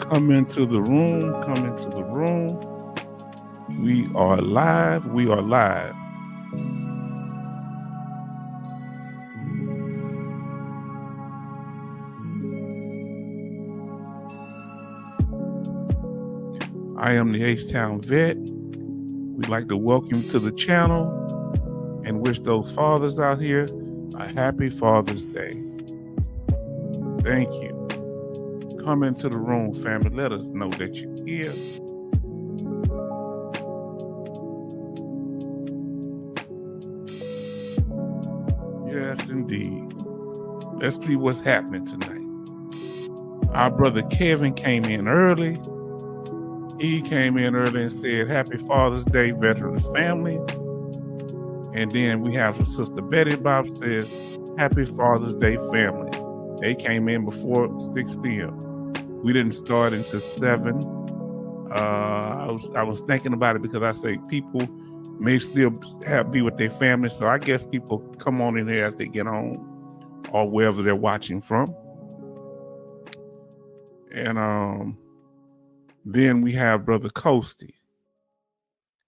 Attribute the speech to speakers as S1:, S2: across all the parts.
S1: Come into the room. Come into the room. We are live. We are live. I am the H-Town Vet. We'd like to welcome you to the channel and wish those fathers out here a happy Father's Day. Thank you. Come into the room, family. Let us know that you're here. Yes, indeed. Let's see what's happening tonight. Our brother Kevin came in early. He came in early and said, Happy Father's Day, veteran family. And then we have Sister Betty Bob says, Happy Father's Day, family. They came in before 6 p.m. We didn't start until 7. I was thinking about it because I say people may still be with their family. So I guess people come on in here as they get home or wherever they're watching from. And then we have Brother Coasty.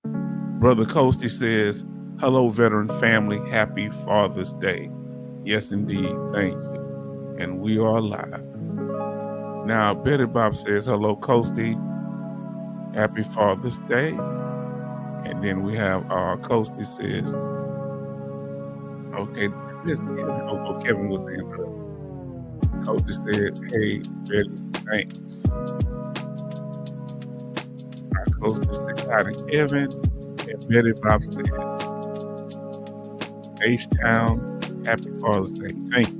S1: Brother Coasty says, hello, veteran family. Happy Father's Day. Yes, indeed. Thank you. And we are live. Now, Betty Bob says, hello, Coasty. Happy Father's Day. And then we have Coasty says, okay, Kevin was in. Coasty said, hey, Betty, thanks. Coasty said, hi to Kevin. And Betty Bob said, H-Town, happy Father's Day. Thank you.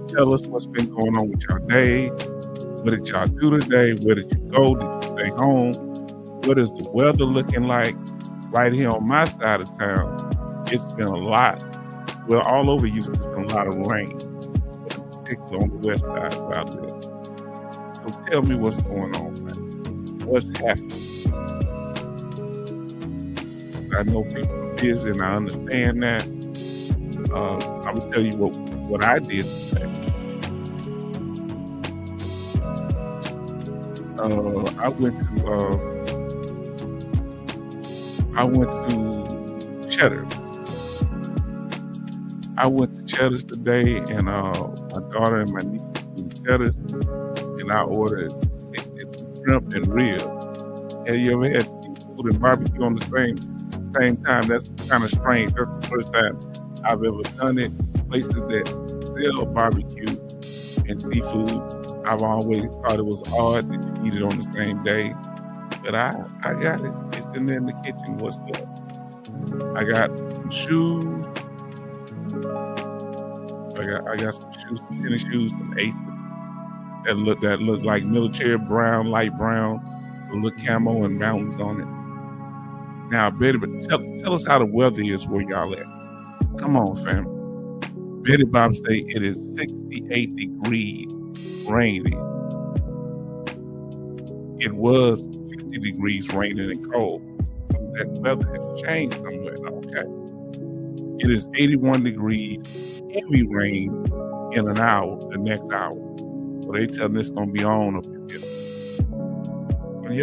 S1: Tell us what's been going on with your day. What did y'all do today? Where did you go? Did you stay home? What is the weather looking like right here on my side of town? It's been a lot. Well, all over Houston, it's been a lot of rain, but in particular on the west side where I live. So tell me what's going on, man. What's happening? I know people are busy and I understand that. I will tell you what I did today. I went to Cheddar's. I went to Cheddar's today, and my daughter and my niece went to Cheddar's, and I ordered some shrimp and ribs. Have you ever had seafood and barbecue on the same time? That's kind of strange. That's the first time I've ever done it. Places that sell barbecue and seafood, I've always thought it was odd that you eat it on the same day. But I got it. It's in there in the kitchen. What's up? I got some shoes. I got some shoes, some tennis shoes, some Aces that look like military brown, light brown, with little camo and mountains on it. Now, Betty, but tell us how the weather is where y'all at. Come on, fam. Betty Bob say it is 68 degrees, rainy. It was 50 degrees, raining and cold. So that weather has changed somewhere. Okay. It is 81 degrees, heavy rain in an hour, the next hour. So they tell me it's gonna be on up in here.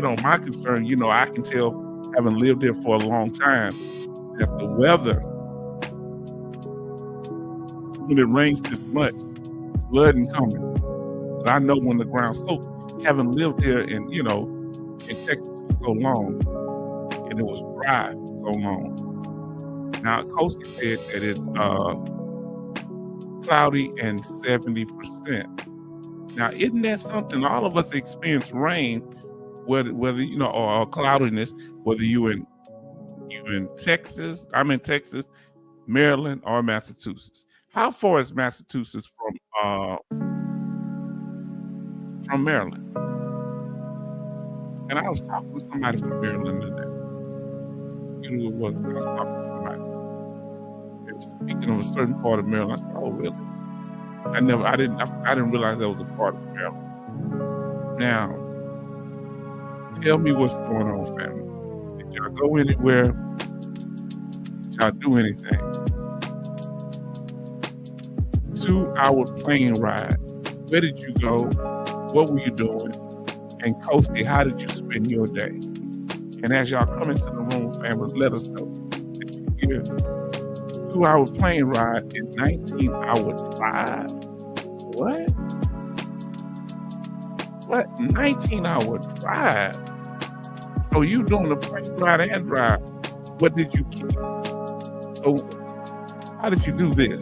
S1: And my concern, I can tell, having lived there for a long time, that the weather, when it rains this much, flooding coming. But I know when the ground's soaked, having lived there in Texas for so long, and it was dry for so long. Now, Coastie said that it's cloudy and 70%. Now, isn't that something? All of us experience rain, whether or cloudiness, whether you in Texas, I'm in Texas, Maryland, or Massachusetts. How far is Massachusetts from Maryland? And I was talking with somebody from Maryland today. You know who it was? I was talking to somebody. They were speaking of a certain part of Maryland. I said, "Oh, really?" I didn't realize that was a part of Maryland. Now, tell me what's going on, family. Did y'all go anywhere? Did y'all do anything? 2-hour plane ride. Where did you go? What were you doing? And Coastie, how did you spend your day? And as y'all come into the room, family, let us know. Did you hear 2-hour plane ride and 19-hour drive? What? 19-hour drive? So you doing the plane ride and drive? What did you keep? So how did you do this?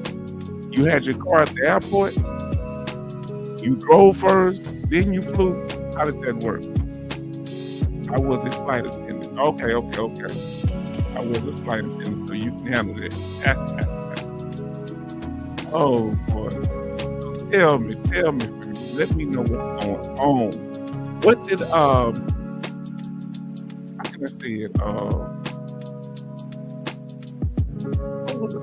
S1: You had your car at the airport? You drove first, then you flew? How did that work? I was a flight attendant. Okay. I was a flight attendant, so you can handle it. Oh, boy. Tell me. Let me know what's going on. What did, how can I say it? What was,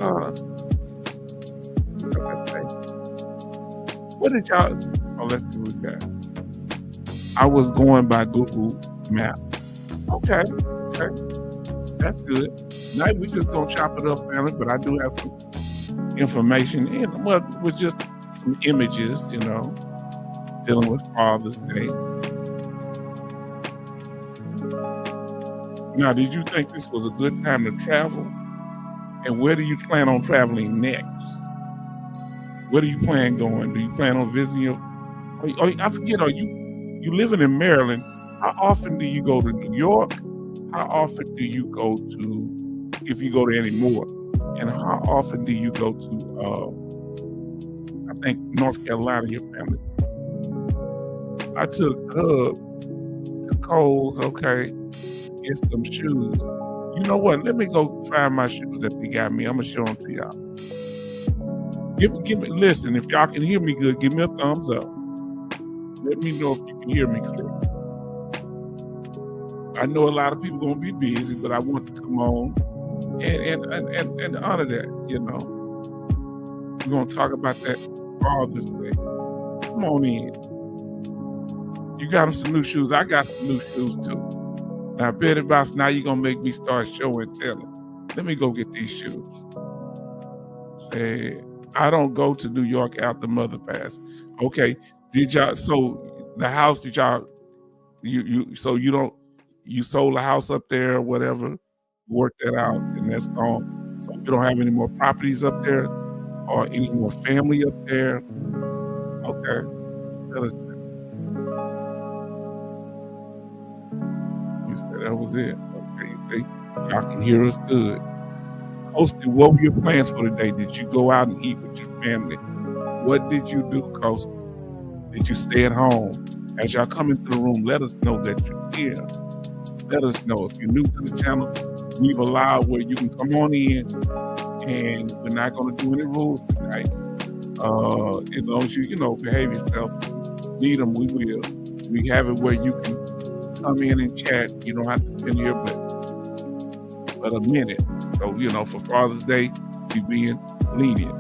S1: what did y'all, let's see what we got. I was going by Google Maps. Okay. That's good. Now we just gonna chop it up, family, but I do have some information in, with just some images, dealing with Father's Day. Now, did you think this was a good time to travel? And where do you plan on traveling next? Where do you plan going? Do you plan on visiting I forget, are you living in Maryland? How often do you go to New York? How often do you go to, if you go to any more? And how often do you go to, I think, North Carolina, your family? I took Hub to Kohl's, get some shoes. You know what? Let me go find my shoes that they got me. I'm going to show them to y'all. Give me, listen, if y'all can hear me good, give me a thumbs up. Let me know if you can hear me clear. I know a lot of people going to be busy, but I want to come on and honor that, We're going to talk about that Father's Day. Come on in. You got some new shoes. I got some new shoes too. Now, Betty Boss, now you're going to make me start show and telling. Let me go get these shoes. Say, I don't go to New York after Mother passed. Okay. Did y'all, so the house, did y'all, you sold a house up there or whatever, worked that out, and that's gone. So you don't have any more properties up there or any more family up there? Okay. Tell us that. You said that was it. Okay, you say y'all can hear us good. Coastie, what were your plans for today? Did you go out and eat with your family? What did you do, Coastie? Did you stay at home? As y'all come into the room, let us know that you're here. Let us know. If you're new to the channel, we've allowed where you can come on in, and we're not going to do any rules tonight. As long as you behave yourself, need them, we will. We have it where you can come in and chat. You don't have to spend here but a minute. So, for Father's Day, we being lenient.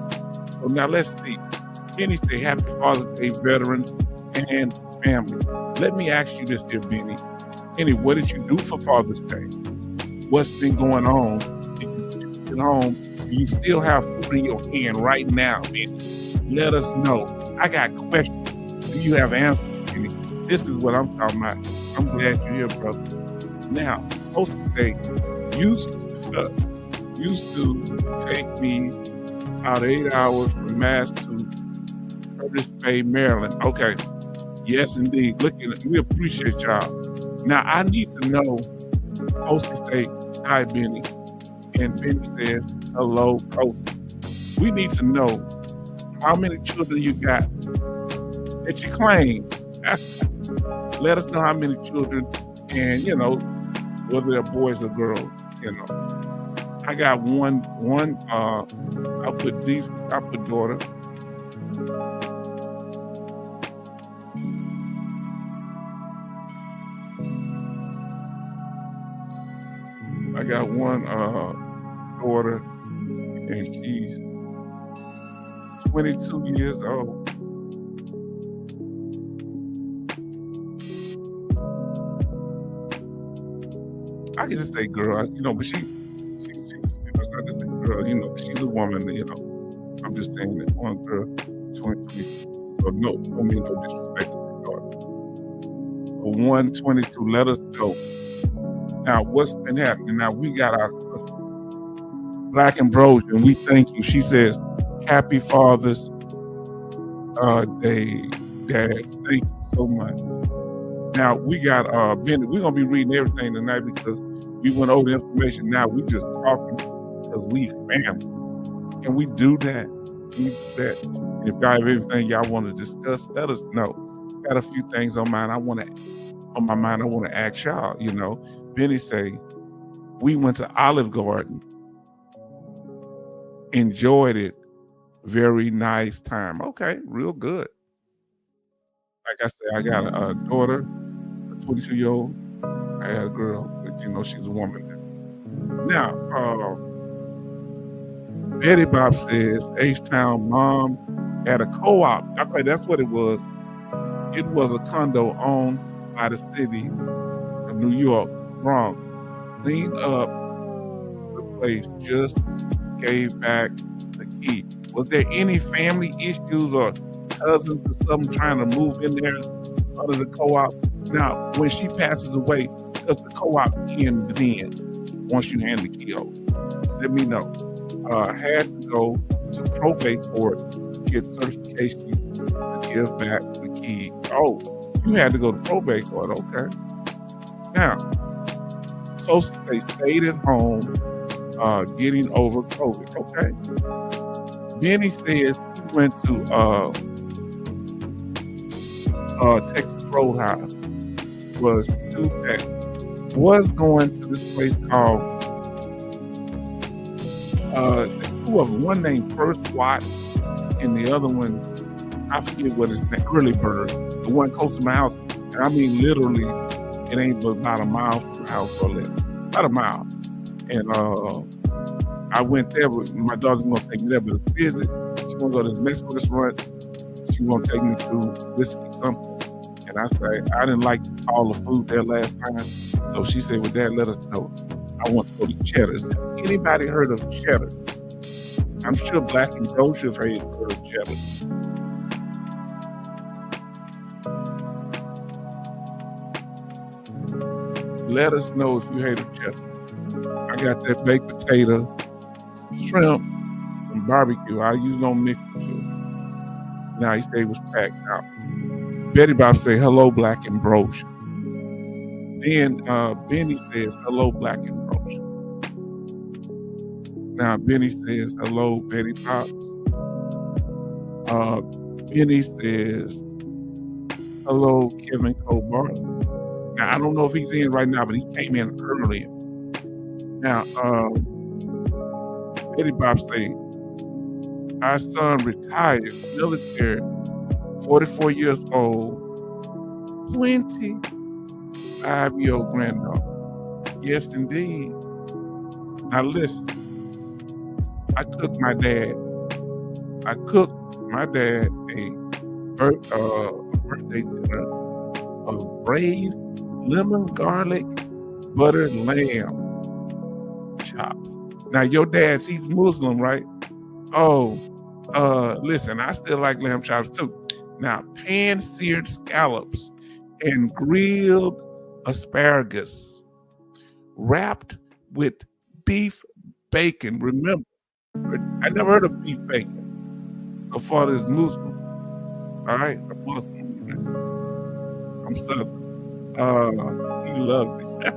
S1: So now let's see. Benny say, Happy Father's Day, veterans and family. Let me ask you this here, Benny. Benny, what did you do for Father's Day? What's been going on? Did you get home? You still have food in your hand right now, Benny. Let us know. I got questions. Do you have answers, Benny? This is what I'm talking about. I'm glad you're here, brother. Now, supposed to say, used to take me about 8 hours from Mass to Curtis Bay, Maryland. Okay. Yes, indeed. Look at it. We appreciate y'all. Now, I need to know, supposed to say, hi, Benny. And Benny says, hello, Coach. We need to know how many children you got that you claim. Let us know how many children and, whether they're boys or girls, I got one, I put daughter. I got one daughter, and she's 22 years old. I can just say girl, but she's not just a girl, she's a woman, I'm just saying that one girl, 23. So no, don't mean no disrespect to her daughter. So 122, let us know. Now, what's been happening? Now, we got our sister, Black Ambrosia, and we thank you. She says, Happy Father's Day, Dad. Thank you so much. Now, we got Benny. We're going to be reading everything tonight because we went over the information. Now, we just talking because we family. Can we do that? Can we do that? And if y'all have anything y'all want to discuss, let us know. Got a few things on my mind. I want to ask y'all, Benny say, we went to Olive Garden, enjoyed it, very nice time. Okay, real good. Like I said, I got a daughter, a 22-year-old. I had a girl, but she's a woman. Now, Betty Bob says, H-Town mom had a co-op. Okay, that's what it was. It was a condo owned by the city of New York, Bronx. Cleaned up the place, just gave back the key. Was there any family issues or cousins or something trying to move in there under the co-op? Now, when she passes away, does the co-op end then once you hand the key over? Let me know. Had to go to probate court to get certification to give back the key. Oh, you had to go to probate court, okay. Now, close to say stayed at home, getting over COVID, okay. Benny says he went to Texas Roadhouse, was going to this place called there's two of them. One named First Watch, and the other one, I forget what his name, Early Bird. The one close to my house. And I mean, literally, it ain't but about a mile from the house or less. About a mile. And I went there, but my daughter's going to take me there, but it's visit. She want to go to this Mexican restaurant. She want to take me to whiskey something. And I said, I didn't like all the food there last time. So she said, well, Dad, let us know. I want to go to Cheddar's. Anybody heard of Cheddar? I'm sure Black and Ambrosia have heard of Cheddar. Let us know if you hate of Cheddar. I got that baked potato, shrimp, some barbecue. I usually don't mix the two. Now he said it was packed out. Betty Bob say, hello, Black Ambrosia. Then Benny says, hello, Black Ambrosia. Now Benny says, hello, Betty Bob. Benny says, hello, Kevin Colbert. Now, I don't know if he's in right now, but he came in earlier. Now, Betty Bob say, our son retired, military, 44 years old, 25-year-old granddaughter. Yes, indeed. Now, listen, I cooked my dad a birthday dinner of braised lemon garlic buttered lamb chops. Now your dad's he's Muslim, right? Oh, listen, I still like lamb chops too. Now, pan-seared scallops and grilled asparagus wrapped with beef bacon. Remember, I never heard of beef bacon. My father is Muslim. All right, I'm Muslim. I'm Southern. He loved it.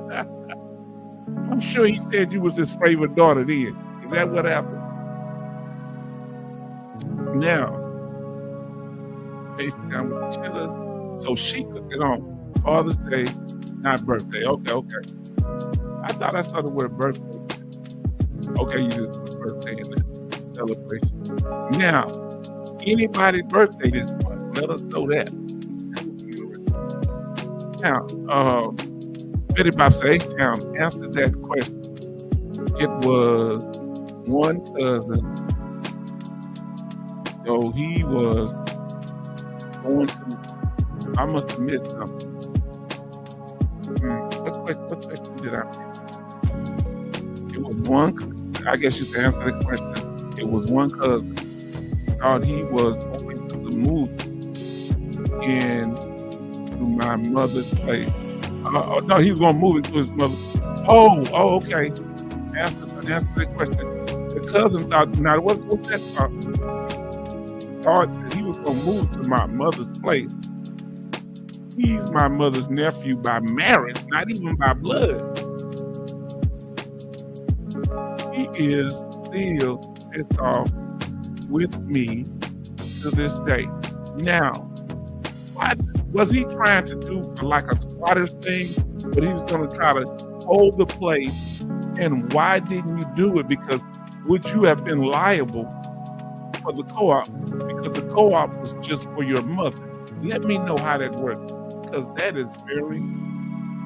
S1: I'm sure he said you was his favorite daughter then. Is that what happened? Now, FaceTime with chillers. So she cooked it on Father's Day, not birthday. Okay. I thought I saw the word birthday. Okay, you just put birthday in the celebration. Now, anybody's birthday this month, let us know that. Now, Betty Bob H-Town answered that question. It was one cousin. So he was going to, I must have missed something. What question did I miss? It was one, I guess you should answer the question. It was one cousin. Thought he was going to the movie to my mother's place. No, he was going to move into his mother. Oh, okay. Answer the question. The cousin thought, now what's that thought? Thought that he was going to move to my mother's place. He's my mother's nephew by marriage, not even by blood. He is still pissed off with me to this day. Now, what was he trying to do, like a squatter thing? But he was going to try to hold the place. And why didn't you do it? Because would you have been liable for the co-op? Because the co-op was just for your mother. Let me know how that works, because that is very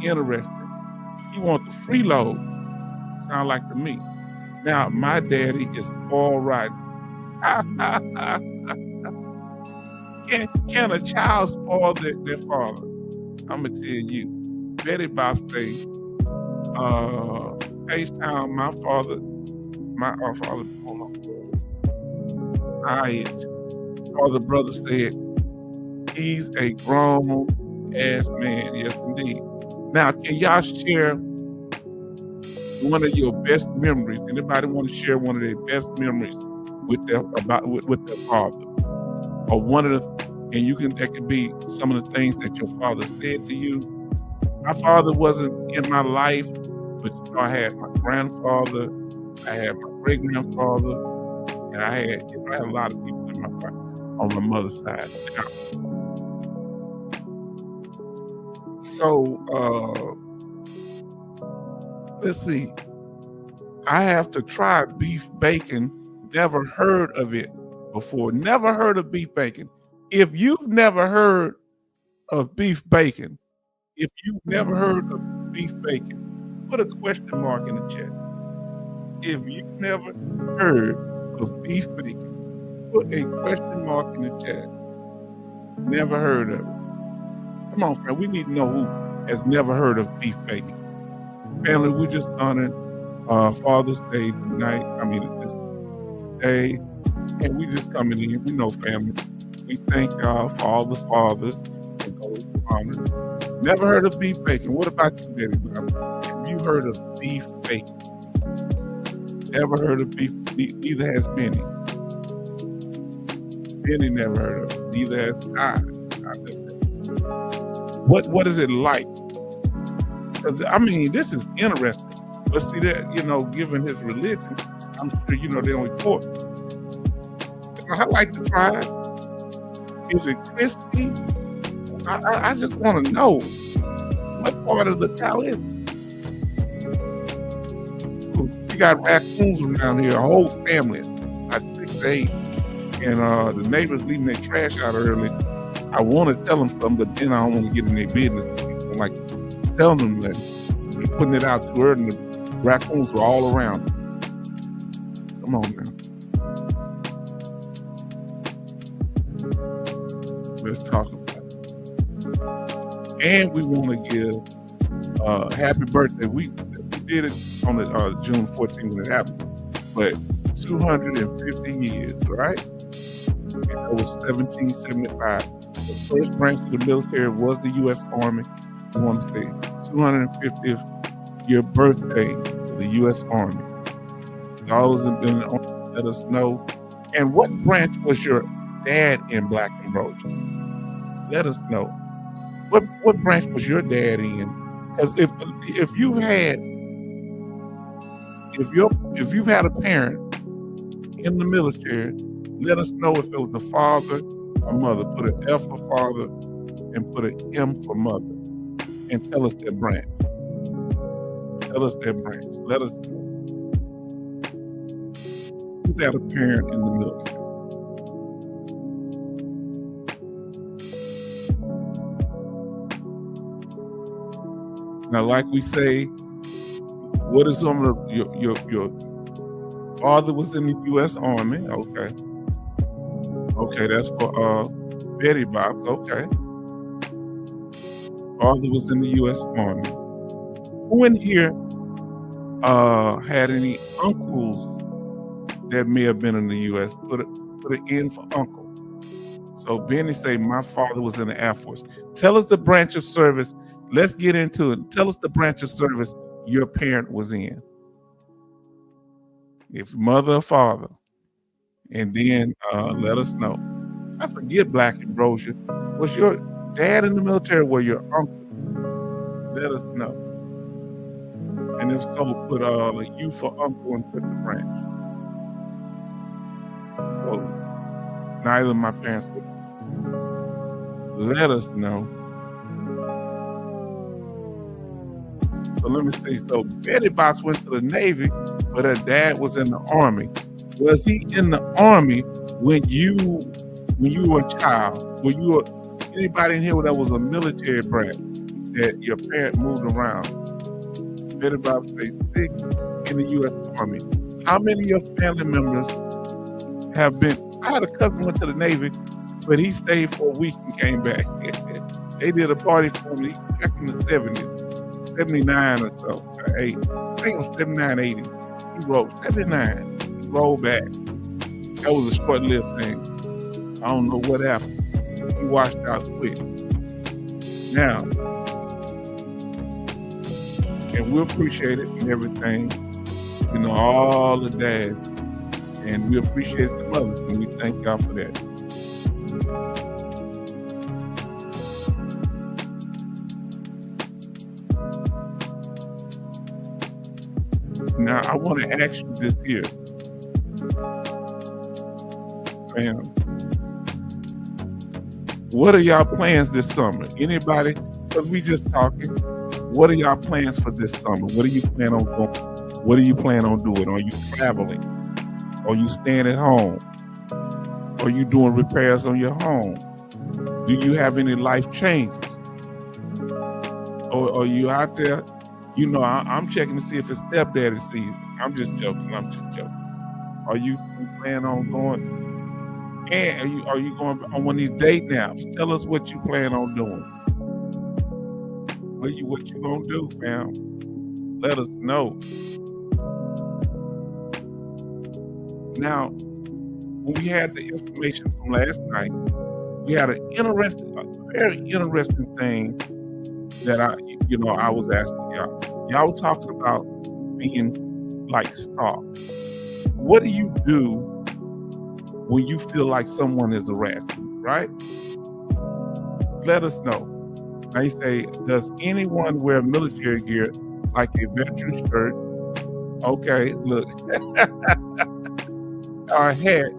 S1: interesting. He wants the freeload. Sound like to me. Now, my daddy is all right. Can a child spoil their father? I'm going to tell you. Betty Bob say, H-Town, my father, father brother said, he's a grown ass man. Yes, indeed. Now, can y'all share one of your best memories? Anybody want to share one of their best memories with their father? Or one of the, and that could be some of the things that your father said to you. My father wasn't in my life, but I had my grandfather, I had my great grandfather, and I had a lot of people in my life on my mother's side. So let's see. I have to try beef bacon. Never heard of it before. Never heard of beef bacon. If you've never heard of beef bacon, put a question mark in the chat. If you've never heard of beef bacon, put a question mark in the chat. Never heard of it. Come on, friend. We need to know who has never heard of beef bacon. Family, we just honored Father's Day tonight. Today. And we just coming in. We know, family. We thank y'all for all the fathers and those who honored. Never heard of beef bacon. What about you, Betty? Have you heard of beef bacon? Never heard of beef. Neither has Benny. Benny never heard of it. Neither has I. What is it like? Because this is interesting. But see that, given his religion, I'm sure they only pork. I like to try it. Is it crispy? I just want to know what part of the cow is it? We got raccoons around here, a whole family, like 6 to 8, and the neighbors leaving their trash out early. I want to tell them something, but then I don't want to get in their business. I'm like, tell them that we're putting it out too early, and the raccoons were all around. Come on now. Let's talk about it. And we want to give happy birthday. We did it on the June 14th when it happened. but 250 years, right? And that was 1775. The first branch of the military was the U.S. Army. We want to say 250th year birthday for the U.S. Army. Those in the Army, let us know. And what branch was your dad in, Black and Broja? Let us know. What branch was your dad in? Because if you had if you've had a parent in the military, let us know if it was the father or mother. Put an F for father and put an M for mother, and tell us that branch. Tell us that branch. Let us know. Who's had a parent in the military? Now, like we say, what is on your father was in the U.S. Army? Okay, okay, that's for Betty Bob's. Okay, father was in the U.S. Army. Who in here had any uncles that may have been in the U.S.? Put it in for uncle. So Benny say my father was in the Air Force. Tell us the branch of service. Let's get into it. Tell us the branch of service your parent was in. If mother or father. And then let us know. I forget, Black and Broja. Was your dad in the military or were your uncle? Let us know. And if so, put U for uncle and put the branch. So neither of my parents would. Let us know. So let me see. So Betty Box went to the Navy, but her dad was in the Army. Was he in the Army when you were a child? Were you anybody in here that was a military brat that your parent moved around? Betty Box say 6 in the U.S. Army. How many of your family members have been? I had a cousin went to the Navy, but he stayed for a week and came back. They did a party for me back in the 70s. 79 or so, or 8. I think it was 79, 80. He rolled 79. He rolled back. That was a short-lived thing. I don't know what happened. He washed out quick. Now, and we appreciate it and everything. You know, all the dads. And we appreciate the mothers, and we thank y'all for that. Now, I want to ask you this here. Fam, what are y'all plans this summer? Anybody? Because we just talking. What are y'all plans for this summer? What do you plan on going? What do you plan on doing? Are you traveling? Are you staying at home? Are you doing repairs on your home? Do you have any life changes? Or are you out there? You know, I'm checking to see if it's stepdaddy season. I'm just joking. Are you planning on going? And are you going on one of these date naps? Tell us what you plan on doing. What you gonna do, fam? Let us know. Now, when we had the information from last night, we had a very interesting thing that I was asking y'all. Y'all were talking about being like stalked. What do you do when you feel like someone is harassing you, right? Let us know. Now you say, does anyone wear military gear like a veteran shirt? Okay, look. Or a hat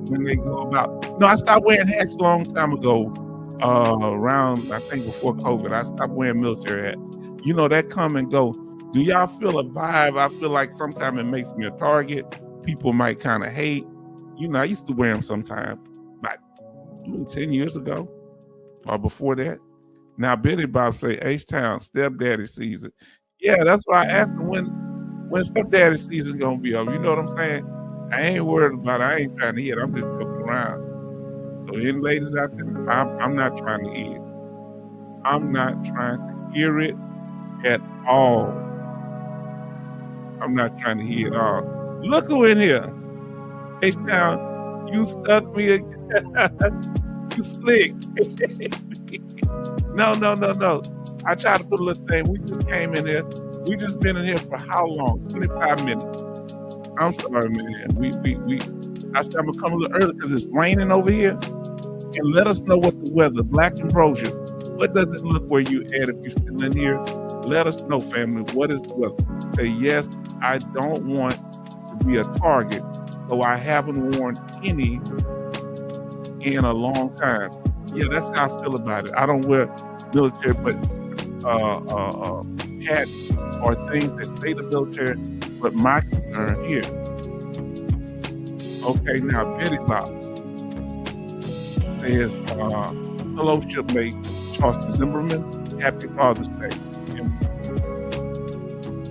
S1: when they go about. No, I stopped wearing hats a long time ago. Around, I think before COVID, I stopped wearing military hats. You know, that come and go. Do y'all feel a vibe? I feel like sometimes it makes me a target. People might kind of hate. You know, I used to wear them sometime, like 10 years ago or before that. Now, Betty Bob say, H-Town, stepdaddy season. Yeah, that's why I asked him when stepdaddy season gonna be over. You know what I'm saying? I ain't worried about it. I ain't trying to hear it. I'm just joking around. So any ladies out there, I'm not trying to hear it. I'm not trying to hear it at all. I'm not trying to hear it all. Look who in here. H-Town, you stuck me again. You slick. No. I tried to put a little thing. We just came in here. We just been in here for how long? 25 minutes. I'm sorry, man. I said I'm gonna come a little early because it's raining over here. And let us know what the weather, Black Ambrosia. What does it look where you at if you're still in here? Let us know, family. What is the weather? Say yes, I don't want to be a target, so I haven't worn any in a long time. Yeah, that's how I feel about it. I don't wear military, but hats or things that say the military. But my concern here. Okay, now Betty Bob says, "Hello, shipmate Charleston Zimmerman. Happy Father's Day." And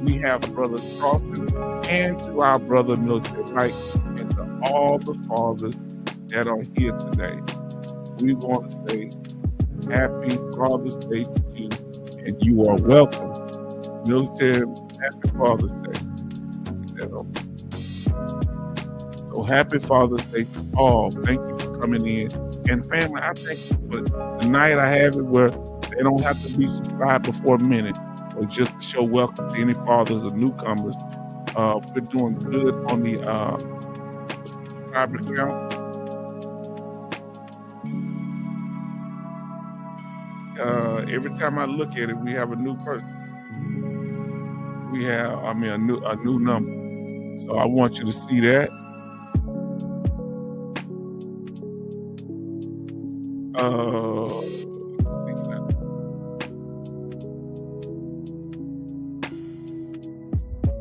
S1: we have Brother Charleston and to our brother Military Mike and to all the fathers that are here today. We want to say Happy Father's Day to you, and you are welcome. Military, Happy Father's Day. So happy Father's Day to all. Thank you for coming in. And family, I thank you for tonight. I have it where they don't have to be subscribed before a minute, or just to show welcome to any fathers or newcomers. We're doing good on the subscriber count. Every time I look at it, we have a new person. We have, a new number. So I want you to see that. Let's see that.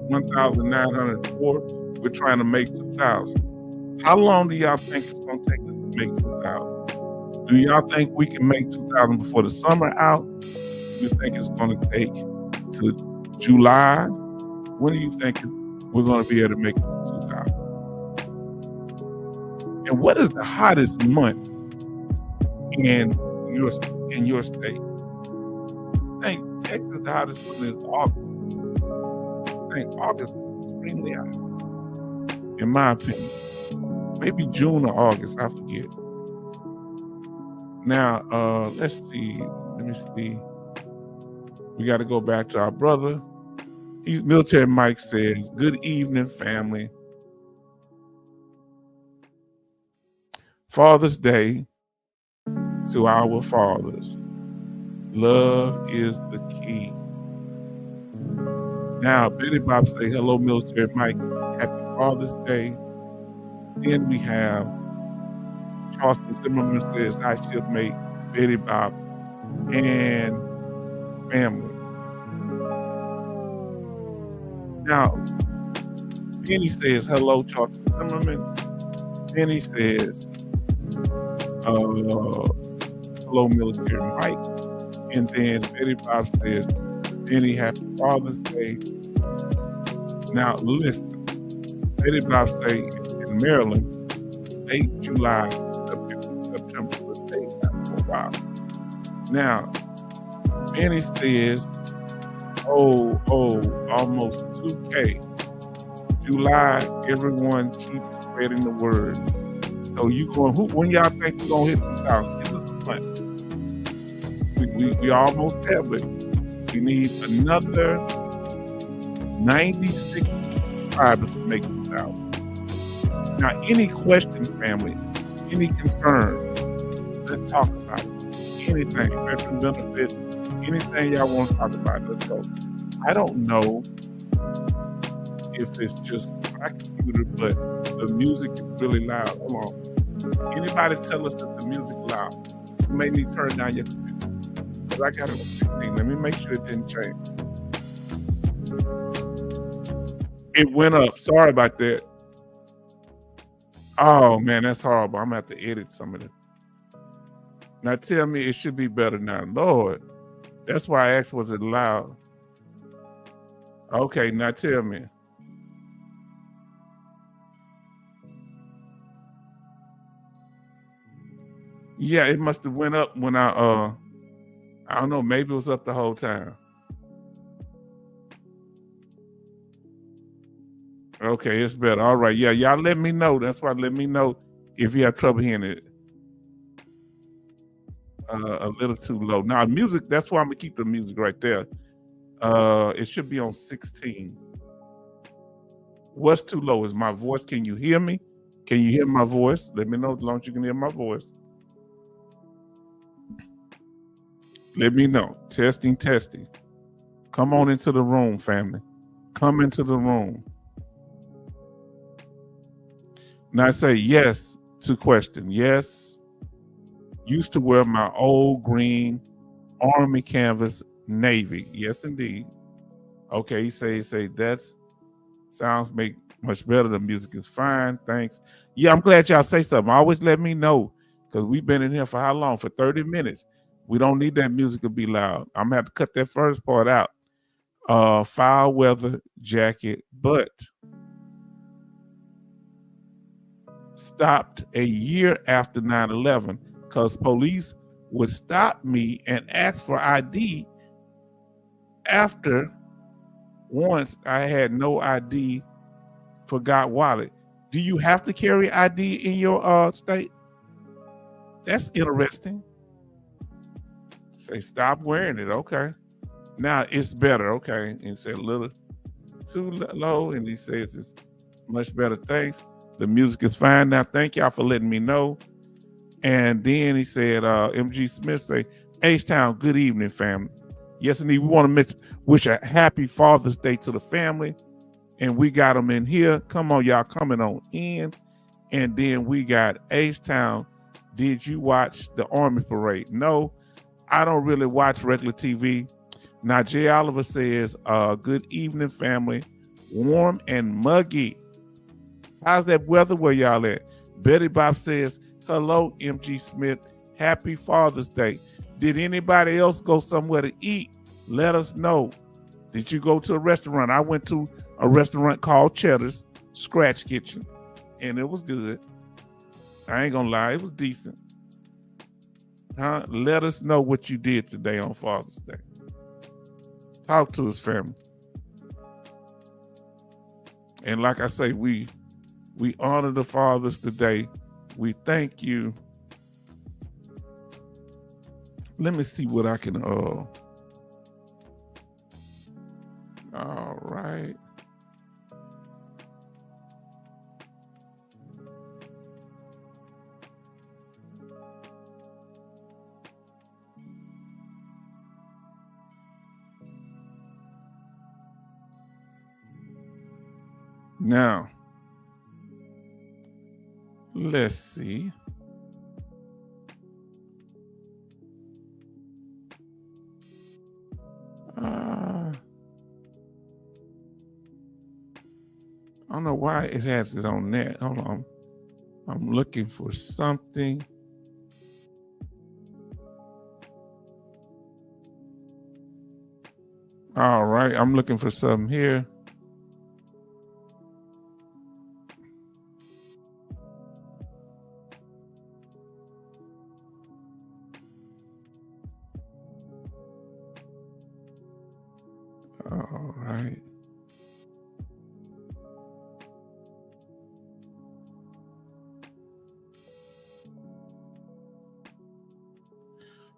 S1: 1,904. We're trying to make 2,000. How long do y'all think it's going to take us to make 2,000? Do y'all think we can make 2,000 before the summer out? Do you think it's going to take to July? When do you think we're going to be able to make it to 2,000? And what is the hottest month in your state? I think Texas, the hottest month is August. I think August is extremely hot, in my opinion. Maybe June or August, I forget. Now, let's see. Let me see. We got to go back to our brother. He's Military Mike says, "Good evening, family. Father's Day to our fathers. Love is the key." Now, Betty Bob say, "Hello, Military Mike. Happy Father's Day." Then we have Charleston Zimmerman says, "Hi, shipmate Betty Bob and family." Now, Penny says, "Hello, Charleston Zimmerman." Penny says, "Hello, Military Mike." And then Betty Bob says, "Penny, happy Father's Day." Now, listen, Betty Bob say in Maryland, late July to September was days for a while. Now, Penny says, almost 2K. July, everyone keeps spreading the word. So you going, when y'all think we're going to hit 2,000? Give us a plan. We almost there, but we need another 96 subscribers to make 2,000. Now, any questions, family? Any concerns? Let's talk about it. Anything, veteran benefits, anything y'all want to talk about, let's go. I don't know if it's just my computer, but the music is really loud. Hold on. Anybody tell us that the music loud? You may need to turn down your computer. Because I got it on 16. Let me make sure it didn't change. It went up. Sorry about that. Oh, man, that's horrible. I'm going to have to edit some of it. Now tell me it should be better now. Lord, that's why I asked, was it loud? Okay, now tell me. Yeah, it must have went up when I don't know, maybe it was up the whole time. Okay, it's better. All right. Yeah, y'all let me know. That's why let me know if you have trouble hearing it. A little too low. Now music, that's why I'm gonna keep the music right there. It should be on 16. What's too low? Is my voice? Can you hear me? Can you hear my voice? Let me know as long as you can hear my voice. Let me know. Testing, testing. Come on into the room, family. Come into the room. Now say yes to question. Yes. Used to wear my old green Army canvas Navy. Yes, indeed. Okay, he say that's sounds make much better. The music is fine. Thanks. Yeah, I'm glad y'all say something. Always let me know because we've been in here for how long? For 30 minutes. We don't need that music to be loud. I'm gonna have to cut that first part out. Foul weather jacket, but stopped a year after 9/11 because police would stop me and ask for ID after once I had no ID, forgot wallet. Do you have to carry ID in your state? That's interesting. Say stop wearing it. Okay. Now it's better. Okay. And said a little too low. And he says it's much better. Thanks. The music is fine now. Thank y'all for letting me know. And then he said, MG Smith say, H-Town, good evening, family. Yes, indeed. We want to wish a happy Father's Day to the family. And we got them in here. Come on, y'all coming on in. And then we got H-Town. Did you watch the Army Parade? No, I don't really watch regular TV. Now, Jay Oliver says, good evening, family. Warm and muggy. How's that weather where y'all at? Betty Bob says, hello, MG Smith. Happy Father's Day. Did anybody else go somewhere to eat? Let us know. Did you go to a restaurant? I went to a restaurant called Cheddar's Scratch Kitchen, and it was good. I ain't gonna lie, it was decent. Huh? Let us know what you did today on Father's Day. Talk to us, family. And like I say, we honor the fathers today. We thank you. Let me see what I can all right. Now, let's see. I don't know why it has it on that. Hold on. I'm looking for something. All right. I'm looking for something here. All right.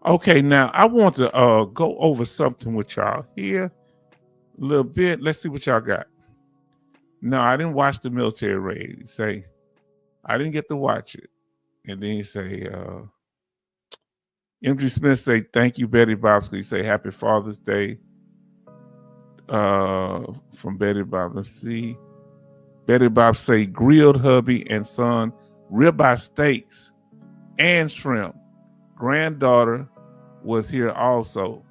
S1: Okay, now I want to go over something with y'all here a little bit. Let's see what y'all got. No, I didn't watch the military raid. You say I didn't get to watch it. And then you say MG Smith say thank you, Betty Bobsky. You say happy Father's Day. From Betty Bob. Let's see. Betty Bob say grilled hubby and son, ribeye steaks and shrimp. Granddaughter was here also.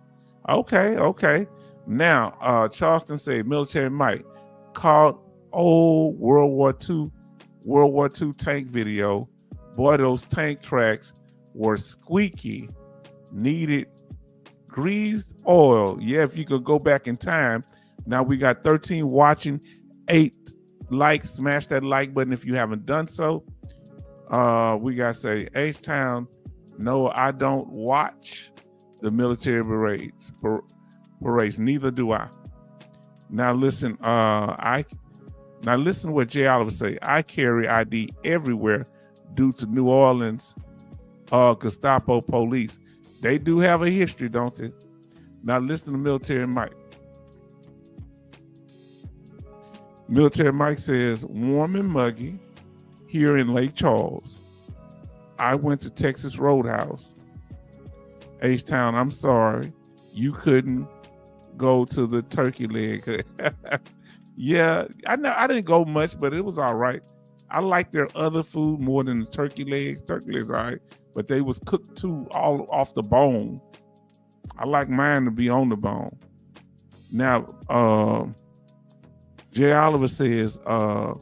S1: Okay. Now, Charleston said military might called old World War II tank video. Boy, those tank tracks were squeaky. Needed greased oil. Yeah, if you could go back in time. Now we got 13 watching, 8 likes. Smash that like button if you haven't done so. We got to say H-Town. No, I don't watch the military parades. Neither do I. Now listen, Now listen to what Jay Oliver say. I carry ID everywhere due to New Orleans Gestapo police. They do have a history, don't they? Now listen to Military Mike. Military Mike says, warm and muggy here in Lake Charles. I went to Texas Roadhouse. H-Town, I'm sorry. You couldn't go to the turkey leg. Yeah, I know I didn't go much, but it was all right. I like their other food more than the turkey legs. Turkey legs, all right, but they was cooked too all off the bone. I like mine to be on the bone. Now, Jay Oliver says, better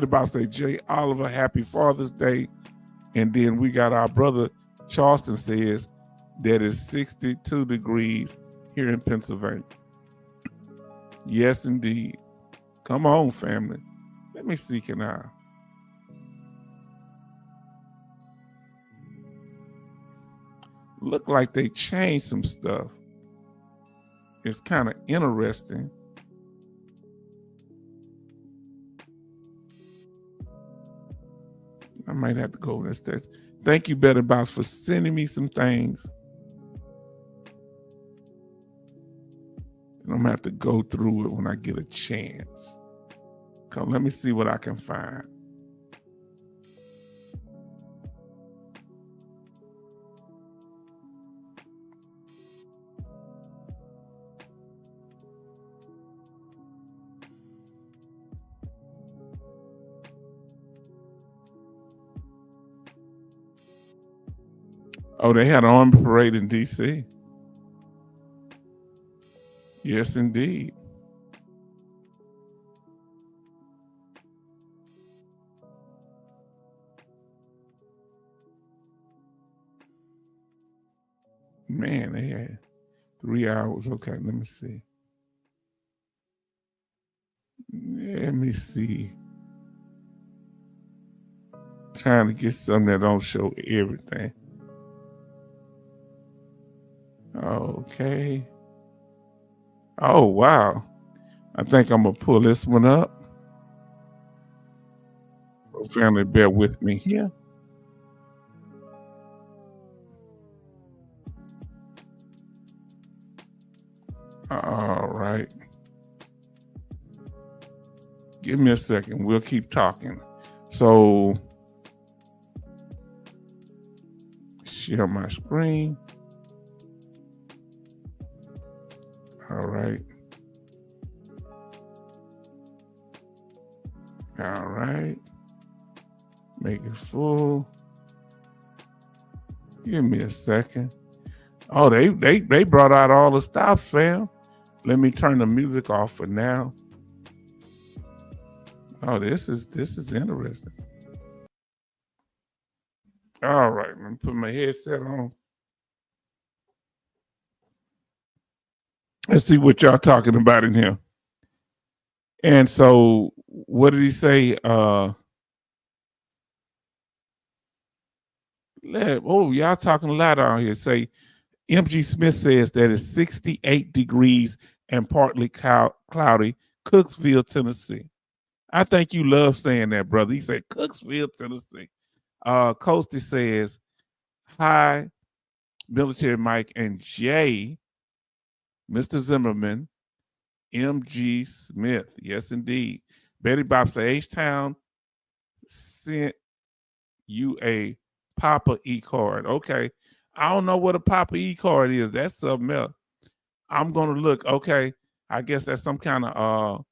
S1: about say Jay Oliver, happy Father's Day. And then we got our brother Charleston says that it's 62 degrees here in Pennsylvania. Yes, indeed. Come on, family. Let me see, can I? Look like they changed some stuff. It's kind of interesting. I might have to go over this text. Thank you, Better Box, for sending me some things. And I'm going to have to go through it when I get a chance. Come, let me see what I can find. Oh, they had an army parade in D.C. Yes, indeed. Man, they had 3 hours. Okay, let me see. Let me see. Trying to get something that don't show everything. Okay. Oh, wow. I think I'm going to pull this one up. So family, bear with me here. All right. Give me a second. We'll keep talking. So, share my screen. All right. All right. Make it full. Give me a second. Oh, they brought out all the stops, fam. Let me turn the music off for now. Oh, this is interesting. All right, let me put my headset on. Let's see what y'all talking about in here. And so, what did he say? Y'all talking a lot on here. Say, MG Smith says that it's 68 degrees and partly cloudy, Cooksville, Tennessee. I think you love saying that, brother. He said Cooksville, Tennessee. Coasty says, hi, Military Mike and Jay, Mr. Zimmerman, MG Smith. Yes, indeed. Betty Bob says, H-Town sent you a Papa E-card. Okay. I don't know what a Papa E-card is. That's something else. I'm going to look. Okay. I guess that's some kind of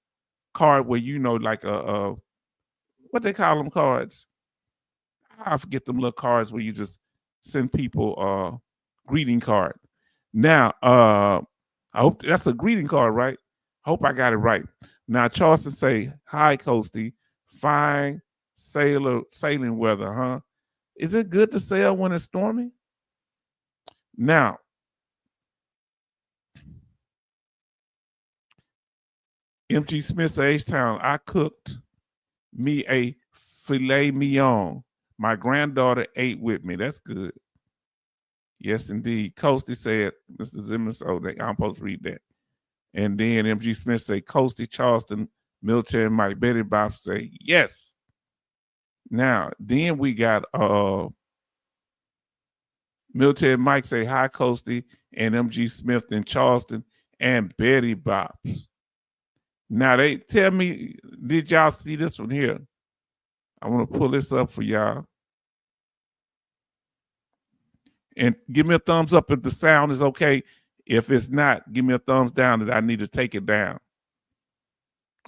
S1: card where, like what they call them cards. I forget them little cards where you just send people a greeting card. Now, I hope that's a greeting card, right? Hope I got it right. Now, Charleston say, hi, Coasty. Fine sailing weather, huh? Is it good to sail when it's stormy? Now, MG Smith H-Town, I cooked me a filet mignon. My granddaughter ate with me. That's good. Yes, indeed. Coasty said, Mr. Zimmerman, so I'm supposed to read that. And then MG Smith say Coastie, Charleston, Military Mike. Betty Bob say yes. Now, then we got Military Mike say hi, Coastie, and MG Smith in Charleston, and Betty Bops. Now they tell me, did y'all see this one here? I want to pull this up for y'all. And give me a thumbs up if the sound is okay. If it's not, give me a thumbs down that I need to take it down.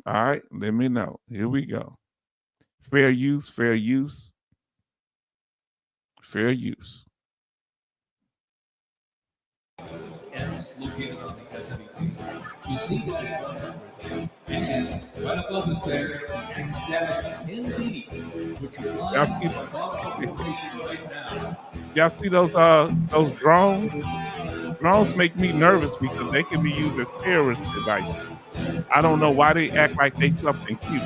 S1: All right, let me know. Here we go. Fair use, fair use, fair use.
S2: It's located on the SB2. You see that? And right above us there, the X-10B, which you're flying above the formation right now.
S1: Y'all see those drones? Drones make me nervous because they can be used as terrorist devices. I don't know why they act like they something cute.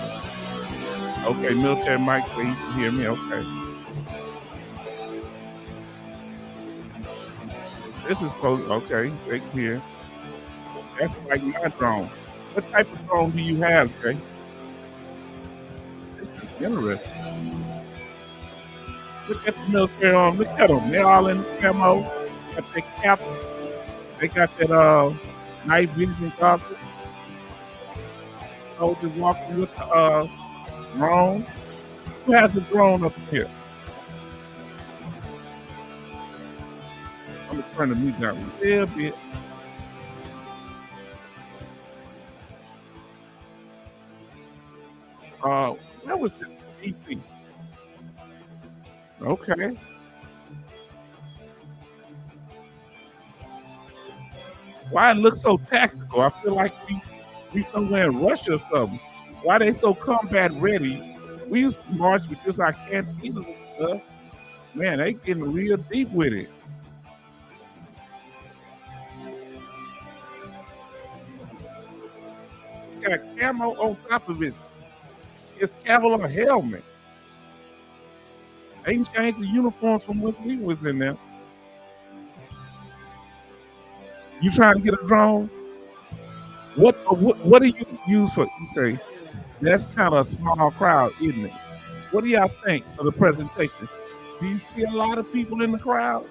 S1: Okay, Military Mike say he can hear me. Okay. This is close. Okay, he can hear. That's like my drone. What type of drone do you have, Jay? This is interesting. Look at the military arm. Look at them. They're all in camo. Got their cap. They got that night vision goggles. Soldiers walking with the drone. Who has a drone up here? I'm gonna turn the music down a little bit. Where was this DC? Okay. Why it looks so tactical? I feel like we somewhere in Russia or something. Why they so combat ready? We used to march with just our cantinas and stuff. Man, they getting real deep with it. Got camo on top of it. It's Kevlar helmet. They ain't changed the uniform from when we was in there. You trying to get a drone? What do you use for? You say that's kind of a small crowd, isn't it? What do y'all think of the presentation? Do you see a lot of people in the crowd?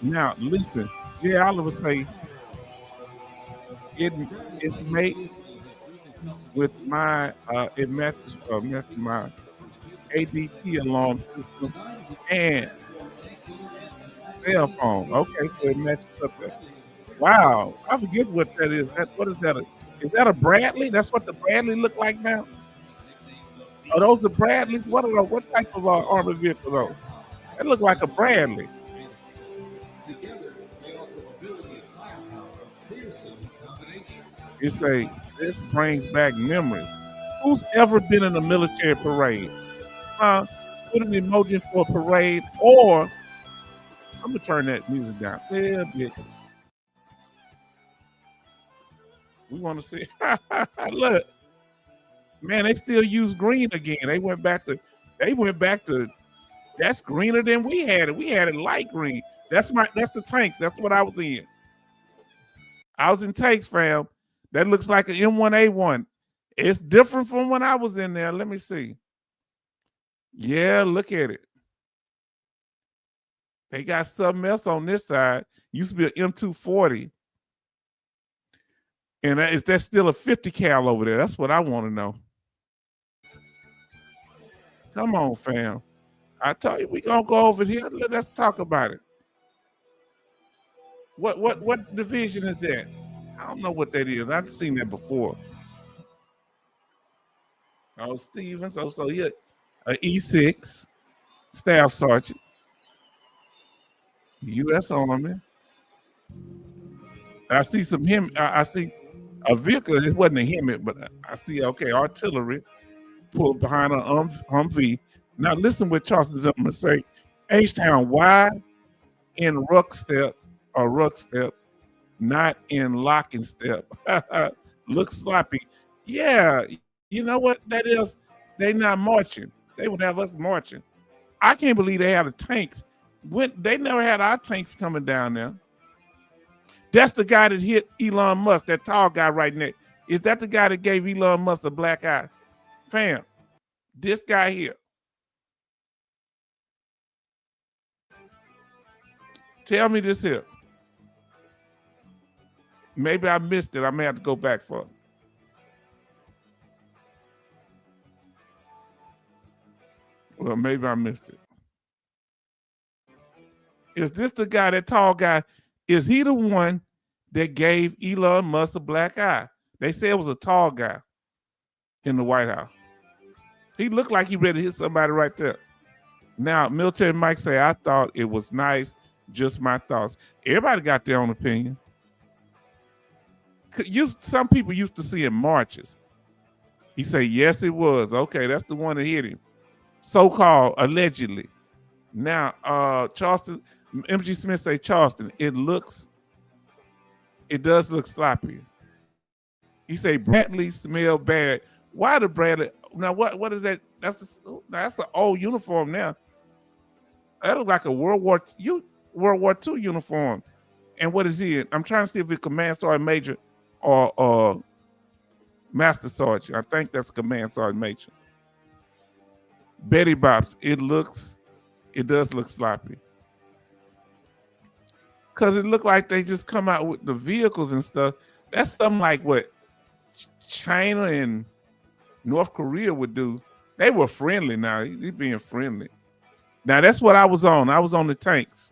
S1: Now listen, Jay Oliver say it's made with my it matches my ADT alarm system and cell phone. Okay, so it matches up there. Wow, I forget what that is. What is that? Is that a Bradley? That's what the Bradley look like now. Are those the Bradleys? What are those? What type of armored vehicle are those? That look like a Bradley. You say this brings back memories. Who's ever been in a military parade? Put an emoji for a parade, or I'm gonna turn that music down a little bit. We want to see. Look, man, they still use green again. They went back to. That's greener than we had it. We had it light green. That's the tanks. That's what I was in. I was in tanks, fam. That looks like an M1A1. It's different from when I was in there. Let me see. Yeah, look at it. They got something else on this side. Used to be an M240. And is that still a 50 cal over there? That's what I want to know. Come on, fam. I tell you, we gonna go over here. Let's talk about it. What division is that? I don't know what that is. I've seen that before. Oh, Stevens. So he an E6 staff sergeant, U.S. Army. I see some him. I see a vehicle. It wasn't a Hemi, but I see artillery pulled behind a Humvee. Now listen what Charleston Zimmerman say. H-Town, why in ruck step, not in locking step? Looks sloppy. Yeah, you know what that is? They not marching. They would have us marching. I can't believe they had the tanks. When they never had our tanks coming down there. That's the guy that hit Elon Musk, that tall guy right there. Is that the guy that gave Elon Musk a black eye? Fam, this guy here. Tell me this here. Maybe I missed it. I may have to go back for it. Well, maybe I missed it. Is this the guy, that tall guy? Is he the one that gave Elon Musk a black eye? They say it was a tall guy in the White House. He looked like he ready to hit somebody right there. Now, Military Mike say, I thought it was nice, just my thoughts. Everybody got their own opinion. Some people used to see in marches. He say, yes, it was. Okay, that's the one that hit him. So-called, allegedly. Now, Charleston, MG Smith say, Charleston, it does look sloppy. He say, Bradley smell bad. Why the Bradley? Now, what is that? That's an old uniform now. That looks like a World War II uniform. And what is he? I'm trying to see if it's Command Sergeant Major or Master Sergeant. I think that's Command Sergeant Major. Betty Bops, it does look sloppy. Because it looked like they just come out with the vehicles and stuff. That's something like what China and North Korea would do. They were friendly now. He's being friendly. Now, that's what I was on. I was on the tanks.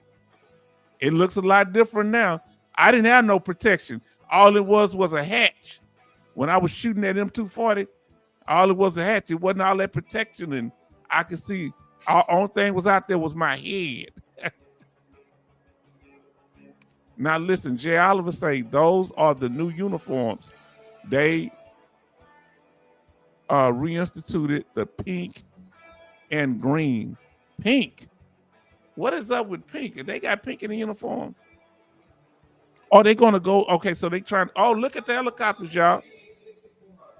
S1: It looks a lot different now. I didn't have no protection. All it was a hatch. When I was shooting at M240, all it was a hatch. It wasn't all that protection. And I could see, the only thing was out there was my head. Now, listen, Jay Oliver say those are the new uniforms. They reinstituted the pink and green. Pink? What is up with pink? They got pink in the uniform? Are they going to go? Okay, so they trying. Oh, look at the helicopters, y'all.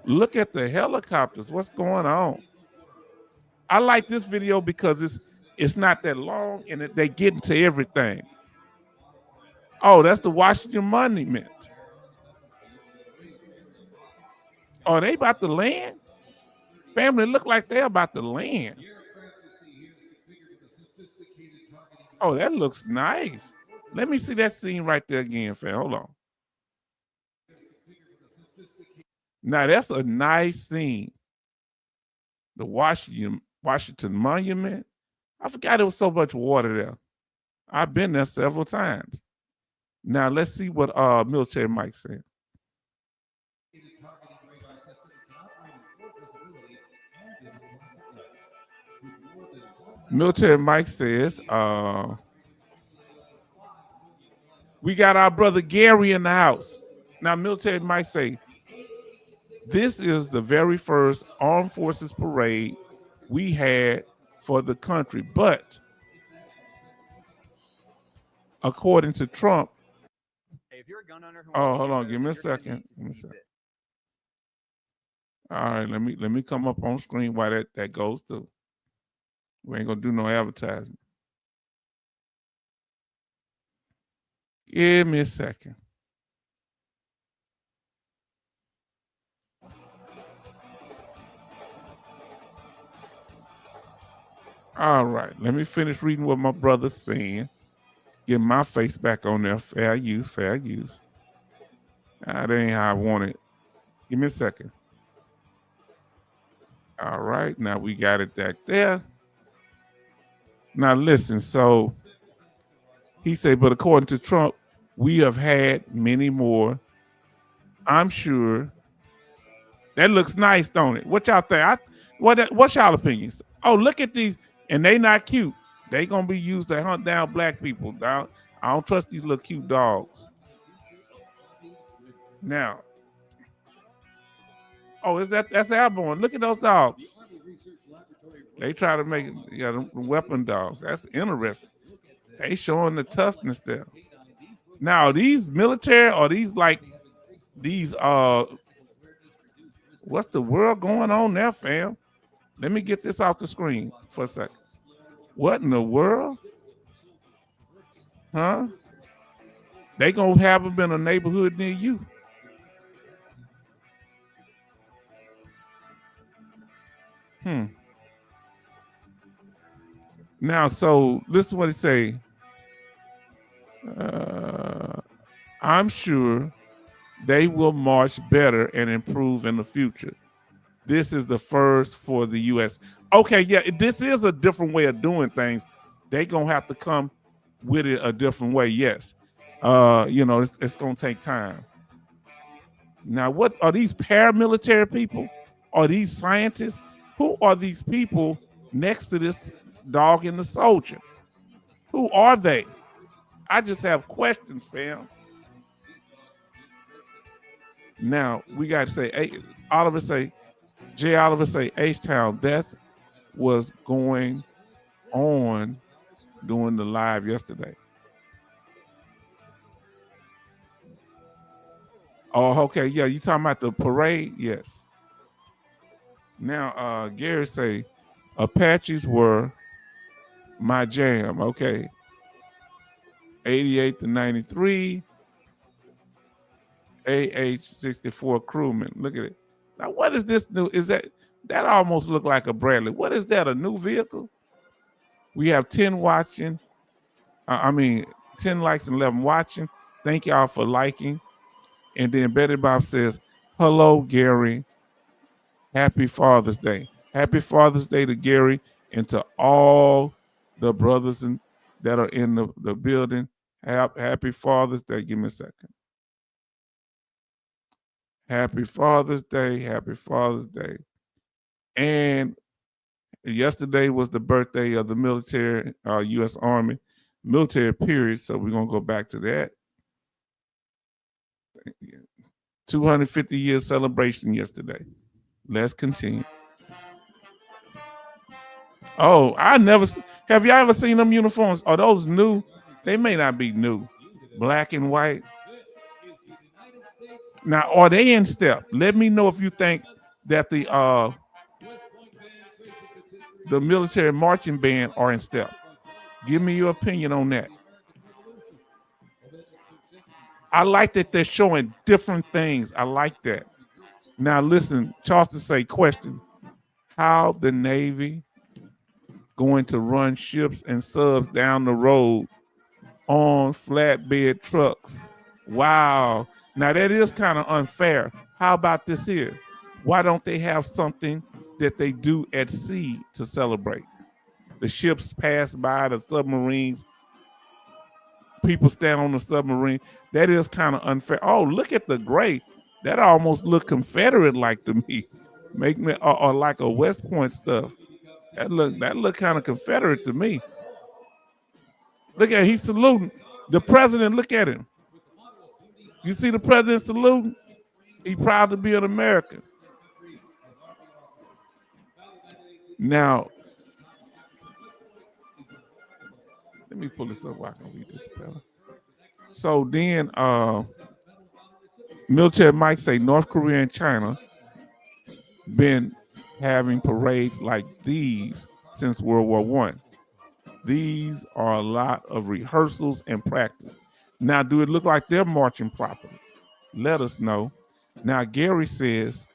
S1: Look at the helicopters. What's going on? I like this video because it's not that long and they get into everything. Oh, that's the Washington Monument. Oh, they about to land? Family, look like they're about to land. Oh, that looks nice. Let me see that scene right there again, fam. Hold on. Now, that's a nice scene. The Washington Monument. I forgot there was so much water there. I've been there several times. Now, let's see what Military Mike said. Military Mike says, we got our brother Gary in the house. Now, Military Mike say, this is the very first Armed Forces parade we had for the country. But according to Trump,
S3: if you're a gun owner who
S1: hold on, give me a second. All right, let me come up on screen while that goes through. We ain't gonna do no advertisement. Give me a second. All right, let me finish reading what my brother's saying. Get my face back on there. Fair use, fair use. That ain't how I want it. Give me a second. All right, now we got it back there. Now listen, so he said, but according to Trump, we have had many more. I'm sure. That looks nice, don't it? What y'all think? What's y'all opinions? Oh, look at these, and they not cute. They gonna be used to hunt down black people. I don't trust these little cute dogs. Now, oh, that's airborne. Look at those dogs. They try to make them weapon dogs. That's interesting. They showing the toughness there. Now, are these military or these what's the world going on there, fam? Let me get this off the screen for a second. What in the world? Huh? They gonna have them in a neighborhood near you. Now, so listen what it say. I'm sure they will march better and improve in the future. This is the first for the U.S. Okay, yeah, this is a different way of doing things. They gonna have to come with it a different way. Yes, it's gonna take time. Now, what are these paramilitary people? Are these scientists? Who are these people next to this dog and the soldier? Who are they? I just have questions, fam. Now we got to say, Oliver say, Jay Oliver say, H-Town, that was going on during the live yesterday. Oh, okay, yeah, you talking about the parade? Yes. Now, Gary say, Apaches were my jam. Okay. 88 to 93. AH-64 crewman. Look at it. Now, what is this new? Is that almost look like a Bradley? What is that? A new vehicle? We have 10 watching. 10 likes and 11 watching. Thank y'all for liking. And then Betty Bob says, hello, Gary. Happy Father's Day. Happy Father's Day to Gary and to all the brothers that are in the building. Happy Father's Day. Give me a second. Happy Father's Day. Happy Father's Day. And yesterday was the birthday of the military, U.S. Army, military period. So we're going to go back to that. 250 year celebration yesterday. Let's continue. Oh, have y'all ever seen them uniforms? Are those new? They may not be new. Black and white. Now, are they in step? Let me know if you think that the military marching band are in step. Give me your opinion on that. I like that they're showing different things. I like that. Now, listen, Charleston say, question, how the Navy going to run ships and subs down the road on flatbed trucks? Wow. Now, that is kind of unfair. How about this here? Why don't they have something that they do at sea to celebrate? The ships pass by, the submarines, people stand on the submarine. That is kind of unfair. Oh, look at the gray. That almost look Confederate-like to me. Make me or like a West Point stuff. That look kind of Confederate to me. Look at he's saluting. The president, look at him. You see the president saluting? He proud to be an American. Now, let me pull this up where I can read this better. So then military Mike say North Korea and China been having parades like these since World War I. These are a lot of rehearsals and practice. Now, do it look like they're marching properly? Let us know. Now, Gary says,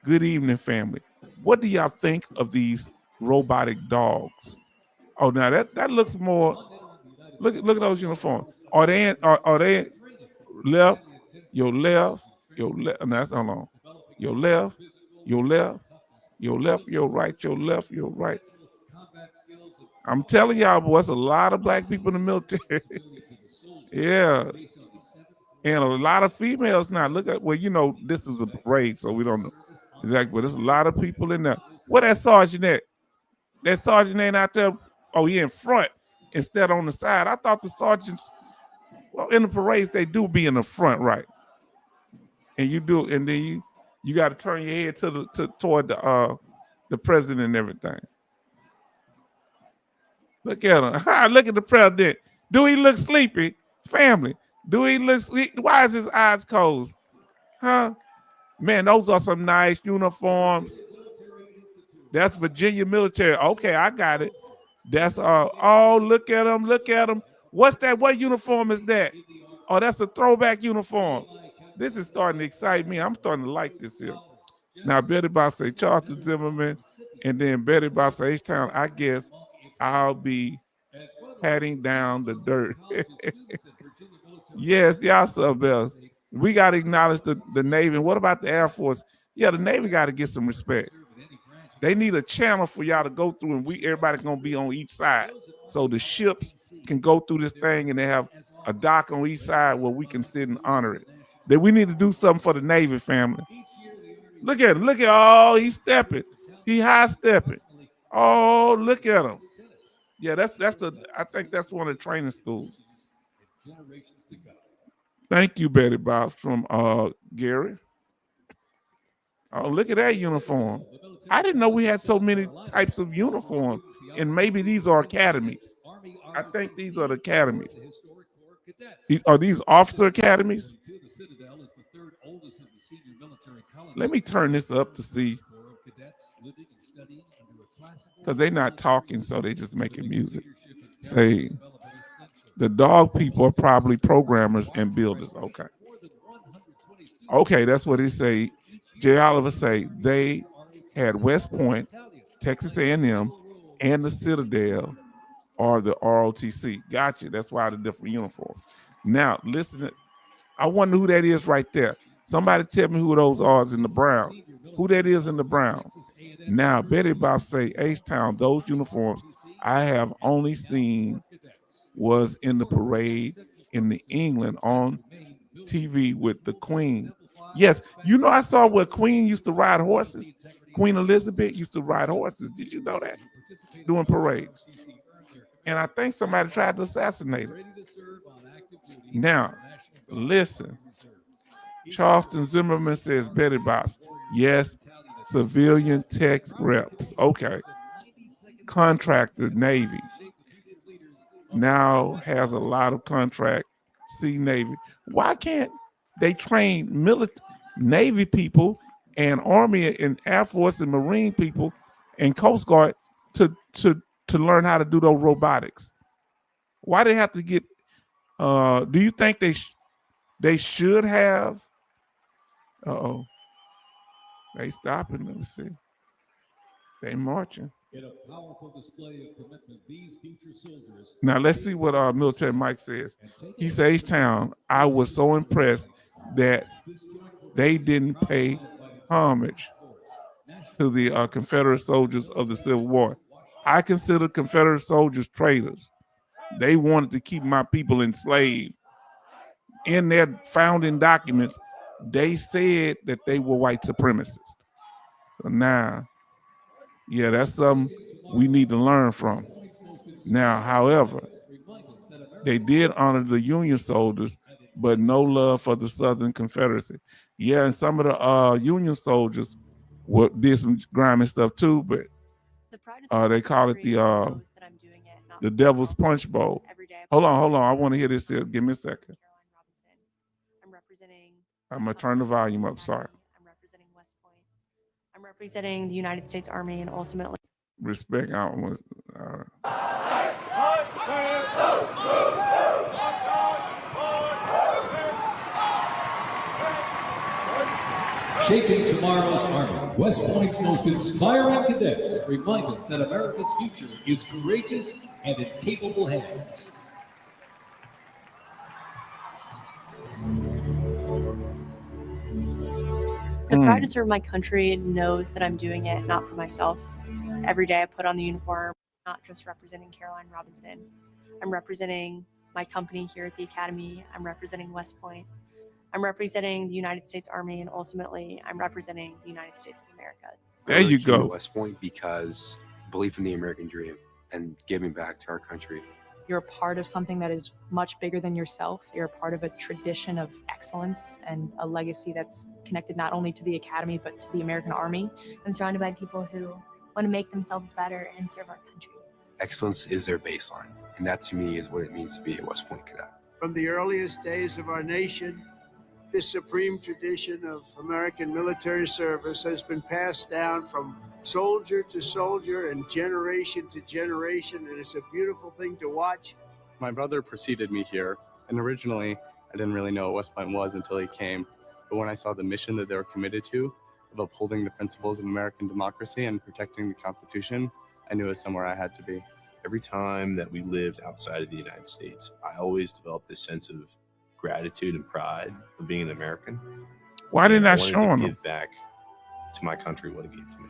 S1: good evening, family. What do y'all think of these robotic dogs? Oh, now that looks more. Look at those uniforms. Are they left? Your left. No, that's hold on. Your left. Your left. Your right. Your left. Your right. I'm telling y'all, boys, a lot of black people in the military. Yeah. And a lot of females now. Look at, well, this is a parade, so we don't know exactly, but there's a lot of people in there. Where that sergeant at? That sergeant ain't out there. Oh, he in front instead on the side. I thought the sergeants, well, in the parades, they do be in the front, right? And you do, and then you got to turn your head toward the president and everything. Look at him. Look at the president. Do he look sleepy? Family. Do he look sleepy? Why is his eyes closed? Huh? Man, those are some nice uniforms. That's Virginia military. Okay, I got it. That's oh, look at them. Look at them. What's that? What uniform is that? Oh, that's a throwback uniform. This is starting to excite me. I'm starting to like this here. Now, Betty Bob say Charleston Zimmerman, and then Betty Bob say H-Town. I guess I'll be patting down the dirt. Yes, y'all some bells. We got to acknowledge the Navy. And what about the Air Force? Yeah, the Navy got to get some respect. They need a channel for y'all to go through, and everybody's gonna be on each side, so the ships can go through this thing, and they have a dock on each side where we can sit and honor it. That we need to do something for the Navy family. Look at him! Look at he's stepping, he high stepping. Oh, look at him! Yeah, that's the. I think that's one of the training schools. Thank you, Betty Bob from Gary. Oh, look at that uniform. I didn't know we had so many types of uniforms, and maybe these are academies. I think these are the academies. Are these officer academies? Let me turn this up to see. Because they're not talking, so they're just making music. Say, the dog people are probably programmers and builders. Okay. Okay, that's what it say. Jay Oliver say they had West Point, Texas A&M, and the Citadel or the ROTC. Gotcha. That's why the different uniforms. Now, listen, I wonder who that is right there. Somebody tell me who those are in the brown. Who that is in the brown. Now, Betty Bob say, H-Town, those uniforms I have only seen was in the parade in the England on TV with the Queen. Yes, you know, I saw where Queen used to ride horses. Queen Elizabeth used to ride horses. Did you know that? Doing parades. And I think somebody tried to assassinate her. Now, listen. Charleston Zimmerman says Betty Bob's. Yes, civilian tech reps. Okay. Contractor, Navy. Now has a lot of contract. Sea Navy. Why can't they train Navy people and Army and Air Force and Marine people and Coast Guard to learn how to do those robotics? Why they have to get? Do you think they should have? They stopping. Let me see. They marching. In a powerful display of commitment, these future soldiers. Now let's see what Military Mike says. He says, H-Town, I was so impressed that they didn't pay homage to the Confederate soldiers of the Civil War. I consider Confederate soldiers traitors. They wanted to keep my people enslaved. In their founding documents, they said that they were white supremacists. So now, yeah, that's something we need to learn from. Now, however, they did honor the Union soldiers, but no love for the Southern Confederacy. Yeah, and some of the Union soldiers did some grimy stuff too, but they call it the Devil's Punch Bowl. Hold on. I want to hear this here. Give me a second. I'm going to turn the volume up. Sorry.
S4: I'm representing the United States Army and ultimately
S1: respect.
S2: Shaping tomorrow's Army, West Point's most inspiring cadets remind us that America's future is courageous and in capable hands.
S4: The pride to serve my country knows that I'm doing it not for myself. Every day I put on the uniform, not just representing Caroline Robinson. I'm representing my company here at the Academy. I'm representing West Point. I'm representing the United States Army, and ultimately, I'm representing the United States of America.
S1: There you go.
S5: West Point because belief in the American dream and giving back to our country.
S6: You're a part of something that is much bigger than yourself. You're a part of a tradition of excellence and a legacy that's connected not only to the Academy, but to the American Army.
S7: I'm surrounded by people who want to make themselves better and serve our country.
S5: Excellence is their baseline, and that to me is what it means to be a West Point cadet.
S8: From the earliest days of our nation, this supreme tradition of American military service has been passed down from soldier to soldier and generation to generation, and it's a beautiful thing to watch.
S9: My brother preceded me here, and originally I didn't really know what West Point was until he came. But when I saw the mission that they were committed to, of upholding the principles of American democracy and protecting the Constitution, I knew it was somewhere I had to be.
S10: Every time that we lived outside of the United States, I always developed this sense of gratitude and pride of being an American.
S1: Why didn't I
S10: wanted
S1: show
S10: to
S1: him?
S10: give back to my country what it gave to me.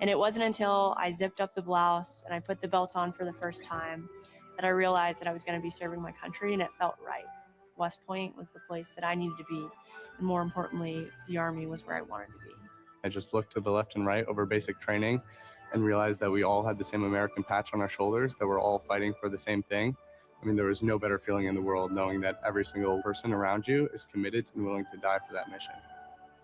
S4: And it wasn't until I zipped up the blouse and I put the belt on for the first time that I realized that I was going to be serving my country, and it felt right. West Point was the place that I needed to be, and more importantly, the Army was where I wanted to be.
S9: I just looked to the left and right over basic training and realized that we all had the same American patch on our shoulders, that we're all fighting for the same thing. I mean, there was no better feeling in the world knowing that every single person around you is committed and willing to die for that mission.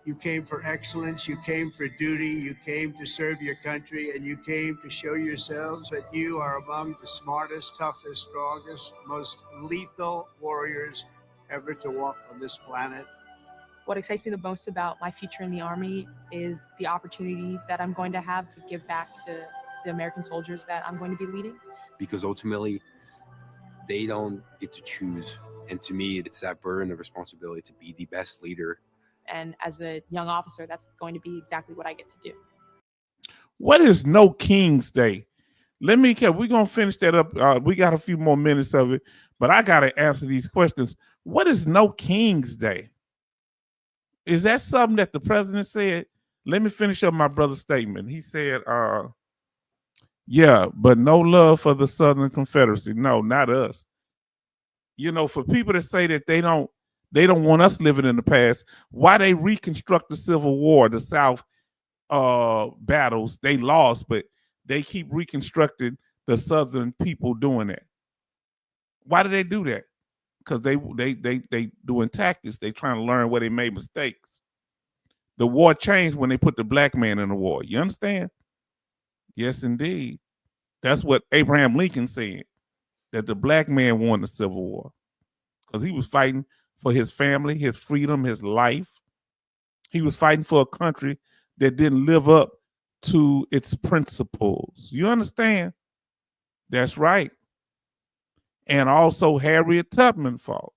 S8: You came for excellence, you came for duty, you came to serve your country, and you came to show yourselves that you are among the smartest, toughest, strongest, most lethal warriors ever to walk on this planet.
S6: What excites me the most about my future in the Army is the opportunity that I'm going to have to give back to the American soldiers that I'm going to be leading.
S5: Because ultimately, they don't get to choose. And to me, it's that burden of responsibility to be the best leader.
S6: And as a young officer, that's going to be exactly what I get to do.
S1: What is No King's Day? We're going to finish that up. We got a few more minutes of it, but I got to answer these questions. What is No King's Day? Is that something that the president said? Let me finish up my brother's statement. He said, yeah, but no love for the Southern Confederacy. No, not us. You know, for people to say that they don't want us living in the past, why they reconstruct the Civil War, the South battles, they lost, but they keep reconstructing the Southern people doing that. Why do they do that? Because they doing tactics. They trying to learn where they made mistakes. The war changed when they put the black man in the war. You understand? Yes, indeed. That's what Abraham Lincoln said, that the black man won the Civil War because he was fighting for his family, his freedom, his life. He was fighting for a country that didn't live up to its principles. You understand? That's right. And also Harriet Tubman fought.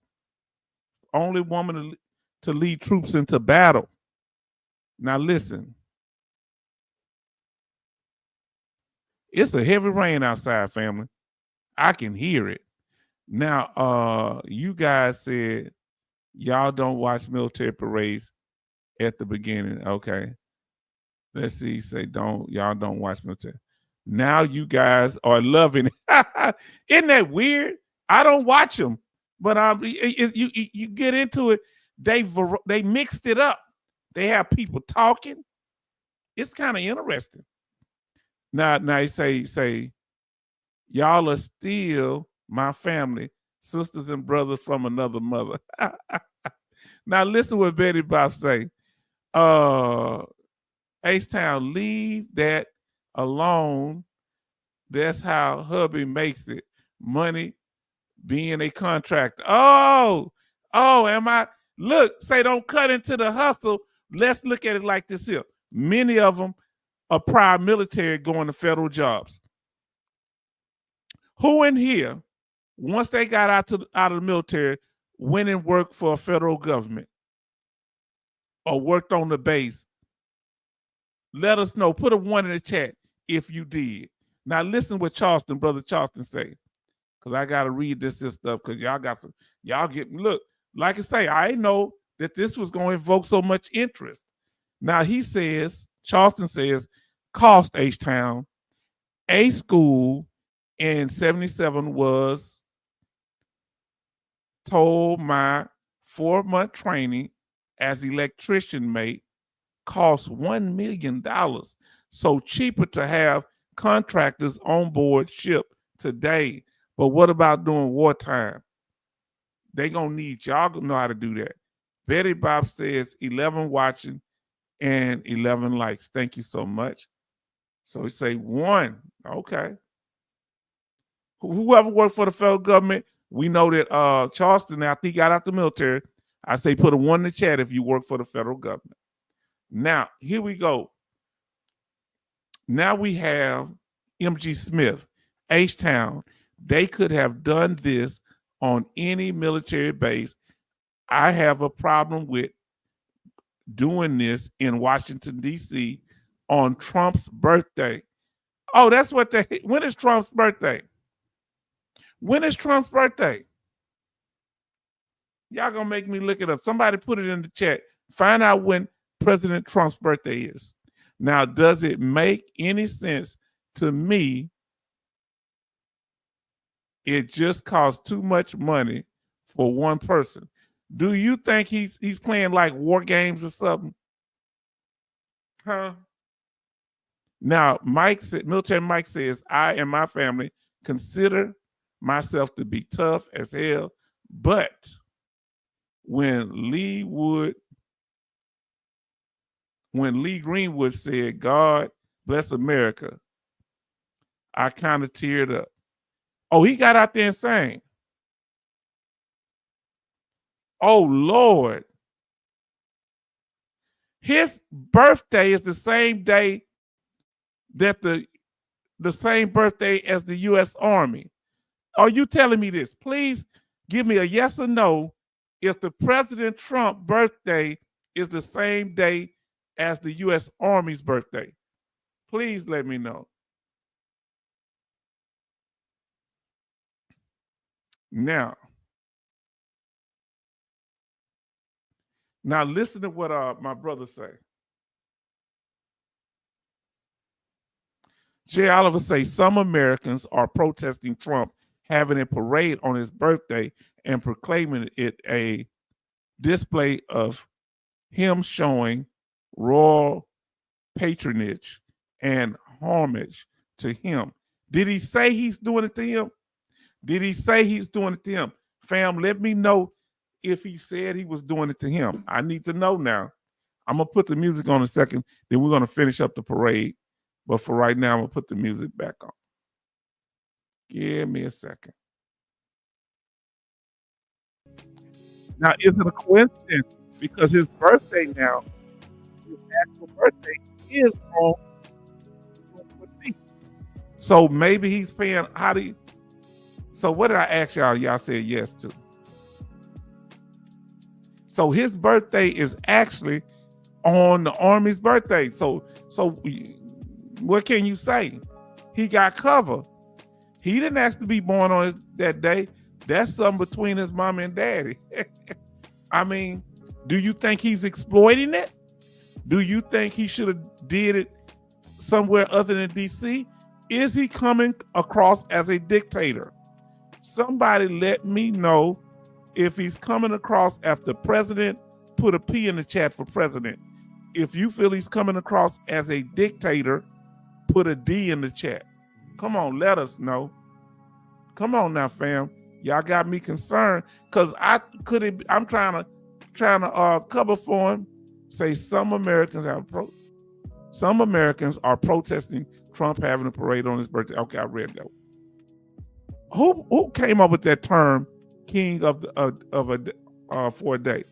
S1: Only woman to lead troops into battle. Now listen. It's a heavy rain outside, family. I can hear it. Now, you guys said y'all don't watch military parades at the beginning. Okay. Let's see. Say y'all don't watch military. Now you guys are loving it. Isn't that weird? I don't watch them, but you get into it. They mixed it up. They have people talking. It's kind of interesting. Now you say y'all are still my family, sisters and brothers from another mother. Now listen what Betty Bob say. H-Town, leave that alone. That's how hubby makes it. Money being a contractor. Oh, am I? Look, say don't cut into the hustle. Let's look at it like this here. Many of them are prior military going to federal jobs. Who in here, once they got out of the military, went and worked for a federal government or worked on the base? Let us know. Put a 1 in the chat if you did. Now listen what Brother Charleston say, because I gotta read this stuff because look, like I say, I know that this was going to evoke so much interest. Now Charleston says, cost H-Town, a school in 77 was told my 4-month training as electrician mate cost $1 million. So cheaper to have contractors on board ship today. But what about during wartime? They gonna need y'all to know how to do that. Betty Bob says 11 watching and 11 likes. Thank you so much. So we say 1. Okay. Whoever worked for the federal government, we know that Charleston, after he got out the military, I say put a 1 in the chat if you work for the federal government. Now, here we go. Now we have M.G. Smith, H-Town. They could have done this on any military base. I have a problem with doing this in Washington, D.C. on Trump's birthday. Oh, that's what when is Trump's birthday? When is Trump's birthday? Y'all gonna make me look it up. Somebody put it in the chat. Find out when President Trump's birthday is. Now, does it make any sense to me? It just costs too much money for one person. Do you think he's playing like war games or something? Huh? Now, Military Mike says, I and my family consider myself to be tough as hell, but when Lee Greenwood said, God bless America, I kind of teared up. Oh, he got out there and sang. Oh, Lord. His birthday is the same day that the same birthday as the U.S. Army. Are you telling me this? Please give me a yes or no if the President Trump birthday is the same day as the U.S. Army's birthday. Please let me know. Now listen to what my brother say. Jay Oliver say some Americans are protesting Trump having a parade on his birthday and proclaiming it a display of him showing royal patronage and homage to him. Did he say he's doing it to him? Did he say he's doing it to him? Fam, let me know if he said he was doing it to him. I need to know now. I'm going to put the music on in a second, then we're going to finish up the parade. But for right now, I'm going to put the music back on. Give me a second. Now, is it a coincidence? Because his birthday now, his actual birthday is on the 14th. So maybe he's paying, so what did I ask y'all? Y'all said yes to. So his birthday is actually on the Army's birthday. So what can you say? He got cover. He didn't ask to be born on that day. That's something between his mom and daddy. I mean, do you think he's exploiting it? Do you think he should have did it somewhere other than DC? Is he coming across as a dictator? Somebody let me know if he's coming across after president. Put a P in the chat for president. If you feel he's coming across as a dictator, put a D in the chat. Come on, let us know. Come on now, fam. Y'all got me concerned because I'm trying to cover for him. Say some Americans are protesting Trump having a parade on his birthday. Okay, I read that. Who came up with that term, king for a day?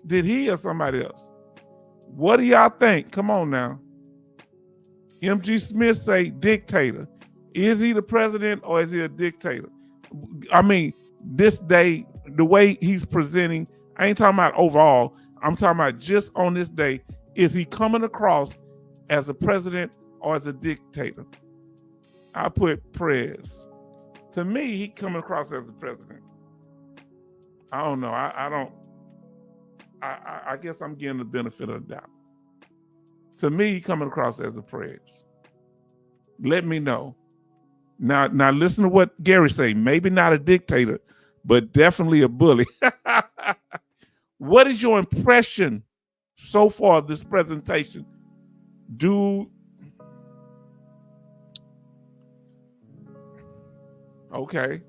S1: Did he or somebody else? What do y'all think? Come on now. MG Smith say dictator. Is he the president or is he a dictator? I mean, this day, the way he's presenting, I ain't talking about overall. I'm talking about just on this day. Is he coming across as a president or as a dictator? I put prayers. To me, he coming across as the president. I don't know. I guess I'm getting the benefit of the doubt. To me, he coming across as the prayers. Let me know. Now listen to what Gary say. Maybe not a dictator, but definitely a bully. What is your impression so far of this presentation? Okay.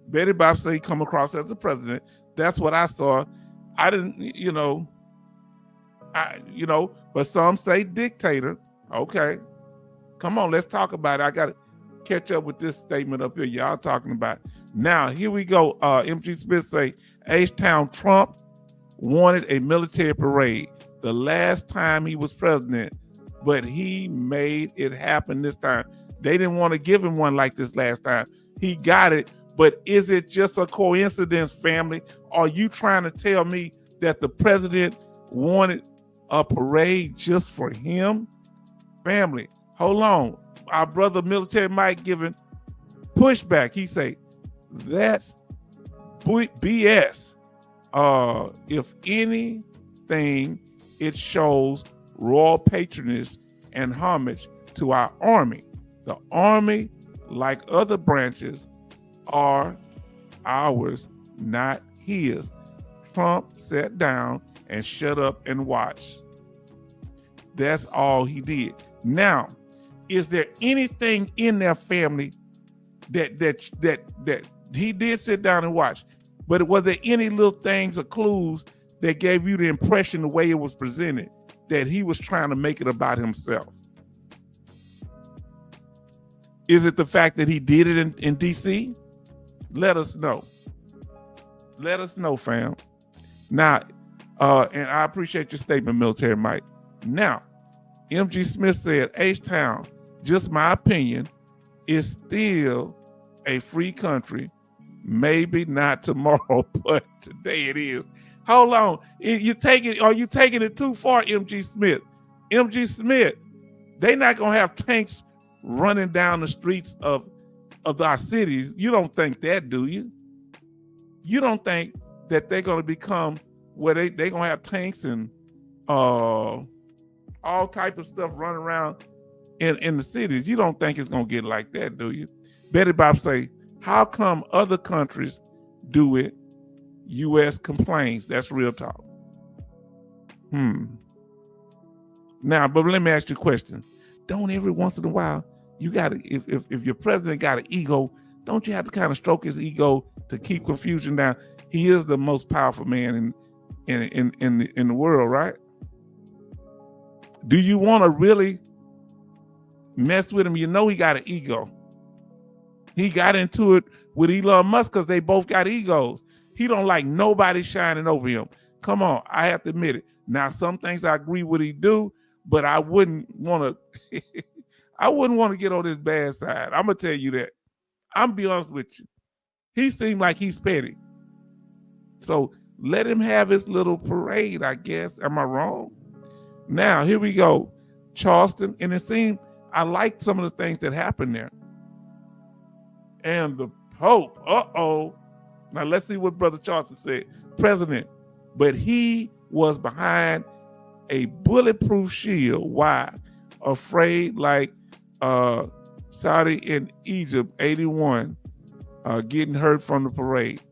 S1: Betty Bob say come across as the president. That's what I saw. I didn't, but some say dictator. Okay. Come on, let's talk about it. I got to catch up with this statement up here y'all talking about. Now, here we go. MG Smith say, H-Town Trump wanted a military parade the last time he was president, but he made it happen this time. They didn't want to give him one like this last time. He got it, but is it just a coincidence, family? Are you trying to tell me that the president wanted a parade just for him? Family, hold on. Our brother Military Mike giving pushback. He say, that's BS. If anything, it shows royal patronage and homage to our Army. The Army, like other branches, are ours, not his. Trump sat down and shut up and watched. That's all he did. Now, is there anything in their family that he did sit down and watch? But was there any little things or clues that gave you the impression, the way it was presented, that he was trying to make it about himself? Is it the fact that he did it in DC? Let us know. Let us know, fam. Now, and I appreciate your statement, Military Mike. Now, MG Smith said, H-Town, just my opinion, is still a free country. Maybe not tomorrow, but today it is. Hold on. Are you taking it too far, MG Smith? MG Smith, they not going to have tanks running down the streets of our cities. You don't think that, do you? You don't think that they're going to become where they're going to have tanks and all type of stuff running around in the cities? You don't think it's going to get like that, do you? Betty Bob say, how come other countries do it? U.S. complains. That's real talk. Now, but let me ask you a question. Don't every once in a while, you got to, if your president got an ego, don't you have to kind of stroke his ego to keep confusion down? He is the most powerful man in the world, right? Do you want to really mess with him? You know he got an ego. He got into it with Elon Musk because they both got egos. He don't like nobody shining over him. Come on, I have to admit it. Now, some things I agree with he do, but I wouldn't want to. I wouldn't want to get on his bad side. I'm gonna tell you that. I'm be honest with you. He seemed like he's petty. So let him have his little parade, I guess. Am I wrong? Now, here we go. Charleston, and it seemed I liked some of the things that happened there. And the Pope, now let's see what Brother Charleston said. President, but he was behind a bulletproof shield. Why? Afraid like Saudi in Egypt, 81, getting hurt from the parade.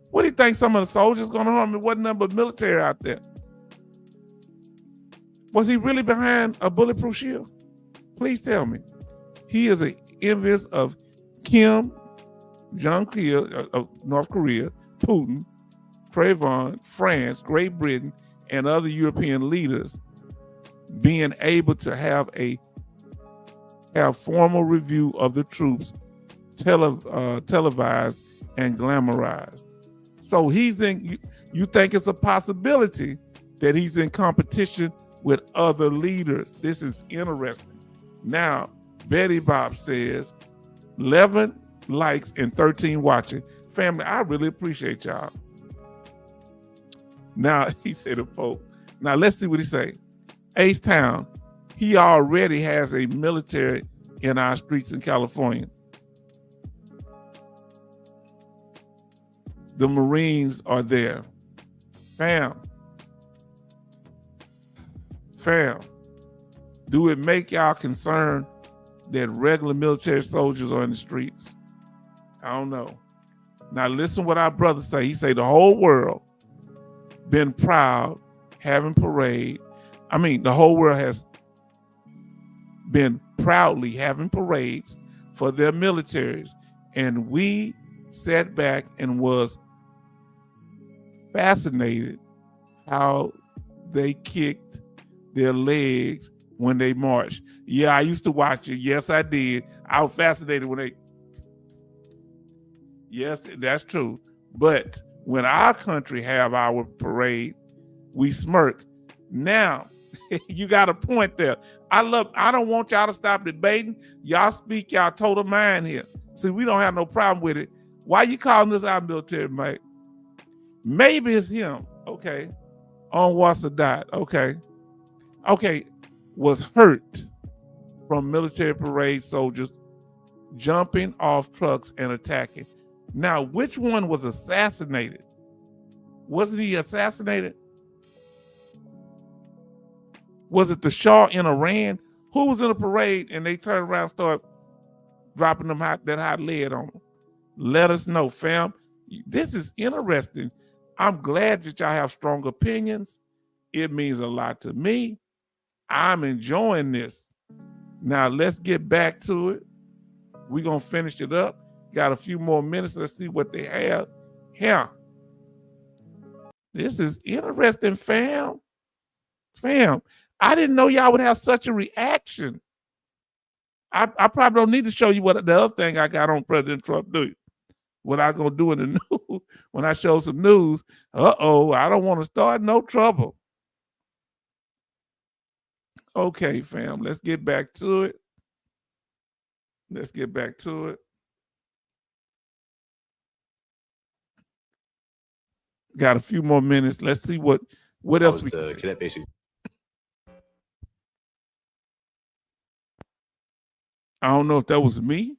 S1: What do you think some of the soldiers gonna harm? It wasn't nothing but military out there. Was he really behind a bulletproof shield? Please tell me. He is an envious of Kim Jong-il of North Korea, Putin, Trayvon, France, Great Britain, and other European leaders being able to have formal review of the troops televised and glamorized. So he's in. You think it's a possibility that he's in competition with other leaders? This is interesting. Now, Betty Bob says 11 likes and 13 watching. Family, I really appreciate y'all. Now, he said the Pope. Now, let's see what he say. H-Town, he already has a military in our streets in California. The Marines are there. Fam, do it make y'all concerned that regular military soldiers are in the streets? I don't know. Now listen what our brother say. He say the whole world been proud having parade. I mean, the whole world has been proudly having parades for their militaries, and we sat back and was fascinated how they kicked their legs when they marched. Yeah, I used to watch it. Yes, I did. I was fascinated when they. Yes, that's true. But when our country have our parade, we smirk. Now, you got a point there. I don't want y'all to stop debating. Y'all speak y'all total mind here. See, we don't have no problem with it. Why you calling this our military, mate? Maybe it's him. Okay. Anwar Sadat, okay, was hurt from military parade soldiers jumping off trucks and attacking. Now, which one was assassinated? Wasn't he assassinated? Was it the Shah in Iran? Who was in a parade and they turned around and started dropping them that hot lead on them? Let us know, fam. This is interesting. I'm glad that y'all have strong opinions. It means a lot to me. I'm enjoying this. Now, let's get back to it. We're going to finish it up. Got a few more minutes. Let's see what they have here. This is interesting, fam. Fam, I didn't know y'all would have such a reaction. I probably don't need to show you what the other thing I got on President Trump, do you? What I gonna do in the news when I show some news? I don't want to start no trouble. Okay, fam, let's get back to it. Let's get back to it. Got a few more minutes. Let's see what else we can
S10: the
S1: say.
S10: cadet basic.
S1: I don't know if that was me.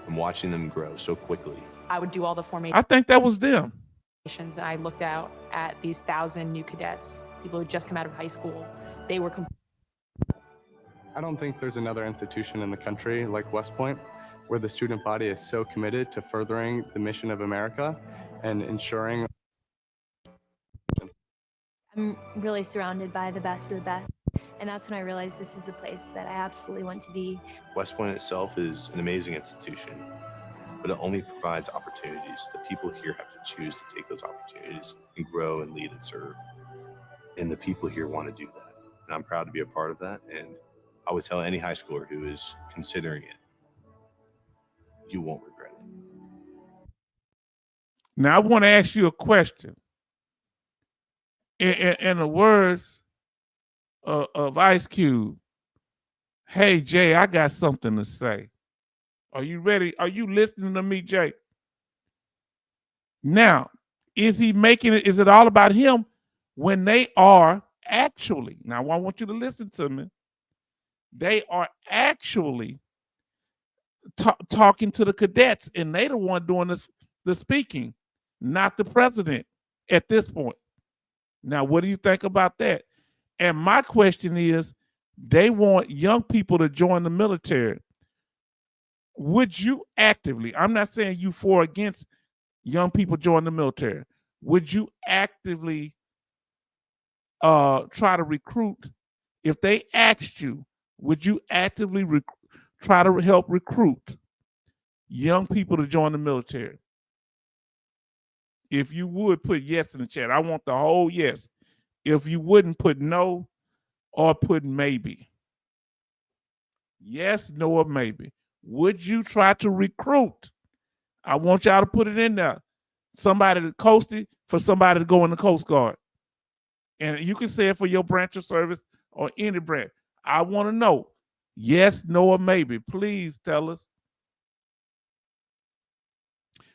S10: I'm watching them grow so quickly.
S6: I would do all the formations.
S1: I think that was them.
S6: And I looked out at these 1,000 new cadets, people who just come out of high school. They were
S9: I don't think there's another institution in the country like West Point where the student body is so committed to furthering the mission of America and ensuring.
S7: I'm really surrounded by the best of the best. And that's when I realized this is a place that I absolutely want to be.
S10: West Point itself is an amazing institution, but it only provides opportunities. The people here have to choose to take those opportunities and grow and lead and serve. And the people here want to do that. And I'm proud to be a part of that. And I would tell any high schooler who is considering it, you won't regret it.
S1: Now, I want to ask you a question. In the words of Ice Cube, hey, Jay, I got something to say. Are you ready? Are you listening to me, Jay? Now, is he making it? Is it all about him when they are actually, now I want you to listen to me. They are actually talking to the cadets, and they the one doing the speaking, not the president at this point. Now, what do you think about that? And my question is, they want young people to join the military. Would you actively, I'm not saying you for or against young people joining the military, would you actively try to recruit? If they asked you, would you actively try to help recruit young people to join the military? If you would, put yes in the chat. I want the whole yes. If you wouldn't, put no or put maybe. Yes, no, or maybe. Would you try to recruit? I want y'all to put it in there. Somebody to coast it for somebody to go in the Coast Guard. And you can say it for your branch of service or any branch. I want to know. Yes, no, or maybe. Please tell us.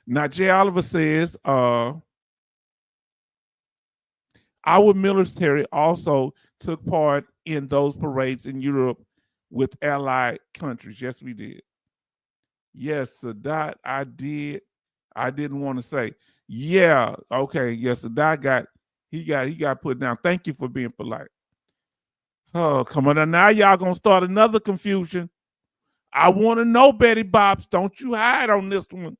S1: Now, Jay Oliver says, our military also took part in those parades in Europe with allied countries. Yes, we did. Yes, Sadat, I did. I didn't want to say. Yeah, okay. Yes, Sadat got put down. Thank you for being polite. Oh, come on. Now y'all gonna start another confusion. I want to know, Betty Bobs. Don't you hide on this one.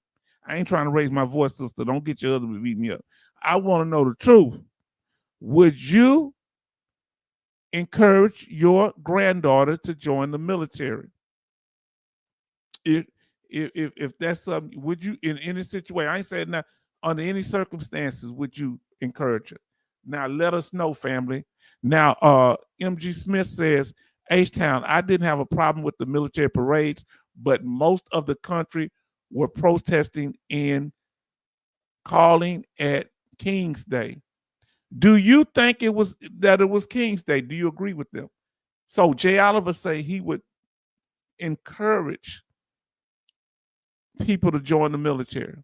S1: I ain't trying to raise my voice, sister. Don't get your other to beat me up. I want to know the truth. Would you encourage your granddaughter to join the military? If that's something, would you, in any situation, I ain't saying that, under any circumstances, would you encourage her? Now, let us know, family. Now, MG Smith says, H-Town, I didn't have a problem with the military parades, but most of the country were protesting and calling at King's Day. Do you think it was King's Day? Do you agree with them? So Jay Oliver say he would encourage people to join the military.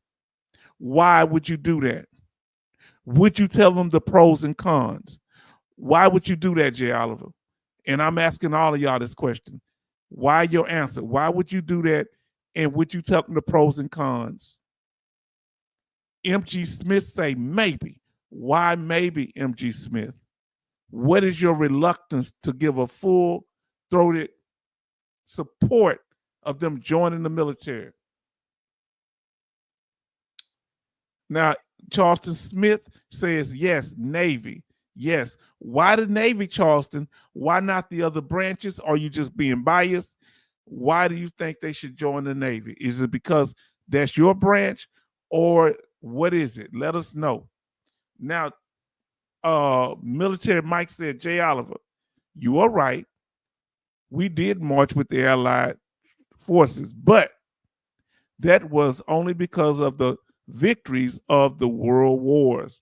S1: Why would you do that? Would you tell them the pros and cons? Why would you do that, Jay Oliver? And I'm asking all of y'all this question. Why your answer? Why would you do that? And would you tell them the pros and cons? MG Smith say maybe. Why maybe, MG Smith? What is your reluctance to give a full-throated support of them joining the military? Now, Charleston Smith says yes, Navy. Yes. Why the Navy, Charleston? Why not the other branches? Are you just being biased? Why do you think they should join the Navy? Is it because that's your branch, or what is it? Let us know. Now, Military Mike said, Jay Oliver, you are right. We did march with the Allied forces, but that was only because of the victories of the world wars.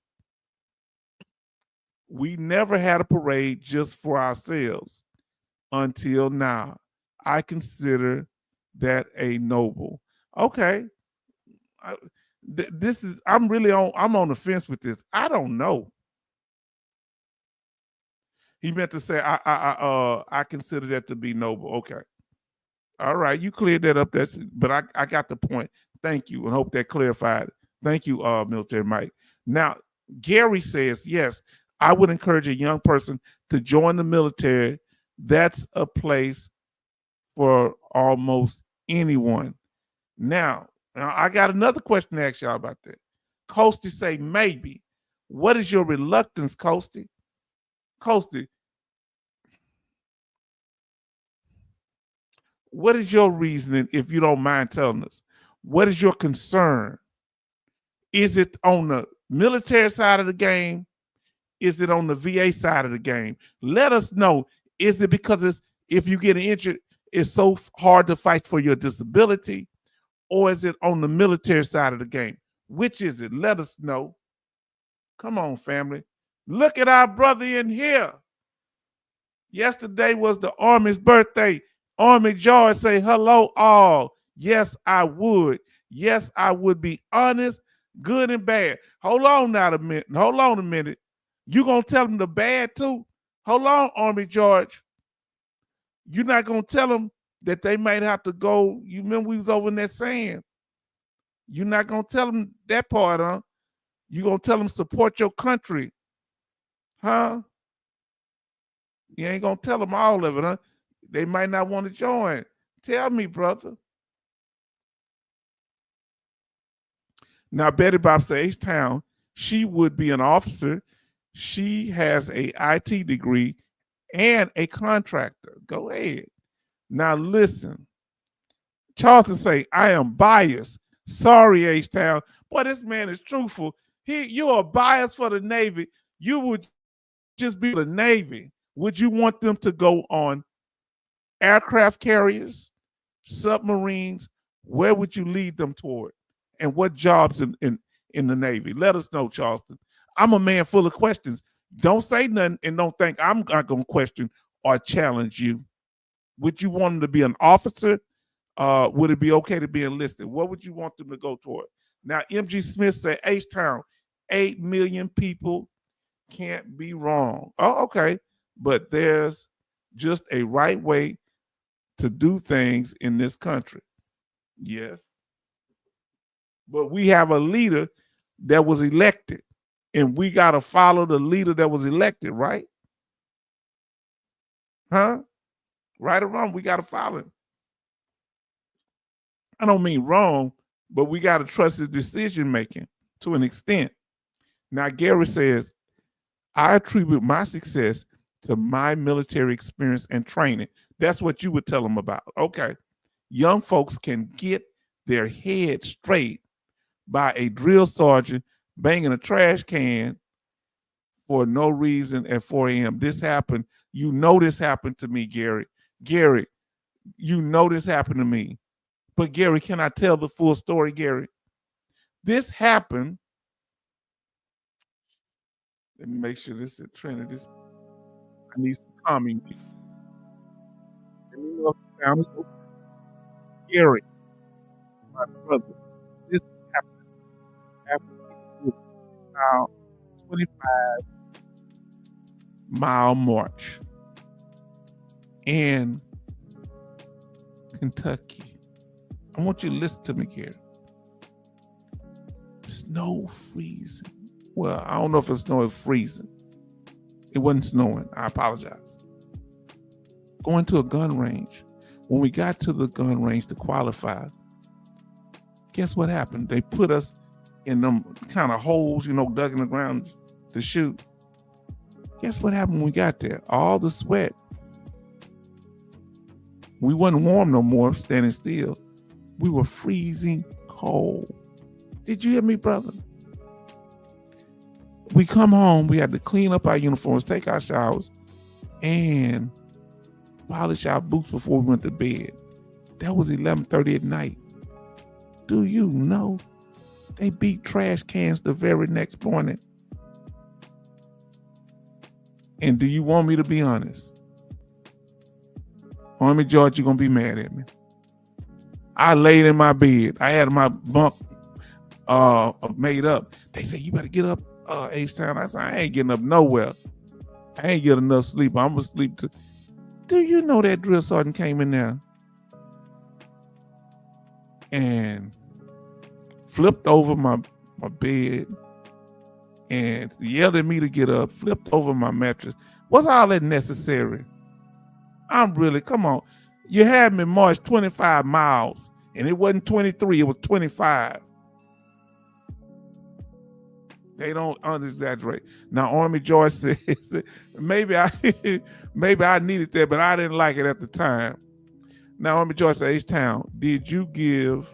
S1: We never had a parade just for ourselves until now. I consider that a noble. Okay. I'm on the fence with this. I don't know. He meant to say I consider that to be noble. Okay. All right, you cleared that up. But I got the point. Thank you, and hope that clarified it. Thank you, Military Mike. Now, Gary says, yes, I would encourage a young person to join the military. That's a place for almost anyone. Now I got another question to ask y'all about that. Coasty say maybe. What is your reluctance, Coasty? Coasty, what is your reasoning, if you don't mind telling us? What is your concern? Is it on the military side of the game? Is it on the VA side of the game? Let us know. Is it because if you get injured, it's so hard to fight for your disability? Or is it on the military side of the game? Which is it? Let us know. Come on, family. Look at our brother in here. Yesterday was the Army's birthday. Army George say, hello all. Yes, I would. Yes, I would be honest, good and bad. Hold on now a minute. Hold on a minute. You gonna tell them the bad too? Hold on, Army George. You're not gonna tell them that they might have to go. You remember we was over in that sand. You're not gonna tell them that part, huh? You gonna tell them support your country, huh? You ain't gonna tell them all of it, huh? They might not want to join. Tell me, brother. Now, Betty Bob says, H-Town, she would be an officer. She has a IT degree and a contractor. Go ahead. Now, listen. Charlton say, I am biased. Sorry, H-Town. Boy, this man is truthful. You are biased for the Navy. You would just be the Navy. Would you want them to go on aircraft carriers, submarines? Where would you lead them toward? And what jobs in the Navy? Let us know, Charleston. I'm a man full of questions. Don't say nothing and don't think I'm not going to question or challenge you. Would you want them to be an officer? Would it be okay to be enlisted? What would you want them to go toward? Now, MG Smith said, H-Town, 8 million people can't be wrong. Oh, okay. But there's just a right way to do things in this country. Yes. But we have a leader that was elected, and we got to follow the leader that was elected, right? Huh? Right or wrong, we got to follow him. I don't mean wrong, but we got to trust his decision making to an extent. Now, Gary says, I attribute my success to my military experience and training. That's what you would tell them about. Okay. Young folks can get their head straight by a drill sergeant banging a trash can for no reason at 4 a.m. This happened. You know this happened to me, Gary. Gary, you know this happened to me. But Gary, can I tell the full story, Gary? This happened. Let me make sure this is a trend of this. I need some calming music. Let me know if the sound is okay. Gary, my brother, this happened after we did a 25-mile march in Kentucky. I want you to listen to me here. Snow freezing. Well, I don't know if it's snowing freezing. It wasn't snowing. I apologize. Going to a gun range. When we got to the gun range to qualify, guess what happened? They put us in them kind of holes, dug in the ground to shoot. Guess what happened when we got there? All the sweat. We wasn't warm no more, standing still. We were freezing cold. Did you hear me, brother? We come home, we had to clean up our uniforms, take our showers, and polish our boots before we went to bed. That was 11:30 at night. Do you know they beat trash cans the very next morning? And do you want me to be honest? Army George, you're gonna be mad at me. I laid in my bed. I had my bunk made up. They said, you better get up, H-Town. I said, I ain't getting up nowhere. I ain't getting enough sleep. I'm gonna sleep too. Do you know that drill sergeant came in there and flipped over my bed and yelled at me to get up, flipped over my mattress? Was all that necessary? Come on. You had me march 25 miles and it wasn't 23, it was 25. They don't under-exaggerate. Now, Army George says, maybe I needed that, but I didn't like it at the time. Now, Army George says, H-Town, did you go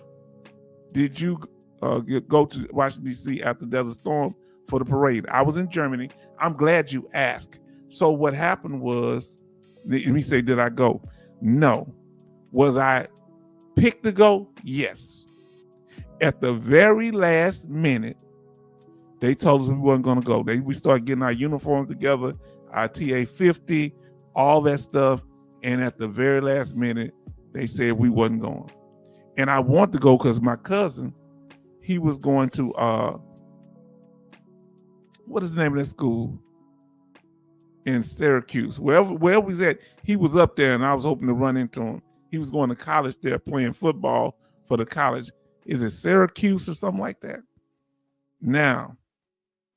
S1: to Washington, D.C. after Desert Storm for the parade? I was in Germany. I'm glad you asked. So what happened was, let me say, did I go? No. Was I picked to go? Yes. At the very last minute, they told us we weren't going to go. We started getting our uniforms together, our TA-50, all that stuff. And at the very last minute, they said we wasn't going. And I wanted to go because my cousin, he was going to, what is the name of that school? In Syracuse. Wherever we was at, he was up there and I was hoping to run into him. He was going to college there playing football for the college. Is it Syracuse or something like that? Now,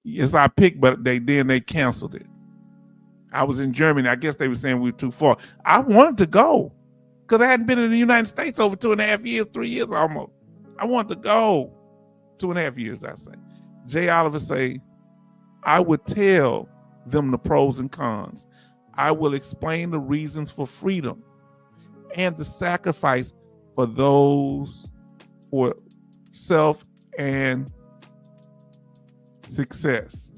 S1: yes, I picked, but they canceled it. I was in Germany. I guess they were saying we were too far. I wanted to go because I hadn't been in the United States over 2.5 years, 3 years almost. I wanted to go 2.5 years, I say. Jay Oliver say, I would tell them the pros and cons. I will explain the reasons for freedom and the sacrifice for those for self and success.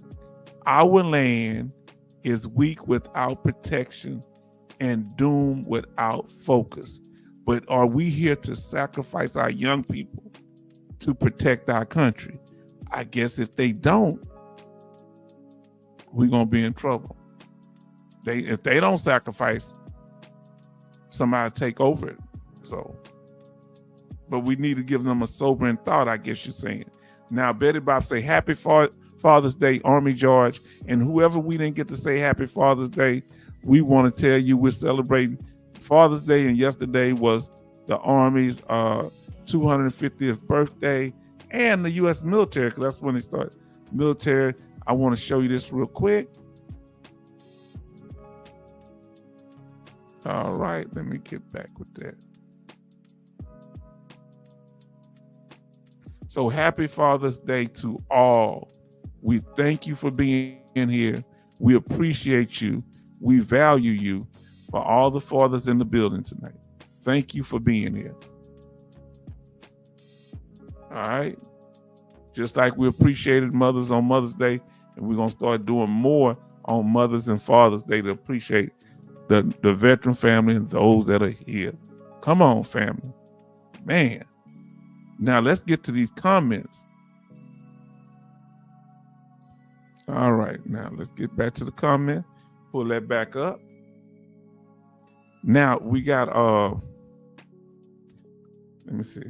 S1: Our land is weak without protection and doomed without focus. But are we here to sacrifice our young people to protect our country? I guess if they don't, we're going to be in trouble. If they don't sacrifice, somebody take over it. So, but we need to give them a sobering thought, I guess you're saying. Now, Betty Bob say, happy Father's Day, Army George. And whoever we didn't get to say happy Father's Day, we want to tell you we're celebrating Father's Day. And yesterday was the Army's 250th birthday and the U.S. military, because that's when they start military. I want to show you this real quick. All right, let me get back with that. So happy Father's Day to all. We thank you for being here. We appreciate you. We value you. For all the fathers in the building tonight, thank you for being here. All right. Just like we appreciated mothers on Mother's Day, and we're going to start doing more on Mother's and Father's Day to appreciate the veteran family and those that are here. Come on, family. Man. Now let's get to these comments. All right. Now let's get back to the comment. Pull that back up. Now we got, let me see.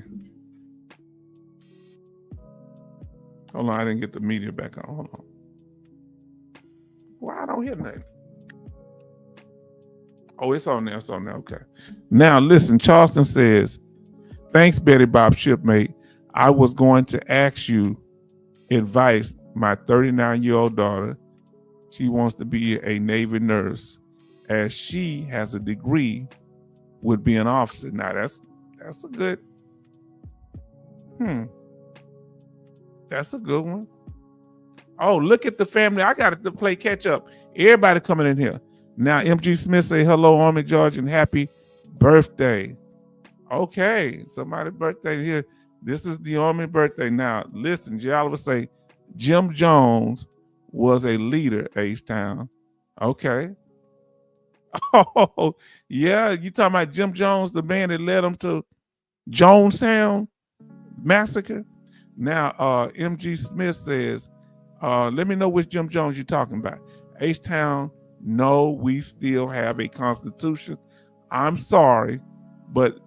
S1: Hold on, I didn't get the media back on. Hold on. Why I don't hear nothing? Oh, it's on there. It's on there. Okay. Now, listen, Charleston says, thanks, Betty Bob Shipmate. I was going to ask you advice. My 39-year-old daughter, she wants to be a Navy nurse, as she has a degree, would be an officer. Now, that's a good, that's a good one. Oh, look at the family. I got to play catch up. Everybody coming in here. Now, MG Smith say, hello, Army George, and happy birthday. Okay, somebody's birthday here. This is the Army birthday. Now, listen, Giallo say, Jim Jones was a leader, H-Town. Okay. Oh, yeah, you talking about Jim Jones, the man that led them to Jonestown massacre? Now, MG Smith says, let me know which Jim Jones you're talking about. H-Town, no, we still have a constitution. I'm sorry, but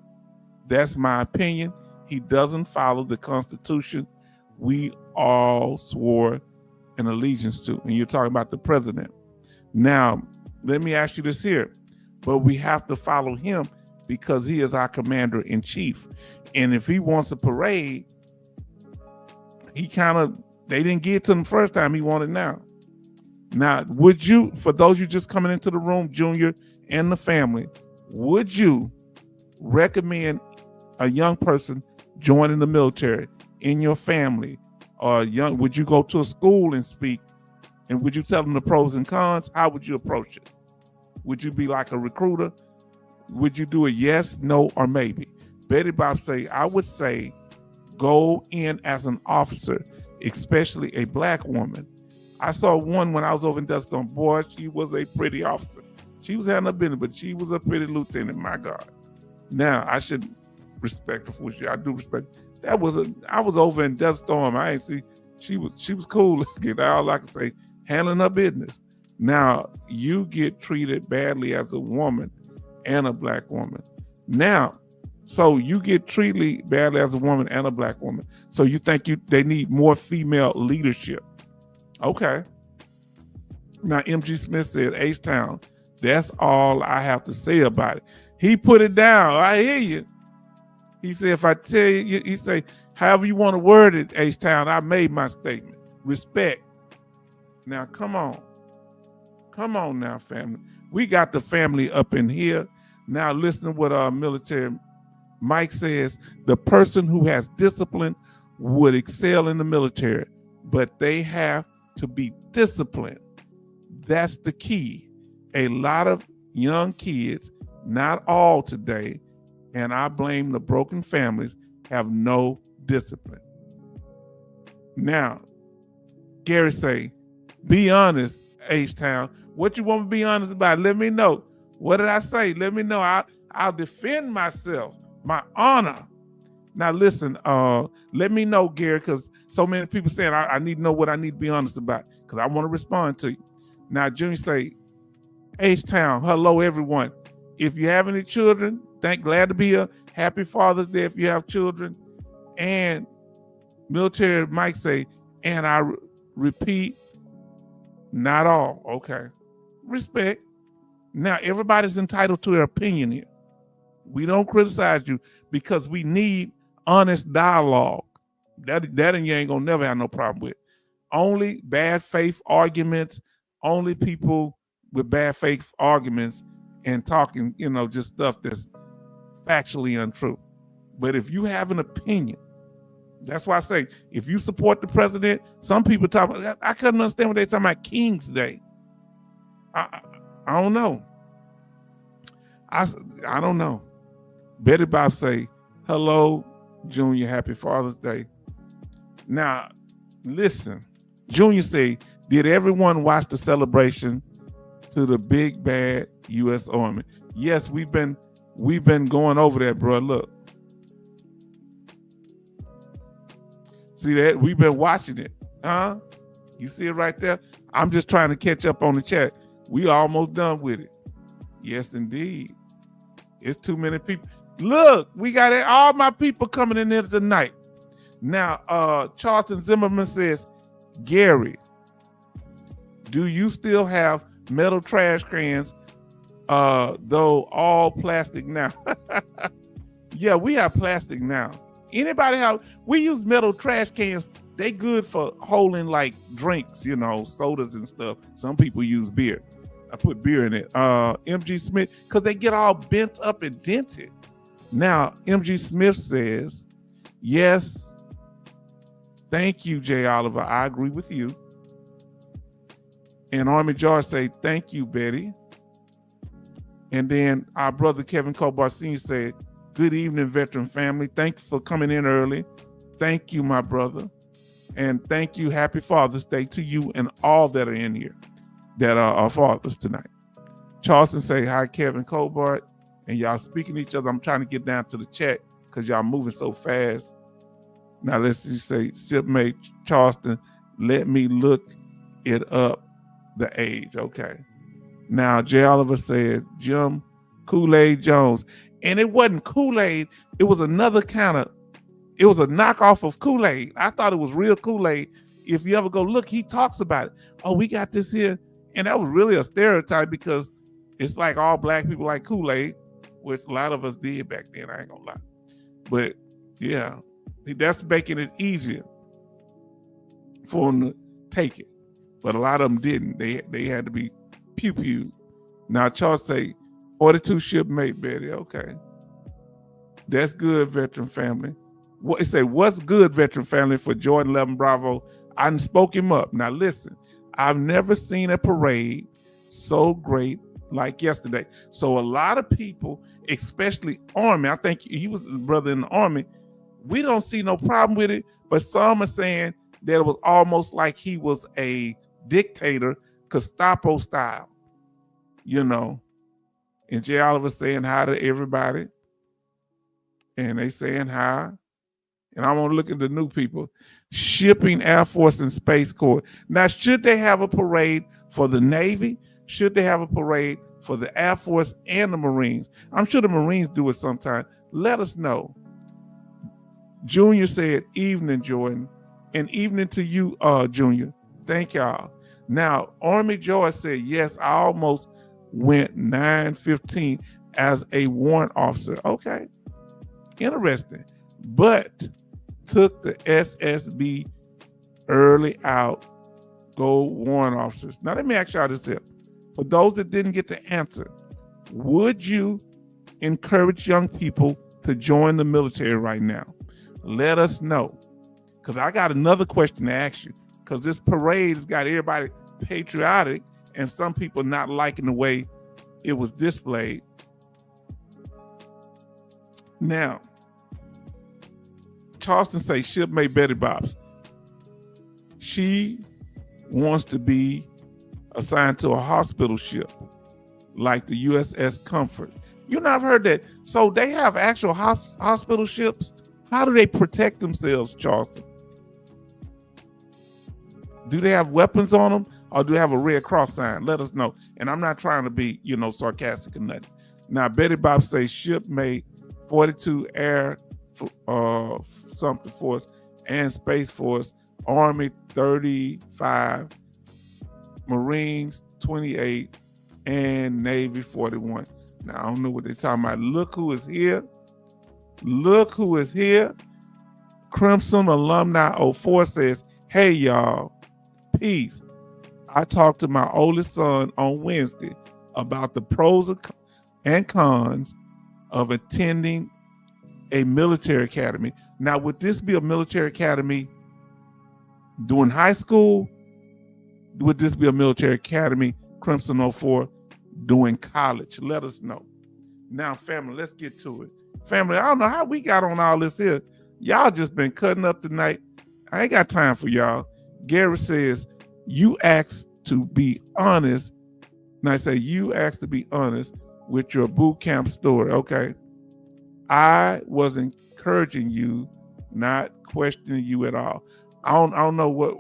S1: that's my opinion. He doesn't follow the constitution we all swore an allegiance to. And you're talking about the president. Now, let me ask you this here, but we have to follow him because he is our commander in chief. And if he wants a parade, they didn't give it to him first time, he wanted now. Now, would you, for those you just coming into the room, Junior and the family, would you recommend a young person joining the military in your family? Or would you go to a school and speak? And would you tell them the pros and cons? How would you approach it? Would you be like a recruiter? Would you do a yes, no, or maybe? Betty Bob say, I would say go in as an officer, especially a black woman. I saw one when I was over in Dustin. Boy, she was a pretty officer. She was having a business, but she was a pretty lieutenant, my God. Now, I should respect her for sure. I do respect. I was over in Desert Storm. I ain't see, she was cool looking. All I can say, handling her business. Now, you get treated badly as a woman and a black woman. Now, so you get treated badly as a woman and a black woman. So you think they need more female leadership. Okay. Now, MG Smith said, H-Town, that's all I have to say about it. He put it down. I hear you. He said, if I tell you, he say, however you want to word it, H-Town, I made my statement. Respect. Now, come on. Come on now, family. We got the family up in here. Now, listen to what our military Mike says. The person who has discipline would excel in the military, but they have to be disciplined. That's the key. A lot of young kids, not all today, and I blame the broken families, have no discipline. Now, Gary say, be honest, H-Town. What you want to be honest about? Let me know. What did I say? Let me know. I'll defend myself, my honor. Now listen, let me know, Gary, because so many people saying I need to know what I need to be honest about, because I want to respond to you. Now, Junior say, H-Town, hello everyone. If you have any children, glad to be here. Happy Father's Day if you have children. And military Mike say, and I repeat, not all. Okay. Respect. Now, everybody's entitled to their opinion here. We don't criticize you because we need honest dialogue. That and you ain't gonna never have no problem with. Only bad faith arguments, only people with bad faith arguments and talking, just stuff that's factually untrue. But if you have an opinion, that's why I say, if you support the president, some people talk about, I couldn't understand what they're talking about King's Day. I don't know. I don't know. Betty Bob say, hello, Junior, happy Father's Day. Now, listen, Junior say, did everyone watch the celebration to the big bad U.S. Army? Yes, we've been going over that, bro. Look. See that? We've been watching it. Huh? You see it right there? I'm just trying to catch up on the chat. We almost done with it. Yes, indeed. It's too many people. Look, we got all my people coming in there tonight. Now, Charlton Zimmerman says, Gary, do you still have metal trash cans, though all plastic now? Yeah, we have plastic now. Anybody have, we use metal trash cans. They good for holding like drinks, you know, sodas and stuff. Some people use beer. I put beer in it. MG Smith, because they get all bent up and dented. Now, MG Smith says, yes, thank you, Jay Oliver. I agree with you. And Army George say, thank you, Betty. And then our brother Kevin Cobarsine said, good evening, veteran family. Thank you for coming in early. Thank you, my brother. And thank you. Happy Father's Day to you and all that are in here that are our fathers tonight. Charleston say, hi, Kevin Cobart. And y'all speaking to each other. I'm trying to get down to the chat because y'all moving so fast. Now let's just say, shipmate Charleston, let me look it up, the age. Okay. Now, Jay Oliver said, Jim Kool-Aid Jones. And it wasn't Kool-Aid. It was another kind of, it was a knockoff of Kool-Aid. I thought it was real Kool-Aid. If you ever go look, he talks about it. Oh, we got this here. And that was really a stereotype because it's like all black people like Kool-Aid, which a lot of us did back then. I ain't gonna lie. But yeah, that's making it easier for them to take it. But a lot of them didn't. They had to be pew-pew. Now, Charles say, 42 shipmate, Betty. Okay. That's good, veteran family. What it say, what's good, veteran family, for Jordan 11 Bravo? I done spoke him up. Now listen, I've never seen a parade so great like yesterday. So a lot of people, especially Army, I think he was a brother in the Army, we don't see no problem with it, but some are saying that it was almost like he was a dictator, Gestapo style, you know. And Jay Oliver saying hi to everybody. And they saying hi. And I want to look at the new people. Shipping, Air Force, and Space Corps. Now, should they have a parade for the Navy? Should they have a parade for the Air Force and the Marines? I'm sure the Marines do it sometime. Let us know. Junior said, evening, Jordan. And evening to you, Junior. Thank y'all. Now, Army George said, yes, I almost went 9-15 as a warrant officer. Okay. Interesting. But took the SSB early out, go warrant officers. Now, let me ask y'all this here. For those that didn't get the answer, would you encourage young people to join the military right now? Let us know. Because I got another question to ask you. Because this parade has got everybody patriotic and some people not liking the way it was displayed. Now, Charleston say shipmate Betty Bobs. She wants to be assigned to a hospital ship like the USS Comfort. You know, I've heard that. So they have actual hospital ships. How do they protect themselves, Charleston? Do they have weapons on them, or do they have a Red Cross sign? Let us know. And I'm not trying to be, you know, sarcastic or nothing. Now, Betty Bob says shipmate 42 Air something Force and Space Force, Army 35, Marines 28, and Navy 41. Now, I don't know what they're talking about. Look who is here. Look who is here. Crimson Alumni 04 says, hey, y'all, peace. I talked to my oldest son on Wednesday about the pros and cons of attending a military academy. Now, would this be a military academy during high school? Would this be a military academy, Crimson 04, doing college? Let us know. Now, family, let's get to it. Family, I don't know how we got on all this here. Y'all just been cutting up tonight. I ain't got time for y'all. Gary says, you asked to be honest. And I say, you asked to be honest with your boot camp story. Okay. I was encouraging you, not questioning you at all. I don't know what,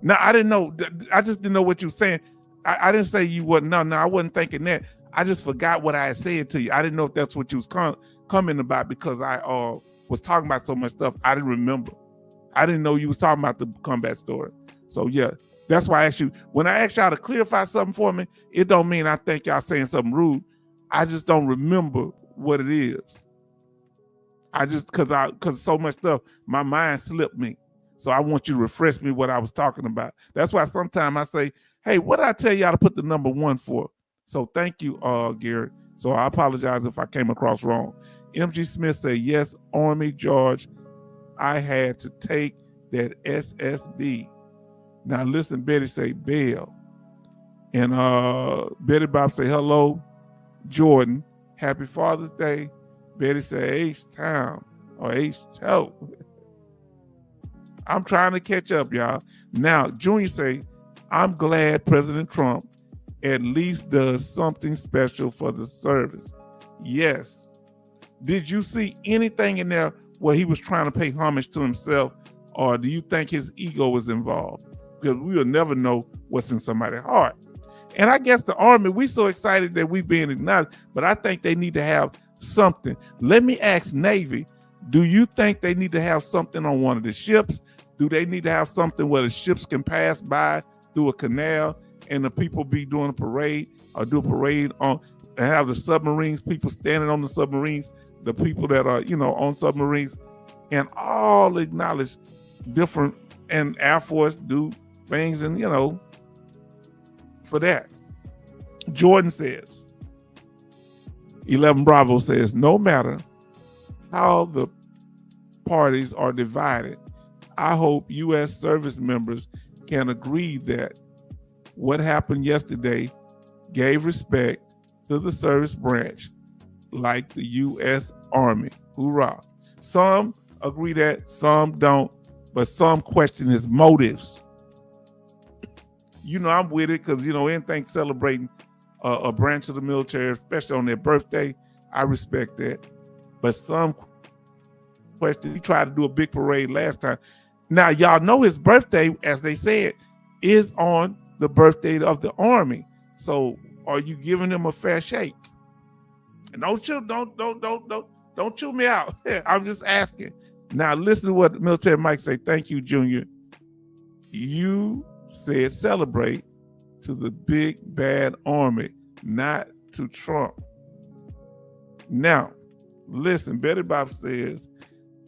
S1: no, I didn't know. I just didn't know what you were saying. I didn't say you wasn't, no, I wasn't thinking that. I just forgot what I had said to you. I didn't know if that's what you was coming about because I was talking about so much stuff I didn't remember. I didn't know you was talking about the combat story. So yeah, that's why I asked you. When I asked y'all to clarify something for me, it don't mean I think y'all saying something rude. I just don't remember what it is. Cause so much stuff, my mind slipped me. So I want you to refresh me what I was talking about. That's why sometimes I say, hey, what did I tell y'all to put the number 1 for? So thank you, Gary. So I apologize if I came across wrong. MG Smith said, yes, Army George, I had to take that SSB. Now listen, Betty say Bell. And Betty Bob say, hello, Jordan. Happy Father's Day. Betty say H-Town or H-Town. I'm trying to catch up, y'all. Now, Junior say, I'm glad President Trump at least does something special for the service. Yes. Did you see anything in there where he was trying to pay homage to himself, or do you think his ego was involved? Because we will never know what's in somebody's heart. And I guess the Army, we so excited that we're being acknowledged, but I think they need to have something. Let me ask Navy, do you think they need to have something on one of the ships? Do they need to have something where the ships can pass by through a canal and the people be doing a parade, or do a parade on and have the submarines, people standing on the submarines, the people that are, on submarines, and all acknowledge different, and Air Force do things, and for that. Jordan says, 11 Bravo says, no matter how the parties are divided, I hope U.S. service members can agree that what happened yesterday gave respect to the service branch like the U.S. Army. Hoorah. Some agree that, some don't, but some question his motives. I'm with it because, anything celebrating a branch of the military, especially on their birthday, I respect that. But some question, he tried to do a big parade last time. Now, y'all know his birthday, as they said, is on the birthday of the Army. So are you giving him a fair shake? And don't chew me out. I'm just asking. Now listen to what Military Mike say. Thank you, Junior. You said celebrate to the big bad Army, not to Trump. Now, listen, Betty Bob says,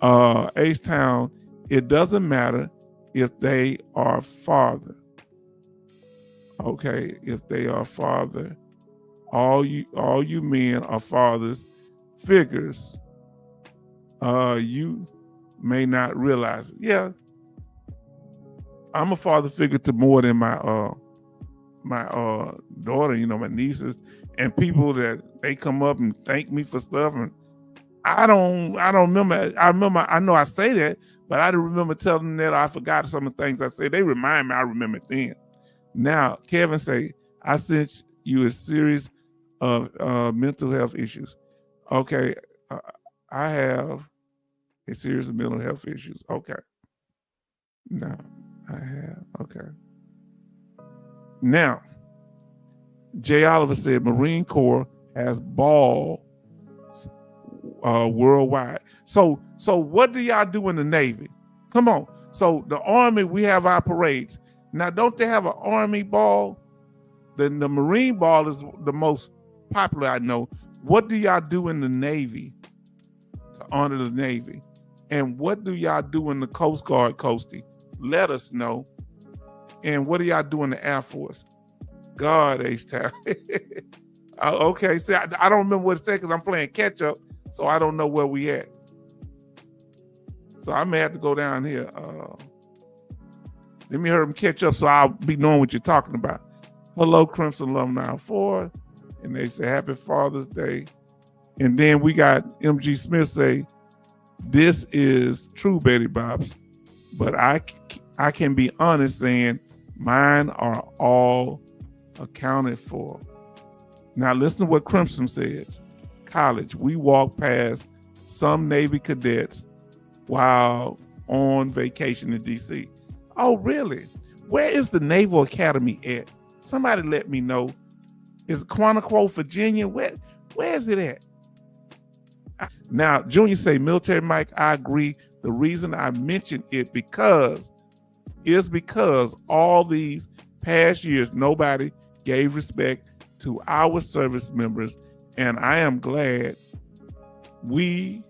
S1: H-Town, it doesn't matter if they are father. Okay, if they are father, all you men are fathers figures. You may not realize it. Yeah, I'm a father figure to more than my daughter, my nieces, and people that they come up and thank me for stuff, and I don't remember. I know I say that, but I don't remember telling them that. I forgot some of the things I said. They remind me. I remember it then. Now, Kevin say, I sent you a series of mental health issues. Okay, I have a series of mental health issues. Okay. No, I have. Okay. Now, Jay Oliver said Marine Corps has balls worldwide. So what do y'all do in the Navy? Come on. So the Army, we have our parades. Now, don't they have an Army ball? The Marine ball is the most popular, I know. What do y'all do in the Navy to honor the Navy? And what do y'all do in the Coast Guard, Coastie? Let us know. And what do y'all do in the Air Force? God, H-Town. Okay, see, I don't remember what it said because I'm playing catch up, so I don't know where we at. So I may have to go down here. Let me hear them catch up so I'll be knowing what you're talking about. Hello, Crimson Alumni 4. And they say, Happy Father's Day. And then we got MG Smith say, this is true, Betty Bobs, but I can be honest saying mine are all accounted for. Now listen to what Crimson says. College, we walk past some Navy cadets while on vacation in DC. Oh, really? Where is the Naval Academy at? Somebody let me know. Is Quantico, Virginia? Where is it at? Now, Junior say, Military Mike, I agree. The reason I mentioned it because all these past years, nobody gave respect to our service members. And I am glad that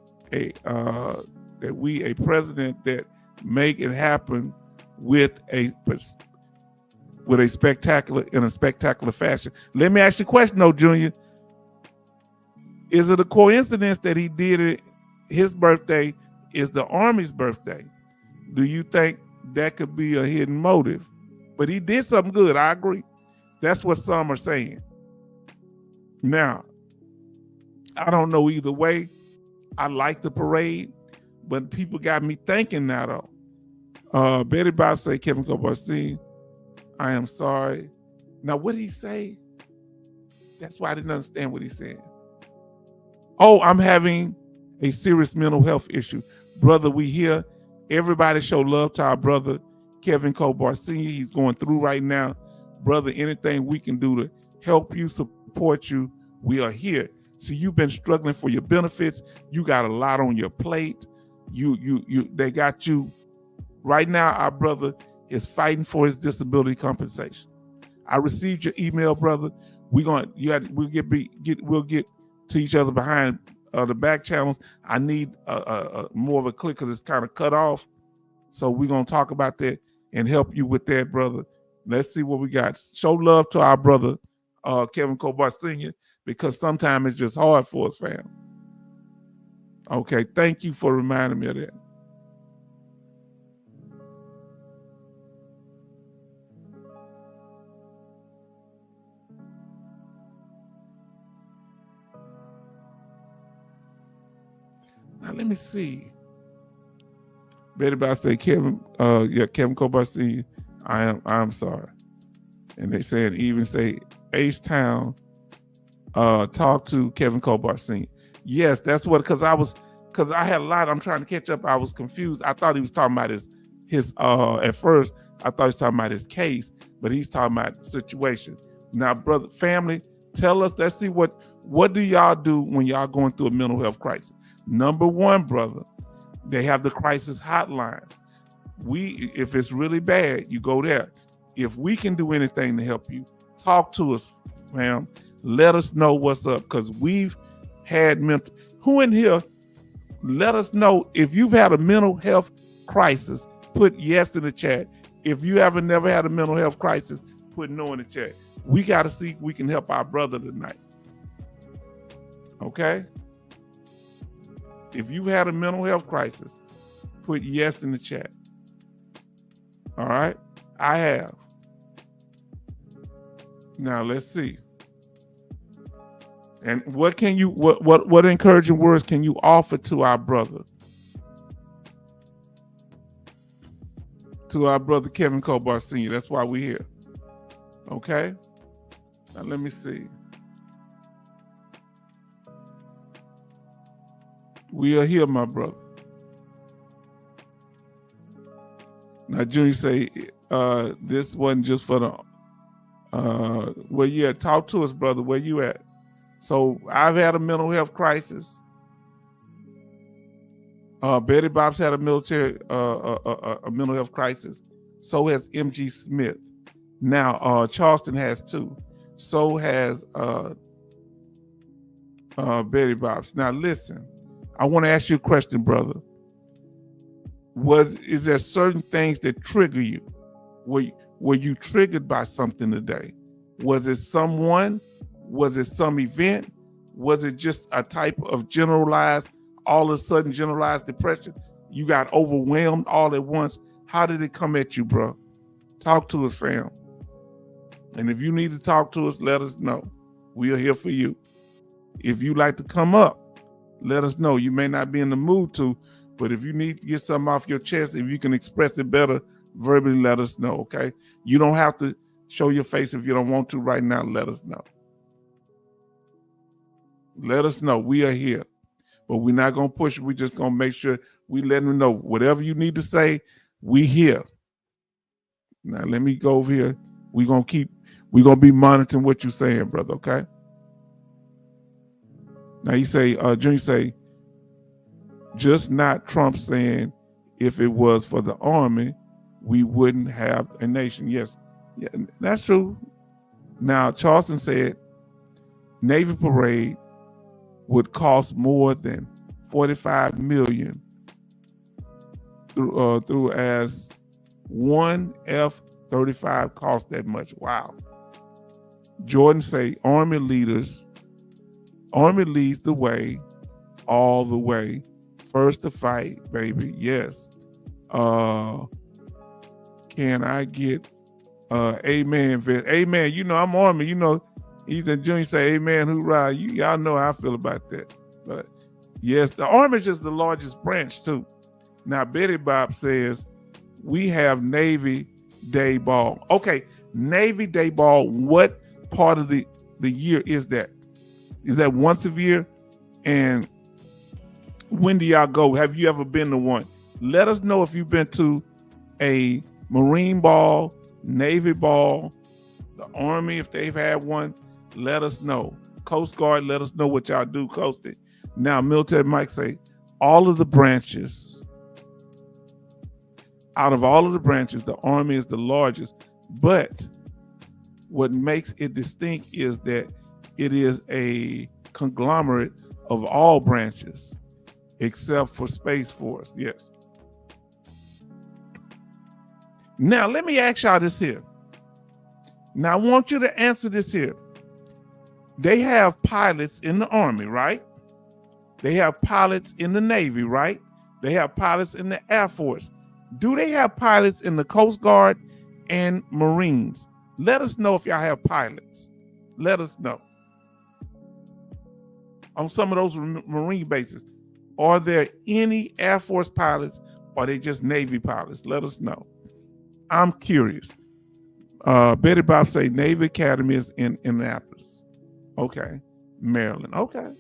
S1: we a president that make it happen with a spectacular fashion. Let me ask you a question though, Junior. Is it a coincidence that he did it? His birthday is the Army's birthday. Do you think that could be a hidden motive? But he did something good. I agree. That's what some are saying. Now, I don't know either way. I like the parade, but people got me thinking now though. Betty Bob say, Kevin Kobarsi, I am sorry. Now, what did he say? That's why I didn't understand what he said. Oh, I'm having a serious mental health issue. Brother, we here. Everybody show love to our brother, Kevin Kobar Sr. He's going through right now. Brother, anything we can do to help you, support you, we are here. So you've been struggling for your benefits. You got a lot on your plate. They got you. Right now, our brother is fighting for his disability compensation. I received your email, brother. We'll get to each other behind the back channels. I need more of a click because it's kind of cut off. So we're gonna talk about that and help you with that, brother. Let's see what we got. Show love to our brother, Kevin Kobar Sr., because sometimes it's just hard for us, fam. Okay, thank you for reminding me of that. Now let me see. Betty Bob say, Kevin Kobar Sr., I'm sorry. And they said, even say H-Town, talk to Kevin Kobar Sr. Yes, that's what, because I had a lot, I'm trying to catch up. I was confused. I thought he was talking about his at first, I thought he was talking about his case, but he's talking about the situation. Now, brother, family, tell us, let's see what do y'all do when y'all going through a mental health crisis? Number one, brother, they have the crisis hotline. If it's really bad, you go there. If we can do anything to help you, talk to us, fam. Let us know what's up, because we've had who in here, let us know if you've had a mental health crisis, put yes in the chat. If you haven't never had a mental health crisis, put no in the chat. We got to see if we can help our brother tonight. Okay? If you had a mental health crisis, put yes in the chat. All right? I have. Now let's see. And what encouraging words can you offer to our brother? To our brother Kevin Kobar Sr. That's why we're here. Okay? Now let me see. We are here, my brother. Now, Junior say, this wasn't just for the, where you at? Talk to us, brother. Where you at? So I've had a mental health crisis. Betty Bob's had a mental health crisis. So has MG Smith. Now, Charleston has too. So has Betty Bob's. Now, listen. I want to ask you a question, brother. Is there certain things that trigger you? Were you triggered by something today? Was it someone? Was it some event? Was it just a type of all of a sudden generalized depression? You got overwhelmed all at once. How did it come at you, bro? Talk to us, fam. And if you need to talk to us, let us know. We are here for you. If you like to come up, let us know. You may not be in the mood to, but if you need to get something off your chest, if you can express it better verbally, let us know, okay? You don't have to show your face if you don't want to right now. Let us know. Let us know. We are here, but we're not going to push it. We're just going to make sure we let them know whatever you need to say, we here. Now, let me go over here. We're going to be monitoring what you're saying, brother, okay? Now you say, Junior say, Just not Trump saying if it was for the Army, we wouldn't have a nation. Yes, yeah, that's true. Now, Charleston said Navy parade would cost more than $45 million through as one F-35 cost that much. Wow. Jordan say Army leads the way, all the way. First to fight, baby. Yes. Can I get amen? Amen. You know, I'm Army. You know, Ethan Jr. say amen, hoorah. Y'all know how I feel about that. But yes, the Army is just the largest branch too. Now, Betty Bob says we have Navy Day Ball. Okay, Navy Day Ball. What part of the year is that? Is that once a year? And when do y'all go? Have you ever been to one? Let us know if you've been to a Marine Ball, Navy Ball, the Army, if they've had one. Let us know. Coast Guard, let us know what y'all do, Coasting. Now, Military Mike say, all of the branches, out of all of the branches, the Army is the largest. But what makes it distinct is that it is a conglomerate of all branches, except for Space Force. Yes. Now, let me ask y'all this here. Now, I want you to answer this here. They have pilots in the Army, right? They have pilots in the Navy, right? They have pilots in the Air Force. Do they have pilots in the Coast Guard and Marines? Let us know if y'all have pilots. Let us know. On some of those Marine bases, are there any Air Force pilots or are they just Navy pilots? Let us know. I'm curious. Betty Bob say Navy Academy is in Annapolis. Okay. Maryland. Okay.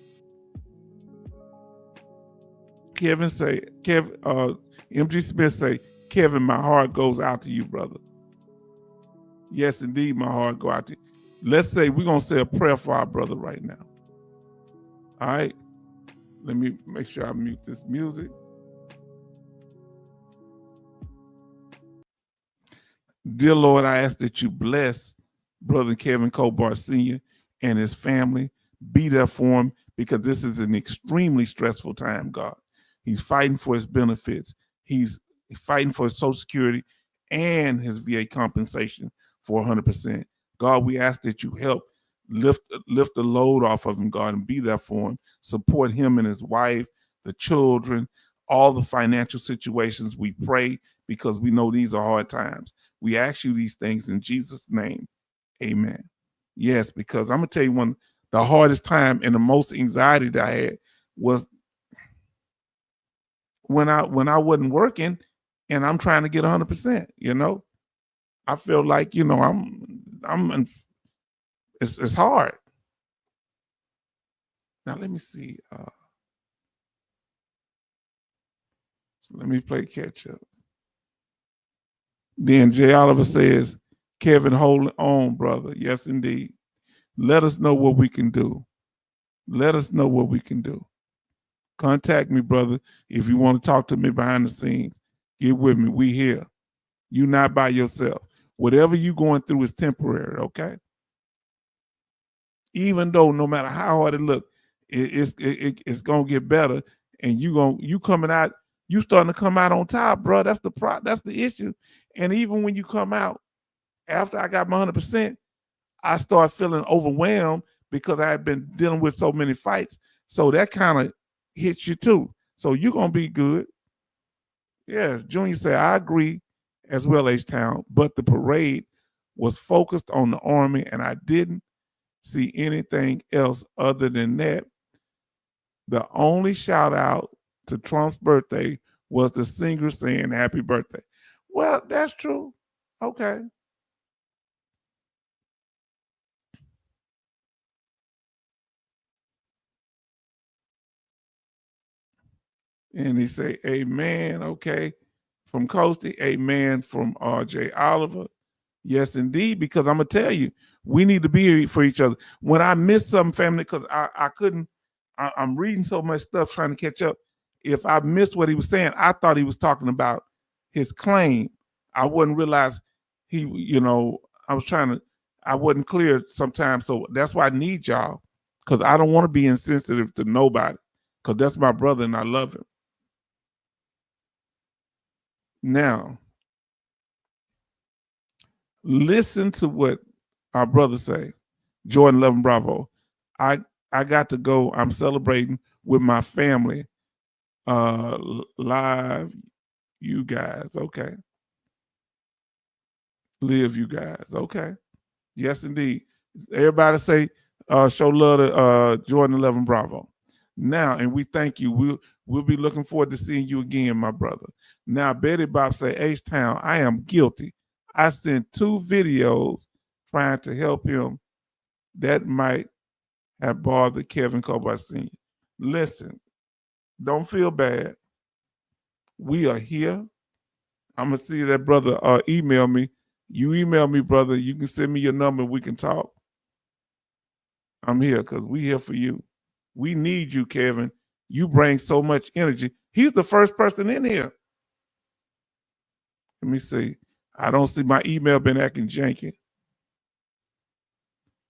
S1: MG Smith say, Kevin, my heart goes out to you, brother. Yes, indeed, my heart go out to you. Let's say we're going to say a prayer for our brother right now. All right. Let me make sure I mute this music. Dear Lord, I ask that you bless Brother Kevin Kobar Sr. and his family. Be there for him because this is an extremely stressful time, God. He's fighting for his benefits. He's fighting for his Social Security and his VA compensation for 100%. God, we ask that you help lift the load off of him, God, and be there for him. Support him and his wife, the children, all the financial situations. We pray because we know these are hard times. We ask you these things in Jesus' name. Amen. Yes, because I'm going to tell you the hardest time and the most anxiety that I had was when I wasn't working and I'm trying to get 100%, you know. I feel like, you know, it's hard. Now let me see. So let me play catch up. Then Jay Oliver says, Kevin, hold on, brother. Yes, indeed. Let us know what we can do. Let us know what we can do. Contact me, brother. If you want to talk to me behind the scenes, get with me. We here. You're not by yourself. Whatever you're going through is temporary, okay? Even though no matter how hard it look, it's gonna get better, and you coming out, you starting to come out on top, bro. That's the issue. And even when you come out, after I got my 100%, I start feeling overwhelmed because I had been dealing with so many fights. So that kind of hits you too. So you're gonna be good. Yes, Junior said, I agree as well, H-Town, but the parade was focused on the Army, and I didn't see anything else other than that. The only shout out to Trump's birthday was the singer saying happy birthday. Well, that's true. Okay. And he say, amen. Okay. From Coasty, amen. From RJ Oliver. Yes, indeed. Because I'm going to tell you, we need to be here for each other. When I miss something, family, because I couldn't, I'm reading so much stuff trying to catch up. if I missed what he was saying, I thought he was talking about his claim. I wouldn't realize he, I wasn't clear sometimes. So that's why I need y'all, because I don't want to be insensitive to nobody, because that's my brother and I love him. Now, listen to what our brother say. Jordan 11 Bravo. I got to go. I'm celebrating with my family. Live, you guys. Okay. Live, you guys. Okay. Yes, indeed. Everybody say, show love to Jordan 11 Bravo. Now, and we thank you. We'll be looking forward to seeing you again, my brother. Now, Betty Bob say, H-Town, I am guilty. I sent 2 videos trying to help him that might have bothered Kevin Colbert Sr. Listen, don't feel bad. We are here. I'm going to see that brother email me. You email me, brother. You can send me your number. We can talk. I'm here because we here for you. We need you, Kevin. You bring so much energy. He's the first person in here. Let me see. I don't see my email been acting janky.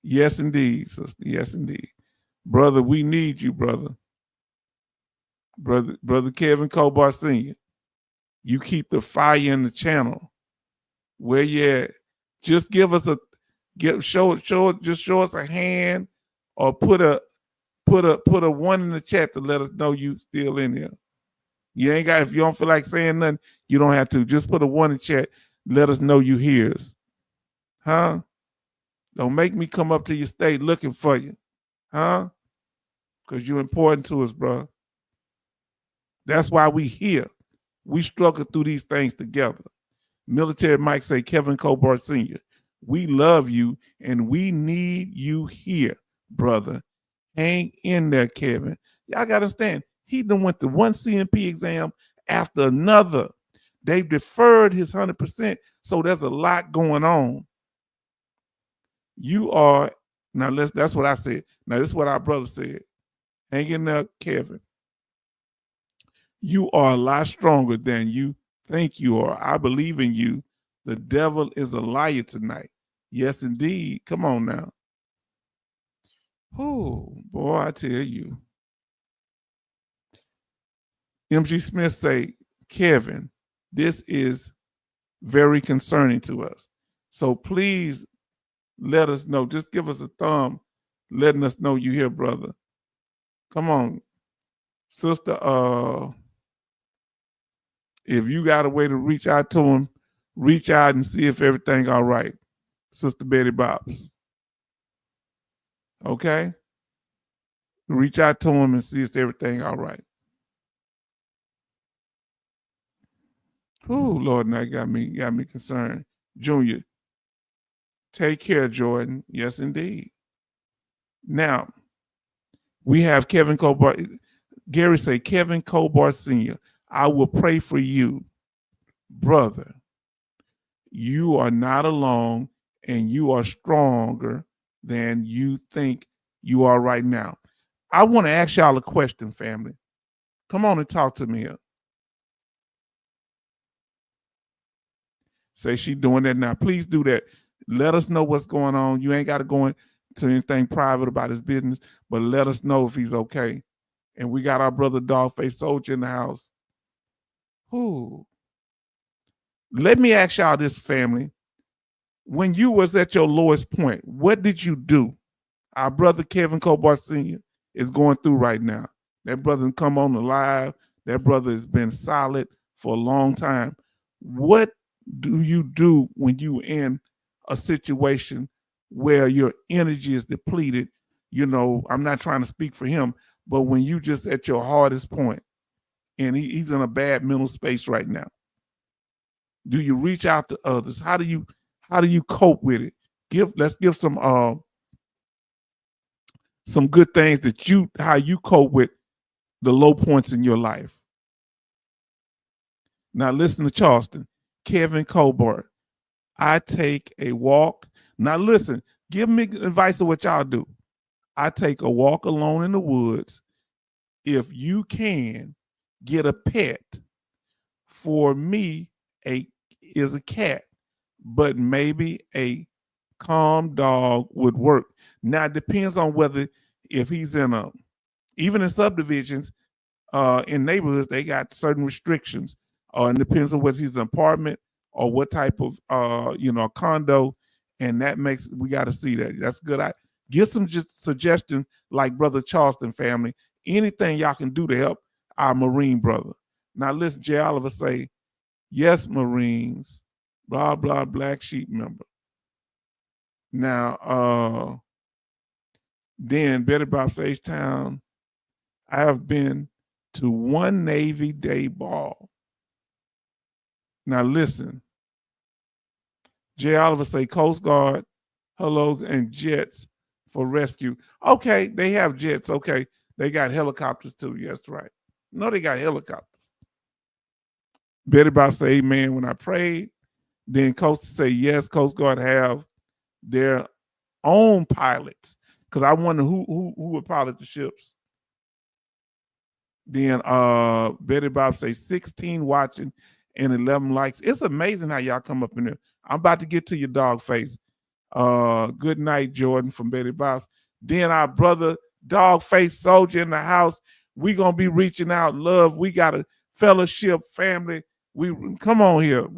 S1: Yes, indeed, sister. Yes, indeed. Brother, we need you, brother. Brother Kevin Colbert Sr. You keep the fire in the channel. Where you at? Just give us show us a hand, or put a 1 in the chat to let us know you still in here. You ain't got, if you don't feel like saying nothing, you don't have to. Just put a 1 in the chat. Let us know you hear us. Huh? Don't make me come up to your state looking for you. Huh? Because you're important to us, bro. That's why we here. We struggle through these things together. Military Mike say, Kevin Colbert Sr., we love you and we need you here, brother. Hang in there, Kevin. Y'all got to understand, he done went to one CMP exam after another. They've deferred his 100%, so there's a lot going on. You are, now that's what I said. Now this is what our brother said. Hang in there, Kevin. You are a lot stronger than you think you are. I believe in you. The devil is a liar tonight. Yes, indeed. Come on now. Oh, boy, I tell you. MG Smith say, Kevin, this is very concerning to us. So please let us know. Just give us a thumb letting us know you here, brother. Come on. Sister, if you got a way to reach out to him, reach out and see if everything all right. Sister Betty Bobs. Okay? Reach out to him and see if everything all right. Oh, Lord, now got me concerned. Junior, take care, Jordan. Yes, indeed. Now, we have Kevin Colbert. Gary say, Kevin Colbert Sr., I will pray for you, brother. You are not alone and you are stronger than you think you are right now. I want to ask y'all a question, family. Come on and talk to me here. Say she doing that now. Please do that. Let us know what's going on. You ain't got to go into anything private about his business, but let us know if he's okay. And we got our brother Dogface Soldier in the house. Ooh. Let me ask y'all this, family. When you was at your lowest point, what did you do? Our brother Kevin Colbert Sr. is going through right now. That brother come on the live. That brother has been solid for a long time. What do you do when you in a situation where your energy is depleted? You know, I'm not trying to speak for him, but when you just at your hardest point and he's in a bad mental space right now, do you reach out to others? How do you cope with it? Let's give some good things that how you cope with the low points in your life. Now listen to Charleston. Kevin Colbert, I take a walk. Now listen, give me advice of what y'all do. I take a walk alone in the woods. If you can, get a pet. For me, is a cat, but maybe a calm dog would work. Now it depends on whether if he's even in subdivisions, in neighborhoods, they got certain restrictions. It depends on whether he's an apartment or what type of a condo, and that makes we got to see that. That's good. I get some just suggestions like Brother Charleston family. Anything y'all can do to help our Marine brother. Now listen, Jay Oliver say, yes, Marines, blah blah Black Sheep member. Now then Betty Bob Sage Town, I have been to one Navy Day ball. Now listen, Jay Oliver say Coast Guard, hellos, and jets for rescue. Okay, they have jets. Okay, they got helicopters too. Yes, right. No, they got helicopters. Betty Bob say amen when I prayed. Then Coast say yes, Coast Guard have their own pilots. Because I wonder who would pilot the ships. Then Betty Bob say 16 watching and 11 likes. It's amazing how y'all come up in there. I'm about to get to your dog face. Good night, Jordan from Betty Bob's. Then our brother Dog Face Soldier in the house. We gonna be reaching out love. We got a fellowship family. We come on here.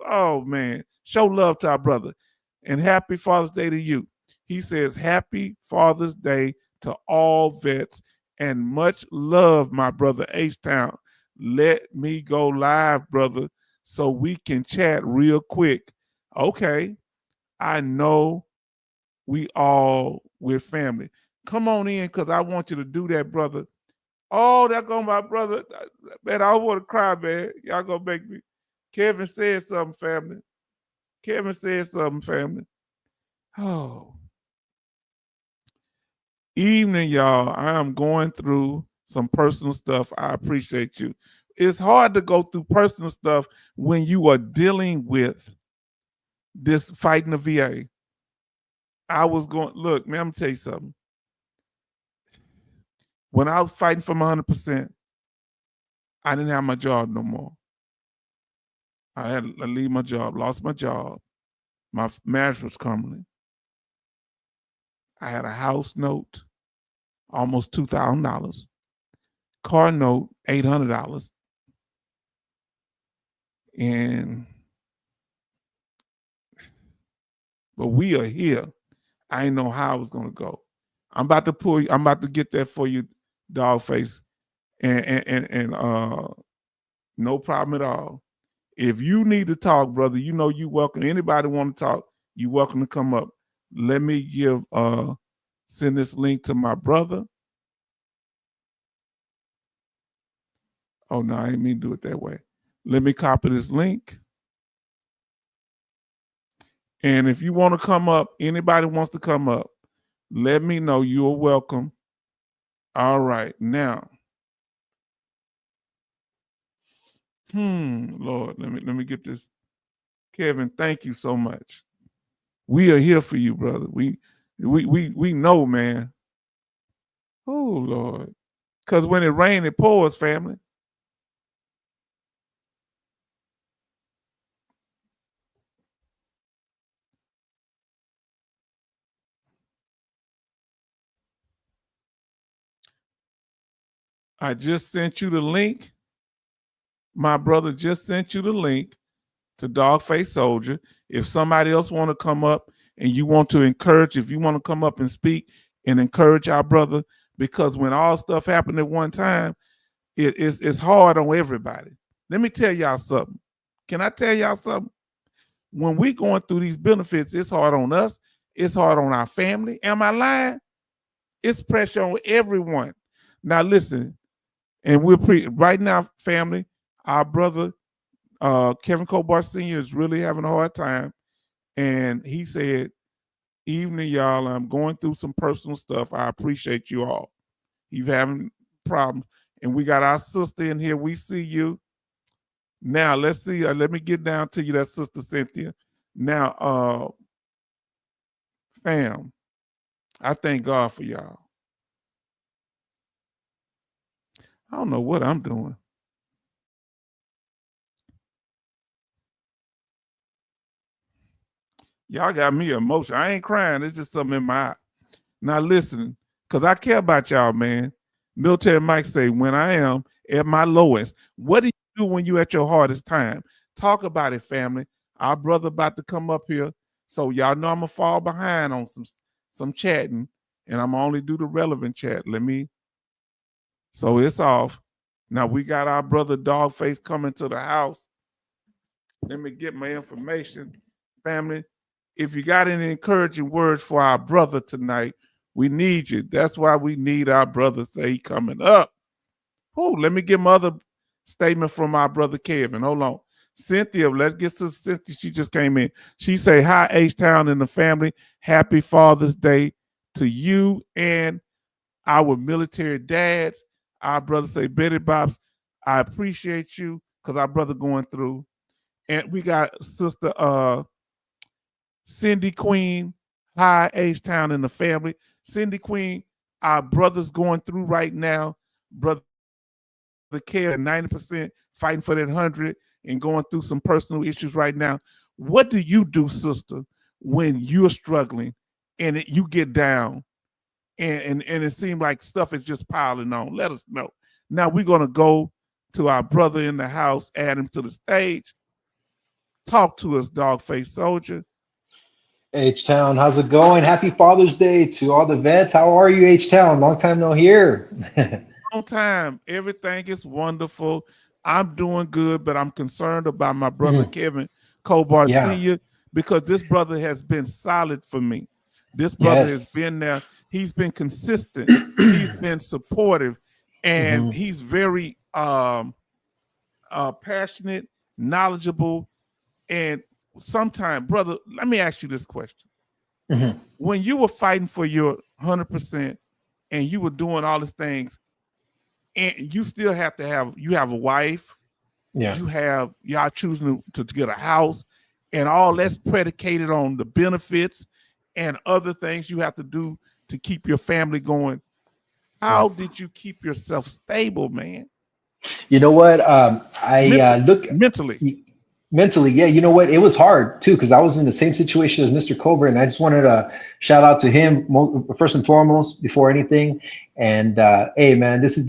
S1: Oh man, show love to our brother. And happy Father's Day to you. He says, happy Father's Day to all vets and much love, my brother H-Town. Let me go live, brother, so we can chat real quick. Okay, I know we all we're family. Come on in, because I want you to do that, brother. Oh, there go my brother. Man, I want to cry, man. Y'all gonna make me. Kevin said something, family. Kevin said something, family. Oh. Evening, y'all. I am going through some personal stuff. I appreciate you. It's hard to go through personal stuff when you are dealing with this fighting the VA. I was going, look, man, I'm gonna tell you something. When I was fighting for my 100%, I didn't have my job no more. I had to leave my job, lost my job. My marriage was crumbling. I had a house note, almost $2,000. Car note, $800. But we are here. I didn't know how I was gonna go. I'm about to get that for you, dog face. And no problem at all. If you need to talk, brother, you know you welcome. Anybody want to talk, you welcome to come up. Let me send this link to my brother. Oh no, I didn't mean to do it that way. Let me copy this link. And if you want to come up, anybody wants to come up, let me know. You're welcome. All right, now. Lord, let me get this. Kevin, thank you so much. We are here for you, brother. We know, man. Oh Lord. Because when it rains, it pours, family. I just sent you the link. My brother just sent you the link to Dogface Soldier. If somebody else want to come up and you want to encourage, if you want to come up and speak and encourage our brother, because when all stuff happened at one time, it's hard on everybody. Let me tell y'all something. Can I tell y'all something? When we going through these benefits, it's hard on us. It's hard on our family. Am I lying? It's pressure on everyone. Now listen, and right now, family, our brother Kevin Cobar Sr. is really having a hard time. And he said, evening, y'all, I'm going through some personal stuff. I appreciate you all. He's having problems. And we got our sister in here. We see you. Now, let's see. Let me get down to you, that Sister Cynthia. Now, fam, I thank God for y'all. I don't know what I'm doing. Y'all got me emotional. I ain't crying. It's just something in my eye. Now listen, because I care about y'all, man. Military Mike say, when I am at my lowest, what do you do when you at your hardest time? Talk about it, family. Our brother about to come up here. So y'all know I'm going to fall behind on some chatting, and I'm only do the relevant chat. So it's off. Now we got our brother Dogface coming to the house. Let me get my information. Family, if you got any encouraging words for our brother tonight, we need you. That's why we need our brother say he coming up. Oh, let me get my other statement from our brother Kevin. Hold on. Cynthia, let's get to Cynthia. She just came in. She say, hi, H-Town and the family. Happy Father's Day to you and our military dads. Our brother say, Betty Bobs, I appreciate you because our brother going through. And we got Sister Cindy Queen. Hi, H-Town and the family. Cindy Queen, our brother's going through right now. Brother Care, 90% fighting for that 100 and going through some personal issues right now. What do you do, sister, when you're struggling and you get down and it seems like stuff is just piling on? Let us know. Now we're going to go to our brother in the house, add him to the stage. Talk to us, Dogface Soldier.
S11: H-Town, how's it going? Happy Father's Day to all the vets. How are you, H-Town? Long time no hear.
S1: Long time. Everything is wonderful. I'm doing good, but I'm concerned about my brother Kevin Kobar Sr. because this brother has been solid for me. This brother has been there. He's been consistent. He's been supportive, and he's very passionate, knowledgeable, and sometimes, brother, let me ask you this question. When you were fighting for your 100% and you were doing all these things, and you still have to you have a wife, y'all choosing to get a house, and all that's predicated on the benefits and other things you have to do to keep your family going. How did you keep yourself stable, man?
S11: You know what? Mentally, yeah. You know what? It was hard too because I was in the same situation as Mr. Cobra, and I just wanted to shout out to him first and foremost before anything. And hey, man, this is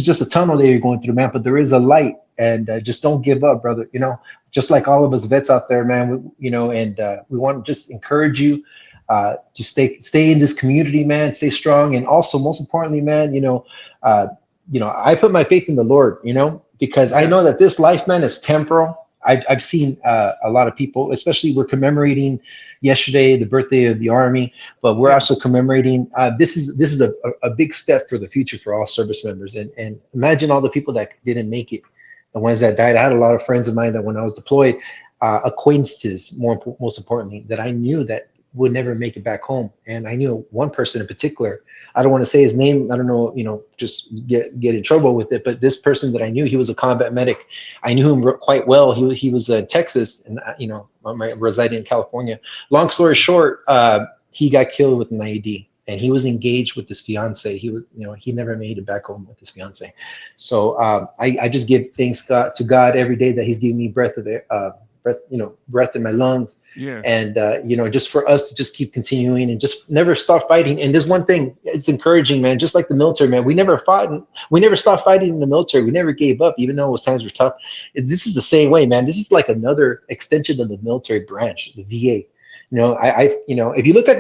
S11: just a tunnel that you're going through, man. But there is a light, and just don't give up, brother. You know, just like all of us vets out there, man. We want to just encourage you to stay in this community, man. Stay strong, and also most importantly, man, I put my faith in the Lord, because I know that this life, man, is temporal. I've seen a lot of people, especially we're commemorating yesterday the birthday of the Army, but we're also commemorating. This is a big step for the future for all service members, and imagine all the people that didn't make it, the ones that died. I had a lot of friends of mine that when I was deployed, acquaintances, most importantly, that I knew that would never make it back home, and I knew one person in particular. I don't want to say his name. I don't know, just get in trouble with it. But this person that I knew, he was a combat medic. I knew him quite well. He was in Texas, and I'm residing in California. Long story short, he got killed with an IED, and he was engaged with his fiance. He never made it back home with his fiance. So I just give thanks to God every day that He's giving me breath in my lungs. And just for us to just keep continuing and just never stop fighting. And there's one thing, it's encouraging, man, just like the military, man, we never stopped fighting in the military. We never gave up, even though those times were tough. This is the same way, man. This is like another extension of the military branch, the VA. If you look at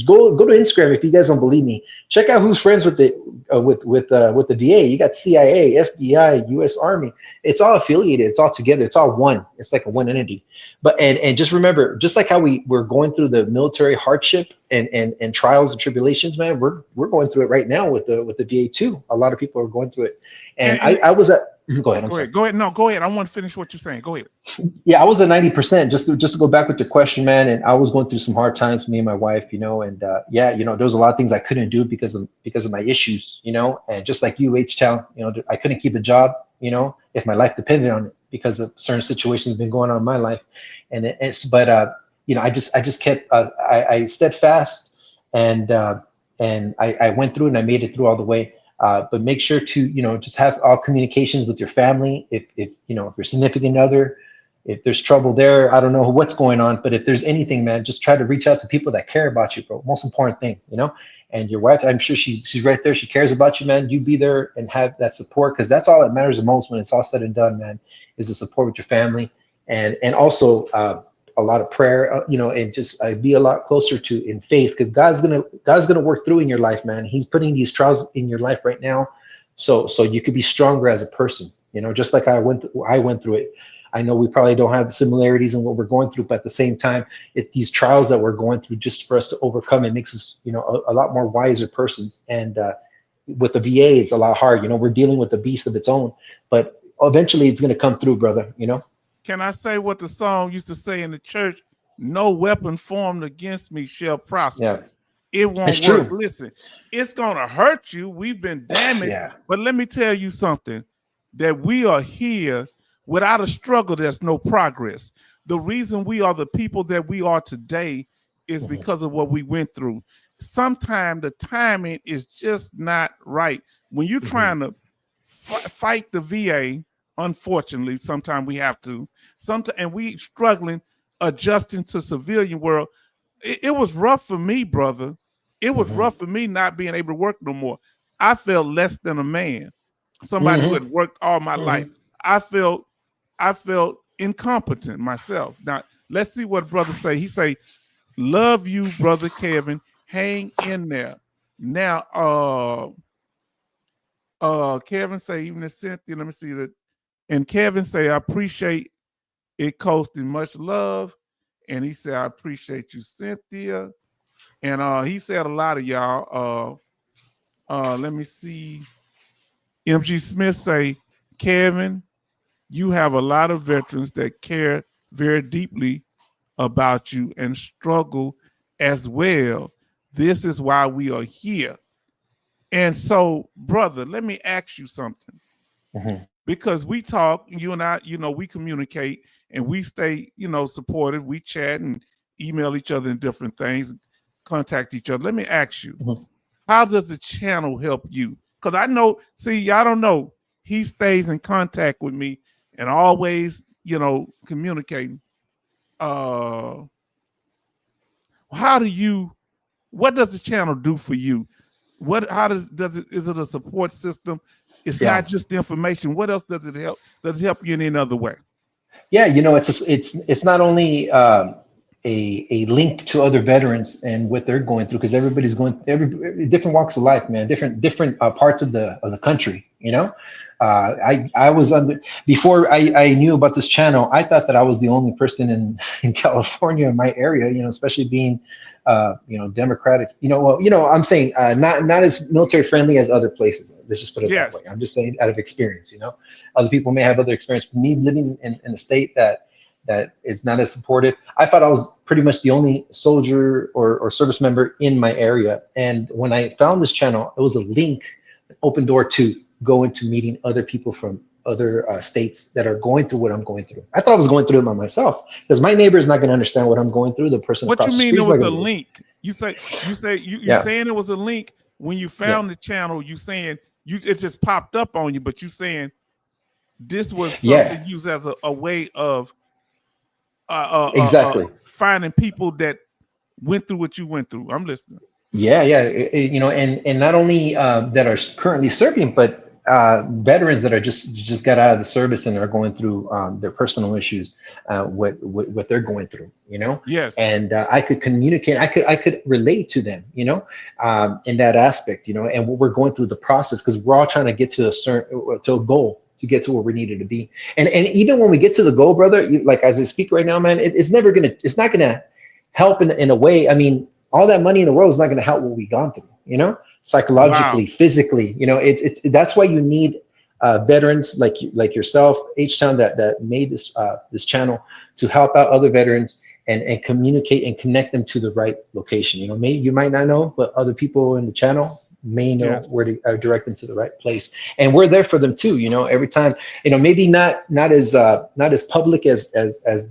S11: go to Instagram, if you guys don't believe me, check out who's friends with the VA. You got CIA, FBI, U.S. Army. It's all affiliated. It's all together. It's all one. It's like a one entity. But and just remember, just like how we're going through the military hardship and trials and tribulations, man, we're going through it right now with the VA too. A lot of people are going through it. And I was at. Go ahead.
S1: Go ahead. No, go ahead. I want to finish what you're saying. Go ahead.
S11: Yeah, I was at 90%. Just to go back with your question, man. And I was going through some hard times, me and my wife, and there was a lot of things I couldn't do because of my issues, and just like you, H-Town, I couldn't keep a job, if my life depended on it because of certain situations been going on in my life. I just kept, I steadfast and I went through and I made it through all the way. But make sure to, just have all communications with your family. If your significant other If there's trouble there, I don't know what's going on, but if there's anything, man, just try to reach out to people that care about you, bro. Most important thing, you know. And your wife, I'm sure she's right there. She cares about you, man. You be there and have that support, because that's all that matters the most when it's all said and done, man, is the support with your family, and also a lot of prayer, you know, and just be a lot closer to in faith, because God's gonna work through in your life, man. He's putting these trials in your life right now, so you could be stronger as a person, you know, just like I went through it. I know we probably don't have the similarities in what we're going through, but at the same time, it's these trials that we're going through just for us to overcome. It makes us, you know, a lot more wiser persons. And with the VA, it's a lot hard. You know, we're dealing with a beast of its own, but eventually it's going to come through, brother, you know?
S1: Can I say what the song used to say in the church? No weapon formed against me shall prosper.
S11: Yeah.
S1: It won't
S11: It's
S1: work.
S11: true.
S1: Listen, it's going to hurt you. We've been damaged.
S11: Yeah.
S1: But let me tell you something, that we are here. Without a struggle, there's no progress. The reason we are the people that we are today is because of what we went through. Sometimes the timing is just not right. When you're trying to fight the VA, unfortunately, sometimes we have to. And we struggling adjusting to civilian world. It was rough for me, brother. It was rough for me not being able to work no more. I felt less than a man. Somebody who had worked all my life. I felt incompetent myself. Now, let's see what brother say. He say, love you, brother Kevin. Hang in there. Now, Kevin say, even as Cynthia, let me see that. And Kevin say, I appreciate it, Coasting. Much love. And he said, I appreciate you, Cynthia. And he said a lot of y'all. Let me see. MG Smith say, Kevin, you have a lot of veterans that care very deeply about you and struggle as well. This is why we are here. And so, brother, let me ask you something. Because we talk, you and I, you know, we communicate and we stay, you know, supportive. We chat and email each other and different things, contact each other. Let me ask you, how does the channel help you? Because I know, see, y'all don't know, he stays in contact with me and always, you know, communicating. What does the channel do for you? Is it a support system? It's not just the information. What else does it help? Does it help you in any other way?
S11: Yeah, you know, it's not only a link to other veterans and what they're going through, because everybody's going different walks of life, man, different parts of the country. You know, I was before I knew about this channel, I thought that I was the only person in California, in my area, you know, especially being you know, Democratic, you know, well, you know, I'm saying not as military friendly as other places. Let's just put it that way. I'm just saying out of experience, you know, other people may have other experience. For me, living in a state that is not as supportive, I thought I was pretty much the only soldier or service member in my area. And when I found this channel, it was a link, an open door to go into meeting other people from other states that are going through what I'm going through. I thought I was going through it by myself, because my neighbor is not going to understand what I'm going through. The person
S1: what
S11: across
S1: you
S11: the
S1: mean
S11: street
S1: it
S11: is
S1: was
S11: not
S1: a
S11: gonna
S1: link? You saying it was a link when you found the channel? You saying it just popped up on you, but you saying this was something used as a way of
S11: exactly
S1: finding people that went through what you went through. I'm listening.
S11: Yeah, you know, and not only that are currently serving, but veterans that are just got out of the service and are going through their personal issues, what they're going through, you know.
S1: Yes.
S11: And I could communicate. I could relate to them, you know, in that aspect, you know, and what we're going through the process, because we're all trying to get to a goal, to get to where we needed to be. And even when we get to the goal, brother, like as I speak right now, man, it's not gonna help in a way. I mean, all that money in the world is not going to help what we've gone through, you know, psychologically, physically, you know, that's why you need veterans like yourself, H-Town, that made this channel to help out other veterans and communicate and connect them to the right location. You know, you might not know, but other people in the channel may know where to direct them to the right place. And we're there for them too, you know, every time, you know, maybe not as public as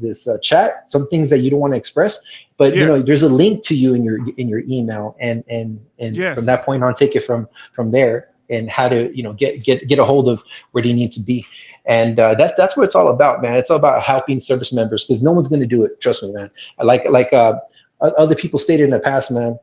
S11: this chat, some things that you don't want to express, but you know, there's a link to you in your email, and from that point on, take it from there. and how to, you know, get a hold of where they need to be. And that's what it's all about, man. It's all about helping service members, because no one's going to do it. Trust me, man. Like other people stated in the past, man.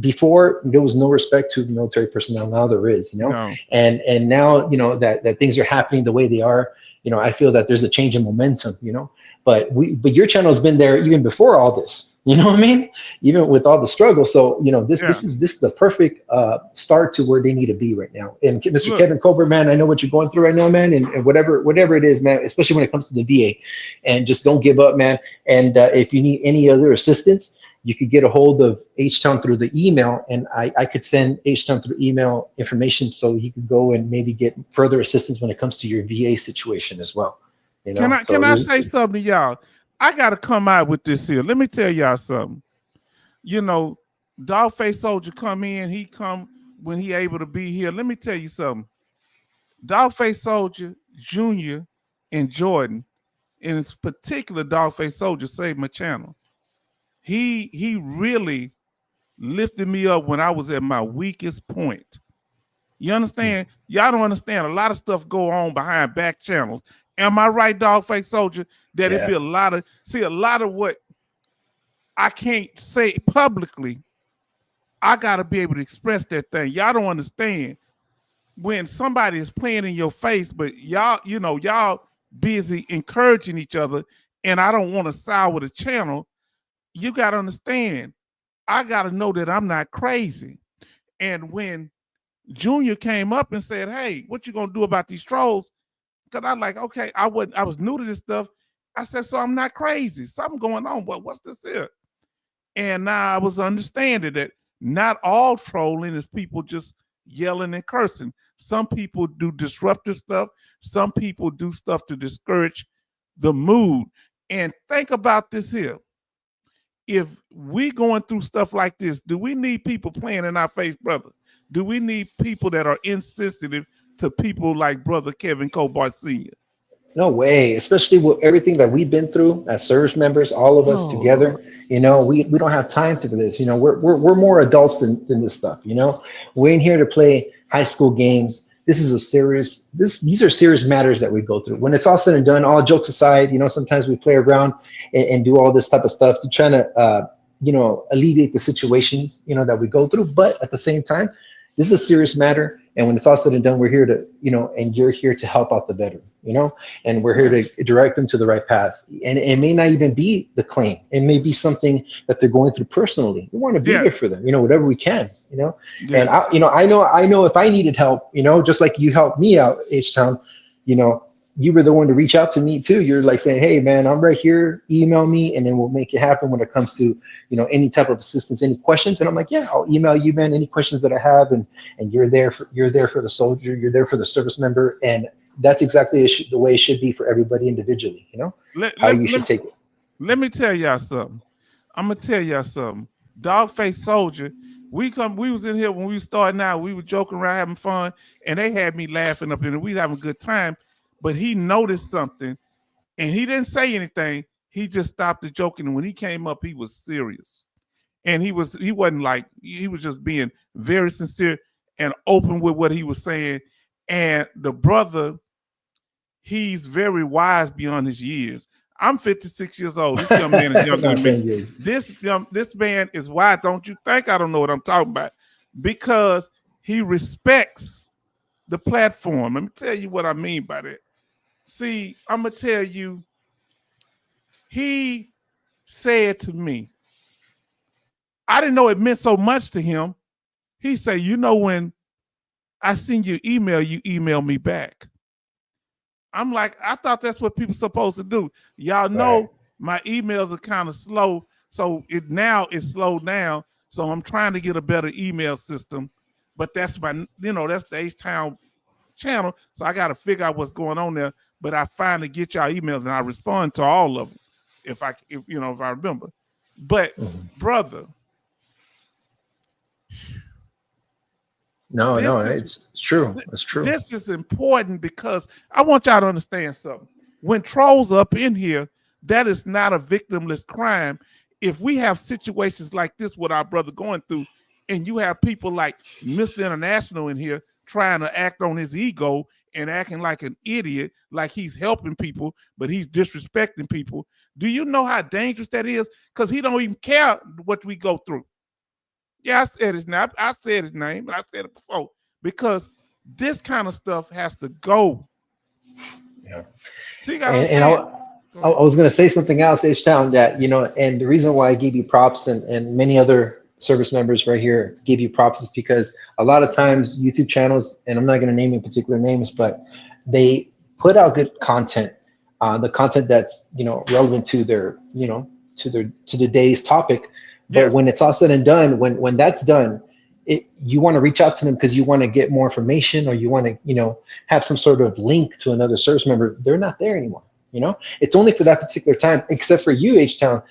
S11: Before, there was no respect to military personnel. Now there is, you know.
S1: No.
S11: And now, you know, that things are happening the way they are. You know, I feel that there's a change in momentum, you know. But your channel has been there even before all this. You know what I mean? Even with all the struggle. So, you know, this is the perfect start to where they need to be right now. And Mr. Kevin Colbert, man, I know what you're going through right now, man, and whatever it is, man, especially when it comes to the VA. And just don't give up, man. And if you need any other assistance, you could get a hold of H-Town through the email, and I could send H-Town through email information so he could go and maybe get further assistance when it comes to your VA situation as well. You know?
S1: Can I say something to y'all? I got to come out with this here. Let me tell y'all something. You know, Dogface Soldier come in. He come when he able to be here. Let me tell you something. Dogface Soldier, Junior, and Jordan, in particular Dogface Soldier, saved my channel. He really lifted me up when I was at my weakest point. You understand? Y'all don't understand. A lot of stuff go on behind back channels. Am I right, Dogface Soldier? That it'd be a lot of what I can't say publicly. I gotta be able to express that thing. Y'all don't understand when somebody is playing in your face, but y'all busy encouraging each other, and I don't want to sour the channel. You gotta understand, I gotta know that I'm not crazy. And when Junior came up and said, "Hey, what you gonna do about these trolls?" Because I'm like, okay, I was new to this stuff. I said, so I'm not crazy. Something going on, but what's this here? And now I was understanding that not all trolling is people just yelling and cursing. Some people do disruptive stuff. Some people do stuff to discourage the mood. And think about this here. If we going through stuff like this, do we need people playing in our face, brother? Do we need people that are insensitive to people like Brother Kevin Colbert Sr.?
S11: No way, especially with everything that we've been through as service members, all of us together. You know, we don't have time for this. You know, we're more adults than this stuff. You know, we ain't here to play high school games. This is these are serious matters that we go through. When it's all said and done, all jokes aside, you know, sometimes we play around and do all this type of stuff to try to, you know, alleviate the situations, you know, that we go through. But at the same time, this is a serious matter. And when it's all said and done, we're here to, you know, and you're here to help out the veteran, you know, and we're here to direct them to the right path. And it may not even be the claim. It may be something that they're going through personally. We want to be there for them, you know, whatever we can, you know. And I know if I needed help, you know, just like you helped me out, H-Town, you know, you were the one to reach out to me too. You're like saying, hey man, I'm right here, email me, and then we'll make it happen when it comes to, you know, any type of assistance, any questions. And I'm like, yeah, I'll email you, man, any questions that I have. And you're there for the soldier, you're there for the service member. And that's exactly the way it should be for everybody individually, you know, how you should take it.
S1: Let me tell y'all something. I'm gonna tell y'all something. Dogface Soldier, we was in here when we started out, we were joking around, having fun, and they had me laughing up in there. We having a good time. But he noticed something, and he didn't say anything. He just stopped the joking. And when he came up, he was serious, and he wasn't like, he was just being very sincere and open with what he was saying. And the brother, he's very wise beyond his years. I'm 56 years old. This young man is younger than me. This man is wise. Don't you think I don't know what I'm talking about? Because he respects the platform. Let me tell you what I mean by that. See, I'm going to tell you, he said to me, I didn't know it meant so much to him. He said, you know, when I send you email, you email me back. I'm like, I thought that's what people supposed to do. Y'all know my emails are kind of slow. So now it's slowed down. So I'm trying to get a better email system. But that's my, you know, that's the H-Town channel. So I got to figure out what's going on there. But I finally get y'all emails and I respond to all of them if I remember. But brother,
S11: it's true. It's true.
S1: This is important because I want y'all to understand something. When trolls are up in here, that is not a victimless crime. If we have situations like this with our brother going through, and you have people like Mr. International in here trying to act on his ego and acting like an idiot, like he's helping people, but he's disrespecting people. Do you know how dangerous that is? Because he don't even care what we go through. Yeah, I said his name. I said his name, but I said it before. Because this kind of stuff has to go.
S11: Yeah.
S1: So you
S11: And I was going to say something else, H-Town, that, you know, and the reason why I gave you props and many other service members right here gave you props is because a lot of times YouTube channels, and I'm not going to name any particular names, but they put out good content, the content that's, you know, relevant to their, you know, to the day's topic. But when it's all said and done, when that's done, you want to reach out to them because you want to get more information, or you want to, you know, have some sort of link to another service member. They're not there anymore. You know, it's only for that particular time, except for you, H-Town.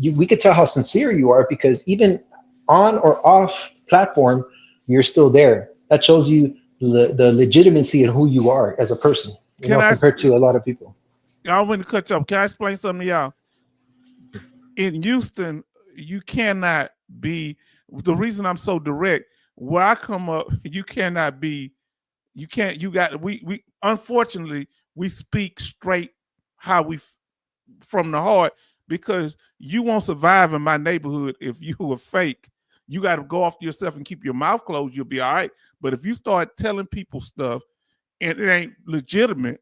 S11: We could tell how sincere you are because even on or off platform, you're still there. That shows you the legitimacy of who you are as a person, you know, compared to a lot of people.
S1: Y'all want to cut you up. Can I explain something to y'all? In Houston, you cannot be, the reason I'm so direct, where I come up, you cannot be, you can't, you got, we unfortunately, we speak straight how we from the heart, because you won't survive in my neighborhood if you are fake. You got to go off to yourself and keep your mouth closed. You'll be all right. But if you start telling people stuff and it ain't legitimate,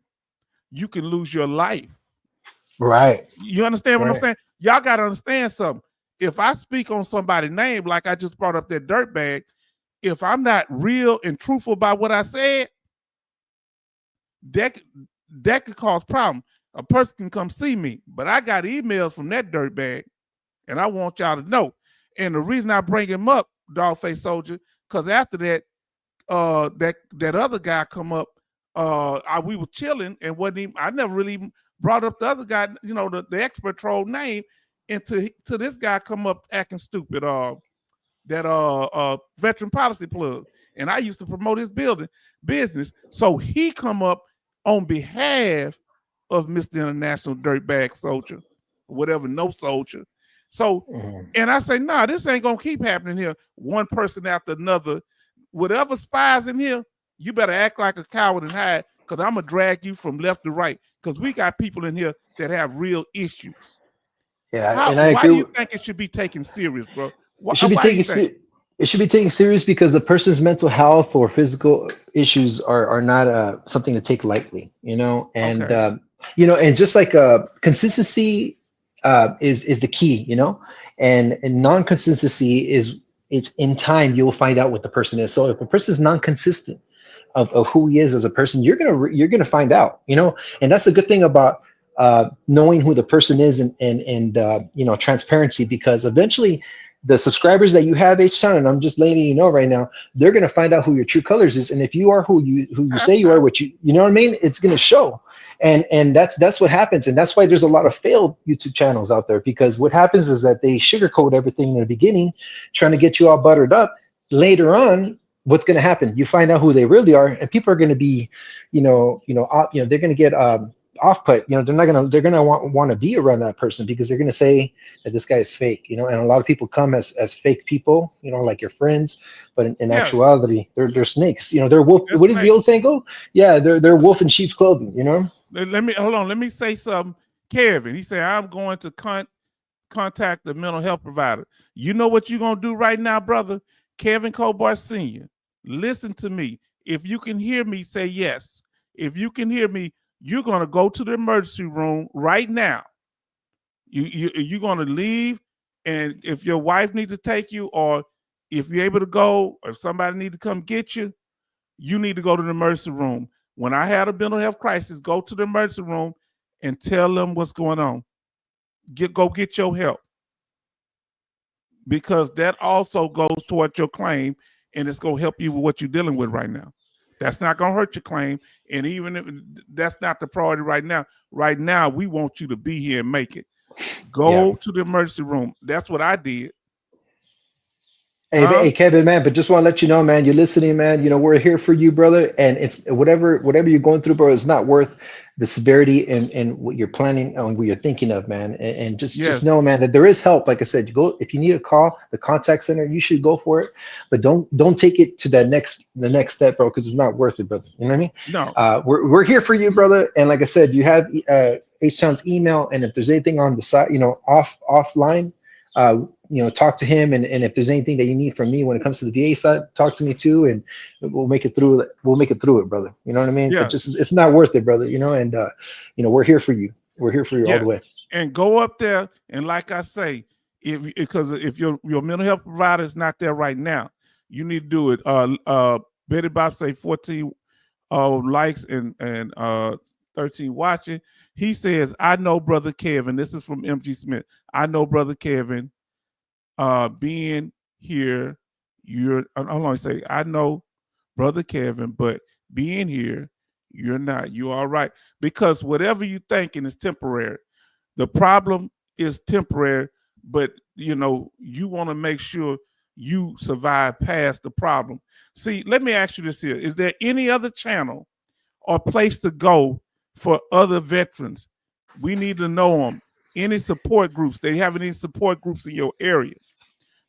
S1: you can lose your life.
S11: Right.
S1: You understand what I'm saying? Y'all got to understand something. If I speak on somebody's name, like I just brought up that dirtbag, if I'm not real and truthful about what I said, that could cause problems. A person can come see me, but I got emails from that dirtbag, and I want y'all to know. And the reason I bring him up, Dogface Soldier, because after that, that other guy come up, we were chilling, and I never really brought up the other guy, you know, the expert troll name, and to this guy come up acting stupid, that veteran policy plug, and I used to promote his business, so he come up on behalf of Mr. International Dirtbag Soldier, whatever, no soldier. So, and I say, nah, this ain't gonna keep happening here. One person after another, whatever spies in here, you better act like a coward and hide, because I'm gonna drag you from left to right, because we got people in here that have real issues.
S11: Yeah, and I agree.
S1: Why do you think it should be taken serious, bro?
S11: It should be taken serious because a person's mental health or physical issues are not something to take lightly, you know. And you know, and just like consistency is the key, you know, and non-consistency it's in time you will find out what the person is. So if a person is non-consistent of who he is as a person, you're gonna find out, you know. And that's a good thing about knowing who the person is and you know, transparency, because eventually the subscribers that you have each time, and I'm just letting you know right now, they're going to find out who your true colors is. And if you are who you say you are, what you know what I mean, it's going to show. And that's what happens. And that's why there's a lot of failed YouTube channels out there, because what happens is that they sugarcoat everything in the beginning, trying to get you all buttered up. Later on, what's going to happen? You find out who they really are, and people are going to be, they're going to get off put, you know, they're gonna want to be around that person, because they're gonna say that this guy is fake, you know. And a lot of people come as fake people, you know, like your friends, but in actuality, they're snakes, you know. They're wolf. What is the old saying go? Yeah, they're wolf in sheep's clothing, you know.
S1: Let me say something. Kevin, he said, I'm going to contact the mental health provider. You know what you're gonna do right now, brother? Kevin Kobar Sr., listen to me. If you can hear me, say yes. If you can hear me, you're going to go to the emergency room right now. You're going to leave, and if your wife needs to take you, or if you're able to go, or somebody need to come get you, you need to go to the emergency room. When I had a mental health crisis, go to the emergency room and tell them what's going on. Go get your help, because that also goes toward your claim, and it's going to help you with what you're dealing with right now. That's not going to hurt your claim. And even if that's not the priority right now, we want you to be here and make it. Go to the emergency room. That's what I did.
S11: Hey, hey, Kevin, man, but just want to let you know, man, you're listening, man. You know, we're here for you, brother. And it's whatever you're going through, bro, it's not worth the severity and what you're planning on, what you're thinking of, man. And just know, man, that there is help. Like I said, you go if you need a call, the contact center, you should go for it. But don't take it to the next step, bro, because it's not worth it, brother. You know what I mean?
S1: No.
S11: We're here for you, brother. And like I said, you have H-Town's email, and if there's anything on the side, you know, offline, you know, talk to him, and if there's anything that you need from me when it comes to the VA side, talk to me too, and we'll make it through it, brother. You know what I mean?
S1: Yeah.
S11: But just it's not worth it, brother. You know, and you know, we're here for you. We're here for you all the way.
S1: And go up there, and like I say, because if your mental health provider is not there right now, you need to do it. Betty Bob say 14 likes and 13 watching. He says, I know Brother Kevin. This is from MG Smith. I know Brother Kevin. Being here, I know Brother Kevin, but being here, you're not. You're all right. Because whatever you're thinking is temporary. The problem is temporary, but you know, you want to make sure you survive past the problem. See, let me ask you this here. Is there any other channel or place to go for other veterans? We need to know them. Any support groups? They have any support groups in your area?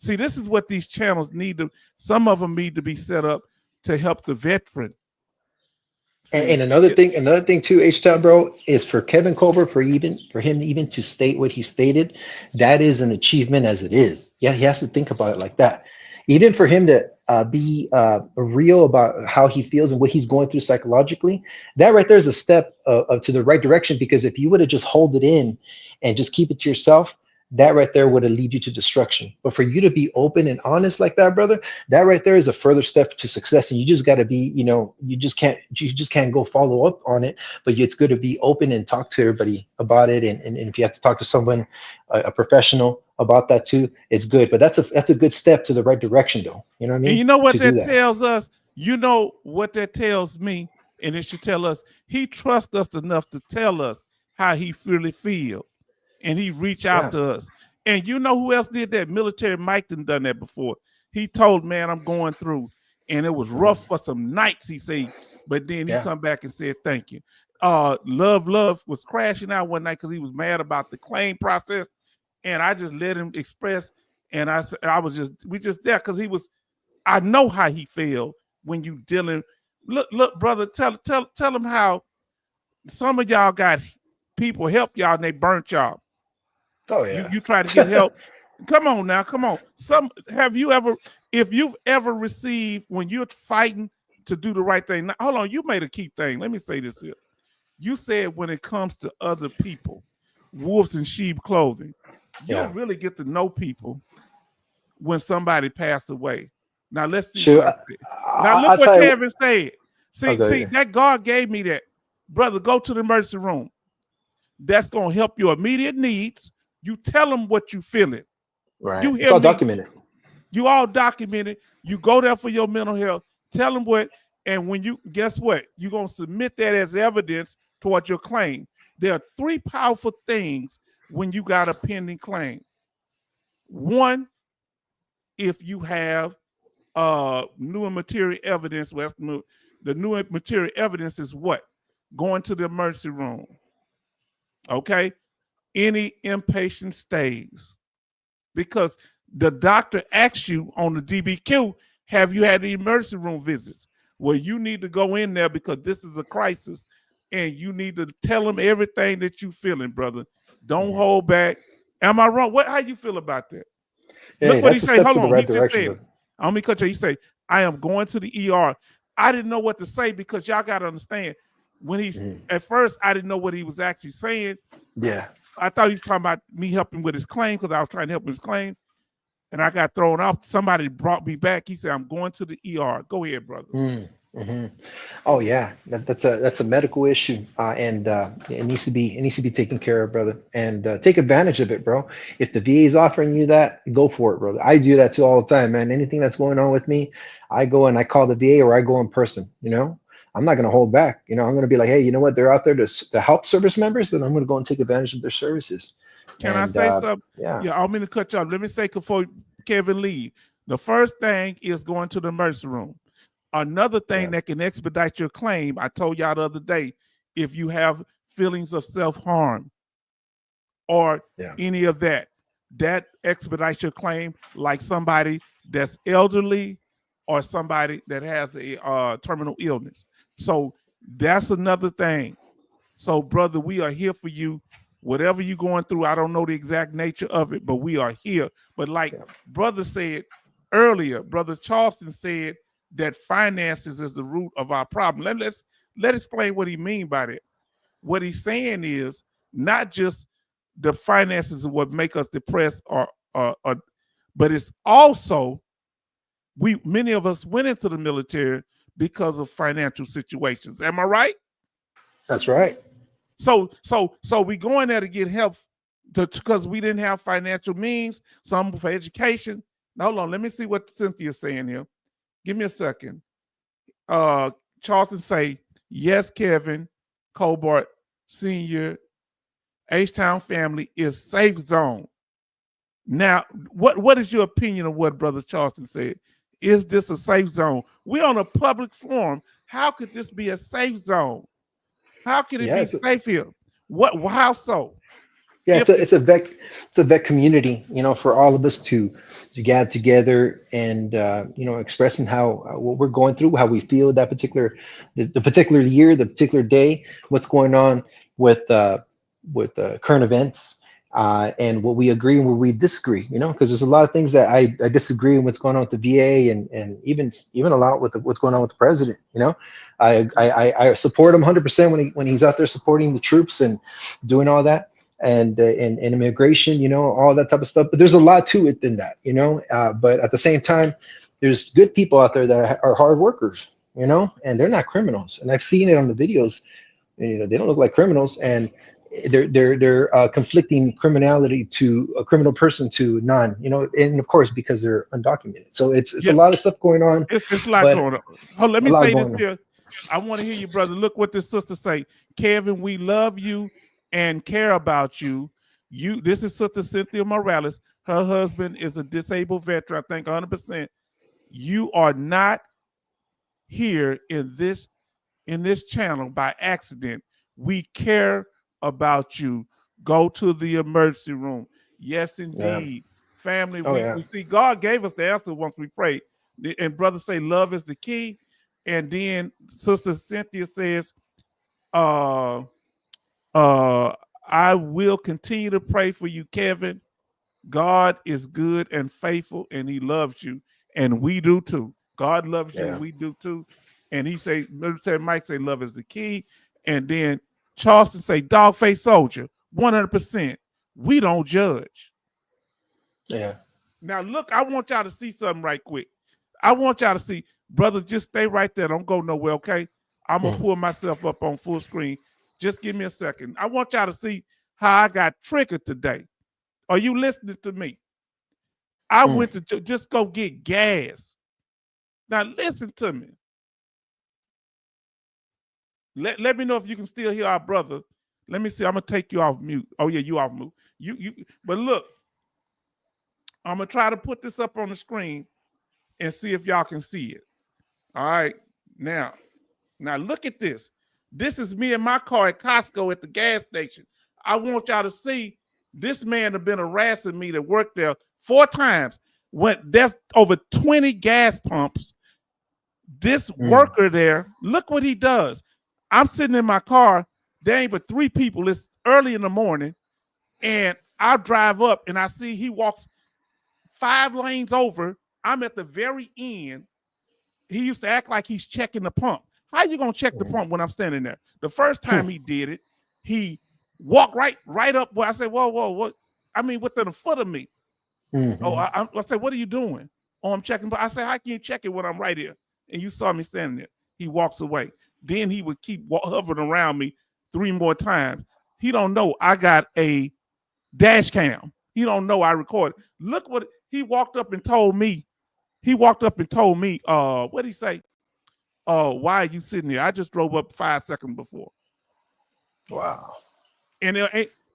S1: See, this is what these channels need to, some of them need to be set up to help the veteran.
S11: And another thing too, H-Town, bro, is for Kevin Colbert, for him even to state what he stated, that is an achievement as it is. Yeah, he has to think about it like that. Even for him to be real about how he feels and what he's going through psychologically, that right there is a step to the right direction. Because if you would have just hold it in and just keep it to yourself, that right there would have lead you to destruction. But for you to be open and honest like that, brother, that right there is a further step to success. And you just got to be, you know, you just can't go follow up on it. But it's good to be open and talk to everybody about it. And if you have to talk to someone, a professional about that too, it's good. But that's a good step to the right direction, though. You know what I mean?
S1: And you know what that tells us? You know what that tells me, and it should tell us he trusts us enough to tell us how he really feels. And he reached out to us. And you know who else did that? Military Mike done that before. He told, man, I'm going through. And it was rough for some nights, he said. But then he come back and said, thank you. Love was crashing out one night because he was mad about the claim process. And I just let him express. And we just there because I know how he felt when you dealing. Look, brother, tell him how some of y'all got people help y'all and they burnt y'all.
S11: Oh yeah.
S1: You try to get help. Come on now, come on. If you've ever received when you're fighting to do the right thing. Now, hold on, you made a key thing. Let me say this here. You said when it comes to other people, wolves in sheep clothing, you don't really get to know people when somebody passed away. Now let's see.
S11: Sure.
S1: Now look what Kevin said. See, that God gave me that. Brother, go to the emergency room. That's gonna help your immediate needs. You tell them what you feeling.
S11: Right. It's all documented.
S1: You all documented. You go there for your mental health. Tell them what, and when you guess what, you're gonna submit that as evidence towards your claim. There are three powerful things when you got a pending claim. One, if you have new and material evidence, the new and material evidence is what? Going to the emergency room. Okay? Any inpatient stays. Because the doctor asks you on the DBQ, have you had the emergency room visits? Well, you need to go in there because this is a crisis and you need to tell them everything that you feeling, brother. Don't hold back. Am I wrong? How you feel about that?
S11: Hey,
S1: look what he say. Hold on.
S11: Right
S1: He just said, I don't mean cut you. He say, I am going to the ER. I didn't know what to say because y'all got to understand when he's at first, I didn't know what he was actually saying.
S11: Yeah.
S1: I thought he was talking about me helping with his claim because I was trying to help with his claim. And I got thrown off. Somebody brought me back. He said, I'm going to the ER. Go ahead, brother.
S11: Oh yeah, that's a medical issue, and it needs to be taken care of, brother. And take advantage of it, bro. If the VA is offering you that, go for it, brother. I do that too all the time, man. Anything that's going on with me, I go and I call the VA or I go in person. You know, I'm not gonna hold back. You know, I'm gonna be like, hey, you know what? They're out there to help service members, then I'm gonna go and take advantage of their services.
S1: Can I say something? Yeah, I don't mean to cut you off. Let me say before Kevin leave. The first thing is going to the emergency room. Another thing that can expedite your claim, I told y'all the other day, if you have feelings of self-harm or any of that, that expedites your claim, like somebody that's elderly or somebody that has a terminal illness. So that's another thing. So, brother, we are here for you. Whatever you're going through, I don't know the exact nature of it, but we are here. But like brother said earlier, Brother Charleston said that finances is the root of our problem. Let's explain what he mean by that. What he's saying is not just the finances is what make us depressed but it's also many of us went into the military because of financial situations. Am I right?
S11: That's right.
S1: So we go in there to get help because we didn't have financial means, some for education. Now, hold on, let me see what Cynthia's saying here. Give me a second. Charlton say, yes, Kevin, Cobart Senior, H-Town family is safe zone. Now, what is your opinion of what Brother Charlton said? Is this a safe zone? We're on a public forum. How could this be a safe zone? How can it be safe here? How so?
S11: Yeah, it's a vet community, for all of us to gather together and expressing what we're going through, how we feel that the particular year, the particular day, what's going on with current events, and what we agree and what we disagree. Because there's a lot of things that I disagree with what's going on with the VA and even a lot with what's going on with the president. I support him 100% when he's out there supporting the troops and doing all that. And immigration, all that type of stuff. But there's a lot to it than that, but at the same time, there's good people out there that are hard workers, and they're not criminals. And I've seen it on the videos. They don't look like criminals, and they're conflicting criminality to a criminal person to none, and of course because they're undocumented. So it's a lot of stuff going on.
S1: It's a lot going on. Oh, let me say this here. I want to hear you, brother. Look what this sister say. Kevin, we love you and care about you. This is Sister Cynthia Morales. Her husband is a disabled veteran, I think 100%. You are not here in this channel by accident. We care about you. Go to the emergency room. Yes, indeed. Family, we see God gave us the answer once we prayed. And brother say love is the key. And then Sister Cynthia says, I will continue to pray for you, Kevin. God is good and faithful, and he loves you, and we do too. God loves you, and we do too. And Mike say love is the key. And then Charleston say dog-faced soldier, 100%. We don't judge.
S11: Yeah.
S1: Now look, I want y'all to see something right quick. I want y'all to see, brother, just stay right there. Don't go nowhere, okay? I'm going to pull myself up on full screen. Just give me a second. I want y'all to see how I got triggered today. Are you listening to me? I went to just go get gas. Now listen to me. Let me know if you can still hear our brother. Let me see. I'm gonna take you off mute. Oh yeah, you off mute. You. But look, I'm gonna try to put this up on the screen and see if y'all can see it. All right. Now look at this. This is me in my car at Costco at the gas station. I want y'all to see this man have been harassing me that worked there 4 times. There's over 20 gas pumps. This worker there, look what he does. I'm sitting in my car. There ain't but 3 people. It's early in the morning. And I drive up and I see he walks 5 lanes over. I'm at the very end. He used to act like he's checking the pump. How you gonna check the pump when I'm standing there? The first time he did it, he walked right up where I said, whoa, what? I mean, within a foot of me. Oh, I said, what are you doing? Oh, I'm checking. But I said, how can you check it when I'm right here? And you saw me standing there. He walks away. Then he would keep hovering around me 3 more times. He don't know I got a dash cam. He don't know I recorded. Look what he walked up and told me. What'd he say? Why are you sitting here? I just drove up 5 seconds before.
S11: Wow.
S1: And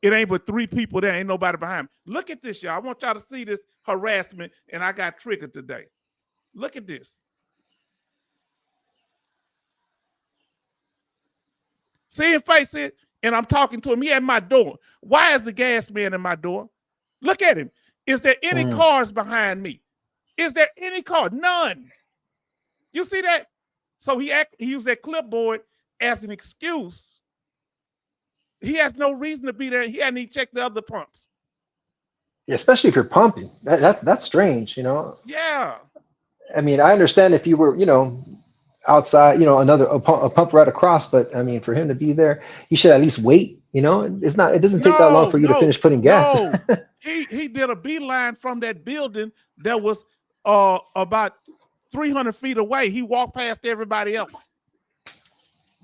S1: It ain't but 3 people there. Ain't nobody behind me. Look at this, y'all. I want y'all to see this harassment, and I got triggered today. Look at this. See him face it, and I'm talking to him. He at my door. Why is the gas man in my door? Look at him. Is there any cars behind me? Is there any car? None. You see that? So he used that clipboard as an excuse. He has no reason to be there. He hadn't even checked the other pumps.
S11: Yeah, especially if you're pumping. That's strange, you know?
S1: Yeah.
S11: I mean, I understand if you were, you know, outside, you know, a pump right across, but I mean, for him to be there, he should at least wait, you know? It doesn't take that long for you to finish putting gas.
S1: No. He did a beeline from that building that was about 300 feet away. He walked past everybody else.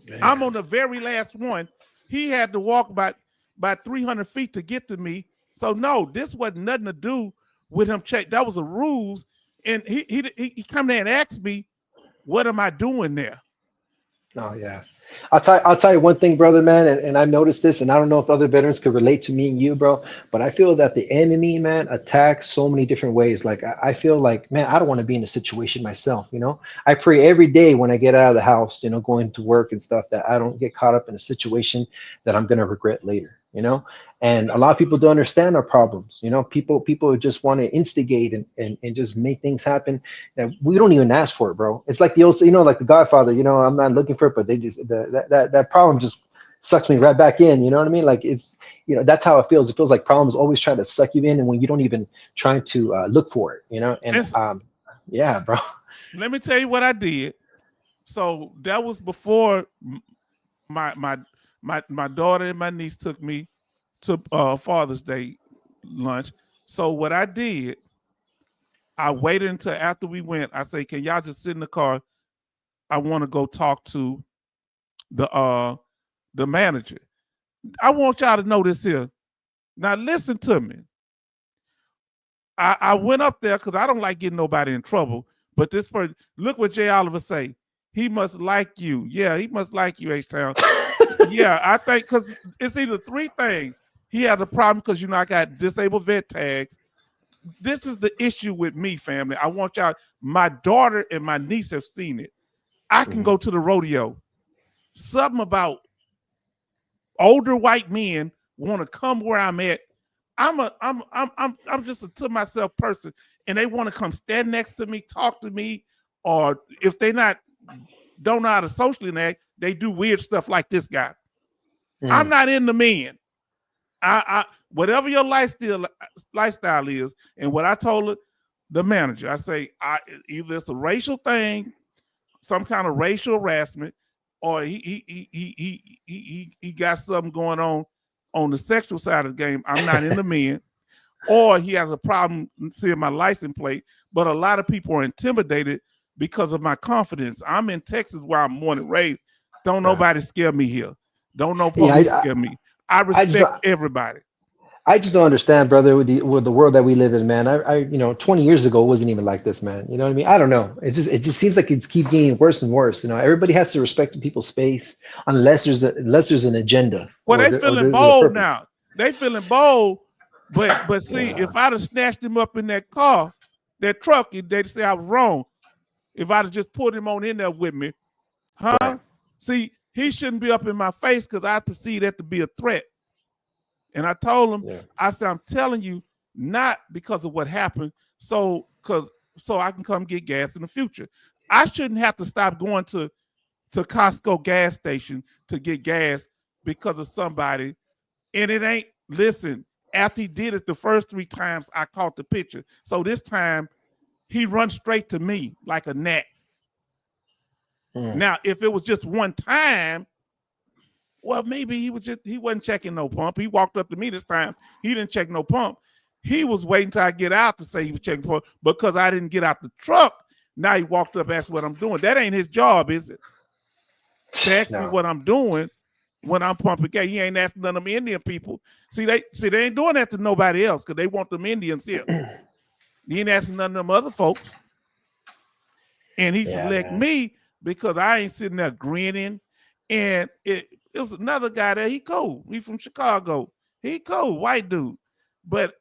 S1: Man. I'm on the very last one. He had to walk about 300 feet to get to me. So no, this wasn't nothing to do with him. That was a ruse. And he come there and asked me, what am I doing there?
S11: Oh yeah. I'll tell you one thing, brother, man, and I noticed this, and I don't know if other veterans could relate to me and you, bro, but I feel that the enemy, man, attacks so many different ways. Like I feel like, man, I don't want to be in a situation myself, you know. I pray every day when I get out of the house, you know, going to work and stuff, that I don't get caught up in a situation that I'm gonna regret later, you know. And a lot of people don't understand our problems, you know. People just want to instigate and just make things happen that we don't even ask for it, bro. It's like the old, you know, like the Godfather, you know, I'm not looking for it, but they just that problem just sucks me right back in, you know what I mean? Like it's, you know, that's how it feels. It feels like problems always try to suck you in, and when you don't even try to look for it, you know. And yeah, bro.
S1: Let me tell you what I did. So that was before my daughter and my niece took me to Father's Day lunch. So what I did, I waited until after we went. I say, can y'all just sit in the car? I want to go talk to the manager. I want y'all to know this here. Now listen to me. I went up there because I don't like getting nobody in trouble. But this person, look what Jay Oliver say. He must like you. Yeah, he must like you, H-Town. Yeah, I think because it's either 3 things. He has a problem because, you know, I got disabled vet tags. This is the issue with me, family. I want y'all, my daughter and my niece have seen it. I can go to the rodeo. Something about older white men want to come where I'm at. I'm just a to myself person, and they want to come stand next to me, talk to me, or if they don't know how to socially act, they do weird stuff like this guy. I'm not in the men. I whatever your lifestyle is, and what I told the manager, I say, either it's a racial thing, some kind of racial harassment, or he got something going on the sexual side of the game. I'm not in the men, or he has a problem seeing my license plate. But a lot of people are intimidated because of my confidence. I'm in Texas where I'm born and raised. Don't nobody scare me here. Don't no police scare me. I respect everybody.
S11: I just don't understand, brother, with the world that we live in, man. I you know, 20 years ago, it wasn't even like this, man. You know what I mean? I don't know. It just seems like it's keep getting worse and worse. You know, everybody has to respect people's space unless there's an agenda.
S1: Well, they feeling bold now. They feeling bold, but see, if I'd have snatched him up in that car, that truck, they'd say I was wrong. If I'd have just put him on in there with me, huh? Right. See, he shouldn't be up in my face because I perceive that to be a threat. And I told him, I said, I'm telling you, not because of what happened, so I can come get gas in the future. I shouldn't have to stop going to Costco gas station to get gas because of somebody. And it ain't, listen, after he did it the first 3 times, I caught the picture. So this time, he runs straight to me like a gnat. Now, if it was just one time, well, maybe he wasn't checking no pump. He walked up to me this time. He didn't check no pump. He was waiting till I get out to say he was checking pump because I didn't get out the truck. Now he walked up, asked what I'm doing. That ain't his job, is it? To ask me what I'm doing when I'm pumping gas. He ain't asking none of them Indian people. See, they ain't doing that to nobody else because they want them Indians here. He ain't asking none of them other folks. And he select me because I ain't sitting there grinning. And it was another guy there. He cool. He from Chicago. He cool, white dude. But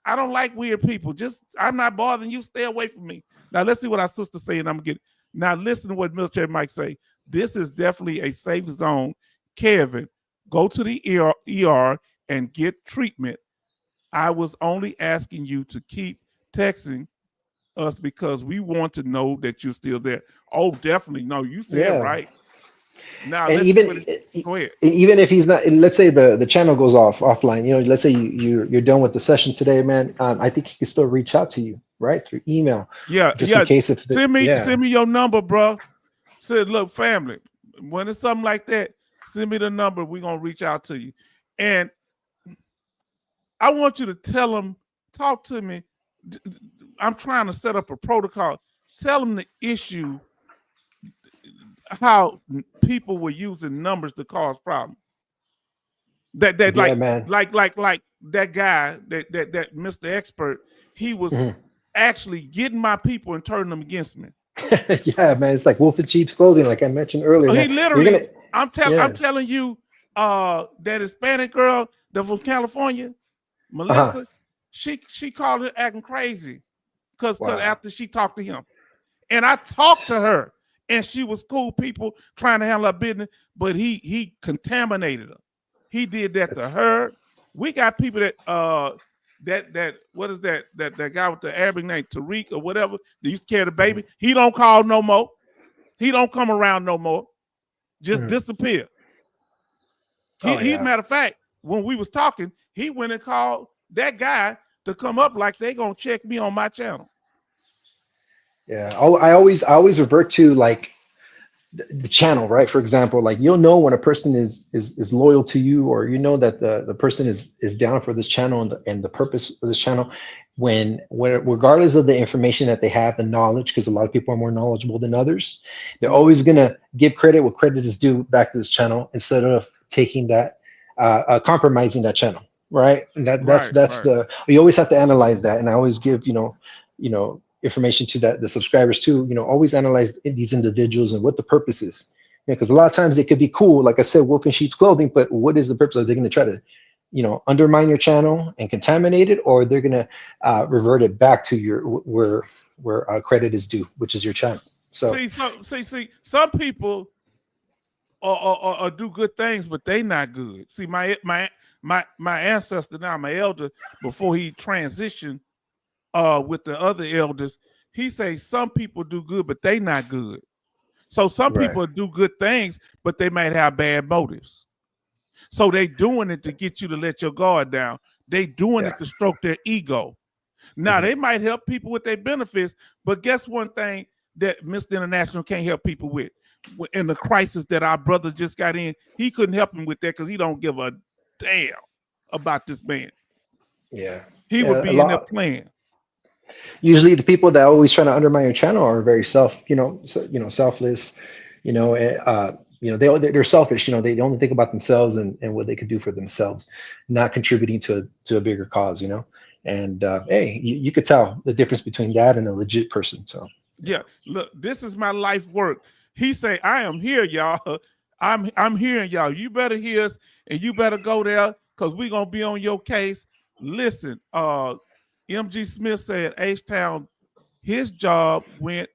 S1: I don't like weird people. I'm not bothering you. Stay away from me. Now let's see what our sister say, and I'm gonna get. Now listen to what Military Mike say. This is definitely a safe zone. Kevin, go to the ER and get treatment. I was only asking you to keep texting us because we want to know that you're still there. Oh, definitely. No, you said right. Now,
S11: And
S1: go ahead.
S11: Even if he's not, let's say the channel goes offline, let's say you're done with the session today, man. I think he can still reach out to you, right, through email.
S1: Yeah,
S11: in case
S1: send me your number, bro. Said, look, family, when it's something like that, send me the number. We're gonna reach out to you, and I want you to tell them, talk to me. I'm trying to set up a protocol. Tell them the issue, how people were using numbers to cause problems. Like that guy, that Mr. Expert, he was actually getting my people and turning them against me.
S11: Yeah, man, it's like wolf in sheep's clothing, like I mentioned earlier.
S1: So he literally, I'm telling you, that Hispanic girl that from California, Melissa, she called her acting crazy because after she talked to him, and I talked to her, and she was cool people trying to handle her business, but he contaminated her. He did that to her. We got people that what is that guy with the Arabic name, Tariq or whatever, that used to carry the baby. He don't call no more. He don't come around no more. Just disappear. Matter of fact, when we was talking, he went and called that guy to come up like they gonna check me on my channel.
S11: Yeah, I always revert to like the channel, right? For example, like you'll know when a person is loyal to you, or that the person is down for this channel and the purpose of this channel, when regardless of the information that they have, the knowledge, because a lot of people are more knowledgeable than others, they're always gonna give credit what credit is due back to this channel instead of taking that compromising that channel, right? And you always have to analyze that, and I always give information to the subscribers too. Always analyze these individuals and what the purpose is. Because a lot of times they could be cool, like I said, wolf in sheep's clothing, but what is the purpose? Are they going to try to, undermine your channel and contaminate it, or they're going to revert it back to where credit is due, which is your channel? So
S1: see, some people are do good things, but they not good. See, my ancestor now, my elder, before he transitioned with the other elders, he say some people do good, but they not good. So some people do good things, but they might have bad motives. So they doing it to get you to let your guard down. They doing it to stroke their ego. Now they might help people with their benefits, but guess one thing that Mr. International can't help people with? In the crisis that our brother just got in, he couldn't help him with that because he don't give a damn about this man.
S11: Yeah,
S1: he would be in there playing.
S11: Usually the people that always trying to undermine your channel are very selfless, they're selfish, they only think about themselves and what they could do for themselves, not contributing to a bigger cause, and hey, you could tell the difference between that and a legit person. So
S1: yeah, look, this is my life work. He say, I am here, y'all. I'm hearing y'all. You better hear us, and you better go there because we're gonna be on your case. Listen, MG Smith said H-Town, his job went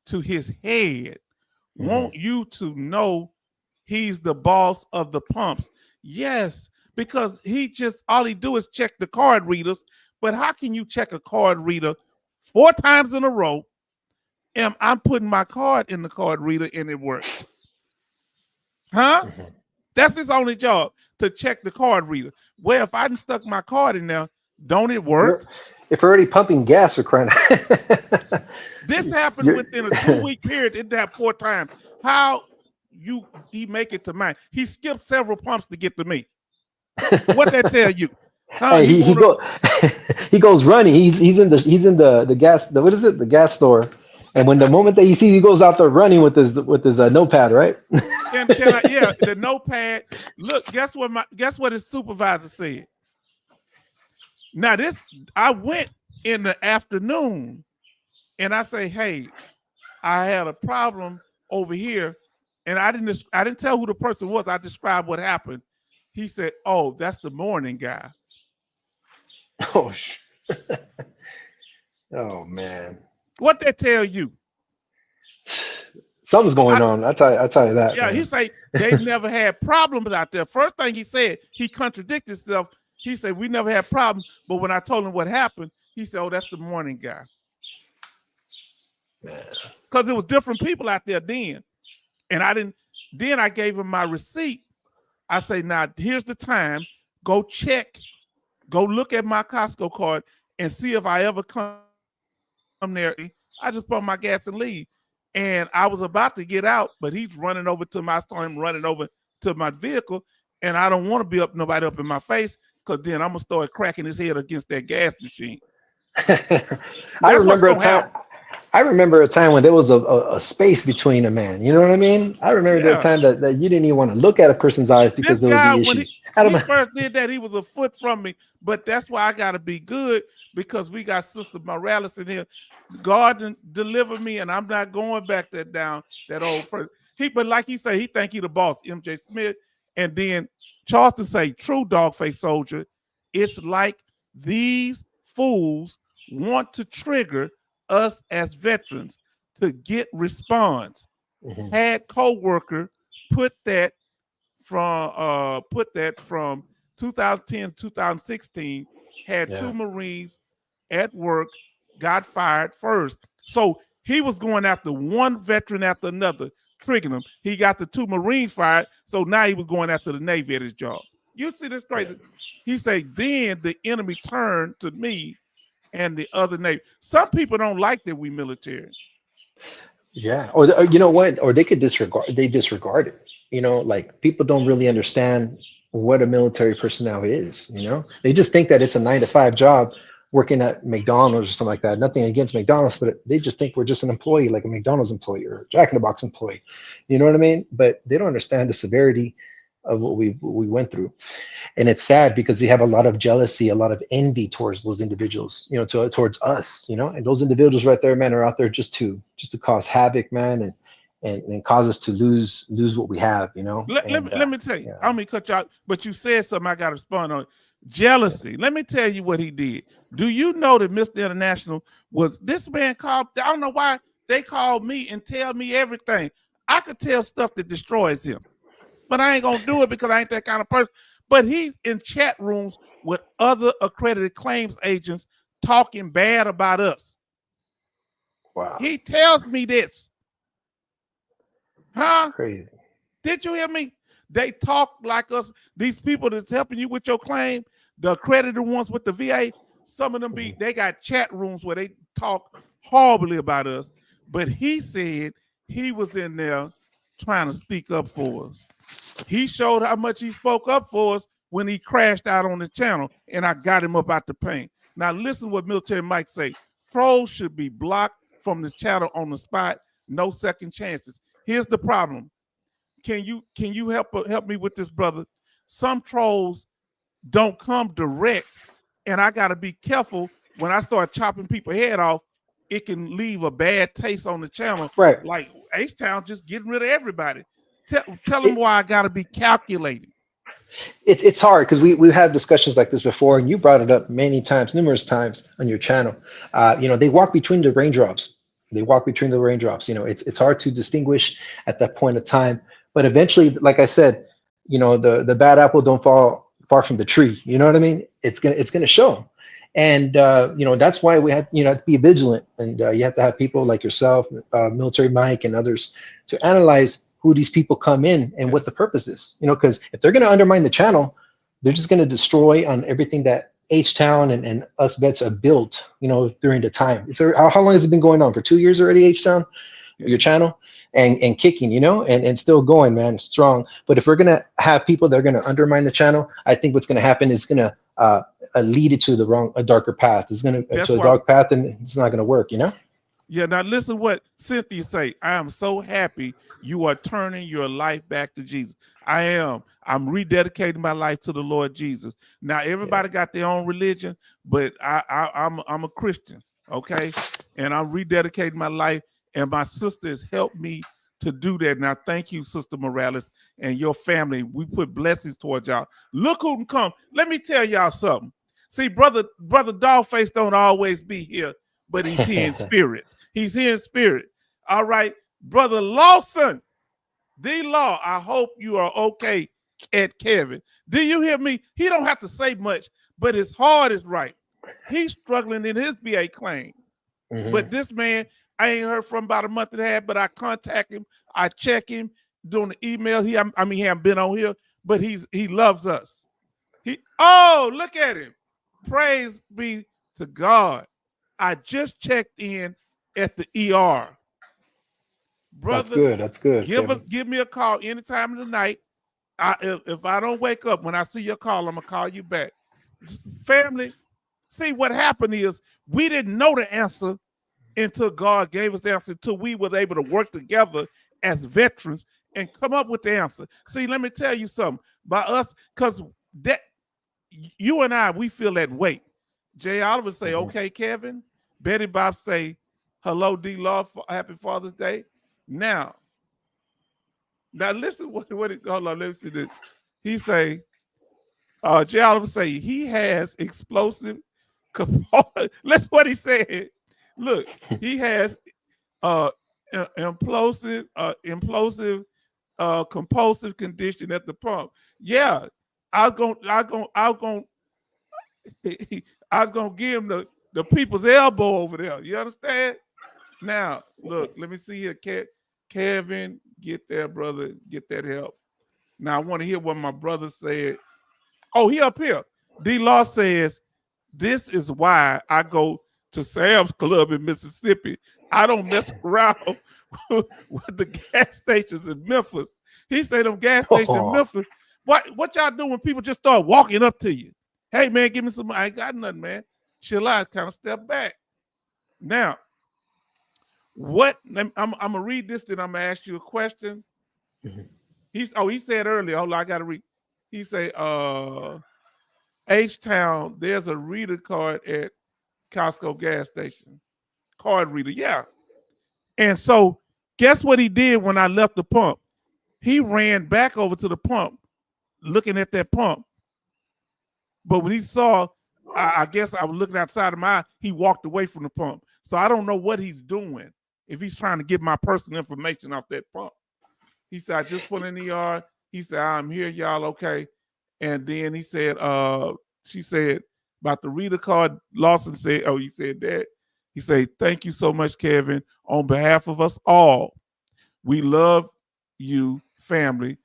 S1: to his head. Want you to know he's the boss of the pumps. Yes, because all he do is check the card readers. But how can you check a card reader 4 times in a row? And I'm putting my card in the card reader and it worked. Huh? That's his only job, to check the card reader. Well, if I didn't stuck my card in there, don't it work?
S11: If we're already pumping gas, we're crying.
S1: This happened within a 2-week period. It happened 4 times. How he make it to mine? He skipped several pumps to get to me. What that tell you? Huh?
S11: Hey, he goes running. He's in the gas. What is it? The gas store. And when the moment that you see, he goes out there running with his notepad, right?
S1: Yeah, the notepad. Look, guess what his supervisor said? Now I went in the afternoon and I say, hey, I had a problem over here, and I didn't tell who the person was. I described what happened. He said, "Oh, that's the morning guy."
S11: Oh, oh man.
S1: What that tell you?
S11: Something's going on. I tell you that.
S1: Yeah,
S11: man.
S1: he say they've never had problems out there. First thing he said, he contradicted himself. He said, we never had problems. But when I told him what happened, he said, oh, that's the morning guy. Because it was different people out there then. And then I gave him my receipt. I say, now here's the time. Go check. Go look at my Costco card and see if I ever come there. I just pump my gas and leave. And I was about to get out, but he's running over to my store. I'm running over to my vehicle. And I don't want to be nobody up in my face, because then I'm going to start cracking his head against that gas machine.
S11: I remember a time when there was a space between a man. You know what I mean? I remember that time that you didn't even want to look at a person's eyes because there was the issues.
S1: When he first did that, he was a foot from me. But that's why I got to be good, because we got Sister Morales in here. God delivered me, and I'm not going back down that old person. But like he said, he think he the boss, MJ Smith. And then Charleston say, true dog-faced soldier, it's like these fools want to trigger us as veterans to get response. Had co-worker put that from 2010 to 2016, had two Marines at work, got fired first. So he was going after one veteran after another, triggering them. He got the two Marines fired, so now he was going after the Navy at his job. You see this straight? He said, then the enemy turned to me and the other Navy. Some people don't like that we military.
S11: Yeah, or you know what? Or they could disregard it. You know, like people don't really understand what a military personnel is. You know, they just think that it's a 9-to-5 job working at McDonald's or something like that. Nothing against McDonald's, but they just think we're just an employee, like a McDonald's employee or a Jack in the Box employee. You know what I mean? But they don't understand the severity of what we went through. And it's sad because we have a lot of jealousy, a lot of envy towards those individuals, you know, towards us, you know, and those individuals right there, man, are out there just to cause havoc, man, and cause us to lose what we have, you know.
S1: Let me tell you, I don't mean cut you out, but you said something I got to respond on. Jealousy. Let me tell you what he did. Do you know that Mr. International was this man called? I don't know why they called me and tell me everything. I could tell stuff that destroys him, but I ain't gonna do it because I ain't that kind of person. But he's in chat rooms with other accredited claims agents talking bad about us.
S11: Wow.
S1: He tells me this. Huh?
S11: Crazy.
S1: Did you hear me? They talk like us. These people that's helping you with your claim, the accredited ones with the VA, some of them they got chat rooms where they talk horribly about us. But he said he was in there trying to speak up for us. He showed how much he spoke up for us when he crashed out on the channel, and I got him up out the paint. Now listen what Military Mike say. Trolls should be blocked from the channel on the spot. No second chances. Here's the problem. Can you help me with this, brother? Some trolls don't come direct, and I got to be careful when I start chopping people's head off. It can leave a bad taste on the channel.
S11: Right.
S1: Like H-Town just getting rid of everybody. Tell them why I got to be calculating.
S11: It's hard because we've had discussions like this before, and you brought it up numerous times on your channel. You know, they walk between the raindrops. You know, it's hard to distinguish at that point of time. But eventually, like I said, you know, the bad apple don't fall far from the tree. You know what I mean? It's gonna show. And you know, that's why we have, you know, to be vigilant, and you have to have people like yourself, Military Mike, and others to analyze who these people come in and what the purpose is. You know, because if they're gonna undermine the channel, they're just gonna destroy on everything that H-Town and us vets have built, you know, during the time. How long has it been going on? For 2 years already, H-Town, your channel, and kicking, you know, and still going, man, strong. But if we're gonna have people that are gonna undermine the channel, I think what's gonna happen is gonna lead it to a darker path. It's gonna to a dark path, and it's not gonna work, you know.
S1: Yeah. Now listen what Cynthia say. I am so happy you are turning your life back to Jesus. I am. I'm rededicating my life to the Lord Jesus. Now everybody got their own religion, but I'm a Christian, okay? And I'm rededicating my life, and my sister has helped me to do that. Now, thank you, Sister Morales, and your family. We put blessings towards y'all. Look who can come. Let me tell y'all something. See, brother Dollface don't always be here, but he's here in spirit. He's here in spirit. All right, Brother Lawson, D-Law, I hope you are okay at Kevin. Do you hear me? He don't have to say much, but his heart is right. He's struggling in his VA claim. But this man, I ain't heard from about a month and a half, but I contact him. I check him doing the email. He hasn't been on here, but he loves us. Look at him. Praise be to God. I just checked in at the ER. Brother,
S11: That's good.
S1: Give me a call any time of the night. If I don't wake up when I see your call, I'm gonna call you back. Family, see what happened is we didn't know the answer until God gave us the answer, until we was able to work together as veterans and come up with the answer. See, let me tell you something by us, because that you and I, we feel that weight. Jay Oliver say, okay, Kevin. Betty Bob say, hello, D-Law, happy Father's Day. Now listen hold on, let me see this. He say, Jay Oliver say he has explosive Listen what he said. Look, he has implosive compulsive condition at the pump. Yeah, I was gonna give him the people's elbow over there. You understand? Now, look, let me see here. Kevin, get there, brother. Get that help. Now, I want to hear what my brother said. Oh, he up here. D-Law says, this is why I go to Sam's Club in Mississippi. I don't mess around with the gas stations in Memphis. He said them gas stations in Memphis. What y'all do when people just start walking up to you? Hey, man, give me some. I ain't got nothing, man. Chill out, kind of step back. Now, I'm going to read this, then I'm going to ask you a question. He said earlier, hold on, I got to read. He said, H-Town, there's a reader card at Costco gas station. Card reader, yeah. And so guess what he did when I left the pump? He ran back over to the pump, looking at that pump. But when he saw, I guess I was looking outside of my eye, he walked away from the pump. So I don't know what he's doing, if he's trying to get my personal information off that pump. He said, I just put in the ER. He said, I'm here, y'all, okay. And then he said, she said about the reader card. Lawson said, he said that. He said, thank you so much, Kevin. On behalf of us all, we love you, family.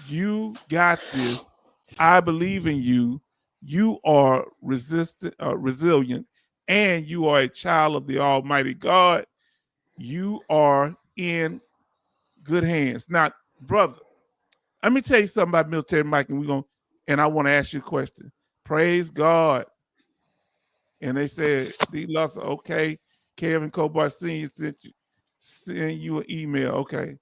S1: You got this. I believe in you. You are resilient, and you are a child of the Almighty God. You are in good hands. Now, brother, let me tell you something about Military Mike, and I want to ask you a question. Praise God. And they said, D-Law said, okay, Kevin Cobar Sr. send you an email. Okay.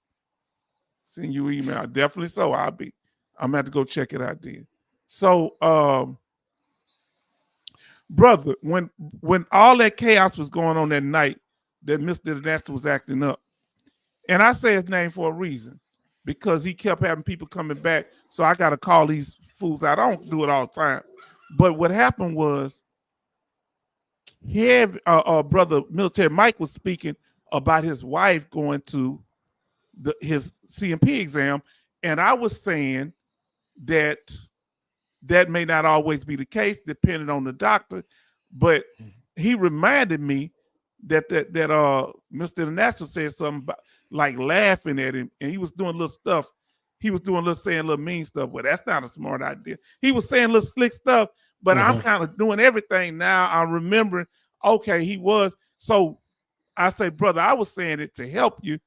S1: Send you an email. Definitely so. I'm going to have to go check it out then. So, brother, when all that chaos was going on that night, that Mr. International was acting up, and I say his name for a reason, because he kept having people coming back, so I got to call these fools out. I don't do it all the time. But what happened was, brother Military Mike was speaking about his wife going to his CMP exam, and I was saying that may not always be the case, depending on the doctor. But he reminded me that Mr. International said something about like laughing at him, and he was doing little stuff. He was saying little mean stuff. Well, that's not a smart idea. He was saying little slick stuff, but I'm kind of doing everything now. I'm remembering, okay, he was. So I say, brother, I was saying it to help you.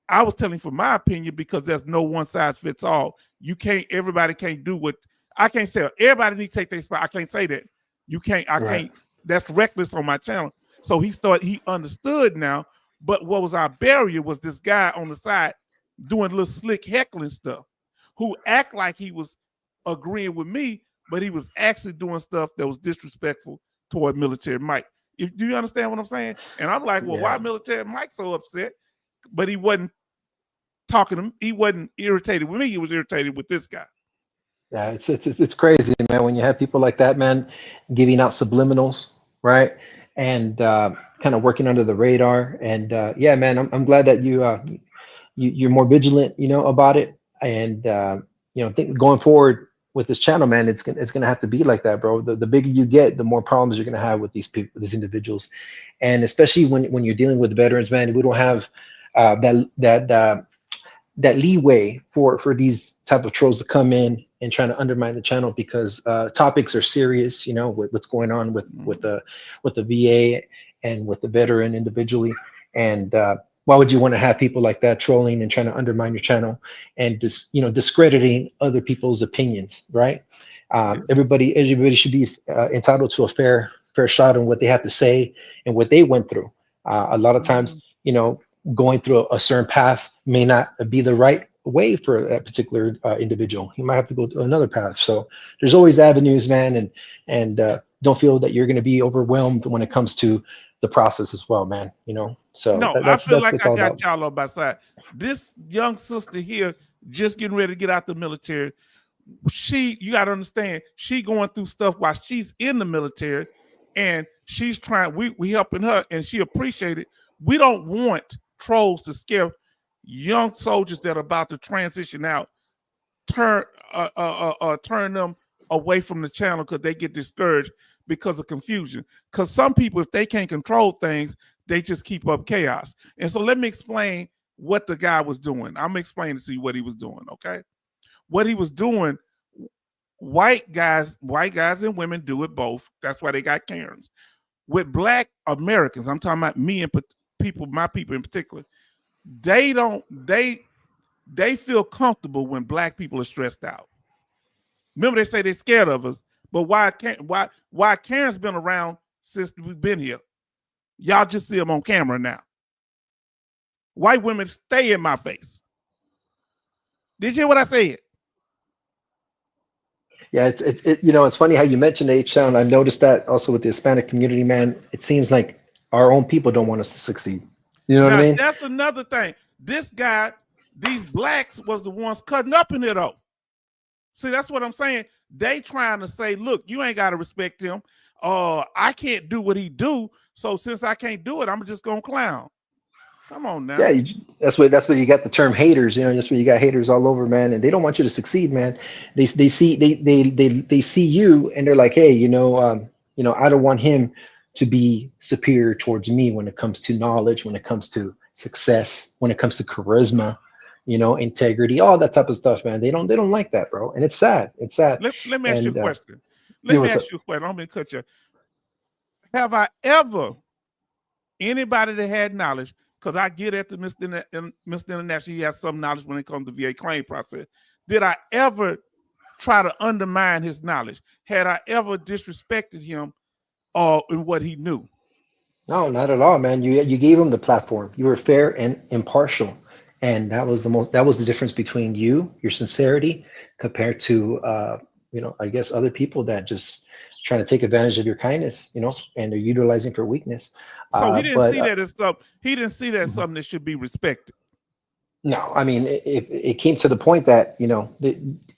S1: I was telling for my opinion, because there's no one size fits all. Everybody can't do what I can't say. Everybody needs to take their spot. I can't say that. You can't, can't. That's reckless on my channel. So he understood now. But what was our barrier was this guy on the side doing little slick heckling stuff, who act like he was agreeing with me, but he was actually doing stuff that was disrespectful toward Military Mike. Do you understand what I'm saying? And I'm like, well, why Military Mike so upset? But he wasn't talking to him. He wasn't irritated with me. He was irritated with this guy.
S11: Yeah, it's crazy, man, when you have people like that, man, giving out subliminals, right? And kind of working under the radar. And yeah, man, I'm glad that you're more vigilant, about it. And think going forward with this channel, man, it's gonna have to be like that, bro. The bigger you get, the more problems you're gonna have with these people, these individuals, and especially when you're dealing with veterans, man. We don't have that leeway for these type of trolls to come in and trying to undermine the channel, because topics are serious, with what's going on with the VA and with the veteran individually. And why would you want to have people like that trolling and trying to undermine your channel and discrediting other people's opinions, right? Everybody should be entitled to a fair shot on what they have to say and what they went through. A lot of times, going through a certain path may not be the right way for that particular individual. You might have to go through another path. So there's always avenues, man, and don't feel that you're going to be overwhelmed when it comes to the process as well, man. So
S1: no,
S11: that's
S1: I feel
S11: what
S1: like
S11: it's
S1: I
S11: all
S1: got
S11: about.
S1: y'all on my side. This young sister here, just getting ready to get out the military. You got to understand, she going through stuff while she's in the military, and she's trying. We helping her, and she appreciated. We don't want trolls to scare young soldiers that are about to transition out, turn them away from the channel because they get discouraged because of confusion. Because some people, if they can't control things, they just keep up chaos. And so let me explain what the guy was doing. I'm explaining to you what he was doing, okay? What he was doing, white guys and women do it both. That's why they got Karens. With Black Americans, I'm talking about me and my people in particular, they feel comfortable when Black people are stressed out. Remember, they say they're scared of us, but why Karen's been around since we've been here? Y'all just see them on camera now. White women stay in my face. Did you hear what I said?
S11: Yeah, it's funny how you mentioned H-Town. I've noticed that also with the Hispanic community, man. It seems like our own people don't want us to succeed. You know what I mean?
S1: That's another thing. This guy, these blacks was the ones cutting up in it though. See, that's what I'm saying. They trying to say, look, you ain't got to respect him. I can't do what he do. So since I can't do it, I'm just going to clown. Come on now.
S11: Yeah, that's what you got the term haters. That's where you got haters all over, man, and they don't want you to succeed, man. They see you and they're like, hey, I don't want him to be superior towards me when it comes to knowledge, when it comes to success, when it comes to charisma, integrity, all that type of stuff, man. They don't like that, bro, and it's sad. It's sad.
S1: Let me ask you a question. I'm going to cut you. Have I ever anybody that had knowledge? Because I get at the Mr. International, he has some knowledge when it comes to VA claim process. Did I ever try to undermine his knowledge? Had I ever disrespected him in what he knew?
S11: No, not at all, man. You gave him the platform. You were fair and impartial, and that was the difference between you, your sincerity, compared to I guess other people that just trying to take advantage of your kindness, and they're utilizing for weakness.
S1: So he didn't see that as something. He didn't see that as something that should be respected.
S11: No, I mean, it came to the point that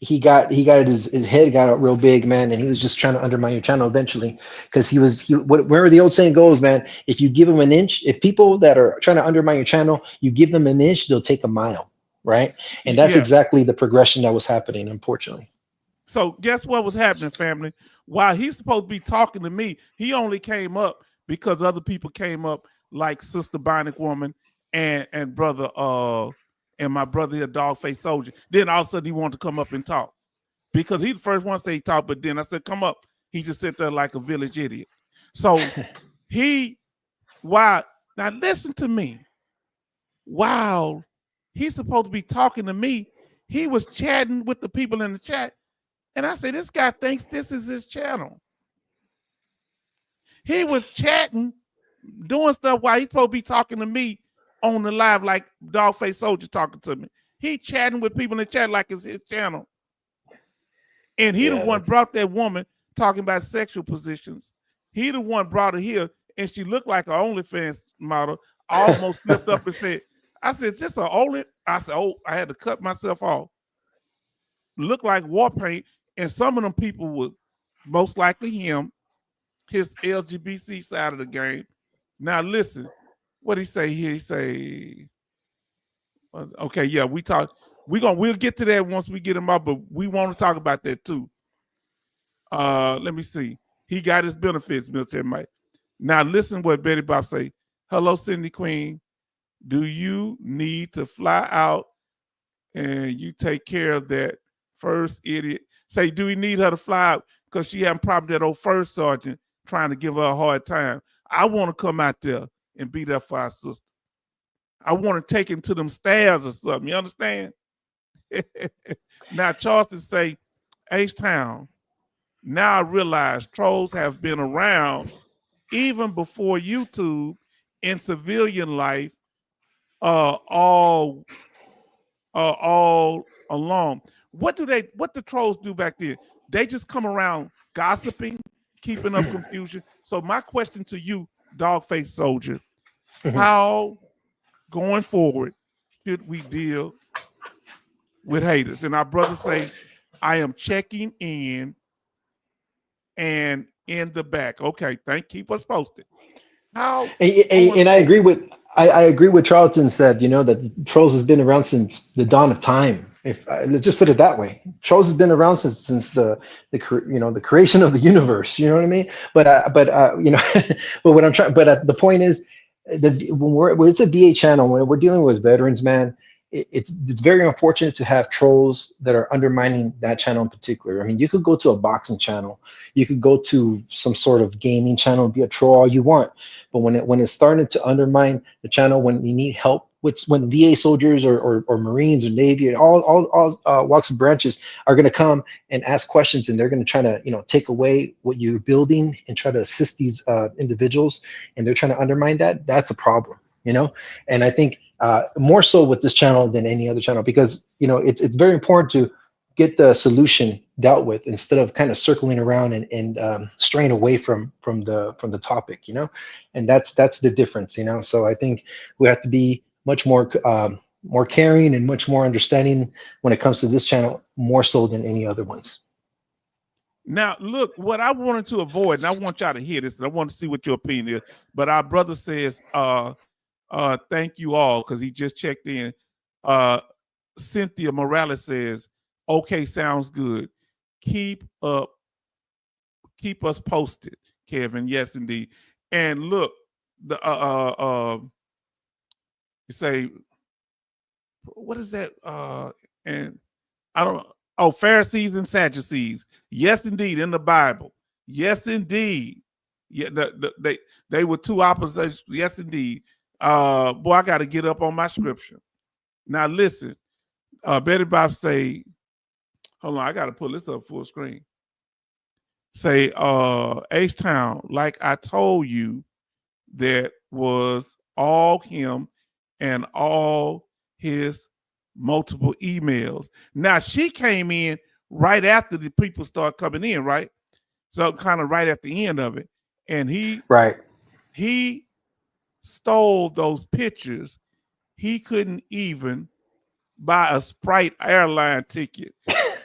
S11: he got his head got out real big, man, and he was just trying to undermine your channel eventually, because where the old saying goes, man, if you give them an inch, if people that are trying to undermine your channel, you give them an inch, they'll take a mile, right? And that's exactly the progression that was happening, unfortunately.
S1: So guess what was happening, family? While he's supposed to be talking to me, he only came up because other people came up, like Sister Bionic Woman and brother and my brother here, Dogface Soldier. Then all of a sudden he wanted to come up and talk, because he the first one to say he talked, but then I said, come up. He just sat there like a village idiot. So now listen to me. While he's supposed to be talking to me, he was chatting with the people in the chat. And I said, this guy thinks this is his channel. He was chatting, doing stuff while he's supposed to be talking to me on the live, like Dogface Soldier talking to me. He chatting with people in the chat like it's his channel. And he the one brought that woman talking about sexual positions. He the one brought her here, and she looked like an OnlyFans model, almost flipped up and said, I said, this a only. I said, oh, I had to cut myself off. Look like war paint, and some of them people would most likely him, his LGBT side of the game. Now listen, what he say here? He say, okay, yeah, we'll get to that once we get him out, but we want to talk about that too. Let me see. He got his benefits, military Mike. Now listen what Betty Bob say. Hello, Cindy Queen. Do you need to fly out and you take care of that first idiot? Say, do we need her to fly out because she having problem with that old first sergeant trying to give her a hard time? I want to come out there and be there for our sister. I want to take him to them stairs or something. You understand? Now Charleston say, H-Town, now I realize trolls have been around even before YouTube in civilian life, all along. What the trolls do back then? They just come around gossiping, keeping up confusion. So my question to you, Dogface Soldier, how going forward should we deal with haters? And our brothers say, I am checking in and in the back. Okay, keep us posted. How
S11: and I agree with I agree with Charlton said, that trolls has been around since the dawn of time. Let's just put it that way. Trolls has been around since the creation of the universe. You know what I mean? But what I'm trying. But the point is, when it's a VA channel, when we're dealing with veterans, man, it's very unfortunate to have trolls that are undermining that channel in particular. I mean, you could go to a boxing channel, you could go to some sort of gaming channel and be a troll all you want, but when it's starting to undermine the channel, when you need help, when VA soldiers or Marines or Navy and all walks and branches are going to come and ask questions, and they're going to try to take away what you're building and try to assist these individuals, and they're trying to undermine that. That's a problem, And I think more so with this channel than any other channel, because it's very important to get the solution dealt with instead of kind of circling around and straying away from the topic, and that's the difference, So I think we have to be much more caring and much more understanding when it comes to this channel, more so than any other ones.
S1: Now, look, what I wanted to avoid, and I want y'all to hear this, and I want to see what your opinion is, but our brother says, thank you all, because he just checked in. Cynthia Morales says, okay, sounds good. Keep us posted, Kevin. Yes, indeed. And look, you say, what is that? And I don't know. Oh, Pharisees and Sadducees. Yes, indeed, in the Bible. Yes, indeed. Yeah, they were two opposites. Yes, indeed. Boy, I got to get up on my scripture. Now listen, Betty Bob say, hold on, I got to pull this up full screen. Say, H-Town, like I told you, that was all him and all his multiple emails. Now she came in right after the people start coming in, right? So kind of right at the end of it. And he stole those pictures. He couldn't even buy a Sprite airline ticket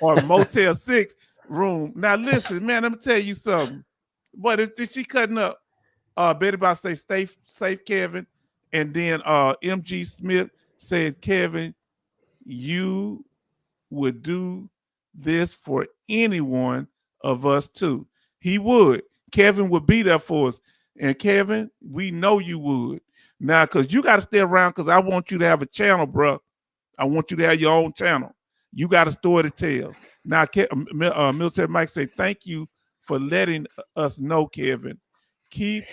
S1: or Motel 6 room. Now listen, man, let me tell you something. But is she cutting up? Betty Bob say, stay safe, Kevin. And then MG Smith said, Kevin, you would do this for any one of us too. He would. Kevin would be there for us. And Kevin, we know you would. Now, because you got to stay around, because I want you to have a channel, bro. I want you to have your own channel. You got a story to tell. Now, Military Mike say, thank you for letting us know, Kevin. Keep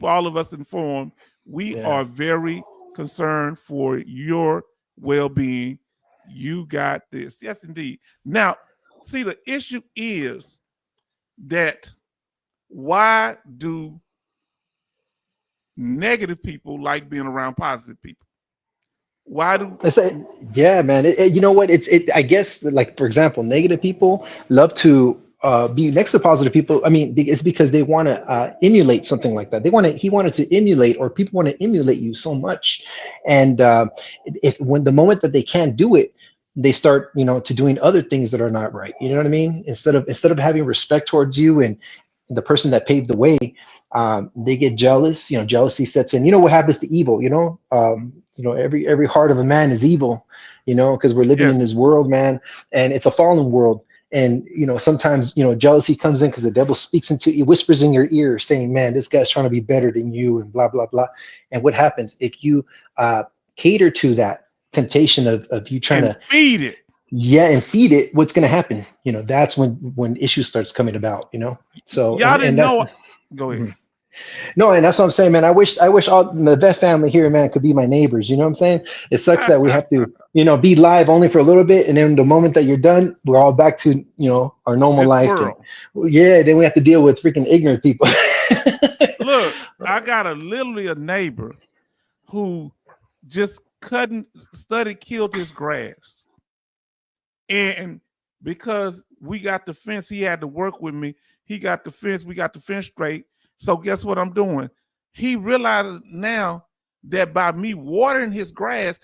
S1: all of us informed. We are very concerned for your well-being. You got this. Yes, indeed. Now, see, the issue is that why do negative people like being around positive people? Why do
S11: I say, yeah, man, you know what? I guess, like, for example, negative people love to be next to positive people. I mean, it's because they want to emulate something like that. He wanted to emulate, or people want to emulate you so much. And when the moment that they can't do it, they start, to doing other things that are not right. You know what I mean? Instead of having respect towards you and the person that paved the way, they get jealous. Jealousy sets in. You know what happens to evil? Every heart of a man is evil. Because we're living in this world, man, and it's a fallen world. And, sometimes, jealousy comes in because the devil he whispers in your ear saying, man, this guy's trying to be better than you and blah, blah, blah. And what happens if you cater to that temptation of you trying to
S1: feed it?
S11: Yeah. And feed it. What's going to happen? That's when issue starts coming about, so
S1: y'all didn't know. Go ahead.
S11: Mm-hmm. No, and that's what I'm saying, man. I wish all the Vet family here, man, could be my neighbors. You know what I'm saying? It sucks that we have to, be live only for a little bit, and then the moment that you're done, we're all back to, our normal life. And, then we have to deal with freaking ignorant people.
S1: Look, I got literally a neighbor who just killed his grass, and because we got the fence, he had to work with me. He got the fence. We got the fence straight. So guess what I'm doing? He realizes now that by me watering his grass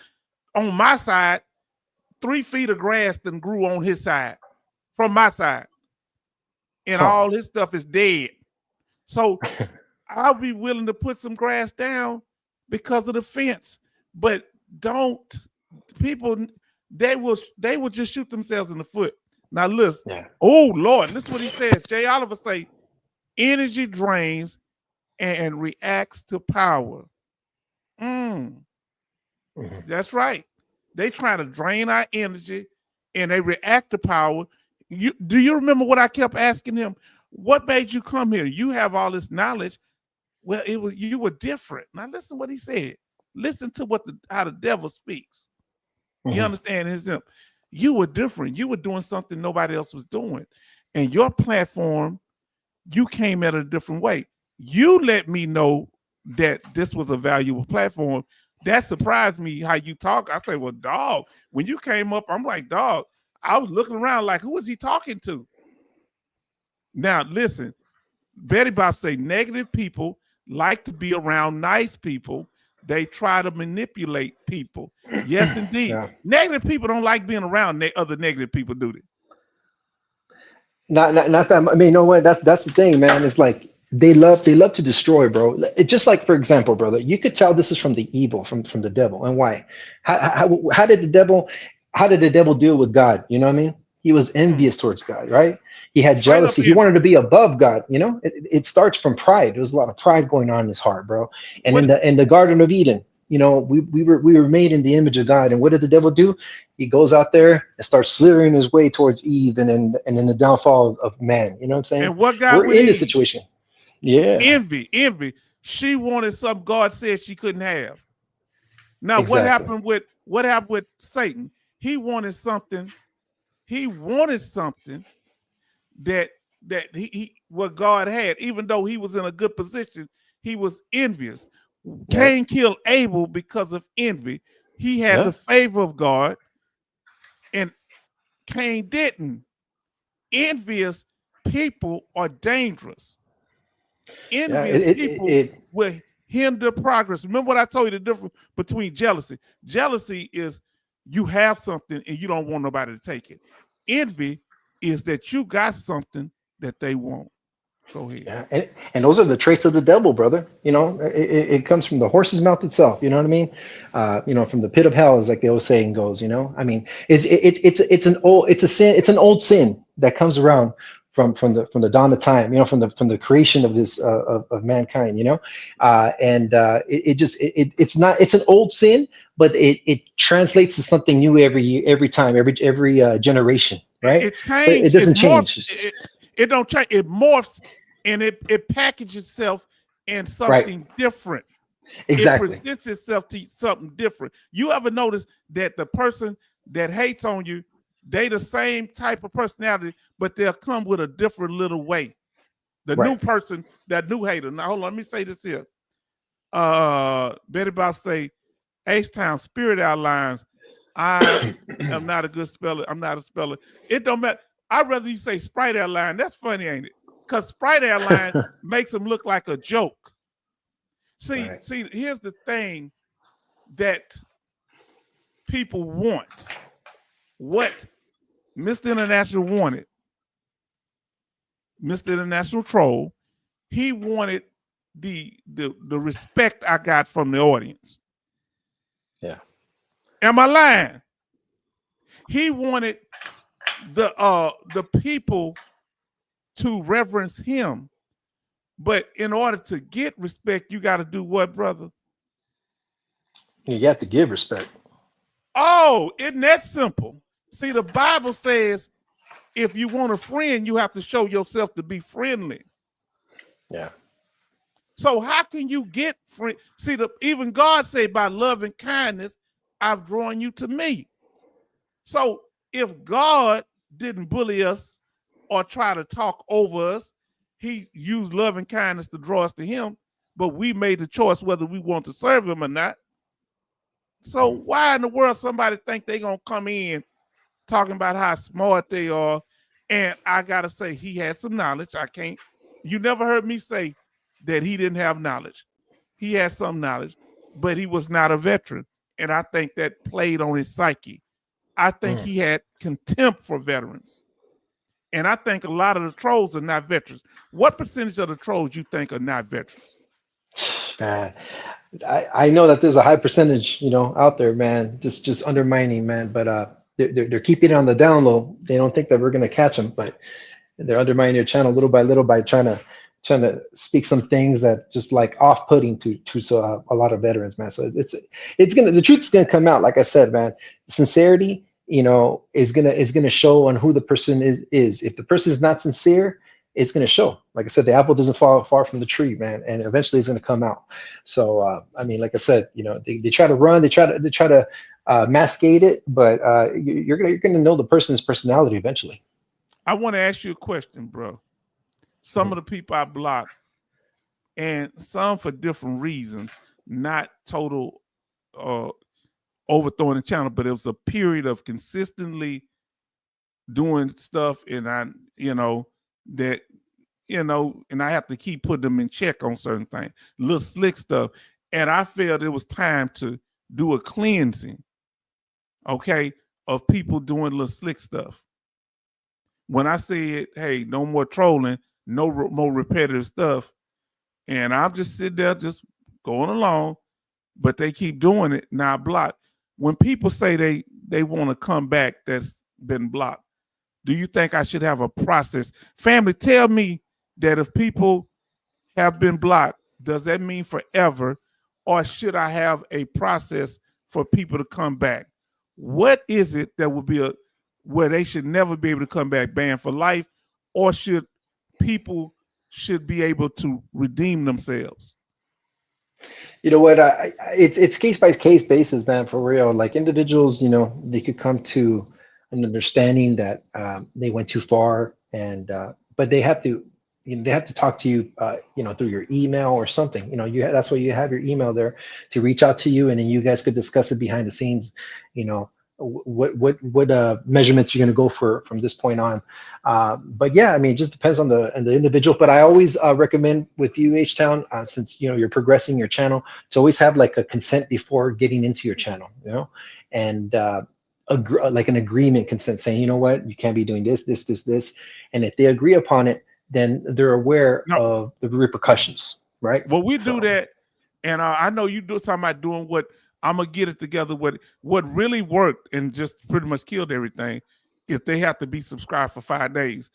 S1: on my side, 3 feet of grass then grew on his side, from my side. And all his stuff is dead. So I'll be willing to put some grass down because of the fence. But people, they will just shoot themselves in the foot. Now listen, oh Lord, listen what he says. Jay Oliver say, energy drains and reacts to power. That's right. They try to drain our energy and they react to power. Do you remember what I kept asking him? What made you come here? You have all this knowledge. Well, you were different. Now listen to what he said. Listen to how the devil speaks. You understand him? You were different. You were doing something nobody else was doing. And your platform, you came at a different way. You let me know that this was a valuable platform. That surprised me how you talk. I say, well, dog, when you came up, I'm like, dog, I was looking around like, who is he talking to? Now, listen, Betty Bob say negative people like to be around nice people. They try to manipulate people. Yes, indeed. Negative people don't like being around other negative people, do they?
S11: Not that. I mean, you know what? That's the thing, man. It's like they love to destroy, bro. It's just like, for example, brother, you could tell this is from the evil, from the devil. And why? How did the devil deal with God? You know what I mean? He was envious towards God, right? He had jealousy. He wanted to be above God. It starts from pride. There was a lot of pride going on in his heart, bro. And in the Garden of Eden, we were made in the image of God. And what did the devil do? He goes out there and starts slithering his way towards Eve and in the downfall of man. You know what I'm saying?
S1: And what got
S11: we're in this situation. Yeah.
S1: Envy. She wanted something God said she couldn't have. Now,
S11: Exactly.
S1: what happened with Satan? He wanted something that he what God had, even though he was in a good position, he was envious. Cain killed Abel because of envy. He had the favor of God, and Cain didn't. Envious people are dangerous. Envious people will hinder progress. Remember what I told you, the difference between jealousy. Jealousy is you have something and you don't want nobody to take it. Envy is that you got something that they want. Go ahead.
S11: Yeah, and those are the traits of the devil, brother. It comes from the horse's mouth itself. You know what I mean? From the pit of hell, as like the old saying goes. I mean, it's an old sin that comes around from the dawn of time. From the creation of this of mankind. It's an old sin, but it translates to something new every time, every generation. Right? It doesn't change.
S1: It don't change. It morphs and it packages itself in something different.
S11: Exactly.
S1: It presents itself to something different. You ever notice that the person that hates on you, they the same type of personality, but they'll come with a different little way. The new person, that new hater. Now, hold on, let me say this here. Betty Bob say, H-Town Spirit Outlines, I am not a good speller. I'm not a speller. It don't matter. I'd rather you say Sprite Airline. That's funny, ain't it? Because Sprite Airline makes them look like a joke. See, here's the thing that people want. What Mr. International wanted, Mr. International Troll, he wanted the respect I got from the audience.
S11: Yeah.
S1: Am I lying? He wanted the people to reverence him. But in order to get respect, you got to do what, brother?
S11: You have to give respect.
S1: Oh, isn't that simple? See, the Bible says if you want a friend, you have to show yourself to be friendly.
S11: Yeah.
S1: So how can you get friend? See, even God said, by love and kindness, I've drawn you to me. So if God didn't bully us or try to talk over us, he used love and kindness to draw us to him, but we made the choice whether we want to serve him or not. So why in the world somebody think they're going to come in talking about how smart they are? And I got to say, he had some knowledge. You never heard me say that he didn't have knowledge. He had some knowledge, but he was not a veteran. And I think that played on his psyche. I think he had contempt for veterans. And I think a lot of the trolls are not veterans. What percentage of the trolls you think are not veterans?
S11: Man, I know that there's a high percentage, out there, man, just undermining, man. But they're keeping it on the down low. They don't think that we're gonna catch them, but they're undermining your channel little by little by trying to speak some things that just like off-putting to a lot of veterans, man. So the truth's gonna come out. Like I said, man, sincerity, is gonna show on who the person is. If the person is not sincere, it's gonna show. Like I said, the apple doesn't fall far from the tree, man, and eventually it's gonna come out. So I mean, like I said, they try to run, they try to masquerade it, but you're gonna know the person's personality eventually.
S1: I want to ask you a question, bro. Some of the people I blocked, and some for different reasons, not total overthrowing the channel, but it was a period of consistently doing stuff, and and I have to keep putting them in check on certain things, little slick stuff. And I felt it was time to do a cleansing, okay, of people doing little slick stuff. When I said, hey, no more trolling, no more repetitive stuff, and I'm just sitting there just going along, but they keep doing it, now I block. When people say they want to come back that's been blocked, do you think I should have a process? Family, tell me that if people have been blocked, does that mean forever, or should I have a process for people to come back? What is it that would be where they should never be able to come back, banned for life, or should people be able to redeem themselves?
S11: You know what? It's case by case basis, man, for real. Like individuals, they could come to an understanding that they went too far, and but they have to, they have to talk to you, through your email or something. That's why you have your email there to reach out to you, and then you guys could discuss it behind the scenes. What measurements you're going to go for from this point on. But yeah, I mean, it just depends on the individual. But I always recommend with you, H-Town, since you're progressing your channel, to always have like a consent before getting into your channel, and like an agreement consent saying, you know what, you can't be doing this. And if they agree upon it, then they're aware of the repercussions, right?
S1: Well, we do that, and I know you do something about doing what. I'm gonna get it together. What really worked and just pretty much killed everything if they have to be subscribed for 5 days,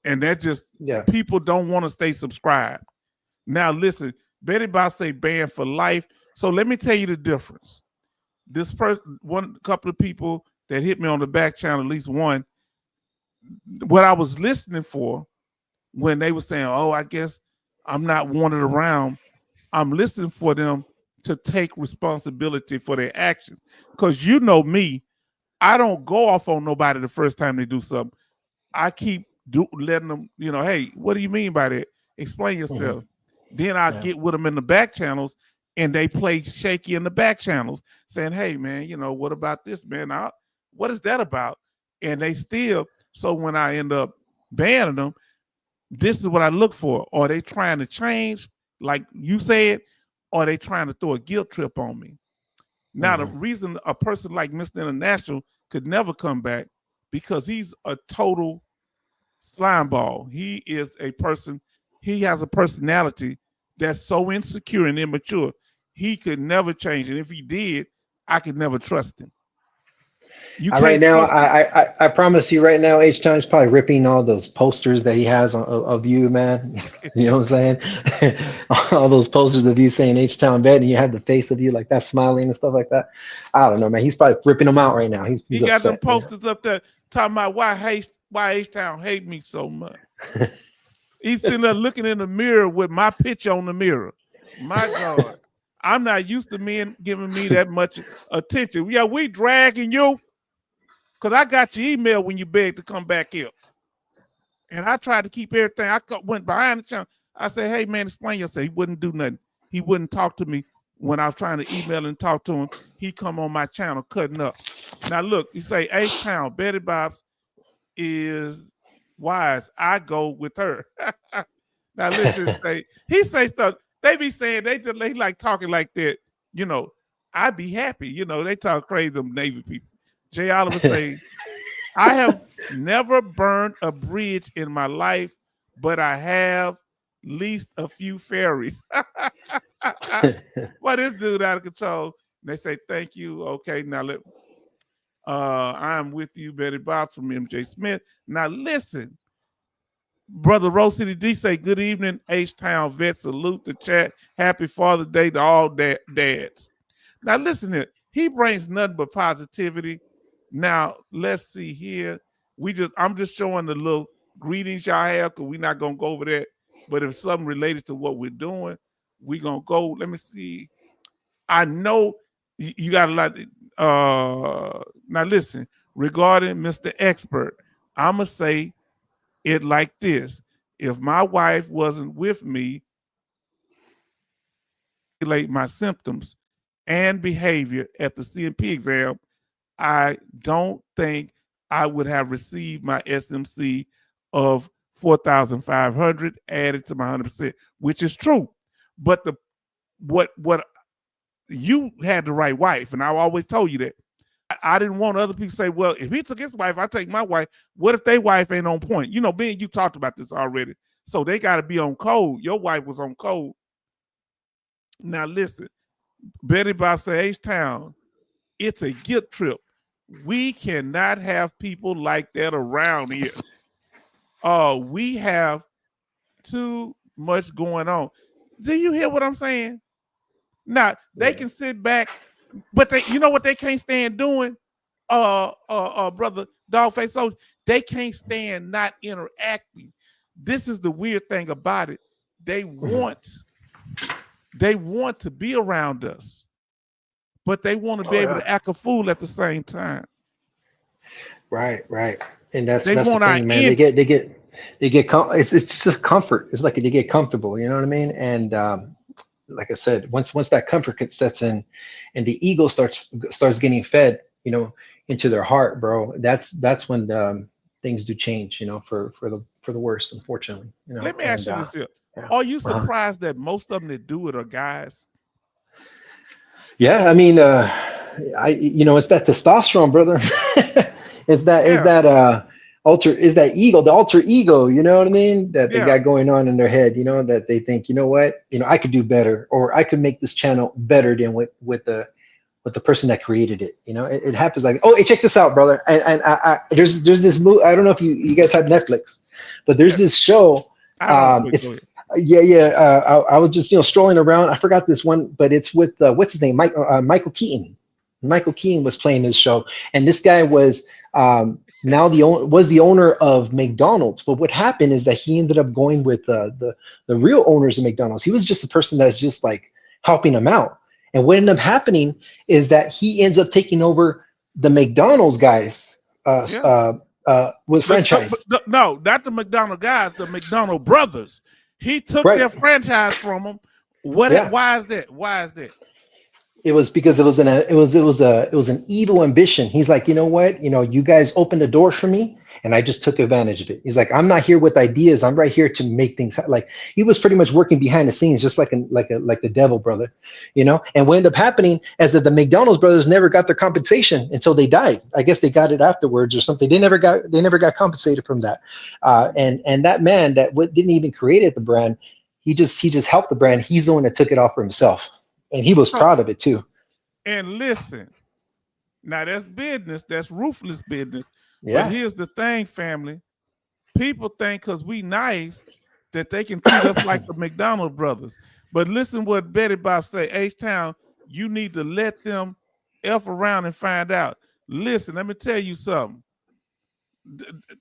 S1: and that just people don't want to stay subscribed. Now listen, Betty Bob say banned for life. So let me tell you the difference. This person, couple of people that hit me on the back channel, at least one, what I was listening for when they were saying, "Oh, I guess I'm not wanted around," I'm listening for them to take responsibility for their actions. Because me, I don't go off on nobody the first time they do something. I keep letting them, hey, what do you mean by that? Explain yourself. Then I get with them in the back channels, and they play shaky in the back channels, saying, hey, man, what about this, man? What is that about? And they still, So when I end up banning them, this is what I look for. Are they trying to change, like you said, or are they trying to throw a guilt trip on me? Now, the reason a person like Mr. International could never come back, because he's a total slime ball. He is a person, he has a personality that's so insecure and immature. He could never change. And if he did, I could never trust him.
S11: Right now, I promise you right now, H-Town is probably ripping all those posters that he has of you, man. You know what I'm saying? All those posters of you saying H-Town Bet, and you have the face of you like that smiling and stuff like that. I don't know, man. He's probably ripping them out right now. He's
S1: got
S11: upset,
S1: them posters up there talking about why H-Town hate me so much. He's sitting there looking in the mirror with my picture on the mirror. My God. I'm not used to men giving me that much attention. Yeah, we dragging you. Because I got your email when you begged to come back here. And I tried to keep everything. I went behind the channel. I said, hey, man, explain yourself. He wouldn't do nothing. He wouldn't talk to me when I was trying to email and talk to him. He come on my channel cutting up. Now, look, you say H-Town, Betty Bob's is wise. I go with her. Now, listen, he say stuff. They be saying, they like talking like that. You know, I'd be happy. You know, they talk crazy, them Navy people. Jay Oliver say, I have never burned a bridge in my life, but I have leased a few ferries. Well, this dude out of control. And they say, thank you. Okay, now I'm with you, Betty Bob from MJ Smith. Now listen, Brother Rose City D say, good evening, H-Town vet. Salute the chat. Happy Father's Day to all dads. Now listen here. He brings nothing but positivity. Now, let's see here. I'm just showing the little greetings y'all have, because we're not going to go over that. But if something related to what we're doing, we're going to go. Let me see. I know you got a lot. Now, listen, regarding Mr. Expert, I'm going to say it like this. If my wife wasn't with me, my symptoms and behavior at the CMP exam, I don't think I would have received my SMC of 4,500 added to my 100%, which is true. But what you had the right wife, and I always told you that. I didn't want other people to say, well, if he took his wife, I take my wife. What if their wife ain't on point? You know, me and you talked about this already. So they got to be on code. Your wife was on code. Now listen, Betty Bob say, H-Town, it's a guilt trip. We cannot have people like that around here. We have too much going on. Do you hear what I'm saying? Now, they can sit back, but you know what they can't stand doing? Brother Dogface Soldier, they can't stand not interacting. This is the weird thing about it. They want to be around us, but they want to be able to act a fool at the same time. Right. And that's the thing, man. They get it's just comfort. It's like they get comfortable, you know what I mean? And like I said, once that comfort sets in and the ego starts getting fed, you know, into their heart, bro, that's when things do change, you know, for the worse, unfortunately. You know? Let me ask you this here. Are you surprised that most of them that do it are guys? Yeah, I mean, it's that testosterone, brother. It's that alter ego, you know what I mean? That they got going on in their head, you know, that they think, you know what, I could do better, or I could make this channel better than with the person that created it. You know, it happens like, oh, hey, check this out, brother. And there's this movie. I don't know if you guys have Netflix, but there's this show. I was just strolling around. I forgot this one, but it's with what's his name, Michael Keaton. Michael Keaton was playing this show, and this guy was now the owner of McDonald's. But what happened is that he ended up going with the real owners of McDonald's. He was just a person that's just like helping them out. And what ended up happening is that he ends up taking over the McDonald's guys with franchise. No, not the McDonald guys, the McDonald brothers. He took their franchise from them. Why is that?
S11: It was because it was an evil ambition. He's like, you know what? You guys opened the doors for me, and I just took advantage of it. He's like, I'm not here with ideas. I'm right here to make things like he was pretty much working behind the scenes, just like the devil, brother. And what ended up happening is that the McDonald's brothers never got their compensation until they died. I guess they got it afterwards or something. They never got compensated from that. And that man that didn't even create the brand, he just helped the brand. He's the one that took it off for himself. And he was proud of it too.
S1: And listen, now that's business, that's ruthless business.
S11: Yeah.
S1: But here's the thing, family. People think because we nice that they can treat us like the McDonald brothers. But listen what Betty Bob say, H-Town, you need to let them F around and find out. Listen, let me tell you something.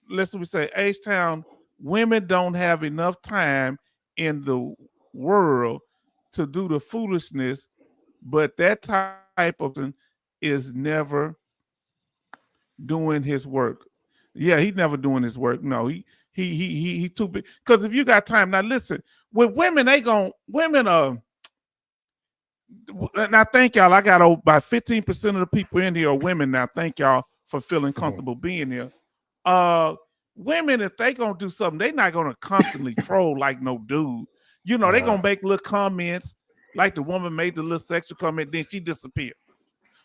S1: Listen, we say, H-Town, women don't have enough time in the world to do the foolishness, but that type of person is never doing his work. Yeah, he's never doing his work. No, he's too big. Because if you got time, now listen, with women, women now thank y'all. I got about 15% of the people in here are women now. Thank y'all for feeling comfortable being here. Women, if they gonna do something, they're not gonna constantly troll like no dude. They gonna make little comments. Like the woman made the little sexual comment, then she disappeared.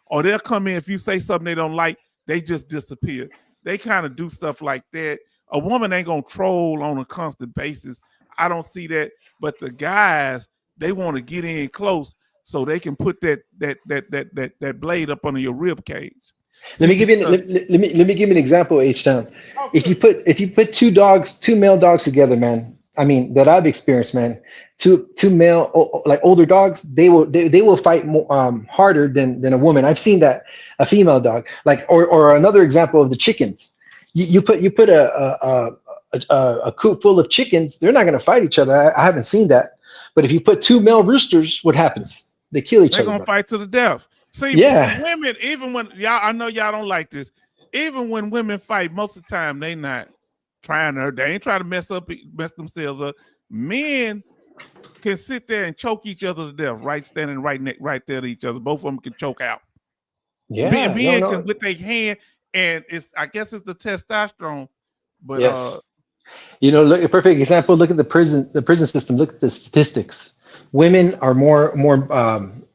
S1: Or they'll come in, if you say something they don't like, they just disappear. They kind of do stuff like that. A woman ain't gonna troll on a constant basis. I don't see that. But the guys, they want to get in close so they can put that blade up under your rib cage.
S11: Let me give you an example, H-Town. If you put two male dogs together, man, I mean, that I've experienced, man, two male, like older dogs, they will fight more, harder than a woman. I've seen that, a female dog, like, or another example of the chickens. You put a coop full of chickens, they're not going to fight each other. I haven't seen that. But if you put two male roosters, what happens? They kill each other.
S1: They're going to fight to the death. See,
S11: yeah.
S1: Women, even when I know y'all don't like this, even when women fight, most of the time they not trying they ain't trying to mess themselves up. Men can sit there and choke each other to death, standing right there to each other. Both of them can choke out.
S11: Yeah,
S1: men can with their hand, and I guess it's the testosterone. But
S11: yes. Look, a perfect example. Look at the prison system. Look at the statistics. Women are more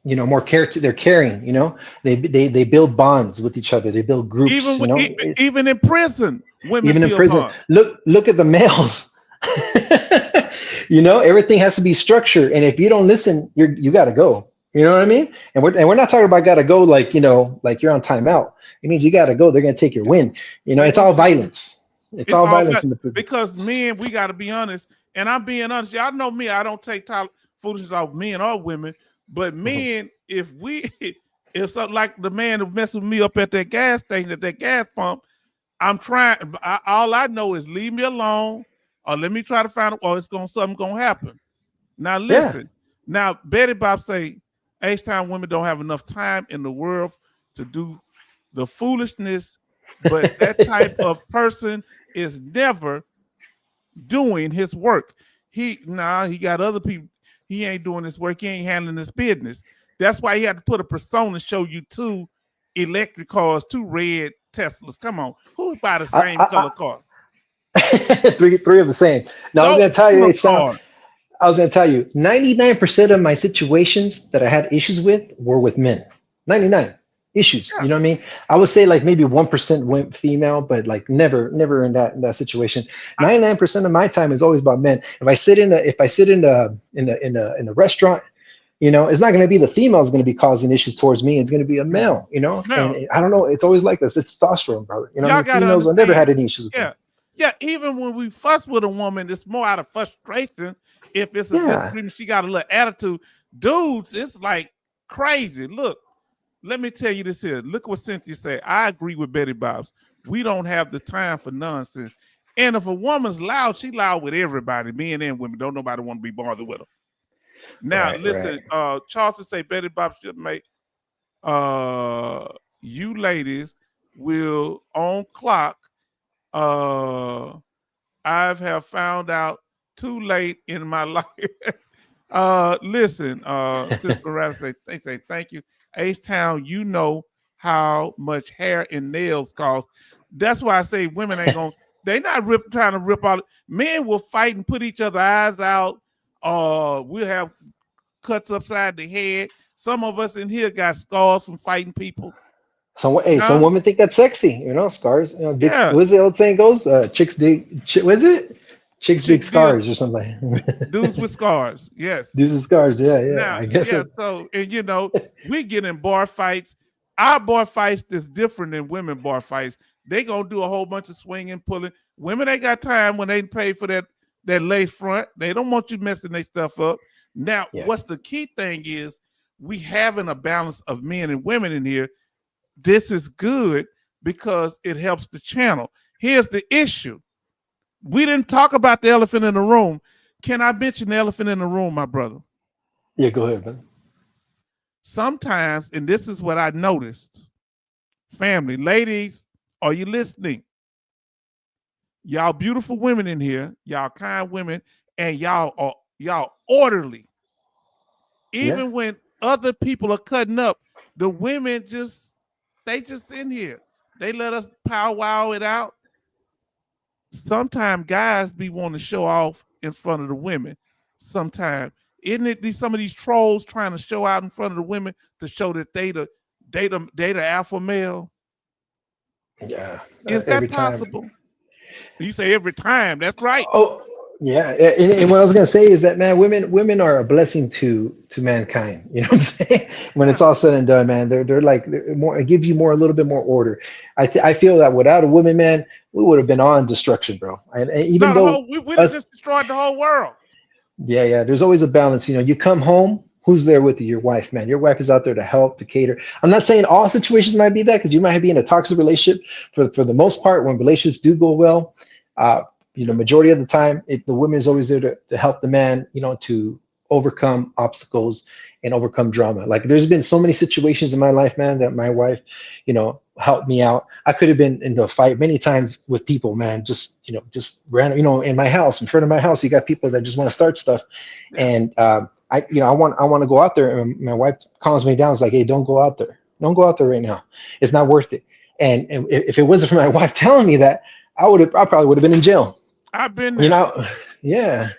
S11: they're caring. They build bonds with each other. They build groups.
S1: Even in prison, women
S11: even in prison.
S1: Bonds.
S11: Look at the males. Everything has to be structured, and if you don't listen, you got to go. You know what I mean? And we're not talking about got to go like you're on timeout. It means you got to go. They're gonna take your win. It's all violence. It's all violence in the prison.
S1: Because men, we got to be honest, and I'm being honest. Y'all know me. I don't take foolishness off men or women. But men, if something like the man who messed with me up at that gas station, at that gas pump, I'm trying. All I know is leave me alone, or let me try to find. Or something gonna happen. Now listen. Yeah. Now Betty Bob say, H-Town women don't have enough time in the world to do the foolishness, but that type of person is never doing his work. He got other people. He ain't doing his work. He ain't handling his business. That's why he had to put a persona, show you 2 electric cars, 2 red Teslas. Come on, who's buy the same color car?
S11: three of the same. Now I was gonna tell you, 99% of my situations that I had issues with were with men. 99 issues. Yeah. You know what I mean? I would say like maybe 1% went female, but like never in that situation. 99% of my time is always about men. If I sit in the restaurant, it's not going to be the female is going to be causing issues towards me. It's going to be a male. No. And I don't know. It's always like this. It's testosterone, brother. Females have never had any issues with them.
S1: Yeah. Even when we fuss with a woman, it's more out of frustration. If it's a disagreement, she got a little attitude. Dudes, it's like crazy. Look. Let me tell you this here. Look what Cynthia said. I agree with Betty Bob's. We don't have the time for nonsense. And if a woman's loud, she loud with everybody, men and women. Don't nobody want to be bothered with her. Now, listen, Charleston say Betty Bob should make you ladies will on clock. I have found out too late in my life. Listen, Sister Rata they say thank you. H-Town, you know how much hair and nails cost. That's why I say women ain't gonna. They not trying to rip out. Men will fight and put each other's eyes out. We'll have cuts upside the head. Some of us in here got scars from fighting people.
S11: Some women think that's sexy, you know, scars. You know,
S1: Yeah.
S11: What was the old saying goes? Chicks dig. Was it? Chicks dig scars or something.
S1: Dudes with scars, yes.
S11: Dudes with scars, yeah.
S1: Now,
S11: I guess.
S1: yeah. So, and you know, we get in bar fights. Our bar fights is different than women bar fights. They gonna do a whole bunch of swinging, pulling. Women ain't got time when they pay for that lace front. They don't want you messing their stuff up. Now, what's the key thing is we having a balance of men and women in here. This is good because it helps the channel. Here's the issue. We didn't talk about the elephant in the room. Can I mention the elephant in the room, my brother?
S11: Yeah, go ahead, man.
S1: Sometimes, and this is what I noticed, family, ladies, are you listening? Y'all beautiful women in here, y'all kind women, and y'all orderly. Even when other people are cutting up, the women they just in here. They let us powwow it out. Sometimes guys be wanting to show off in front of the women. Sometimes. Isn't it some of these trolls trying to show out in front of the women to show that they the alpha male?
S11: Yeah.
S1: Is that possible? Time. You say every time. That's right.
S11: Oh, yeah. And what I was gonna say is that, man, women are a blessing to mankind. You know what I'm saying? When it's all said and done, man, they're like more. It gives you a little bit more order. I feel that without a woman, man, we would have been on destruction, bro. And even though
S1: we just destroyed the whole world.
S11: Yeah. There's always a balance. You know, you come home, who's there with you? Your wife, man. Your wife is out there to help, to cater. I'm not saying all situations might be that, because you might be in a toxic relationship. For the most part, when relationships do go well, you know, majority of the time, the woman is always there to help the man, you know, to overcome obstacles and overcome drama. Like, there's been so many situations in my life, man, that my wife, you know, helped me out. I could have been in the fight many times with people, man, just random, you know, in my house, in front of my house, you got people that just want to start stuff. And I want to go out there, and my wife calms me down. It's like, hey, don't go out there. Don't go out there right now. It's not worth it. And if it wasn't for my wife telling me that, I probably would have been in jail.
S1: I've been there.
S11: You know, yeah.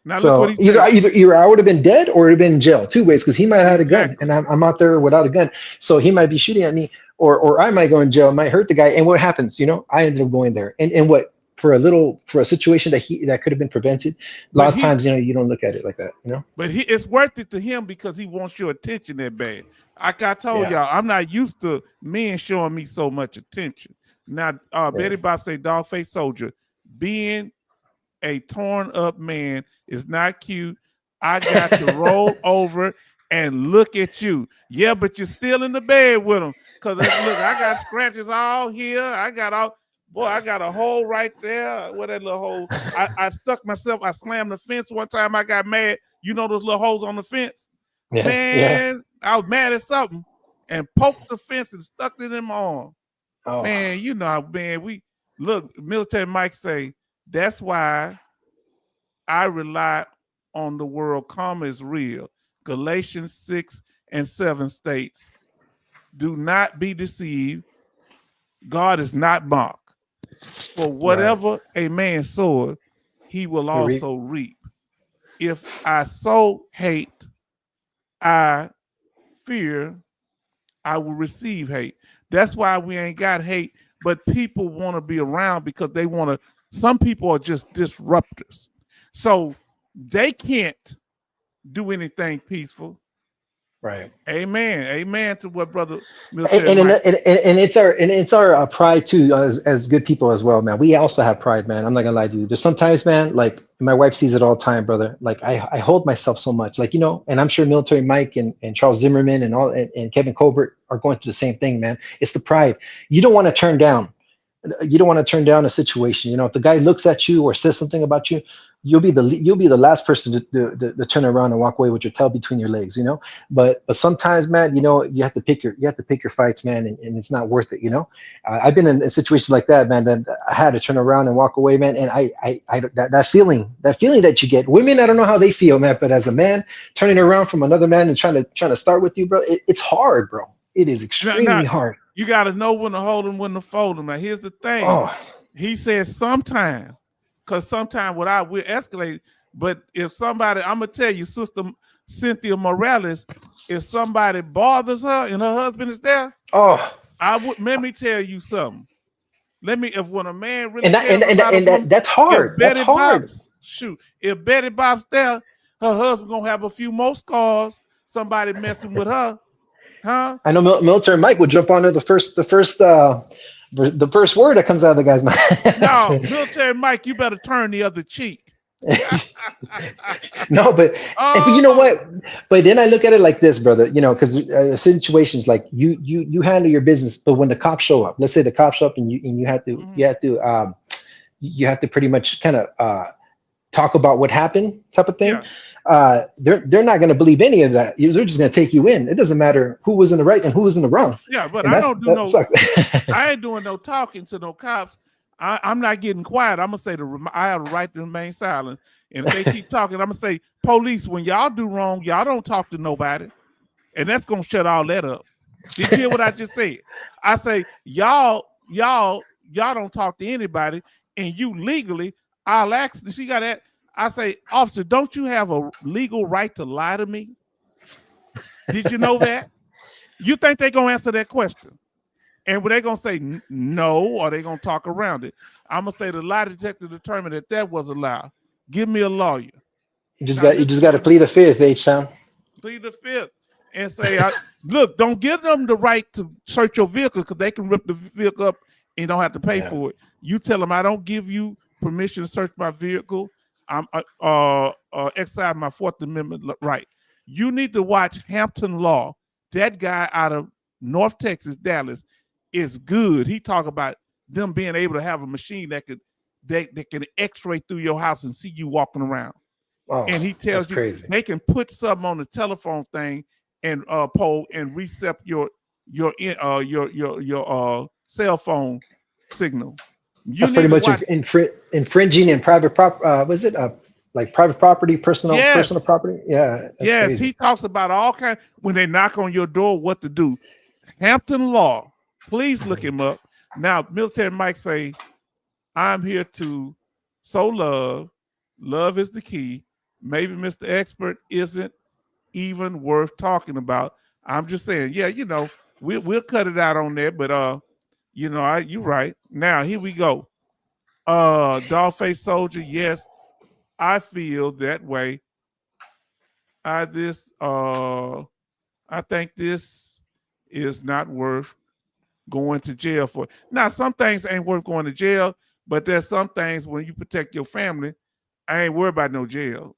S1: Now
S11: so
S1: look what he said.
S11: Either I would have been dead or would have been in jail. Two ways, because he might have had a gun, and I'm out there without a gun. So he might be shooting at me, or I might go in jail, might hurt the guy. And what happens? You know, I ended up going there. And what for a situation that could have been prevented. A lot of times, you know, you don't look at it like that. You know.
S1: But it's worth it to him because he wants your attention that bad. Like I told y'all, I'm not used to men showing me so much attention. Now, Betty Bob say, "Dog-faced soldier, being a torn up man is not cute. I got to roll over and look at you." Yeah, but you're still in the bed with him. Cause look, I got scratches all here. I got a hole right there. What that little hole? I stuck myself. I slammed the fence one time. I got mad. You know those little holes on the fence?
S11: Yeah,
S1: man, I was mad at something and poked the fence and stuck it in my arm.
S11: Oh.
S1: Man, you know, man, we look, Military Mike say, that's why I rely on the word karma is real. Galatians 6:7 states, do not be deceived. God is not mocked. For whatever a man soweth, he will also reap. If I sow hate, I fear I will receive hate. That's why we ain't got hate, but people want to be around because they want to. Some people are just disruptors. So they can't do anything peaceful.
S11: Right.
S1: Amen. Amen to what brother
S11: Military and it's our pride too, as good people as well, man. We also have pride, man. I'm not gonna lie to you. There's sometimes, man, like my wife sees it all the time, brother. Like I hold myself so much, like, you know, and I'm sure Military Mike and Charles Zimmerman and Kevin Colbert are going through the same thing, man. It's the pride. You don't want to turn down You don't want to turn down a situation. You know, if the guy looks at you or says something about you, you'll be the last person to turn around and walk away with your tail between your legs. You know, but sometimes, man, you know, you have to pick your fights, man, and it's not worth it. You know, I've been in situations like that, man, that I had to turn around and walk away, man. And that feeling that you get, women, I don't know how they feel, man, but as a man turning around from another man and trying to start with you, bro, it's hard, bro. It is extremely hard.
S1: You got to know when to hold them, when to fold them. Now, here's the thing.
S11: Oh.
S1: He says sometimes, because sometimes we'll escalate. But if somebody, I'm going to tell you, Sister Cynthia Morales, if somebody bothers her and her husband is there, let me tell you something. When a man really
S11: that's hard. That's hard.
S1: If Betty Bob's there, her husband going to have a few more scars, somebody messing with her. Huh?
S11: I know Military Mike would jump onto the first word that comes out of the guy's mouth.
S1: No, Military Mike, you better turn the other cheek.
S11: No, but you know what? But then I look at it like this, brother. You know, because situations like you handle your business, but when the cops show up, let's say the cops show up and you have to pretty much kind of talk about what happened, type of thing. Yeah. They're not going to believe any of that. They're just going to take you in. It doesn't matter who was in the right and who was in the wrong.
S1: Yeah, but I don't do I ain't doing no talking to no cops. I'm not getting quiet. I'm gonna say I have the right to remain silent. And if they keep talking, I'm gonna say, police, when y'all do wrong, y'all don't talk to nobody, and that's gonna shut all that up. Did you hear what I just said? I say y'all don't talk to anybody, and you legally, I'll ask. She got that. I say, officer, don't you have a legal right to lie to me? Did you know that? You think they're going to answer that question? And were they going to say no, or they going to talk around it? I'm going to say the lie detector determined that was a lie. Give me a lawyer.
S11: You just got to plead the fifth, H-Town.
S1: Plead the fifth and say, look, don't give them the right to search your vehicle because they can rip the vehicle up and you don't have to pay for it. You tell them, I don't give you permission to search my vehicle. I'm exercise my Fourth Amendment right. You need to watch Hampton Law. That guy out of North Texas, Dallas, is good. He talk about them being able to have a machine that can X-ray through your house and see you walking around.
S11: Oh,
S1: and he tells you crazy. They can put something on the telephone thing and pole and reset your cell phone signal.
S11: That's pretty much infringing in private private property, personal property? Yeah.
S1: Yes,
S11: crazy.
S1: He talks about all kinds when they knock on your door, what to do. Hampton Law, please look him up. Now, Military Mike say, I'm here to sow love. Love is the key. Maybe Mr. Expert isn't even worth talking about. I'm just saying, we'll cut it out on there, but you're right. Now here we go. Dollface Soldier, yes, I feel that way. I think this is not worth going to jail for. Now, some things ain't worth going to jail, but there's some things when you protect your family, I ain't worried about no jail.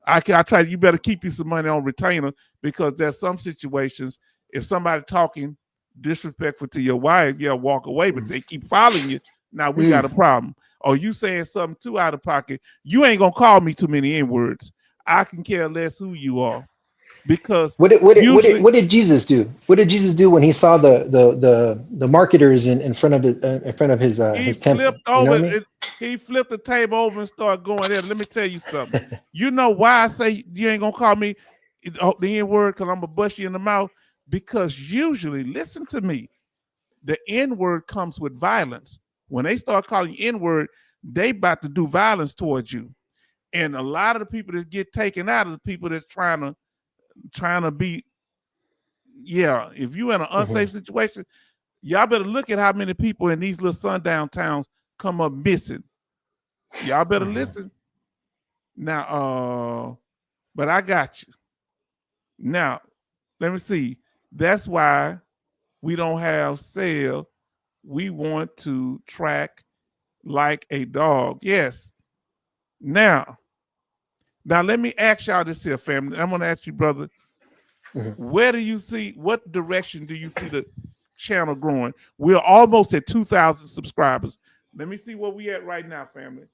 S1: I try. You better keep you some money on retainer because there's some situations. If somebody talking disrespectful to your wife, walk away, but they keep following you. Now we got a problem. Or you saying something too out of pocket. You ain't gonna call me too many N-words. I can care less who you are. Because
S11: what did Jesus do? What did Jesus do when he saw the marketers in front of his temple?
S1: Flipped over. He flipped the table over and started going there. Let me tell you something. You know why I say you ain't gonna call me the N-word because I'm gonna bust you in the mouth? Because usually, listen to me, the N-word comes with violence. When they start calling you N-word, they about to do violence towards you. And a lot of the people that get taken out are the people that's trying to be, if you're in an unsafe situation, y'all better look at how many people in these little sundown towns come up missing. Y'all better listen. Now, but I got you. Now, let me see. That's why we don't have sale. We want to track like a dog. Yes. Now let me ask y'all this here, family. I'm going to ask you, brother, where do you see, what direction do you see the channel growing. We're almost at 2,000 subscribers. Let me see where we at right now, family.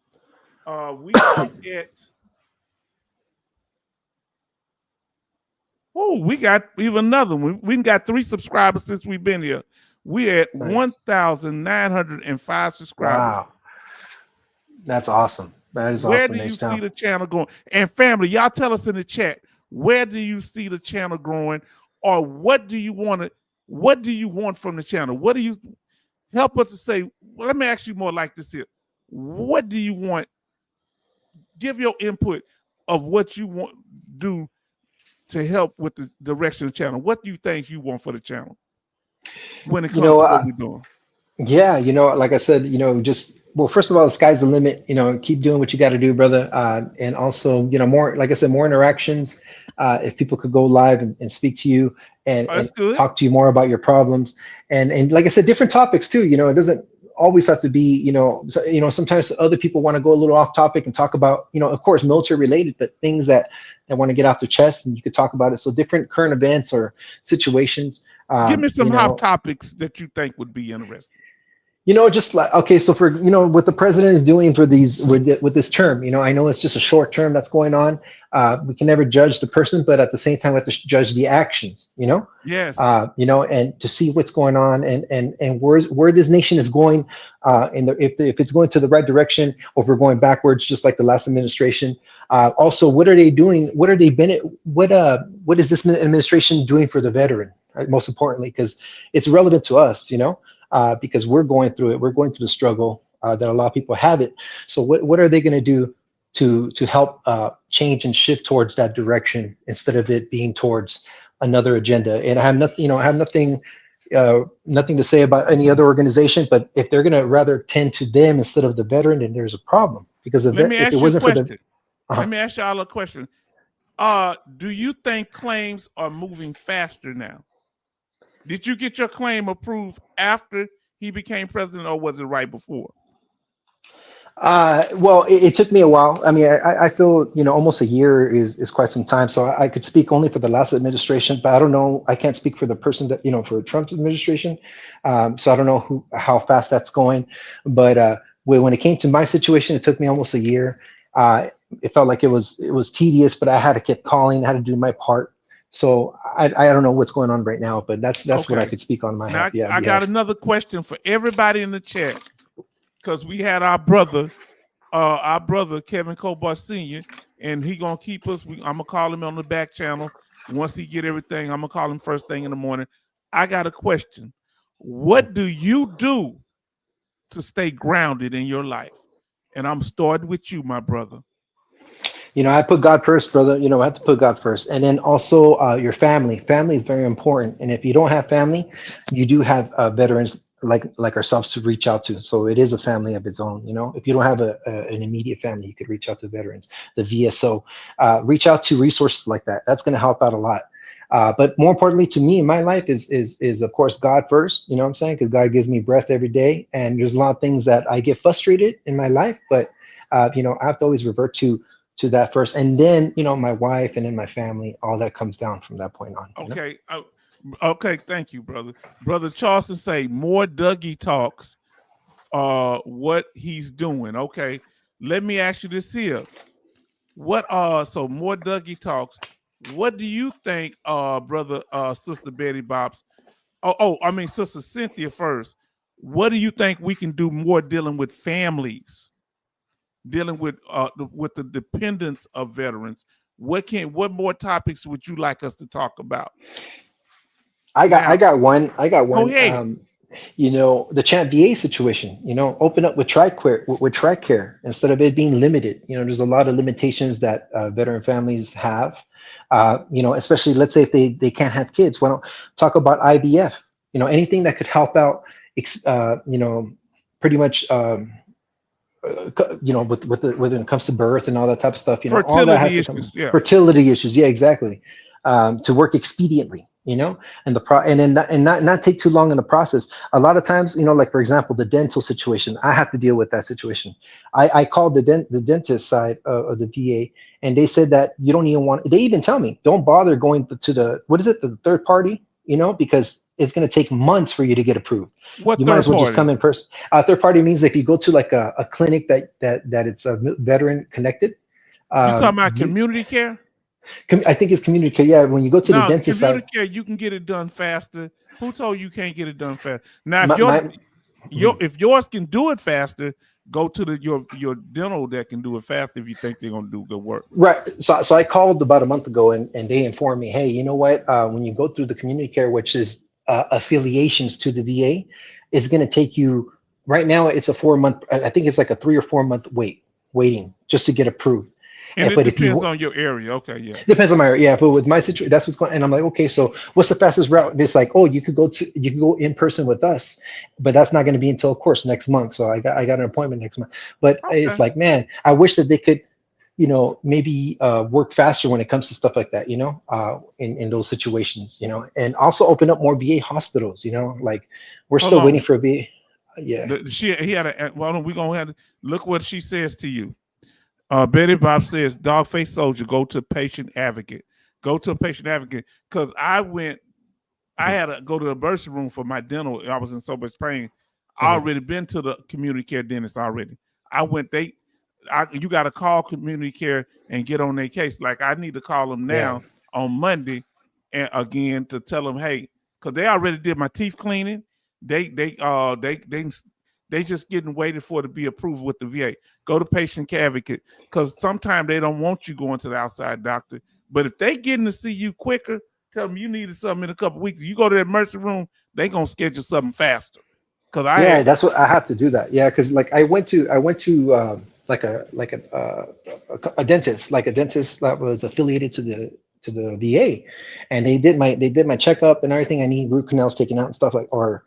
S1: We are at. Oh, we got even another one. We got 3 subscribers since we've been here. We're at 1,905 subscribers.
S11: Wow, that's awesome. That is
S1: Where
S11: awesome.
S1: do you see the channel going? And family, y'all tell us in the chat, where do you see the channel growing, or what do you want from the channel? What do you help us to say? Well, let me ask you more like this here. What do you want? Give your input of what you want do to help with the direction of the channel. What do you think you want for the channel when it comes to what we're doing?
S11: Yeah, like I said, well, first of all, the sky's the limit. Keep doing what you got to do, brother. And also, more, like I said, more interactions. If people could go live and speak to you and talk to you more about your problems, and like I said, different topics too. It doesn't always have to be, sometimes other people want to go a little off topic and talk about, of course, military related, but things that they want to get off their chest, and you could talk about it. So different current events or situations.
S1: Give me some hot topics that you think would be interesting.
S11: Just like, okay, so for, what the president is doing for these, with this term, I know it's just a short term that's going on. We can never judge the person, but at the same time, we have to judge the actions,
S1: Yes.
S11: And to see what's going on and where this nation is going, and if it's going to the right direction, or if we're going backwards, just like the last administration. Also, what are they doing? What is this administration doing for the veteran? Right? Most importantly, because it's relevant to us, because we're going through it. We're going through the struggle that a lot of people have it. So what are they going to do to help change and shift towards that direction instead of it being towards another agenda? And I have nothing, nothing to say about any other organization, but if they're going to rather tend to them instead of the veteran, then there's a problem. Because if it wasn't for the,
S1: let me ask y'all a question. Do you think claims are moving faster now? Did you get your claim approved after he became president, or was it right before?
S11: Well, it took me a while. I mean, I feel, almost a year is quite some time. So I could speak only for the last administration, but I don't know. I can't speak for the person that, for Trump's administration. So I don't know how fast that's going. But when it came to my situation, it took me almost a year. It felt like it was tedious, but I had to keep calling. I had to do my part. So I don't know what's going on right now, but that's okay. What I could speak on my
S1: now,
S11: head. Yeah,
S1: I got another question for everybody in the chat, because we had our brother Kevin Kobar Sr., and he gonna keep us. I'm gonna call him on the back channel once he get everything. I'm gonna call him first thing in the morning. I got a question. What do you do to stay grounded in your life? And I'm starting with you, my brother.
S11: I put God first, brother. I have to put God first. And then also your family. Family is very important. And if you don't have family, you do have veterans like ourselves to reach out to. So it is a family of its own. If you don't have an immediate family, you could reach out to veterans, the VSO. Reach out to resources like that. That's going to help out a lot. But more importantly to me in my life is of course God first. You know what I'm saying? Because God gives me breath every day. And there's a lot of things that I get frustrated in my life, but I have to always revert to that first, and then my wife, and then my family. All that comes down from that point on.
S1: Okay, okay, thank you, brother. Brother Charleston say more Dougie talks. What he's doing. Okay, let me ask you this here. So more Dougie talks. What do you think, brother, Sister Betty Bops? I mean Sister Cynthia first. What do you think we can do more dealing with families? Dealing with the dependence of veterans. What more topics would you like us to talk about?
S11: I got one.
S1: Go ahead.
S11: The Champ VA situation, open up with TRICARE instead of it being limited. There's a lot of limitations that veteran families have, especially let's say if they can't have kids. Well, talk about IVF, anything that could help out, pretty much, when it comes to birth and all that type of stuff, all that has to come. Fertility issues. Yeah, exactly. To work expediently, and not take too long in the process. A lot of times, like for example, the dental situation, I have to deal with that situation. I called the dentist side of the VA, and they said that you don't even want. They even tell me don't bother going to the the third party, because it's going to take months for you to get approved.
S1: What
S11: You might
S1: third
S11: as well just
S1: party?
S11: come in person. Third party means if you go to like a clinic that it's a veteran connected.
S1: You talking about
S11: You,
S1: community care?
S11: I think it's community care. Yeah, when you go to the
S1: No,
S11: dentist
S1: community
S11: side,
S1: care, you can get it done faster. Who told you can't get it done fast? Now, if
S11: my,
S1: if yours can do it faster, go to your dental that can do it faster if you think they're gonna do good work.
S11: right. So I called about a month ago and they informed me, hey, you know what? When you go through the community care, which is affiliations to the VA, it's going to take you. Right now, it's a 4 month. I think it's like a 3 or 4 month waiting just to get approved.
S1: And it
S11: but
S1: depends on your area. Okay, yeah.
S11: Depends on my area. Yeah, but with my situation, that's what's going. And I'm like, okay, so what's the fastest route? And it's like, oh, you could go in person with us, but that's not going to be until, of course, next month. So I got an appointment next month. But it's like, man, I wish that they could, maybe work faster when it comes to stuff like that, in those situations, and also open up more VA hospitals, like we're still waiting for a VA. Yeah.
S1: He had a. Well, we're gonna have to look what she says to you. Betty Bob says, Dogface Soldier, go to patient advocate. Go to a patient advocate. Because I had to go to the emergency room for my dental. I was in so much pain. I already been to the community care dentist already. I went, you got to call community care and get on their case. Like I need to call them now on Monday and again to tell them, hey, because they already did my teeth cleaning. They just getting waited for to be approved with the VA. Go to patient advocate because sometimes they don't want you going to the outside doctor. But if they getting to see you quicker, tell them you needed something in a couple of weeks. You go to the emergency room, they gonna schedule something faster.
S11: That's what I have to do that. Yeah, because like I went to like a dentist, that was affiliated to the VA, and they did my checkup and everything. I need root canals taken out and stuff or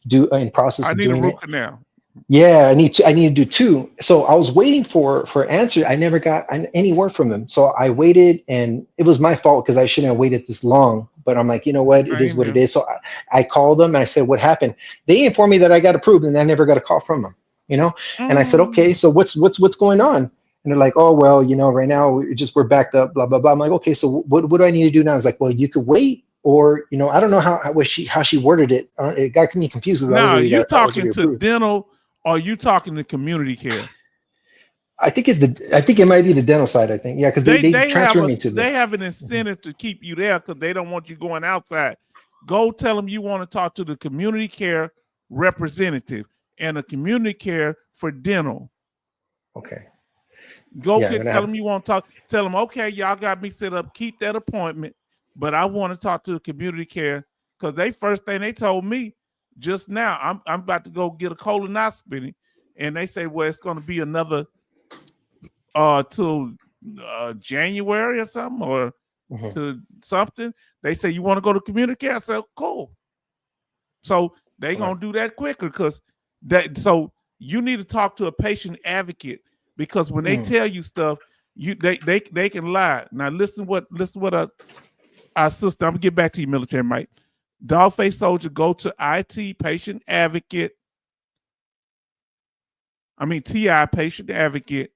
S11: do in process
S1: I
S11: of
S1: need
S11: doing
S1: a root
S11: it.
S1: canal.
S11: Yeah, I need to do 2. So I was waiting for an answer. I never got any word from them. So I waited, and it was my fault because I shouldn't have waited this long. But I'm like, you know what? It is what it is. So I called them and I said, what happened? They informed me that I got approved, and I never got a call from them. And I said, okay, so what's going on? And they're like, oh, well, right now we're backed up, blah, blah, blah. I'm like, okay, so what do I need to do now? It's like, well, you could wait. Or, I don't know how she worded it. It got me confused.
S1: Now, are you talking to dental or are you talking to community care?
S11: I think it might be the dental side. I think, yeah, because they transfer me to.
S1: They have an incentive to keep you there because they don't want you going outside. Go tell them you want to talk to the community care representative and a community care for dental.
S11: Okay.
S1: Tell them you want to talk. Tell them, okay, y'all got me set up. Keep that appointment, but I want to talk to the community care because first thing they told me just now, I'm about to go get a colonoscopy, and they say, well, it's going to be another till January or something or to something. They say you want to go to community care. I said, cool. So they gonna do that quicker because so you need to talk to a patient advocate because when they tell you stuff, they can lie. Now listen what our sister. I'm gonna get back to you, military Mike. Dogface Soldier, go to IT patient advocate. TI patient advocate.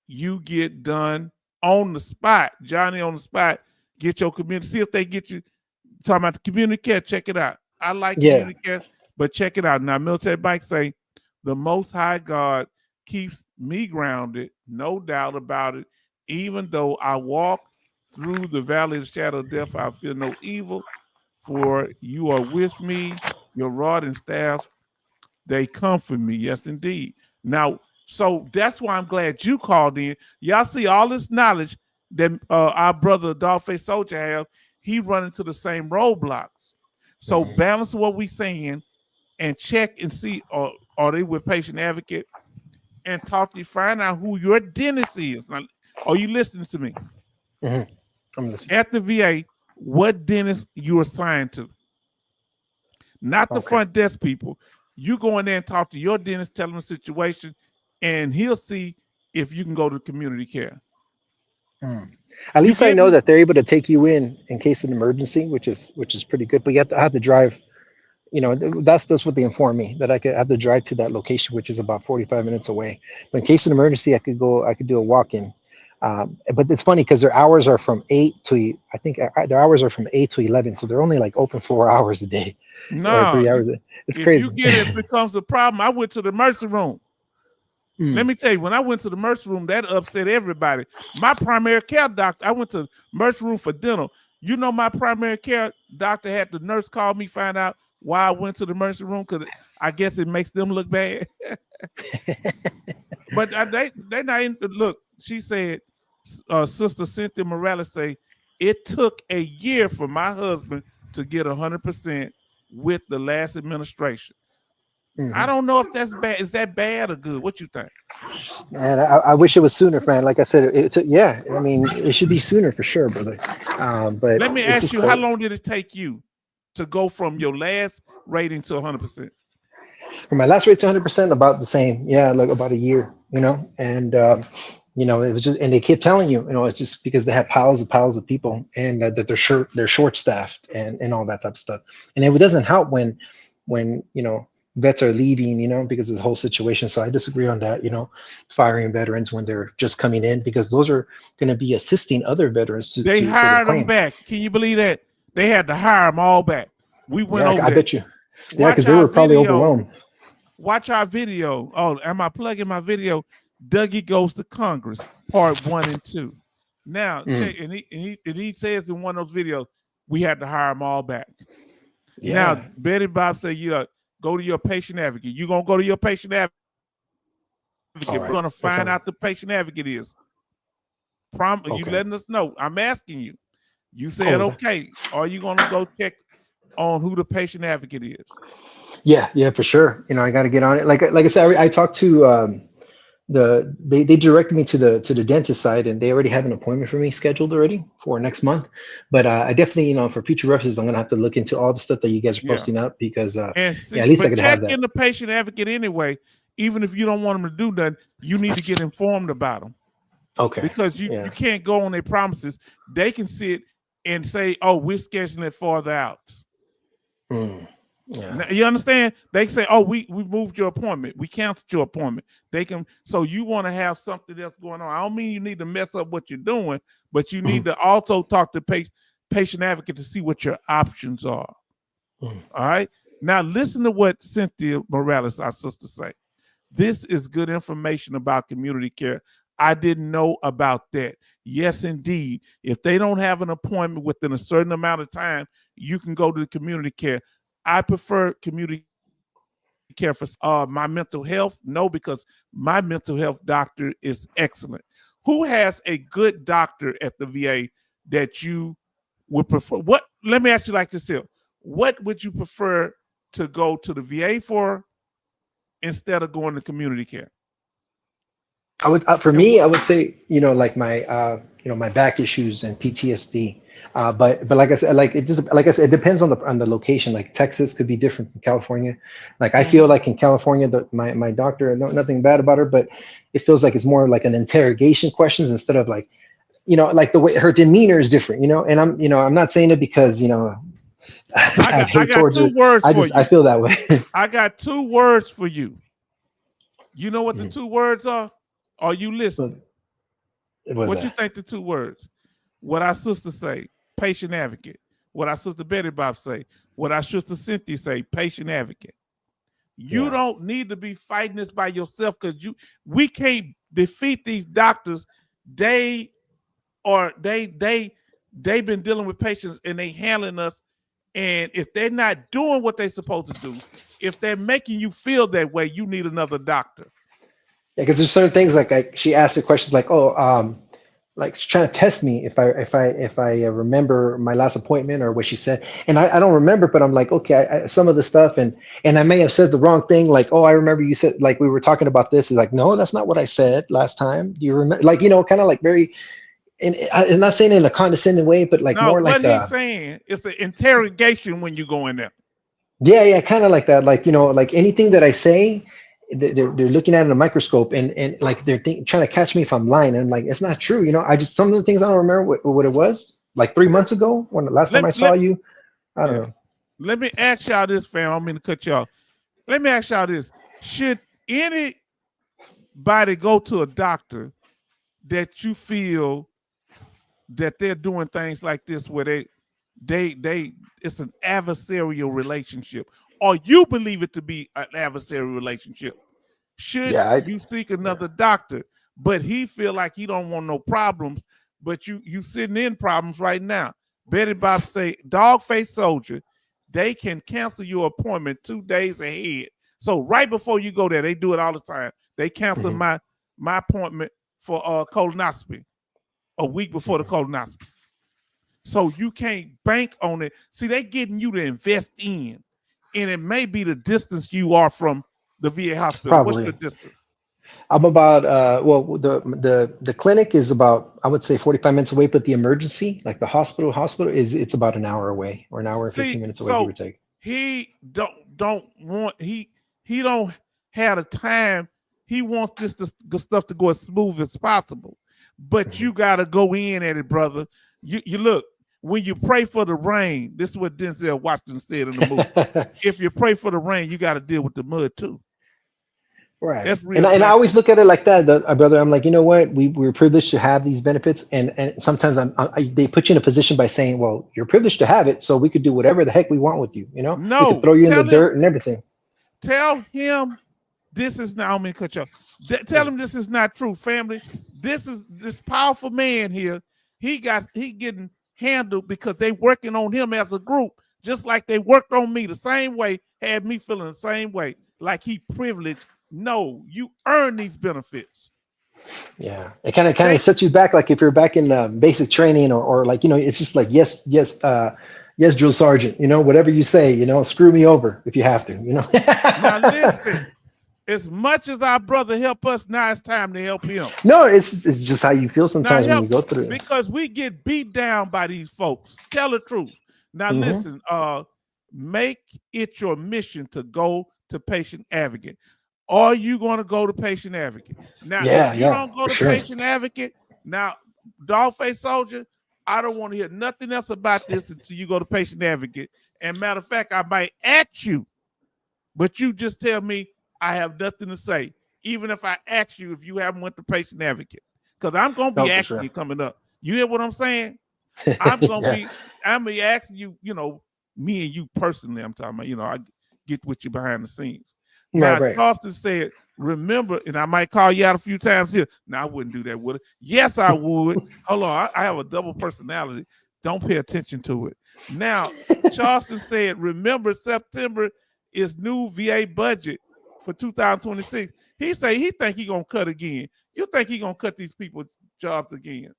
S1: You get done on the spot, Johnny on the spot. Get your community. See if they get you. Talking about the community care. Check it out. I like community care, but check it out. Now, military Mike say, the Most High God keeps me grounded, no doubt about it. Even though I walk through the valley of the shadow of death, I feel no evil, for you are with me. Your rod and staff, they comfort me. Yes, indeed. Now, so that's why I'm glad you called in. Y'all see all this knowledge that our brother Dogface Soldier have. He run into the same roadblocks. So balance what we saying and check and see are they with patient advocate and talk to you, find out who your dentist is. Now, are you listening to me?
S11: I'm listening.
S1: At the VA, what dentist you assigned to? Not the front desk people. You go in there and talk to your dentist, tell him the situation, and he'll see if you can go to community care.
S11: At least I know that they're able to take you in case of an emergency, which is pretty good. But I have to drive. That's what they informed me, that I have to drive to that location, which is about 45 minutes away. But in case of an emergency, I could do a walk-in. But it's funny because their hours are from 8 to, I think their hours are from 8 to 11. So they're only like open 4 hours a day or
S1: No,
S11: 3 hours. It's
S1: if
S11: crazy.
S1: you get it becomes a problem. I went to the emergency room. Let me tell you, when I went to the emergency room, that upset everybody. My primary care doctor, I went to emergency room for dental. You know, my primary care doctor had the nurse call me, find out why I went to the emergency room, because I guess it makes them look bad. But they not in, look. She said, Sister Cynthia Morales say, it took a year for my husband to get 100% with the last administration. I don't know if that's bad. Is that bad or good? What you think?
S11: And I wish it was sooner, man. Like I said, it took, yeah. I mean, it should be sooner for sure, brother. But
S1: let me ask you, how long did it take you to go from your last rating to 100%?
S11: From my last rate to 100%, about the same. Yeah, like about a year, you know. And you know, it was just, and they kept telling you, you know, it's just because they have piles of people, and that they're short staffed and all that type of stuff. And it doesn't help when you know, vets are leaving, you know, because of the whole situation. So I disagree on that, you know, firing veterans when they're just coming in, because those are going to be assisting other veterans.
S1: They hired them back. Can you believe that? They had to hire them all back. We went over
S11: I
S1: there.
S11: bet you. Yeah, because they were probably overwhelmed.
S1: Watch our video. Oh, am I plugging my video? Dougie Goes to Congress, part 1 and 2. Now, and he says in one of those videos, we had to hire them all back. Yeah. Now, Betty Bob said, you know, go to your patient advocate. You're going to go to your patient advocate. Right. We're going to find out the patient advocate is. You letting us know. I'm asking you. You said, okay. Are you going to go check on who the patient advocate is?
S11: Yeah, for sure. You know, I got to get on it. Like I said, I talked to they directed me to the dentist side, and they already have an appointment for me scheduled already for next month. But I definitely, you know, for future references, I'm gonna have to look into all the stuff that you guys are posting up, because at least I could have that.
S1: Check in the patient advocate anyway. Even if you don't want them to do nothing, you need to get informed about them. Okay. Because you can't go on their promises. They can sit and say, "Oh, we're scheduling it farther out." Yeah. Now, you understand? They say, "Oh, we moved your appointment. We canceled your appointment." They can. So you want to have something else going on. I don't mean you need to mess up what you're doing, but you need to also talk to patient advocate to see what your options are. All right. Now listen to what Cynthia Morales, our sister, say. This is good information about community care. I didn't know about that. Yes, indeed. If they don't have an appointment within a certain amount of time, you can go to the community care. I prefer community care for my mental health. No, because my mental health doctor is excellent. Who has a good doctor at the VA that you would prefer? Let me ask you like this here. What would you prefer to go to the VA for instead of going to community care?
S11: I would, for me, I would say, you know, like my, you know, my back issues and PTSD. But like I said, it depends on the location. Like Texas could be different from California. Like I feel like in California, my doctor, nothing bad about her, but it feels like it's more like an interrogation questions instead of like, you know, like the way her demeanor is different, you know. And I'm not saying it because, you know, I got 2 words for you. I feel that way.
S1: I got 2 words for you. You know what the 2 words are? Are you listening? What you think the 2 words? What our sister say, patient advocate. What our sister Betty Bob say. What our sister Cynthia say, patient advocate. You don't need to be fighting this by yourself, because we can't defeat these doctors. They've been dealing with patients and they handling us. And if they're not doing what they're supposed to do, if they're making you feel that way, you need another doctor.
S11: Yeah, because there's certain things like she asked me questions like, like she's trying to test me if I remember my last appointment or what she said, and I don't remember, but I'm like, okay, some of the stuff, and I may have said the wrong thing, like, oh, I remember you said, like, we were talking about this. Is like, no, that's not what I said last time. Do you remember? Like, you know, kind of like very, and I'm not saying it in a condescending way, but like more like
S1: what he's saying is the interrogation when you go in there.
S11: Yeah, kind of like that. Like, you know, like anything that I say, they're looking at it in a microscope, and like they're trying to catch me if I'm lying, and like it's not true, you know. Some of the things I don't remember what it was like 3 months ago when the last time I saw you. I don't know.
S1: Let me ask y'all this, fam. I'm going to cut y'all. Let me ask y'all this: should anybody go to a doctor that you feel that they're doing things like this where they it's an adversarial relationship, or you believe it to be an adversarial relationship? Should you seek another doctor, but he feel like he don't want no problems, but you sitting in problems right now? Betty Bob say, Dog-Faced Soldier, they can cancel your appointment 2 days ahead. So right before you go there, they do it all the time. They cancel my appointment for colonoscopy a week before the colonoscopy. So you can't bank on it. See, they getting you to invest in, and it may be the distance you are from the VA hospital.
S11: Probably.
S1: What's your distance?
S11: I'm about well, the clinic is about, I would say, 45 minutes away, but the emergency, like the hospital it's about an hour away, or an hour and 15 minutes away, give or take.
S1: He don't want he don't have the time. He wants this stuff to go as smooth as possible. But you gotta go in at it, brother. You look, when you pray for the rain, this is what Denzel Washington said in the movie. If you pray for the rain, you got to deal with the mud too.
S11: Right.
S1: That's real.
S11: And I always look at it like that, brother. I'm like, you know what? We're privileged to have these benefits, and sometimes they put you in a position by saying, well, you're privileged to have it, so we could do whatever the heck we want with you. You know,
S1: no,
S11: we could throw you in the dirt and everything.
S1: Tell him this is not. I'm gonna cut you off. Tell him this is not true, family. This powerful man here. He getting handled because they working on him as a group, just like they worked on me the same way, had me feeling the same way, like he privileged. No, you earn these benefits.
S11: Yeah, it kind of sets you back, like if you're back in basic training, or like, you know, it's just like yes, drill sergeant, you know, whatever you say, you know, screw me over if you have to, you know.
S1: Now listen, as much as our brother help us, now it's time to help him.
S11: No, it's just how you feel sometimes when you go through it.
S1: Because we get beat down by these folks. Tell the truth. Now listen, make it your mission to go to Patient Advocate. Are you going to go to Patient Advocate? Now, if you don't go to Patient Advocate, now, Dog-Faced Soldier, I don't want to hear nothing else about this until you go to Patient Advocate. And matter of fact, I might ask you, but you just tell me I have nothing to say, even if I ask you if you haven't went to Patient Advocate, because I'm going to be asking you coming up. You hear what I'm saying? I'm going to be asking you, you know, me and you personally, I'm talking about, you know, I get with you behind the scenes. Now, Charleston said, remember, and I might call you out a few times here. Now, I wouldn't do that, would I? Yes, I would. Hold on. I have a double personality. Don't pay attention to it. Now, Charleston said, remember, September is new VA budget for 2026. He say he think he going to cut again. You think he going to cut these people's jobs again?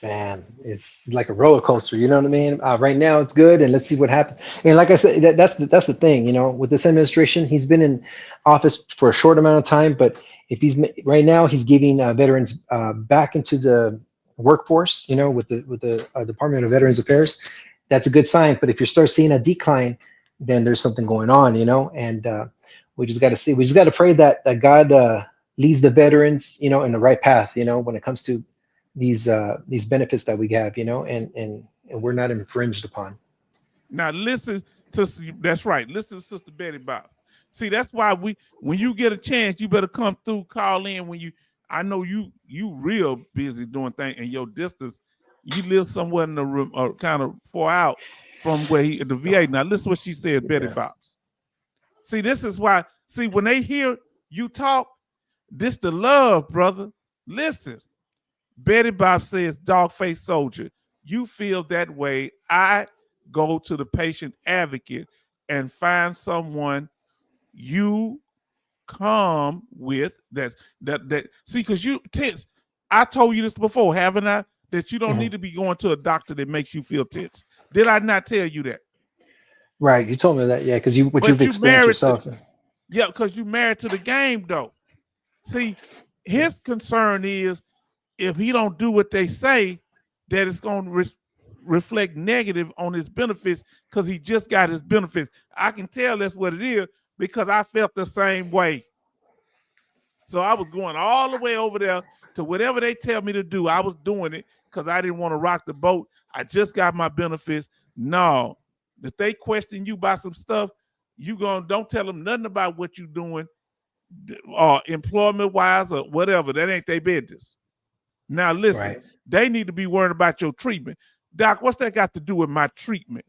S11: Man, it's like a roller coaster. You know what I mean? Right now it's good, and let's see what happens. And like I said, that's the thing. You know, with this administration, he's been in office for a short amount of time, but if he's right now, he's giving veterans back into the workforce. You know, with the Department of Veterans Affairs, that's a good sign. But if you start seeing a decline, then there's something going on. You know, and we just got to see. We just got to pray that God leads the veterans, you know, in the right path. You know, when it comes to these benefits that we have, you know, and we're not infringed upon.
S1: Now listen to, that's right. Listen to Sister Betty Bob. See, that's why when you get a chance, you better come through, call in I know you real busy doing things, and your distance, you live somewhere in the room or kind of far out from where the VA. Now listen what she said, Betty Bobs. See, this is why, when they hear you talk, this the love, brother. Listen. Betty Bob says, Dog-Faced Soldier, you feel that way. I go to the Patient Advocate and find someone you come with that see, because you tense. I told you this before, haven't I? That you don't need to be going to a doctor that makes you feel tense. Did I not tell you that?
S11: Right. You told me that, yeah, because you've experienced yourself.
S1: Yeah, because you're married to the game, though. See, his concern is if he don't do what they say, that it's going to reflect negative on his benefits because he just got his benefits. I can tell that's what it is because I felt the same way. So I was going all the way over there to whatever they tell me to do. I was doing it because I didn't want to rock the boat. I just got my benefits. No, if they question you about some stuff, don't tell them nothing about what you're doing. employment wise or whatever. That ain't their business. Now listen,
S11: Right.
S1: they need to be worried about your treatment. Doc, what's that got to do with my treatment?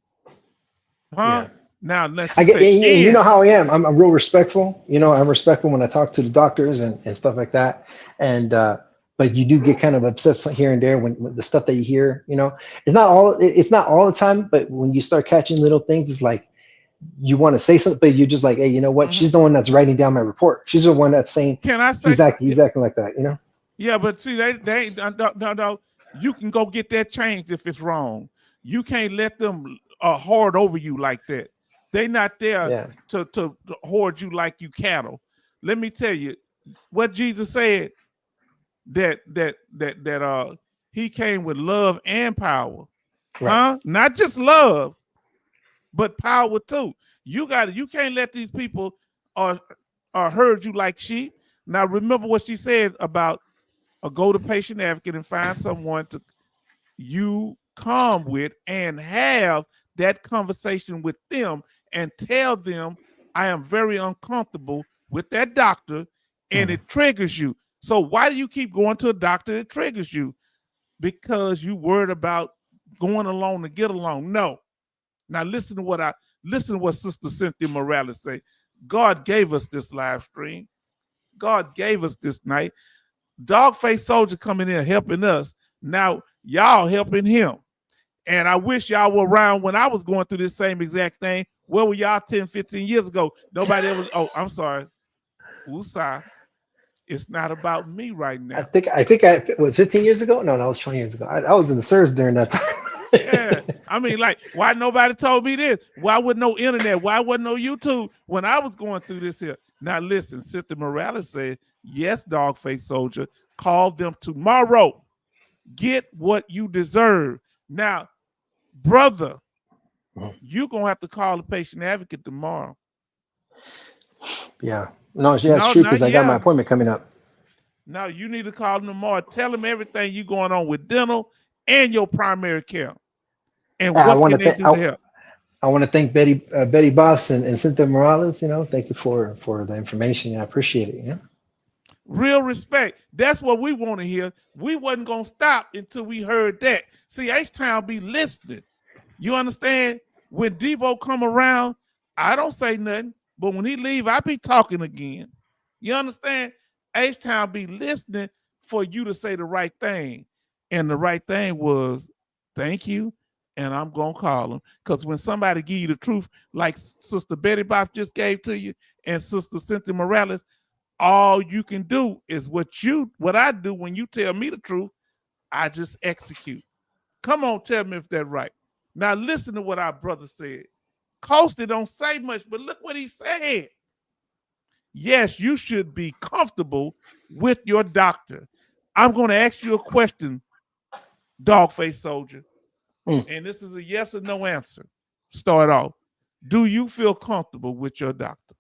S1: Huh?
S11: Yeah.
S1: Now let's
S11: I
S1: just
S11: get,
S1: say,
S11: you know how I am. I'm real respectful. You know, I'm respectful when I talk to the doctors and stuff like that. And but you do get kind of upset here and there when the stuff that you hear. You know, it's not all the time. But when you start catching little things, it's like you want to say something, but you're just like, hey, you know what? She's the one that's writing down my report. She's the one that's saying,
S1: can I say
S11: he's acting like that. You know?
S1: Yeah, but see, they no. You can go get that changed if it's wrong. You can't let them hoard over you like that. They not there to hoard you like you cattle. Let me tell you what Jesus said, that he came with love and power.
S11: Right.
S1: Huh? Not just love, but power too. You can't let these people herd you like sheep. Now remember what she said about go to patient advocate and find someone to you come with and have that conversation with them and tell them, I am very uncomfortable with that doctor and it triggers you. So why do you keep going to a doctor that triggers you? Because you worried about going along to get along. No. Now listen to what Sister Cynthia Morales say. God gave us this live stream. God gave us this night. Dogface Soldier coming in helping us. Now y'all helping him. And I wish y'all were around when I was going through this same exact thing. Where were y'all 10, 15 years ago? Nobody ever. Oh, I'm sorry. Woosah. It's not about me right now.
S11: I think I was 15 years ago. No, that was 20 years ago. I was in the service during that time.
S1: Yeah, I mean, like, why nobody told me this? Why wasn't no internet? Why wasn't no YouTube when I was going through this here? Now listen, Cynthia Morales said, yes, Dogface Soldier, call them tomorrow. Get what you deserve. Now, brother, you're going to have to call the patient advocate tomorrow.
S11: Yeah. No, yeah, it's true, because I got my appointment coming up.
S1: Now, you need to call them tomorrow. Tell them everything you going on with dental and your primary care. And what can they do to help?
S11: I want to thank Betty Boss and Cynthia Morales. You know, thank you for the information. I appreciate it. Yeah.
S1: Real respect. That's what we want to hear. We wasn't gonna stop until we heard that. See, H-Town be listening. You understand? When Debo come around, I don't say nothing, but when he leave, I be talking again. You understand? H-Town be listening for you to say the right thing. And the right thing was, thank you, and I'm going to call them. Because when somebody give you the truth, like Sister Betty Bob just gave to you and Sister Cynthia Morales, all you can do is what I do when you tell me the truth, I just execute. Come on, tell me if that's right. Now listen to what our brother said. Coasty don't say much, but look what he said. Yes, you should be comfortable with your doctor. I'm going to ask you a question, Dogface Soldier. And this is a yes or no answer. Start off. Do you feel comfortable with your doctor?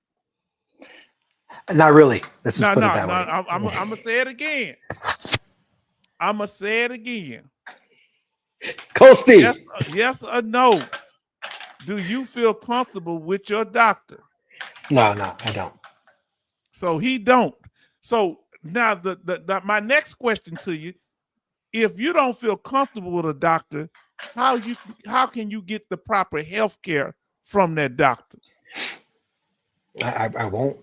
S11: Not really. Let's just put it that way.
S1: I'm going to say it again. I'm going to say it again.
S11: Coasty.
S1: Yes or no. Do you feel comfortable with your doctor?
S11: No, I don't.
S1: So he don't. So now my next question to you, if you don't feel comfortable with a doctor, how can you get the proper health care from that doctor?
S11: I won't.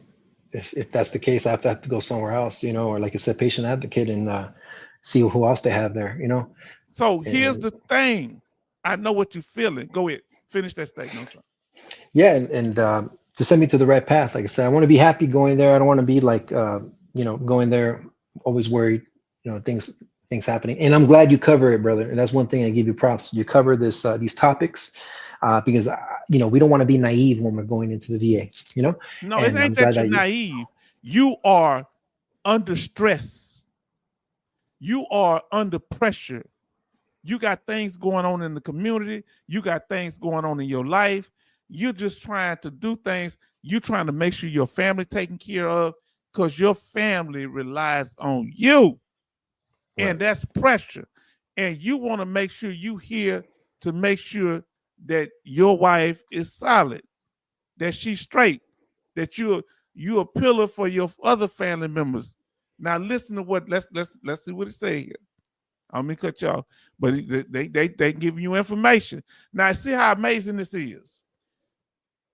S11: If that's the case, I have to go somewhere else, you know, or like I said, patient advocate, and see who else they have there, you know.
S1: So here's the thing. I know what you're feeling. Go ahead. Finish that statement.
S11: Yeah, and to send me to the right path. Like I said, I want to be happy going there. I don't want to be like, you know, going there always worried, you know, things happening. And I'm glad you cover it, brother. And that's one thing I give you props. You cover these topics because, you know, we don't want to be naive when we're going into the VA, you know?
S1: No, it ain't that you're naive. You are under stress. You are under pressure. You got things going on in the community. You got things going on in your life. You're just trying to do things. You're trying to make sure your family taken care of because your family relies on you. Right. And that's pressure. And you want to make sure you here to make sure that your wife is solid, that she's straight, that you're You a pillar for your other family members. Now listen to what let's see what it say here. I'm gonna cut y'all, but they giving you information. Now see how amazing this is.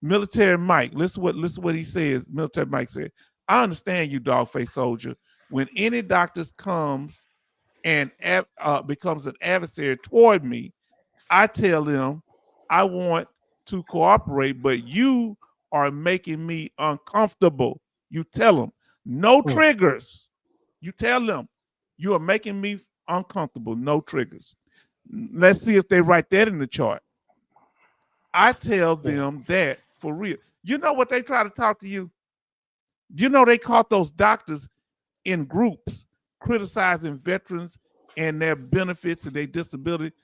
S1: Military Mike, listen what he says. Military Mike said, I understand you, dog-faced soldier. When any doctor comes and becomes an adversary toward me, I tell them I want to cooperate, but you are making me uncomfortable. You tell them no triggers. You tell them you are making me uncomfortable. No triggers. Let's see if they write that in the chart. I tell them that for real. You know what they try to talk to you? You know they caught those doctors in groups criticizing veterans and their benefits and their disability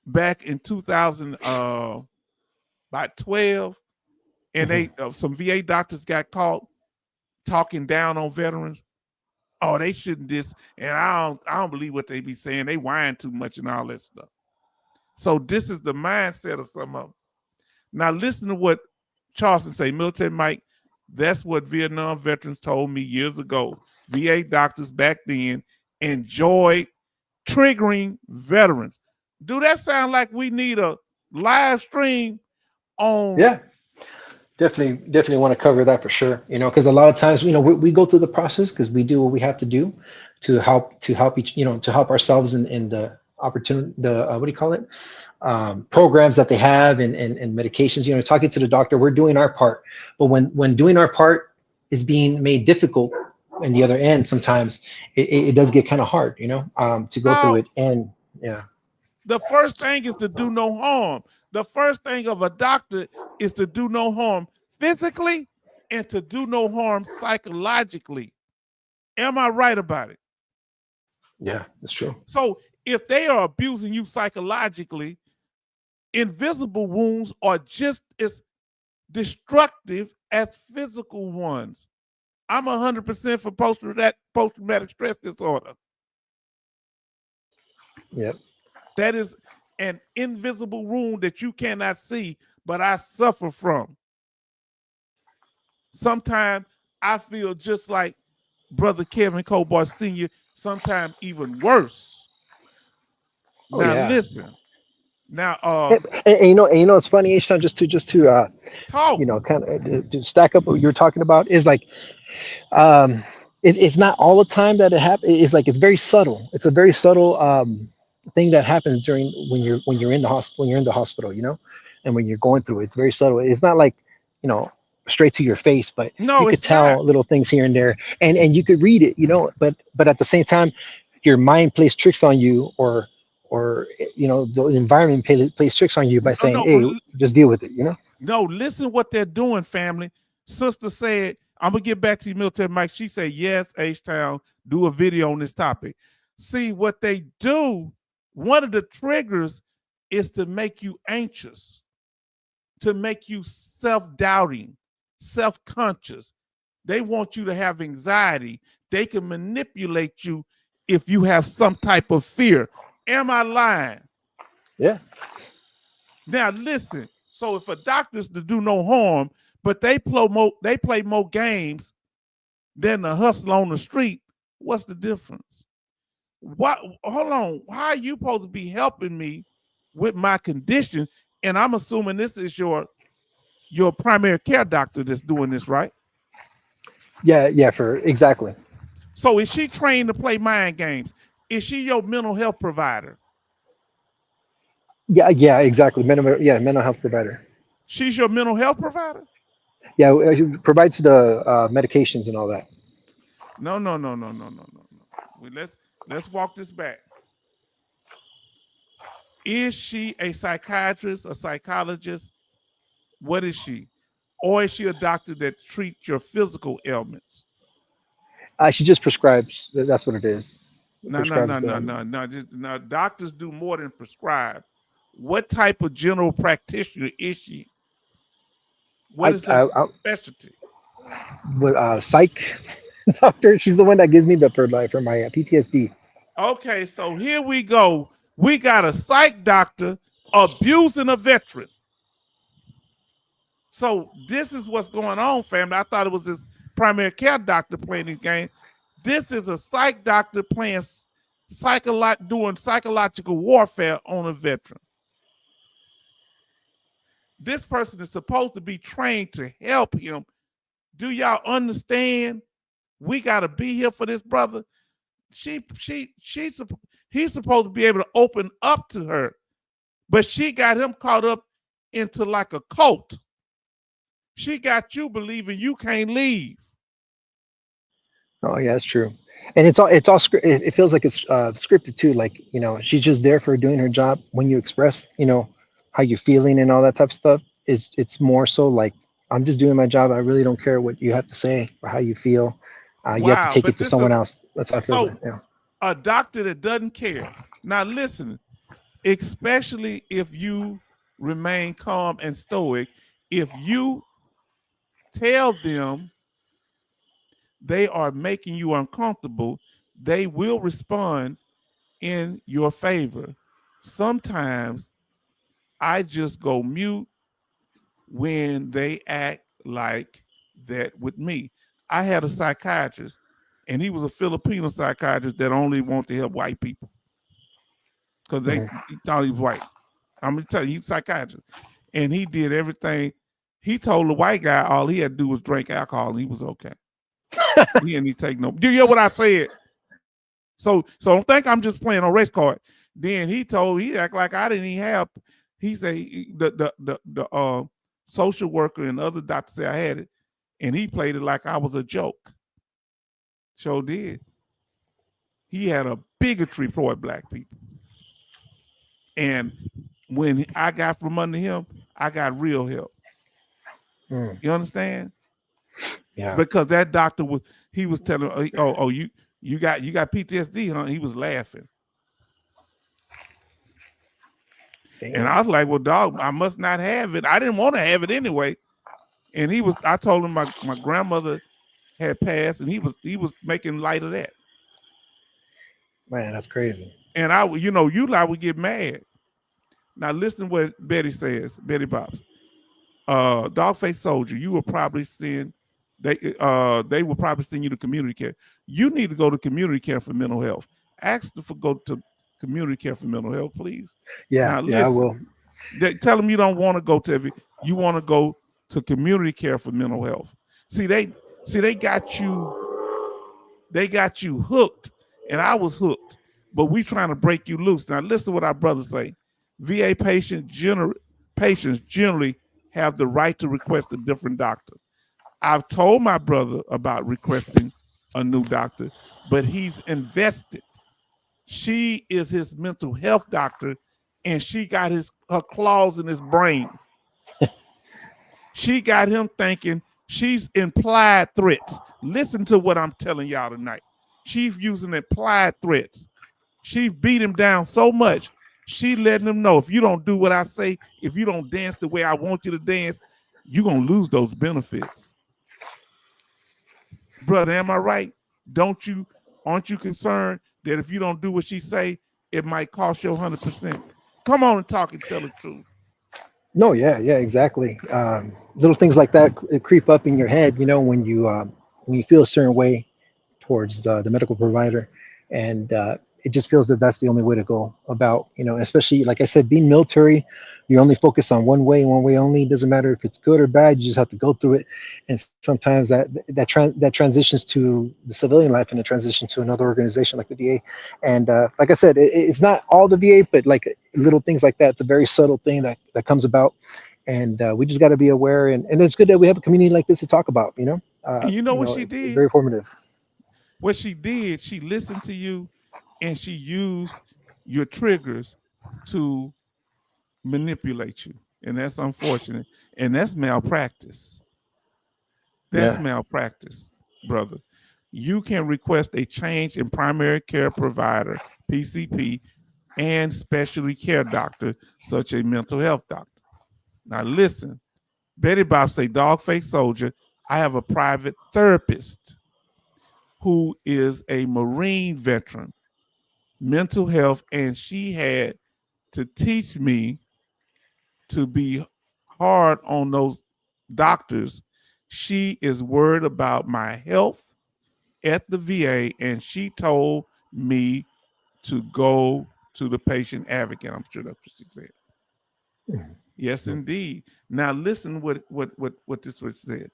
S1: back in 2012, and they some VA doctors got caught talking down on veterans. Oh, they shouldn't this, and I don't believe what they be saying. They whine too much and all that stuff. So this is the mindset of some of them. Now listen to what Charleston say. Military Mike, that's what Vietnam veterans told me years ago. VA doctors back then enjoyed triggering veterans. Do that sound like we need a live stream on?
S11: Yeah, definitely want to cover that for sure. You know, because a lot of times, you know, we go through the process because we do what we have to do to help each, you know, to help ourselves in the opportunity, what do you call it? Programs that they have and medications. You know, talking to the doctor, we're doing our part. But when doing our part is being made difficult in the other end, sometimes it does get kind of hard, you know, to go through it. And yeah.
S1: The first thing is to do no harm. The first thing of a doctor is to do no harm physically and to do no harm psychologically. Am I right about it?
S11: Yeah, that's true.
S1: So if they are abusing you psychologically, invisible wounds are just as destructive as physical ones. I'm 100% for post-traumatic stress disorder.
S11: Yep.
S1: That is an invisible wound that you cannot see, but I suffer from. Sometimes I feel just like Brother Kevin Cobar Sr., sometimes even worse. Now listen. Now
S11: and you know it's funny, Sean, just to
S1: talk.
S11: You know, kind of to stack up what you were talking about is like it's not all the time that it happens. It's like it's very subtle. It's a very subtle thing that happens when you're in the hospital, you know, and when you're going through it. It's very subtle. It's not like, you know, straight to your face, but you could tell little things here and there, and you could read it, you know, but at the same time your mind plays tricks on you, or you know, the environment plays tricks on you by saying, hey, just deal with it, you know.
S1: No, listen what they're doing, family. Sister said, I'm gonna get back to you, Military Mike. She said, yes, H-Town, do a video on this topic. See what they do. One of the triggers is to make you anxious, to make you self-doubting, self-conscious. They want you to have anxiety. They can manipulate you if you have some type of fear. Am I lying?
S11: Yeah.
S1: Now listen. So if a doctor's to do no harm, but they play more games than the hustle on the street, what's the difference? What? Hold on. How are you supposed to be helping me with my condition? And I'm assuming this is your primary care doctor that's doing this, right?
S11: Yeah, exactly.
S1: So is she trained to play mind games? Is she your mental health provider?
S11: Yeah, exactly. Mental health provider.
S1: She's your mental health provider?
S11: Yeah, she provides the medications and all that.
S1: No. Let's walk this back. Is she a psychiatrist, a psychologist? What is she? Or is she a doctor that treats your physical ailments?
S11: She just prescribes. That's what it is.
S1: No. Doctors do more than prescribe. What type of general practitioner is she? What is her specialty?
S11: With psych doctor. She's the one that gives me for my PTSD.
S1: Okay, so here we go. We got a psych doctor abusing a veteran. So this is what's going on, family. I thought it was primary care doctor playing this game. This is a psych doctor playing doing psychological warfare on a veteran. This person is supposed to be trained to help him. Do y'all understand? We got to be here for this brother. He's supposed to be able to open up to her, but she got him caught up into like a cult. She got you believing you can't leave.
S11: Oh yeah, that's true. And it's all it feels like it's scripted too. Like, you know, she's just there for doing her job. When you express, you know, how you're feeling and all that type of stuff, it's more so like, I'm just doing my job. I really don't care what you have to say or how you feel. You have to take it to someone else. That's how I feel.
S1: So, yeah. A doctor that doesn't care. Now listen, especially if you remain calm and stoic, if you tell them they are making you uncomfortable, they will respond in your favor. Sometimes I just go mute when they act like that with me. I had a psychiatrist, and he was a Filipino psychiatrist that only wanted to help white people because he thought he was white. I'm going to tell you, he's a psychiatrist. And he did everything. He told the white guy all he had to do was drink alcohol, and he was okay. He didn't take no. Do you hear what I said? So don't think I'm just playing on race card. Then he act like I didn't even have. He said the social worker and other doctors said I had it, and he played it like I was a joke. Sure did. He had a bigotry toward black people, and when I got from under him, I got real help. You understand?
S11: Yeah.
S1: Because that doctor was telling, you got PTSD, huh? He was laughing. Damn. And I was like, well, dog, I must not have it. I didn't want to have it anyway. And I told him my grandmother had passed, and he was making light of that.
S11: Man, that's crazy.
S1: And I would get mad. Now listen what Betty says, Betty Bobs. Dogface Soldier, you will probably send they will probably send you to community care. You need to go to community care for mental health. Ask them for go to community care for mental health, please.
S11: Yeah,
S1: now, listen,
S11: I will.
S1: Tell them you don't want to go to you want to go to community care for mental health. See, they got you hooked, and I was hooked, but we trying to break you loose. Now listen to what our brothers say. VA patients generally have the right to request a different doctor. I've told my brother about requesting a new doctor, but he's invested. She is his mental health doctor, and she got her claws in his brain. She got him thinking she's implied threats. Listen to what I'm telling y'all tonight. She's using implied threats. She beat him down so much. She letting him know, if you don't do what I say, if you don't dance the way I want you to dance, you're going to lose those benefits. Brother, am I right? Aren't you concerned that if you don't do what she say, it might cost you 100%? Come on and talk and tell the truth.
S11: No, yeah, exactly. Little things like that creep up in your head, you know, when you feel a certain way towards the medical provider, and it just feels that that's the only way to go about, you know, especially, like I said, being military, you only focus on one way only. It doesn't matter if it's good or bad. You just have to go through it. And sometimes that transitions to the civilian life, and it transitions to another organization like the VA. And like I said, it's not all the VA, but like little things like that. It's a very subtle thing that comes about. And we just got to be aware. And it's good that we have a community like this to talk about, you know.
S1: And you know what she did?
S11: It's very formative.
S1: What she did, she listened to you, and she used your triggers to manipulate you. And that's unfortunate. And that's malpractice. That's malpractice, brother. You can request a change in primary care provider, PCP, and specialty care doctor, such as a mental health doctor. Now listen, Betty Bob say, Dogface Soldier, I have a private therapist who is a Marine veteran, mental health, and she had to teach me to be hard on those doctors. She is worried about my health at the VA, and she told me to go to the patient advocate. I'm sure that's what she said. Yes, indeed. Now listen what this was said.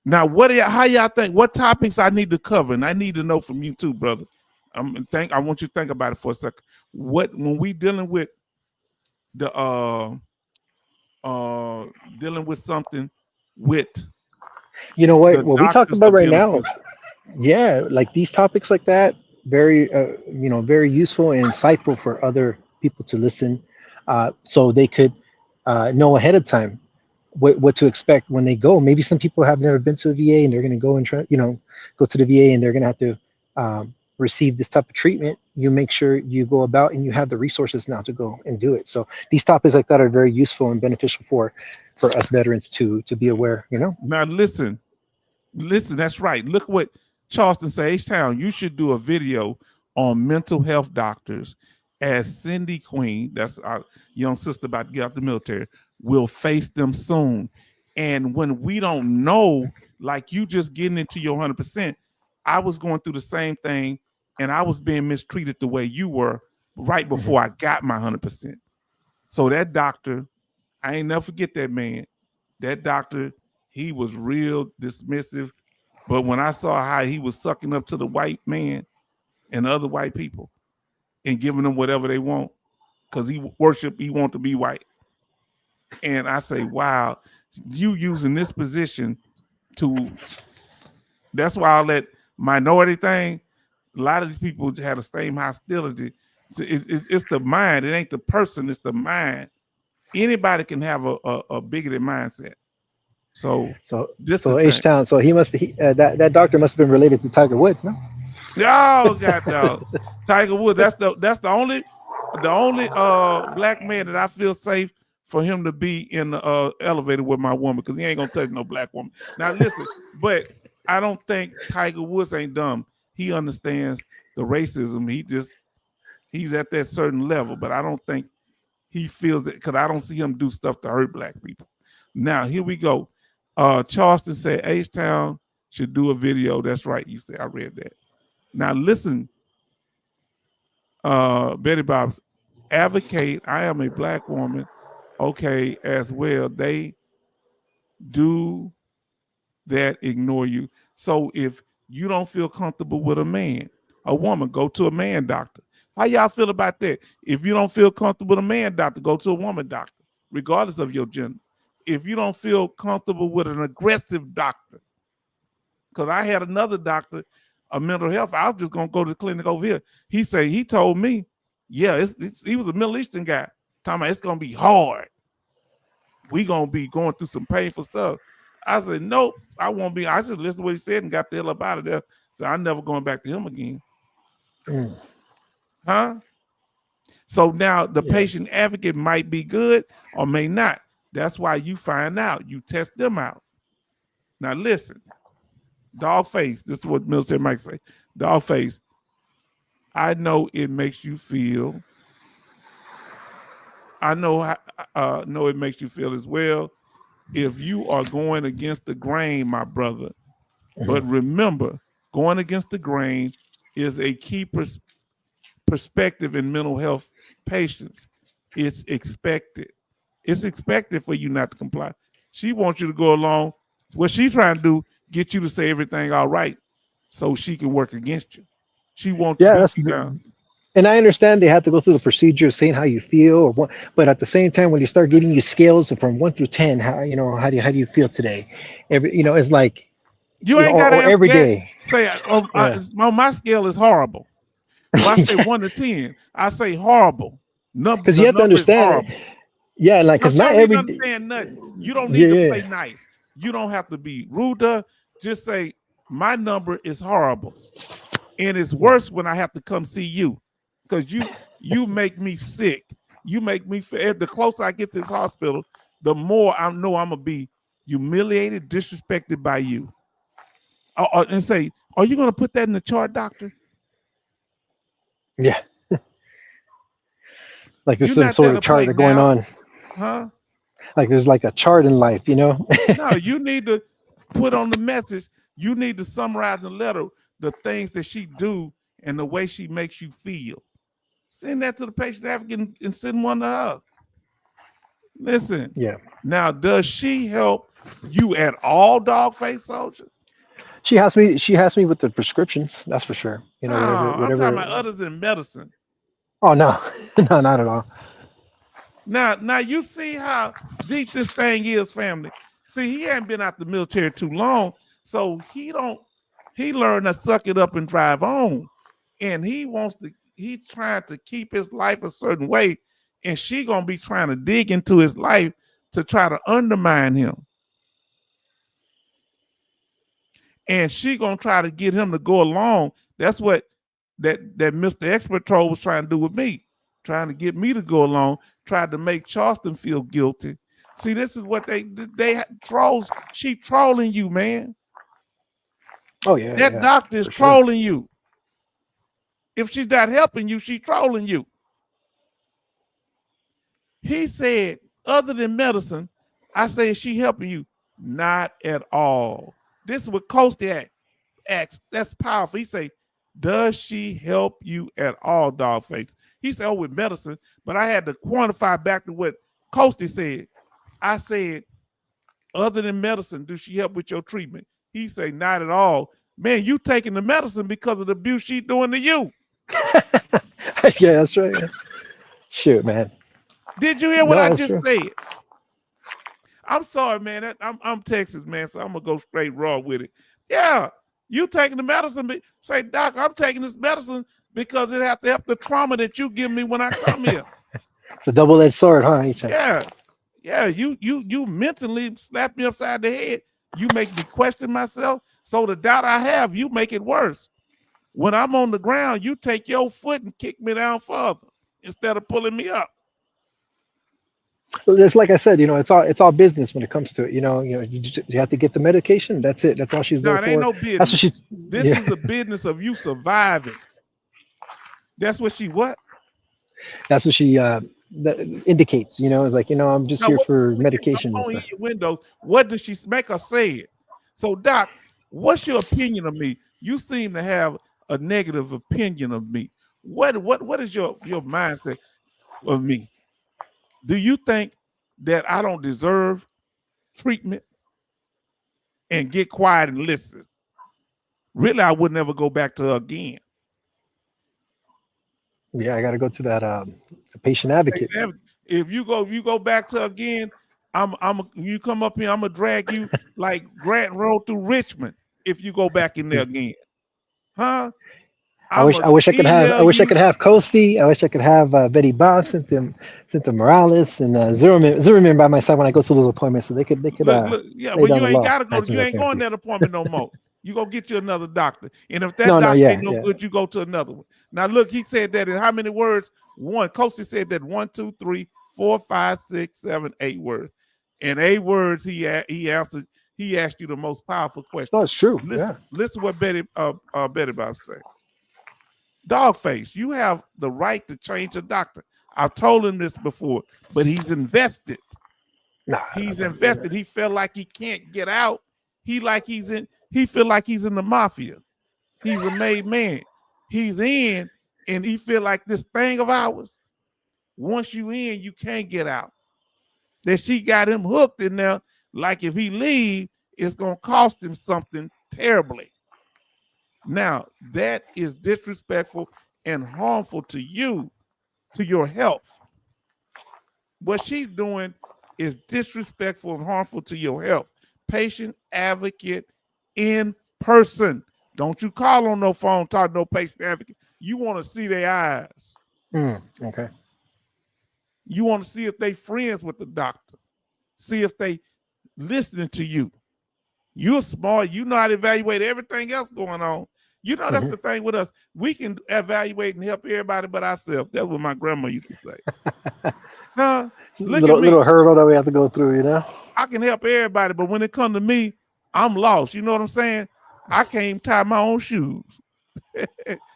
S1: Now, how y'all think? What topics I need to cover? And I need to know from you too, brother. I want you to think about it for a second. When we dealing with the dealing with something with
S11: You know what we talked about right now, yeah, like these topics like that, very very useful and insightful for other people to listen, so they could know ahead of time what to expect when they go. Maybe some people have never been to a VA and they're going to go and try, go to the VA and they're going to have to receive this type of treatment. You make sure you go about and you have the resources now to go and do it. So these topics like that are very useful and beneficial for us veterans to be aware.
S1: Now listen, that's right. Look what Charleston says. H-Town, you should do a video on mental health doctors, as Cindy Queen, that's our young sister about to get out the military, will face them soon. And when we don't know, like you just getting into your 100%, I was going through the same thing and I was being mistreated the way you were right before I got my 100%. So that doctor, I ain't never forget that man. That doctor, he was real dismissive. But when I saw how he was sucking up to the white man and other white people and giving them whatever they want, because he want to be white. And I say, wow, you using this position to, that's why all that minority thing, a lot of these people had the same hostility. So it's the mind. It ain't the person, it's the mind. Anybody can have a bigoted mindset. So
S11: H-Town, so that doctor must have been related to Tiger Woods, no?
S1: Oh God, no. Tiger Woods, that's the only black man that I feel safe for him to be in the elevator with my woman, because he ain't gonna touch no black woman. Now listen, but I don't think Tiger Woods ain't dumb. He understands the racism. He's at that certain level, but I don't think he feels it, because I don't see him do stuff to hurt black people. Now here we go. Charleston said H-Town should do a video. That's right, you said. I read that. Now listen, Betty Bob's advocate. I am a black woman. Okay, as well. They do that, ignore you. So if you don't feel comfortable with a woman, go to a man doctor. How y'all feel about that? If you don't feel comfortable with a man doctor, go to a woman doctor, regardless of your gender. If you don't feel comfortable with an aggressive doctor, because I had another doctor, a mental health, I was just gonna go to the clinic over here. He told me, yeah, he was a Middle Eastern guy, talking about it's gonna be hard. We gonna be going through some painful stuff. I said, nope, I won't be. I just listened to what he said and got the hell up out of there. So I'm never going back to him again. Huh? So now the patient advocate might be good or may not. That's why you find out. You test them out. Now listen, dog face. This is what Military Mike say. Dog face. I know it makes you feel. I know it makes you feel as well if you are going against the grain, my brother. But remember, going against the grain is a key perspective in mental health patients. It's expected. It's expected for you not to comply. She wants you to go along. What she's trying to do, get you to say everything all right so she can work against you. She wants to beat you down.
S11: And I understand they have to go through the procedure of saying how you feel, but at the same time, when you start giving you scales from 1 through 10, how do you feel today? It's like
S1: you ain't got to
S11: every day.
S1: Say, my scale is horrible. When I say 1 to 10, I say horrible.
S11: Because you have to understand it. Yeah, like because not every
S1: understand nothing. You don't need to play nice. You don't have to be rude. Just say my number is horrible, and it's worse when I have to come see you. Because you make me sick. You make me feel. The closer I get to this hospital, the more I know I'm gonna be humiliated, disrespected by you. And say, are you gonna put that in the chart, doctor?
S11: Yeah. Like there's some sort of chart going on.
S1: Huh?
S11: Like there's like a chart in life,
S1: No, you need to. put on the message, you need to summarize the letter, the things that she do and the way she makes you feel. Send that to the patient advocate and send one to her. Listen.
S11: Yeah.
S1: Now, does she help you at all, Dogface Soldier?
S11: She has me with the prescriptions. That's for sure. You know,
S1: I'm
S11: whatever.
S1: talking about others in medicine.
S11: Oh no, no, not at all.
S1: Now you see how deep this thing is, family. See, he hadn't been out the military too long, so he learned to suck it up and drive on. And he's trying to keep his life a certain way, and she gonna be trying to dig into his life to try to undermine him. And she gonna try to get him to go along. That's what that Mr. Expert Troll was trying to do with me, trying to get me to go along, tried to make Charleston feel guilty. See, this is what they trolls. She trolling you, man.
S11: Oh yeah.
S1: That doctor is trolling you. If she's not helping you, she's trolling you. He said, other than medicine, I say, is she helping you? Not at all. This is what Coastie asks. That's powerful. He say, does she help you at all, Dogface? He said, oh, with medicine, but I had to quantify back to what Coastie said. I said, other than medicine, do she help with your treatment? He say, not at all. Man, you taking the medicine because of the abuse she doing to you.
S11: Yeah, that's right. Yeah. Shoot, man.
S1: Did you hear what I just
S11: true.
S1: said? I'm sorry, man. I'm Texas, man, so I'm gonna go straight raw with it. Yeah, you taking the medicine. Say, Doc, I'm taking this medicine because it have to help the trauma that you give me when I come here.
S11: It's a double-edged sword, huh?
S1: Yeah. You mentally slap me upside the head. You make me question myself. So the doubt I have, you make it worse. When I'm on the ground, you take your foot and kick me down further instead of pulling me up.
S11: Well, it's like I said, you know, it's all business when it comes to it. You have to get the medication. That's it. That's all she's there for.
S1: No, it ain't no business.
S11: That's what
S1: This is the business of you surviving. That's what she what?
S11: That's what she indicates. You know, it's like, you know, I'm just here for medication and stuff.
S1: Windows. What does she make her say it? So, Doc, what's your opinion of me? You seem to have a negative opinion of me. What is your mindset of me? Do you think that I don't deserve treatment? And get quiet and listen. Really, I would never go back to her again.
S11: Yeah, I got to go to that patient advocate.
S1: If you go back to her again, you come up here, I'm gonna drag you like Grant Road through Richmond. If you go back in there again, huh?
S11: I wish I could have Coastie. I wish I could have Betty Bob, Cynthia Morales, and Zimmerman by my side when I go to those appointments, so they could.
S1: Look, yeah, but you ain't gotta go. You ain't going to that appointment no more. You go get you another doctor, and if that doctor ain't no good, you go to another one. Now look, he said that in how many words? One. Coastie said that 1, 2, 3, 4, 5, 6, 7, 8 words. In 8 words, he answered. He asked you the most powerful question.
S11: No, it's true.
S1: Listen what Betty Bob said. Dogface, you have the right to change a doctor. I've told him this before, but he's invested. He's invested. He felt like he can't get out. He feel like he's in the mafia. He's a made man. He's in, and he feel like this thing of ours, once you in, you can't get out. That she got him hooked in there, like if he leave, it's gonna cost him something terribly. Now, that is disrespectful and harmful to you, to your health. What she's doing is disrespectful and harmful to your health. Patient advocate in person. Don't you call on no phone, talk to no patient advocate. You want to see their eyes.
S11: Okay.
S1: You want to see if they friends with the doctor. See if they listening to you. You're smart. You know how to evaluate everything else going on. You know, that's the thing with us. We can evaluate and help everybody but ourselves. That's what my grandma used to say. Huh?
S11: Little hurdle that we have to go through, you know?
S1: I can help everybody, but when it comes to me, I'm lost. You know what I'm saying? I can't even tie my own shoes.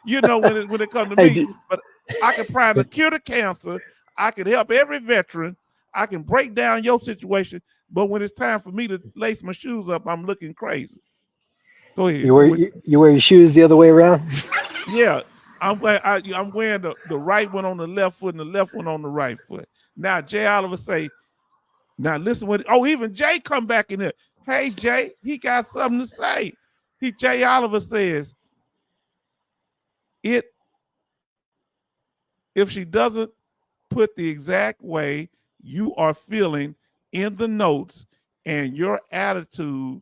S1: You know, when it comes to me. But I can try to cure the cancer. I can help every veteran. I can break down your situation. but when it's time for me to lace my shoes up, I'm looking crazy. Go ahead.
S11: You wear your shoes the other way around?
S1: Yeah, I'm wearing the right one on the left foot and the left one on the right foot. Now Jay Oliver say, now listen what. Oh, even Jay come back in here. Hey Jay, he got something to say. Jay Oliver says, if she doesn't put the exact way you are feeling in the notes and your attitude,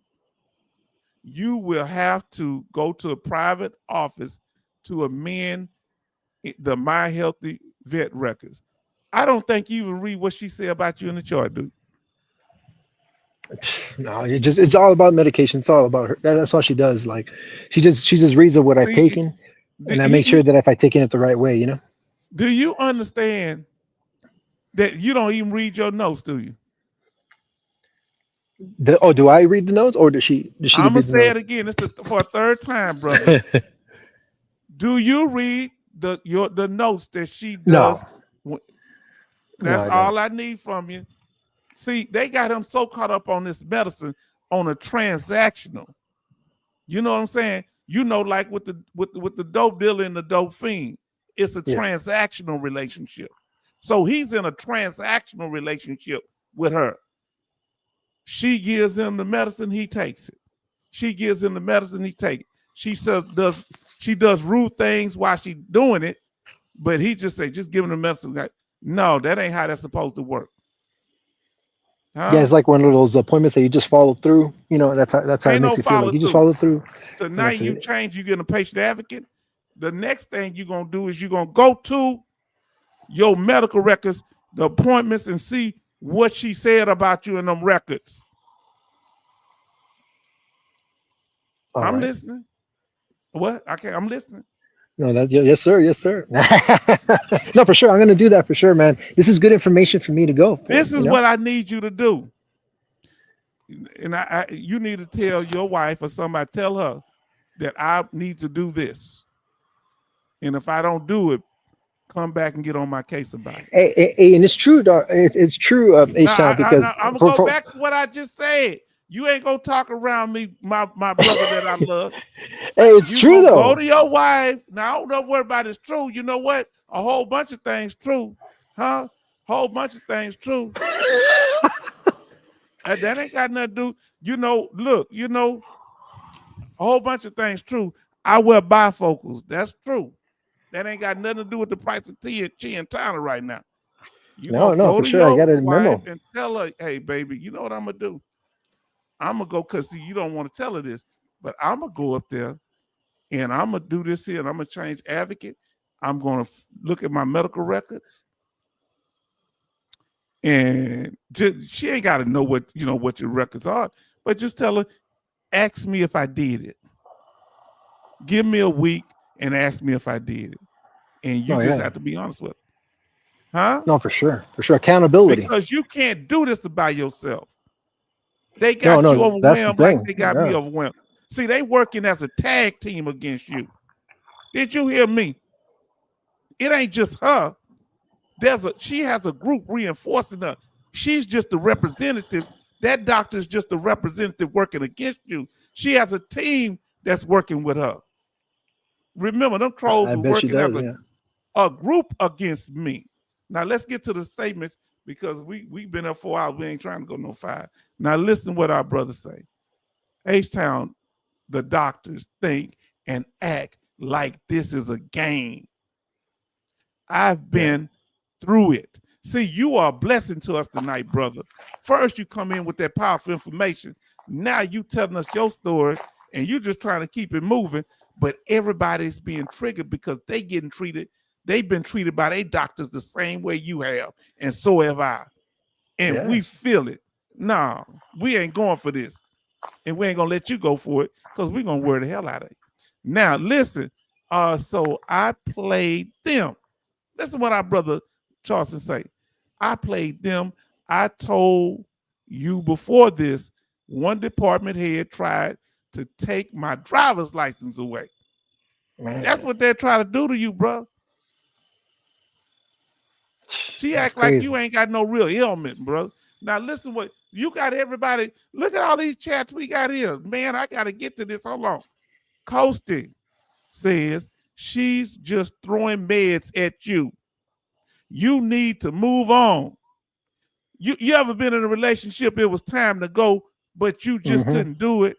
S1: you will have to go to a private office to amend the My Healthy Vet records. I don't think you even read what she said about you in the chart, do you?
S11: No, it's all about medication. It's all about her. That's all she does. Like she just reads what I've taken, and I make sure that if I taken it the right way, you know.
S1: Do you understand that you don't even read your notes, do you?
S11: Do I read the notes, or does she?
S1: I'm gonna say it again. It's for a third time, brother. Do you read the notes that she does?
S11: No.
S1: That's all I need from you. See, they got him so caught up on this medicine on a transactional. You know what I'm saying? You know, like with the dope dealer and the dope fiend, it's a transactional relationship. So he's in a transactional relationship with her. She gives him the medicine, he takes it. She gives him the medicine, he takes it. She says she does rude things while she's doing it, but he just say, just give him the medicine. Like, no, that ain't how that's supposed to work. Huh?
S11: Yeah, it's like one of those appointments that you just follow through. You know, that's how it makes you feel. Like you just follow through.
S1: Tonight you change, you get a patient advocate. The next thing you're gonna do is you're gonna go to your medical records, the appointments, and see what she said about you in them records. I'm listening. What? I'm listening.
S11: No, yes, sir. Yes, sir. No, for sure. I'm going to do that for sure, man. This is good information for me to go.
S1: This is what I need you to do. And you need to tell your wife or somebody, tell her that I need to do this. And if I don't do it, come back and get on my case about it.
S11: Hey, and it's true, dog. It's true, H-Town, because
S1: I'm going to go back to what I just said. You ain't going to talk around me, my brother that I love.
S11: Hey, it's true, though.
S1: Go to your wife. Now, don't worry about it's true. You know what? A whole bunch of things true. Huh? Whole bunch of things true. That ain't got nothing to do. You know, look, you know, a whole bunch of things true. I wear bifocals. That's true. That ain't got nothing to do with the price of tea and China right now.
S11: No, for sure. I got it memo.
S1: And tell her, hey, baby, you know what I'm going to do? I'm going to go, because see, you don't want to tell her this, but I'm going to go up there and I'm going to do this here and I'm going to change advocate. I'm going to look at my medical records. And she ain't got to know what your records are, but just tell her, ask me if I did it. Give me a week and ask me if I did it. And you have to be honest with her. Huh?
S11: No, for sure. For sure. Accountability.
S1: Because you can't do this by yourself. They got you overwhelmed like they got me overwhelmed. See, they working as a tag team against you. Did you hear me? It ain't just her. She has a group reinforcing her. She's just the representative. That doctor's just the representative working against you. She has a team that's working with her. Remember, them trolls are working as a group against me. Now let's get to the statements, because we've been up 4 hours. We ain't trying to go no 5. Now listen to what our brothers say. H-Town, the doctors think and act like this is a game. I've been through it. See, you are a blessing to us tonight, brother. First, you come in with that powerful information. Now you telling us your story, and you just trying to keep it moving, but everybody's being triggered because they getting treated. They've been treated by their doctors the same way you have, and so have I. And we feel it. No, we ain't going for this. And we ain't going to let you go for it, because we're going to wear the hell out of you. Now, listen. So I played them. Listen what our brother Charleston say. I played them. I told you before this, one department head tried to take my driver's license away. Man. That's what they're trying to do to you, bro. She act like you ain't got no real ailment, bro. Now listen, what You got everybody. Look at all these chats we got here. Man, I got to get to this. Hold on. Coasting says she's just throwing meds at you. You need to move on. You ever been in a relationship, it was time to go, but you just couldn't do it?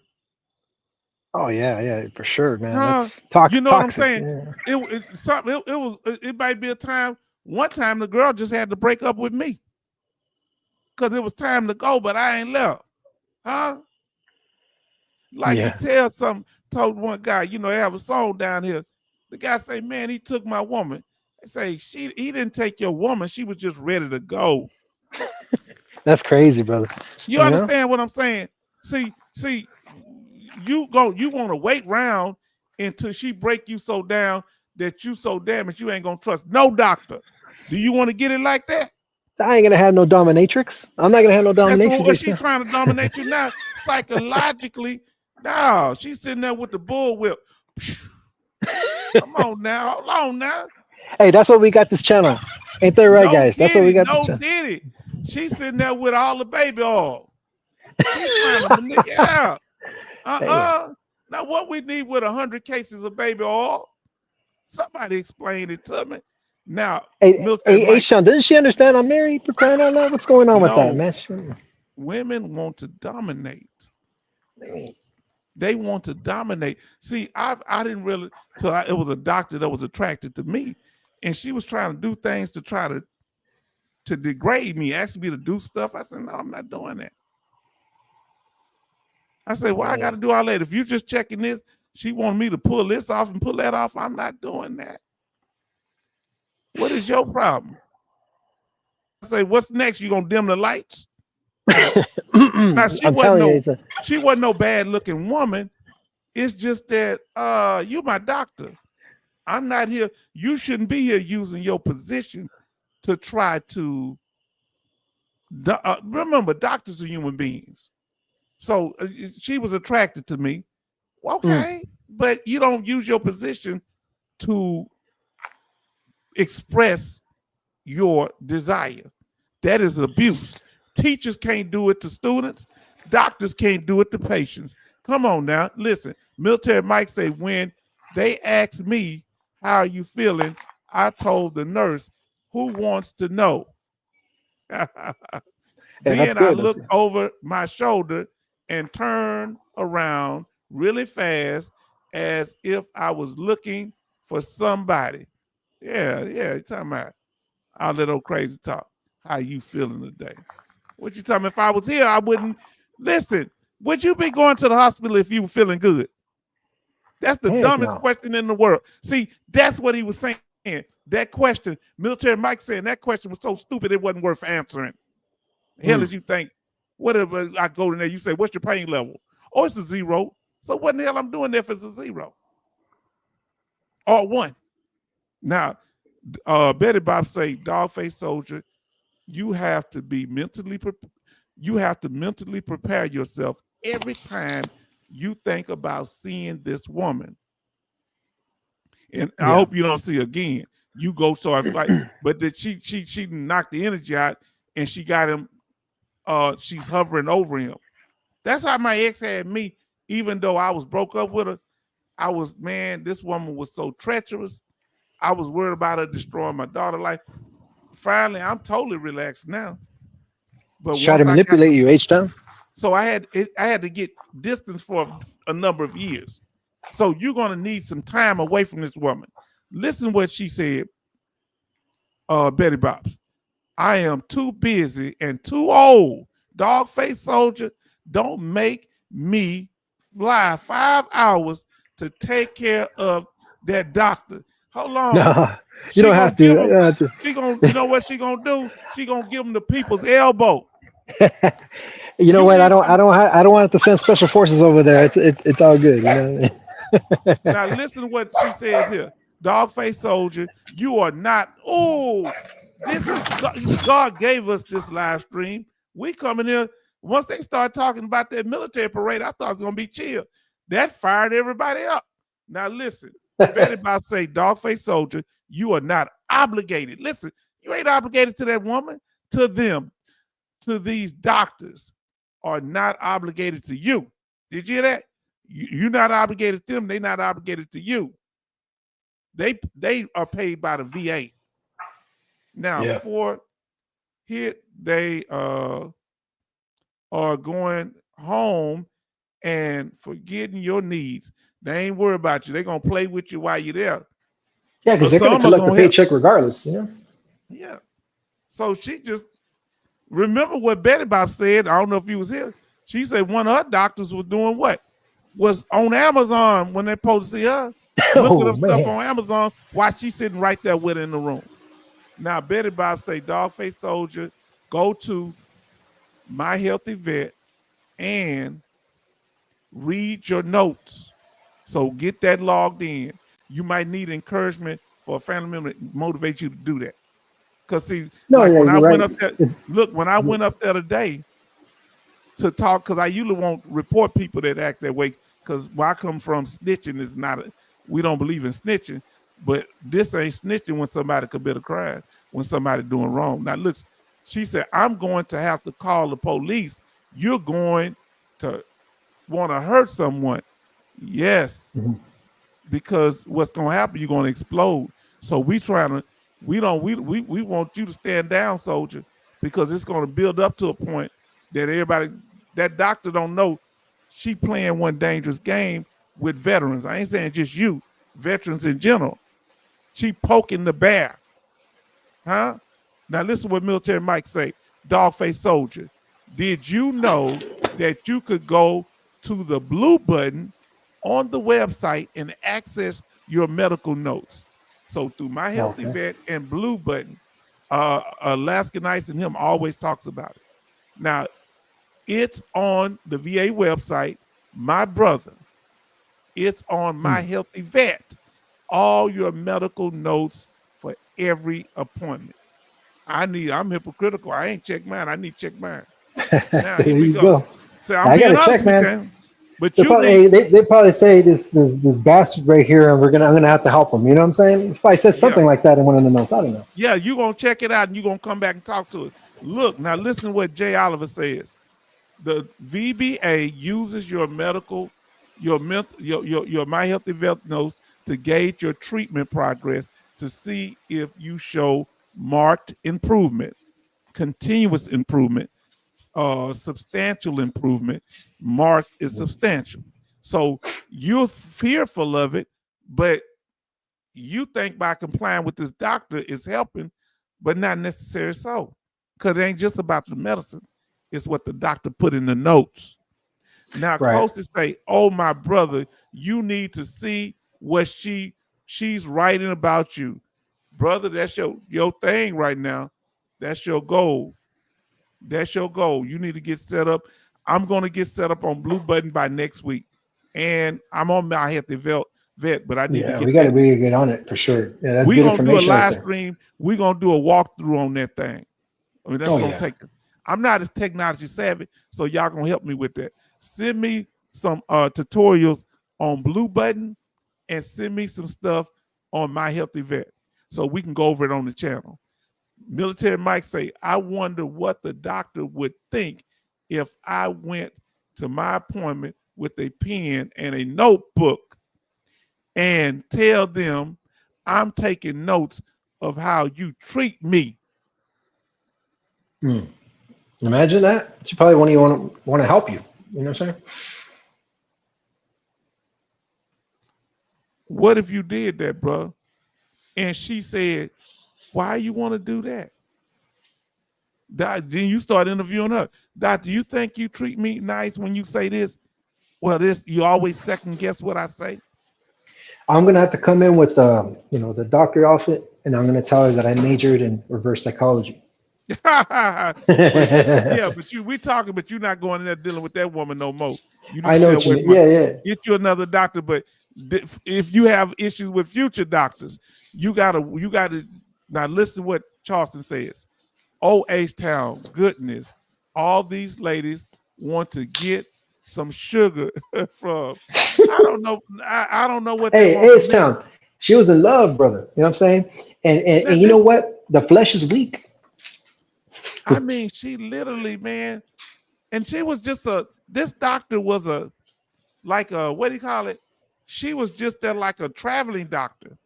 S11: Oh yeah, for sure, man.
S1: Huh?
S11: That's toxic.
S1: You know what I'm
S11: toxic,
S1: saying?
S11: yeah.
S1: It might be a time. One time the girl just had to break up with me because it was time to go, but I ain't left. Huh? Like
S11: Yeah.
S1: told one guy, you know, they have a song down here. The guy say, man, he took my woman. I say, he didn't take your woman. She was just ready to go.
S11: That's crazy, brother.
S1: You understand what I'm saying? See, you want to wait round until she break you so down that you so damaged you ain't gonna trust no doctor. Do you want to get it like that?
S11: I ain't gonna have no dominatrix. I'm not gonna have no dominatrix.
S1: That's what she's trying to dominate you now. Psychologically, no, she's sitting there with the bullwhip. Come on now, hold on now.
S11: Hey, that's what we got this channel. Ain't that right, guys? That's what we got this channel.
S1: Did it. She's sitting there with all the baby oil. She's trying to manipulate. Yeah. Now what we need with 100 cases of baby oil? Somebody explain it to me. Now,
S11: hey, Sean, doesn't she understand I'm married? For crying out loud, what's going on with that, man? Sure.
S1: Women want to dominate. They want to dominate. See, I didn't really till it was a doctor that was attracted to me, and she was trying to do things to try to degrade me, asking me to do stuff. I said, no, I'm not doing that. I said, well, I got to do all that. If you're just checking this, she wanted me to pull this off and pull that off. I'm not doing that. What is your problem? I say, what's next? You gonna dim the lights? Now she wasn't no bad looking woman. It's just that you my doctor. I'm not here. You shouldn't be here using your position to try to remember, doctors are human beings. So she was attracted to me. Okay, but you don't use your position to express your desire. That is abuse. Teachers can't do it to students. Doctors can't do it to patients. Come on now. Listen, Military Mike say, when they asked me, how are you feeling? I told the nurse, who wants to know? Then I looked over my shoulder and turned around really fast as if I was looking for somebody. Yeah, you're talking about all that old crazy talk. How you feeling today? What you talking about? If I was here, I wouldn't listen. Would you be going to the hospital if you were feeling good? That's the dumbest question in the world. See, that's what he was saying. That question, Military Mike saying that question was so stupid it wasn't worth answering. The hell did you think? Whatever I go in there, you say, what's your pain level? Oh, it's a 0. So what in the hell I'm doing there if it's a 0? Or 1. Now, Betty Bob say, Dogface Soldier, you have to be mentally prepare yourself every time you think about seeing this woman. And I hope you don't see again. You go start fighting, but that she knocked the energy out and she got him. She's hovering over him. That's how my ex had me. Even though I was broke up with her, I was, man, this woman was so treacherous. I was worried about her destroying my daughter's life. Finally, I'm totally relaxed now. But
S11: try to manipulate you, H-Town.
S1: So I had to get distance for a number of years. So you're gonna need some time away from this woman. Listen what she said, Betty Bobs. I am too busy and too old. Dogface Soldier, don't make me fly 5 hours to take care of that doctor. Hold on.
S11: No, you don't have to.
S1: She gonna, you know what she gonna do? She gonna give him the people's elbow.
S11: You know what? I don't want to send special forces over there. It's all good. You know?
S1: Now listen to what she says here. Dogface Soldier, you are not. Oh, this is God gave us this live stream. We come in here. Once they start talking about that military parade, I thought it was gonna be chill. That fired everybody up. Now listen, Betty Bob say, Dogface Soldier, you are not obligated. Listen, you ain't obligated to that woman, to them, to these doctors. are not obligated to you. Did you hear that? You're not obligated to them. They're not obligated to you. They are paid by the VA. Now, for here, they are going home and forgetting your needs. They ain't worried about you. They're going to play with you while you're there.
S11: Yeah, because they're going to collect the paycheck regardless.
S1: Yeah. So she just, remember what Betty Bob said. I don't know if you was here. She said one of her doctors was doing what? Was on Amazon when they supposed to see her. Looking up stuff on Amazon while she's sitting right there with her in the room. Now, Betty Bob say, Dogface Soldier, go to My Healthy Vet and read your notes. So get that logged in. You might need encouragement for a family member to motivate you to do that. Because see, when I went up there, when I went up there today to talk, because I usually won't report people that act that way, because where I come from, snitching is not we don't believe in snitching, but this ain't snitching when somebody commit a crime, when somebody doing wrong. Now look, she said, I'm going to have to call the police. You're going to want to hurt someone. Yes, because what's going to happen, you're going to explode. So we want you to stand down, soldier, because it's going to build up to a point that everybody, that doctor don't know she playing one dangerous game with veterans. I ain't saying just you, veterans in general. She poking the bear. Huh? Now listen what Military Mike say. Dogface Soldier, did you know that you could go to the blue button on the website and access your medical notes? So through My Healthy Vet and blue button, Alaska Nice and him always talks about it. Now, it's on the VA website, my brother. It's on My Healthy Vet. All your medical notes for every appointment. I'm hypocritical. I ain't checked mine. I need to check mine. Now, here we go. So I'm being honest with you. But
S11: they probably say this bastard right here, and I'm gonna have to help him. You know what I'm saying? He probably says something like that in one of the notes. I don't know.
S1: Yeah, you're gonna check it out and you're gonna come back and talk to it. Look, now listen to what Jay Oliver says. The VBA uses your medical, your My Healthy Vet notes to gauge your treatment progress to see if you show marked improvement, continuous improvement, substantial improvement. Marked is substantial. So you're fearful of it, but you think by complying with this doctor is helping, but not necessarily so. Because it ain't just about the medicine. It's what the doctor put in the notes. Now, closest say, oh, my brother, you need to see what she's writing about you. Brother, that's your thing right now. That's your goal. That's your goal. You need to get set up. I'm going to get set up on Blue Button by next week. And I'm on My Healthy Vet, but I need to get
S11: we got to get on it for sure. Yeah, that's
S1: we're
S11: good
S1: going to do a live
S11: right
S1: stream. We're going to do a walkthrough on that thing. I mean, that's going to take it. I'm not as technology savvy, so y'all going to help me with that. Send me some tutorials on Blue Button and send me some stuff on My Healthy Vet so we can go over it on the channel. Military Mike say, I wonder what the doctor would think if I went to my appointment with a pen and a notebook and tell them I'm taking notes of how you treat me.
S11: Imagine that. She probably won't want to help you. You know what I'm saying?
S1: What if you did that, bro? And she said, why you want to do that? Then you start interviewing her. Doctor, you think you treat me nice when you say this? Well, you always second guess what I say.
S11: I'm gonna have to come in with the doctor outfit, and I'm gonna tell her that I majored in reverse psychology.
S1: But we talking, but you're not going in there dealing with that woman no more.
S11: I know what you mean. Yeah.
S1: Get you another doctor, but if you have issues with future doctors, you gotta now listen to what Charleston says. H-Town, goodness, all these ladies want to get some sugar from. I don't know. I don't know what.
S11: Hey, H-Town, she was in love, brother. You know what I'm saying? And you know what? The flesh is weak.
S1: I mean, she literally, man, And she was just this doctor was like what do you call it? She was just there like a traveling doctor.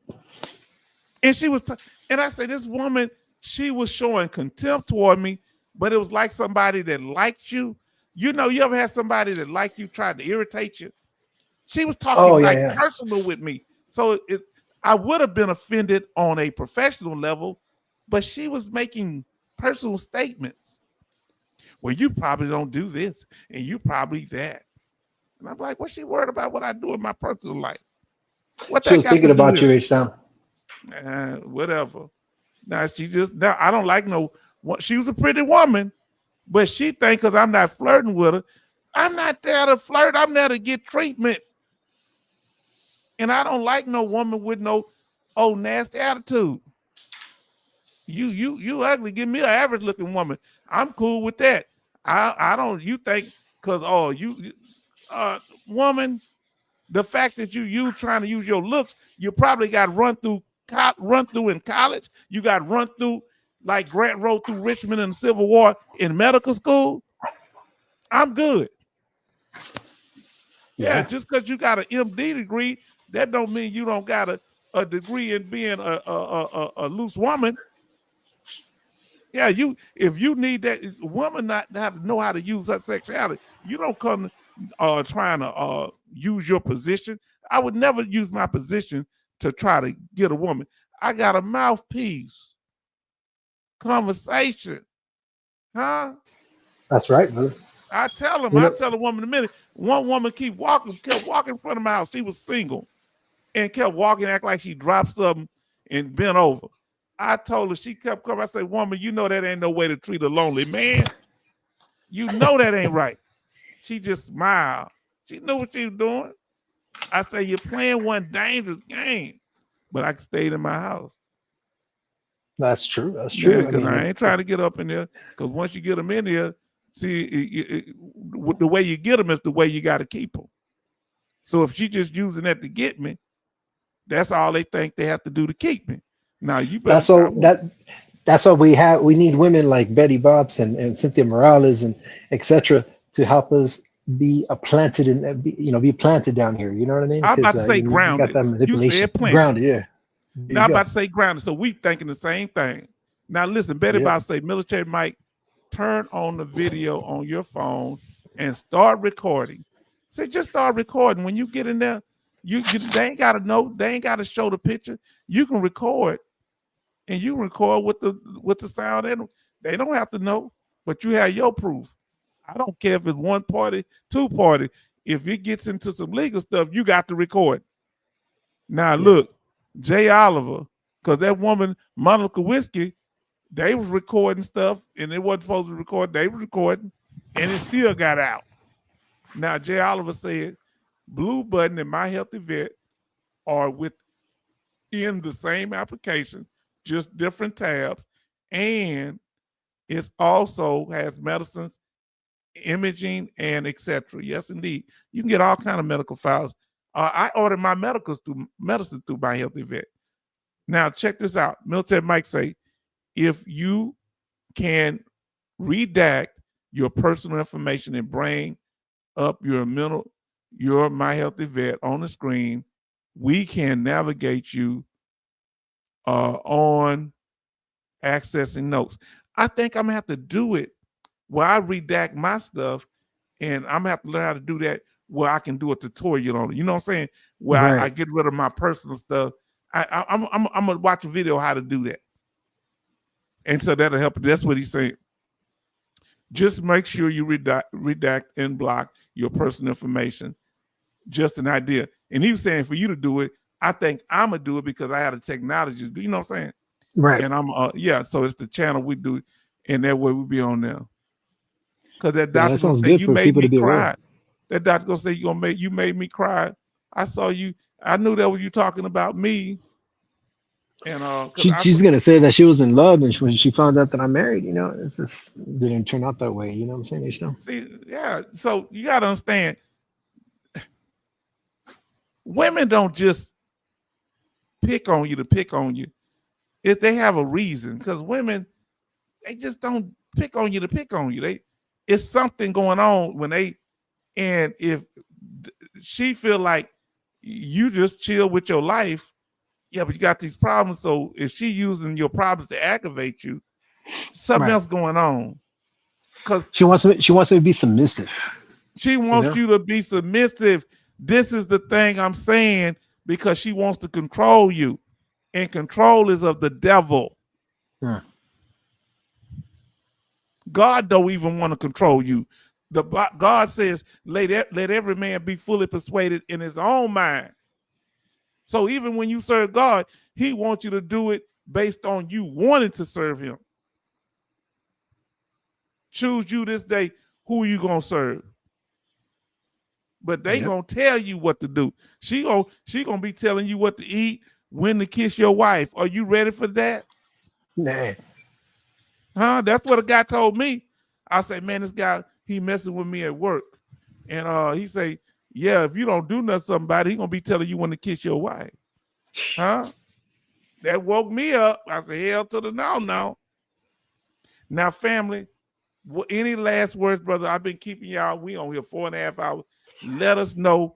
S1: And she was, and I said, this woman, she was showing contempt toward me, but it was like somebody that liked you. You know, you ever had somebody that liked you tried to irritate you? She was talking personal with me. So I would have been offended on a professional level, but she was making personal statements. Well, you probably don't do this, and you probably that. And I'm like, what's she worried about what I do in my personal life? What
S11: she was thinking about you, H-Town.
S1: Whatever. Now I don't like she was a pretty woman, but she think because I'm not flirting with her, I'm not there to flirt. I'm there to get treatment. And I don't like no woman with no nasty attitude. You ugly. Give me an average looking woman. I'm cool with that. I don't. You think because woman, the fact that you trying to use your looks, you probably got run through in college. You got run through like Grant rode through Richmond in the Civil War in medical school. I'm good. Yeah, just because you got an MD degree, that don't mean you don't got a degree in being a loose woman. Yeah, if you need that woman not have to know how to use her sexuality, you don't come trying to use your position. I would never use my position to try to get a woman. I got a mouthpiece. Conversation. Huh?
S11: That's right, brother.
S1: I tell him, I tell a woman in a minute. One woman kept walking in front of my house. She was single and kept walking, act like she dropped something and bent over. I told her, she kept coming. I said, woman, you know that ain't no way to treat a lonely man. You know that ain't right. She just smiled. She knew what she was doing. I said, you're playing one dangerous game, but I stayed in my house.
S11: That's true. That's true.
S1: Yeah, because I ain't trying to get up in there. Because once you get them in there, see, the way you get them is the way you got to keep them. So if she just using that to get me, that's all they think they have to do to keep me. Now you better.
S11: That's what we have. We need women like Betty Bobs and Cynthia Morales and etc. to help us be planted and be planted down here. You know what I mean?
S1: I'm about to say grounded.
S11: You got that manipulation.
S1: You said planted.
S11: Grounded, yeah.
S1: Now I'm about to say grounded. So we thinking the same thing. Now listen, Betty Bob say, Military Mike, turn on the video on your phone and start recording. Say just start recording. When you get in there, they ain't gotta know, they ain't gotta show the picture. You can record and you record with the sound, and they don't have to know, but you have your proof. I don't care if it's one party, two party. If it gets into some legal stuff, you got to record. Now look, Jay Oliver, because that woman, Monica Whiskey, they was recording stuff and they wasn't supposed to record. They were recording and it still got out. Now, Jay Oliver said, Blue Button and My Healthy Vet are within the same application, just different tabs. And it also has medicines, imaging, and etc. Yes, indeed. You can get all kinds of medical files. I ordered my medicine through My Healthy Vet. Now, check this out. Military Mike say, if you can redact your personal information and bring up your My Healthy Vet on the screen, we can navigate you on accessing notes. I think I'm gonna have to do it where I redact my stuff, and I'm gonna have to learn how to do that where I can do a tutorial on it. You know what I'm saying? Where I get rid of my personal stuff. I'm gonna watch a video how to do that. And so that'll help. That's what he's saying. Just make sure you redact and block your personal information. Just an idea. And he was saying for you to do it, I think I'm going to do it because I had the technology to do. You know what I'm saying?
S11: Right.
S1: And I'm, so it's the channel we do, and that way we'll be on there. Because that doctor going to say, you made me cry. That doctor going to say, you made me cry. I saw you. I knew that was you talking about me. And
S11: she's gonna say that she was in love, and when she found out that I'm married, it just didn't turn out that way. You know what I'm saying?
S1: See, yeah. So you gotta understand, women don't just pick on you to pick on you if they have a reason. Because women, they just don't pick on you to pick on you. it's something going on when they, and if she feel like you just chill with your life, yeah, but you got these problems. So if she using your problems to aggravate you, something
S11: Right.
S1: else going on. Because
S11: She wants me to be submissive.
S1: she wants
S11: know?
S1: you to be submissive. This is the thing I'm saying, because she wants to control you. And control is of the devil.
S11: Hmm.
S1: God don't even want to control you. God says, let every man be fully persuaded in his own mind. So even when you serve God, he wants you to do it based on you wanting to serve him. Choose you this day who you gonna serve. But they gonna tell you what to do. She gonna be telling you what to eat, when to kiss your wife. Are you ready for that?
S11: Nah.
S1: Huh? That's what a guy told me. I say, man, this guy, he messing with me at work. And he say, yeah, if you don't do nothing somebody, he gonna be telling you when to kiss your wife. Huh? That woke me up. I said, hell to the no. Now, family, any last words, brother? I've been keeping y'all. We on here 4.5 hours. Let us know,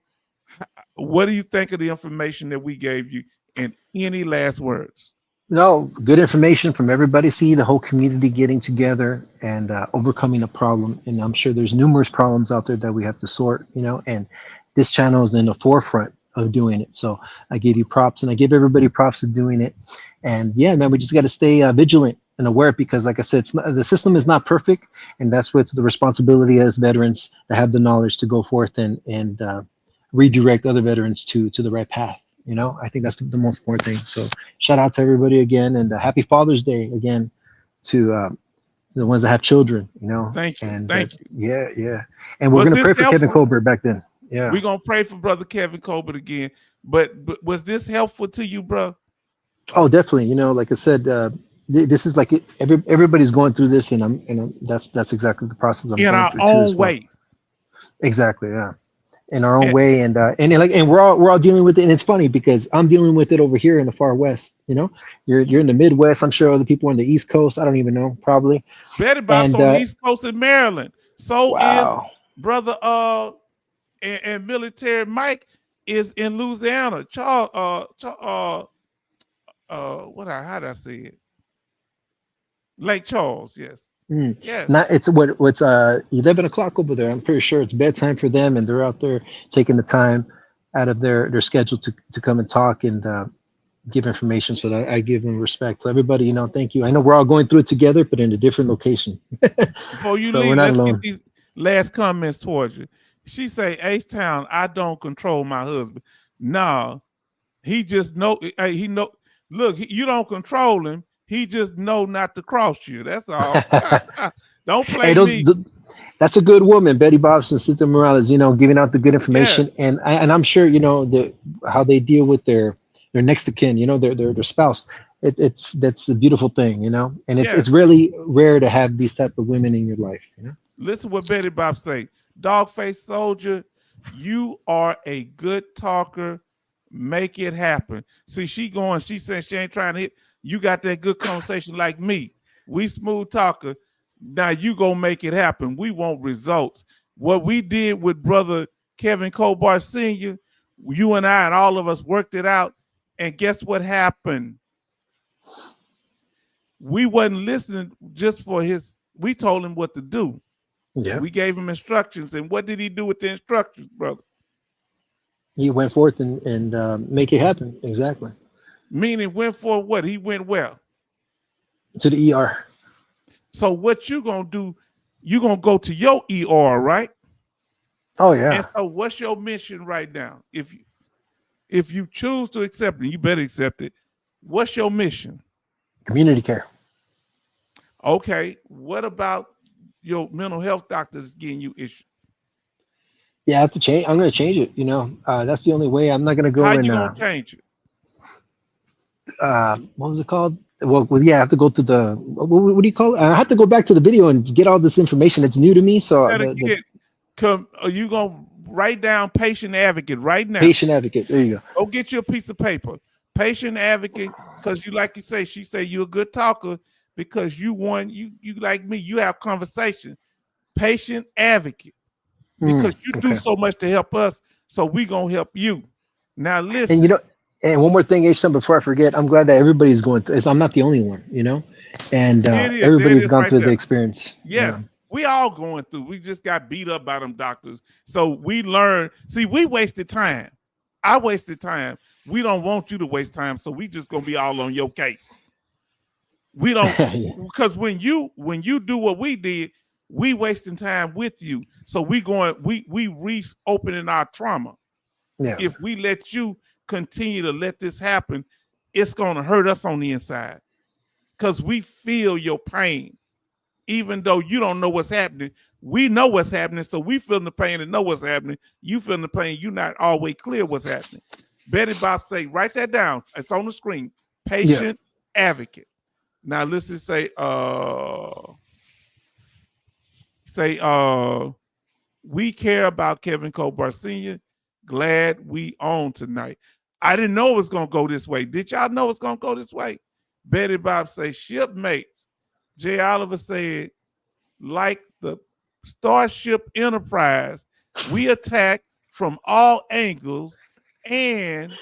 S1: what do you think of the information that we gave you, and any last words?
S11: No, good information from everybody. See the whole community getting together and overcoming a problem. And I'm sure there's numerous problems out there that we have to sort, and this channel is in the forefront of doing it. So I give you props, and I give everybody props for doing it. And yeah, man, we just got to stay vigilant and aware, because like I said, the system is not perfect. And that's what's the responsibility as veterans, to have the knowledge to go forth and redirect other veterans to the right path. I think that's the most important thing. So shout out to everybody again, and happy Father's Day again to the ones that have children,
S1: Thank you.
S11: And
S1: Thank you.
S11: Yeah. And we're going to pray for Kevin Colbert back then. Yeah.
S1: We're going to pray for brother Kevin Colbert again. But was this helpful to you, bro?
S11: Oh, definitely. Like I said, this is like everybody's going through this, and that's exactly the process I'm
S1: in
S11: going
S1: our
S11: through too
S1: own
S11: as well.
S1: way.
S11: Exactly. Yeah. In our own way, and we're all dealing with it. And it's funny because I'm dealing with it over here in the far west. You're in the Midwest. I'm sure other people are on the East Coast. I don't even know, probably.
S1: Betty Bob's on the East Coast in Maryland. So is brother and military Mike is in Louisiana. Charles how did I say it? Lake Charles, yes. Yes.
S11: Not it's what's 11 o'clock over there. I'm pretty sure it's bedtime for them, and they're out there taking the time out of their schedule to come and talk and give information. So that I give them respect. So everybody, thank you. I know we're all going through it together, but in a different location.
S1: Before you leave, let's get these last comments towards you. She say, H-Town, I don't control my husband. No, he just know. He know. Look, you don't control him. He just know not to cross you. That's all. Don't play me.
S11: That's a good woman, Betty Bobson, Cynthia Morales. Giving out the good information, yes. and I'm sure how they deal with their next of kin. Their spouse. That's a beautiful thing. And it's really rare to have these type of women in your life.
S1: Listen what Betty Bob say. Dogface soldier, you are a good talker. Make it happen. See, she said she ain't trying to hit. You got that good conversation like me. We smooth talker. Now you gonna make it happen. We want results. What we did with brother Kevin Colbert Sr., you and I and all of us worked it out. And guess what happened? We wasn't listening just for we told him what to do.
S11: Yeah.
S1: We gave him instructions. And what did he do with the instructions, brother?
S11: He went forth and make it happen. Exactly.
S1: Meaning went for what? He went well?
S11: To the ER.
S1: So what you gonna do, you gonna go to your ER, right?
S11: Oh, yeah.
S1: And so what's your mission right now? If you choose to accept it, you better accept it. What's your mission?
S11: Community care.
S1: Okay. What about your mental health doctor that's getting you issues?
S11: Yeah, I have to change. I'm going to change it. That's the only way. I'm not going to go.
S1: How you going to change it?
S11: What was it called? Well, yeah, I have to go to the, what do you call it? I have to go back to the video and get all this information. It's new to me. So
S1: are you going to write down patient advocate right now?
S11: Patient advocate. There you go.
S1: Go get you a piece of paper. Patient advocate, because she say you're a good talker because you like me, you have conversation. patient advocate, because you do
S11: okay.
S1: so much to help us, so we gonna help you. Now listen.
S11: And you know, and one more thing, H-Town, before I forget, I'm glad that everybody's going through this. I'm not the only one, you know, and
S1: There it is. There it
S11: everybody's
S1: is
S11: gone
S1: right
S11: through the
S1: there.
S11: experience.
S1: Yes, we all going through. We just got beat up by them doctors. So we learn. See, we wasted time. I wasted time. We don't want you to waste time, so we just gonna be all on your case. We don't, because when you do what we did, we wasting time with you. So we reopening our trauma.
S11: Yeah.
S1: If we let you continue to let this happen, it's gonna hurt us on the inside, because we feel your pain. Even though you don't know what's happening, we know what's happening. So we feel the pain and know what's happening. You feel the pain, you're not always clear what's happening. Betty Bob say, write that down. It's on the screen. Patient advocate. Now listen, say, we care about Kevin Colbert Sr. Glad we on tonight. I didn't know it was gonna go this way. Did y'all know it's gonna go this way? Betty Bob say, shipmates. Jay Oliver said, like the Starship Enterprise, we attack from all angles and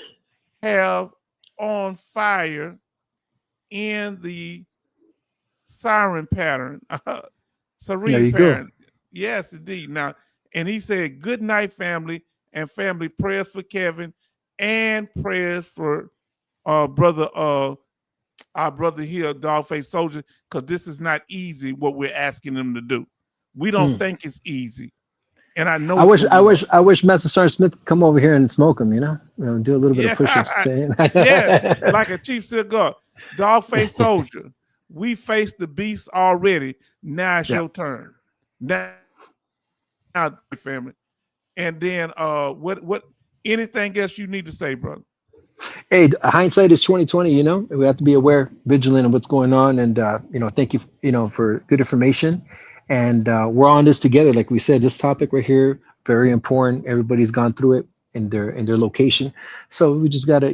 S1: have on fire in the siren pattern. Serene pattern. Yes, indeed. Now, and he said, good night, family, and family prayers for Kevin and prayers for our brother here, Dogface Soldier, because this is not easy what we're asking him to do. We don't think it's easy. And I know
S11: I wish Master Sergeant Smith could come over here and smoke him, you know, do a little bit of push-ups.
S1: Yeah, like a Chief cigar. Dogface Soldier, we faced the beast already. Now it's your turn. Now, family. And then what anything else you need to say, brother?
S11: Hey, hindsight is 2020, you know, we have to be aware, vigilant of what's going on. And, thank you, for good information. And we're on this together. Like we said, this topic right here, very important. Everybody's gone through it in their location. So we just got to,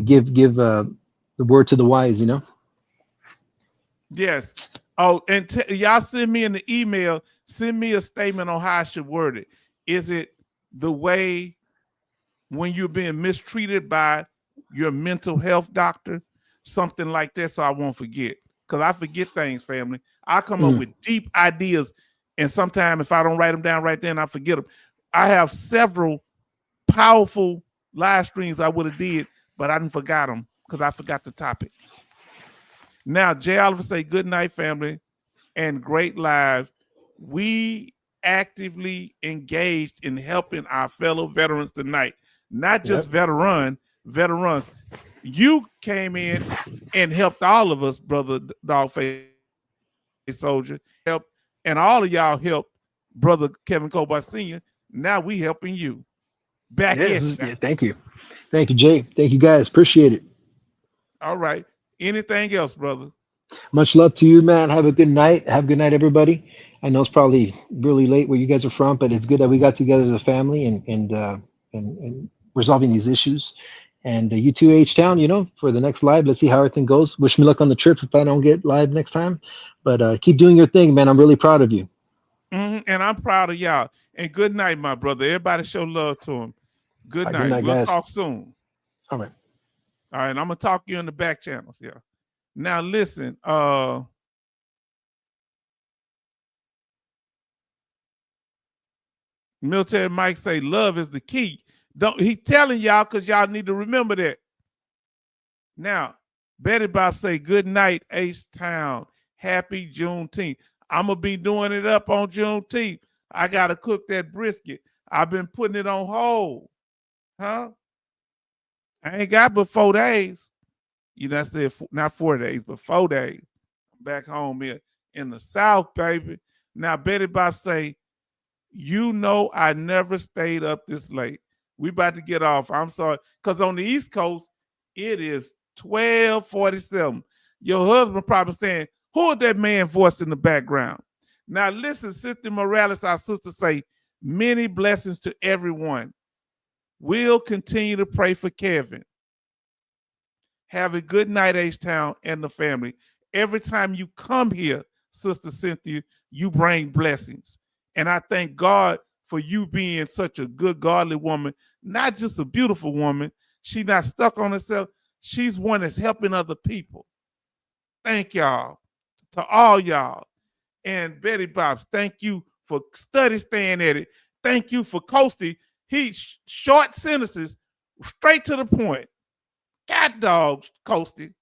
S11: give the word to the wise,
S1: Yes. Oh, and y'all send me in the email, send me a statement on how I should word it. Is it the way when you're being mistreated by your mental health doctor, something like that, so I won't forget? Because I forget things, family. I come up with deep ideas, and sometimes if I don't write them down right then, I forget them. I have several powerful live streams I would have did, but I didn't forgot them because I forgot the topic. Now, Jay Oliver say, good night, family, and great live. We actively engaged in helping our fellow veterans tonight. Not just veterans. You came in and helped all of us, brother Dogface Soldier. And all of y'all helped brother Kevin Colbert Sr. Now we helping you. Back in.
S11: Thank you. Thank you, Jay. Thank you, guys. Appreciate it.
S1: All right. Anything else, brother?
S11: Much love to you, man. Have a good night. Have a good night, everybody. I know it's probably really late where you guys are from, but it's good that we got together as a family and resolving these issues. And you too, H-Town, for the next live. Let's see how everything goes. Wish me luck on the trip if I don't get live next time. But keep doing your thing, man. I'm really proud of you.
S1: And I'm proud of y'all. And good night, my brother. Everybody show love to him. Good night. We'll talk soon.
S11: All right.
S1: All right. I'm going to talk to you in the back channels. Yeah. Now, listen. Military Mike say love is the key. He's telling y'all because y'all need to remember that. Now, Betty Bob say good night, H-Town. Happy Juneteenth. I'm going to be doing it up on Juneteenth. I got to cook that brisket. I've been putting it on hold. Huh? I ain't got but 4 days. I said not 4 days, but 4 days. I'm back home here in the South, baby. Now, Betty Bob say, I never stayed up this late. We about to get off. I'm sorry. Because on the East Coast, it is 12:47. Your husband probably saying, who is that man voice in the background? Now, listen, Sister Morales, our sister, say, many blessings to everyone. We'll continue to pray for Kevin. Have a good night, H-Town and the family. Every time you come here, Sister Cynthia, you bring blessings. And I thank God for you being such a good, godly woman, not just a beautiful woman. She's not stuck on herself. She's one that's helping other people. Thank y'all. To all y'all. And Betty Bobs, thank you for staying at it. Thank you for Coasty. He short sentences, straight to the point. God dog, Coasty.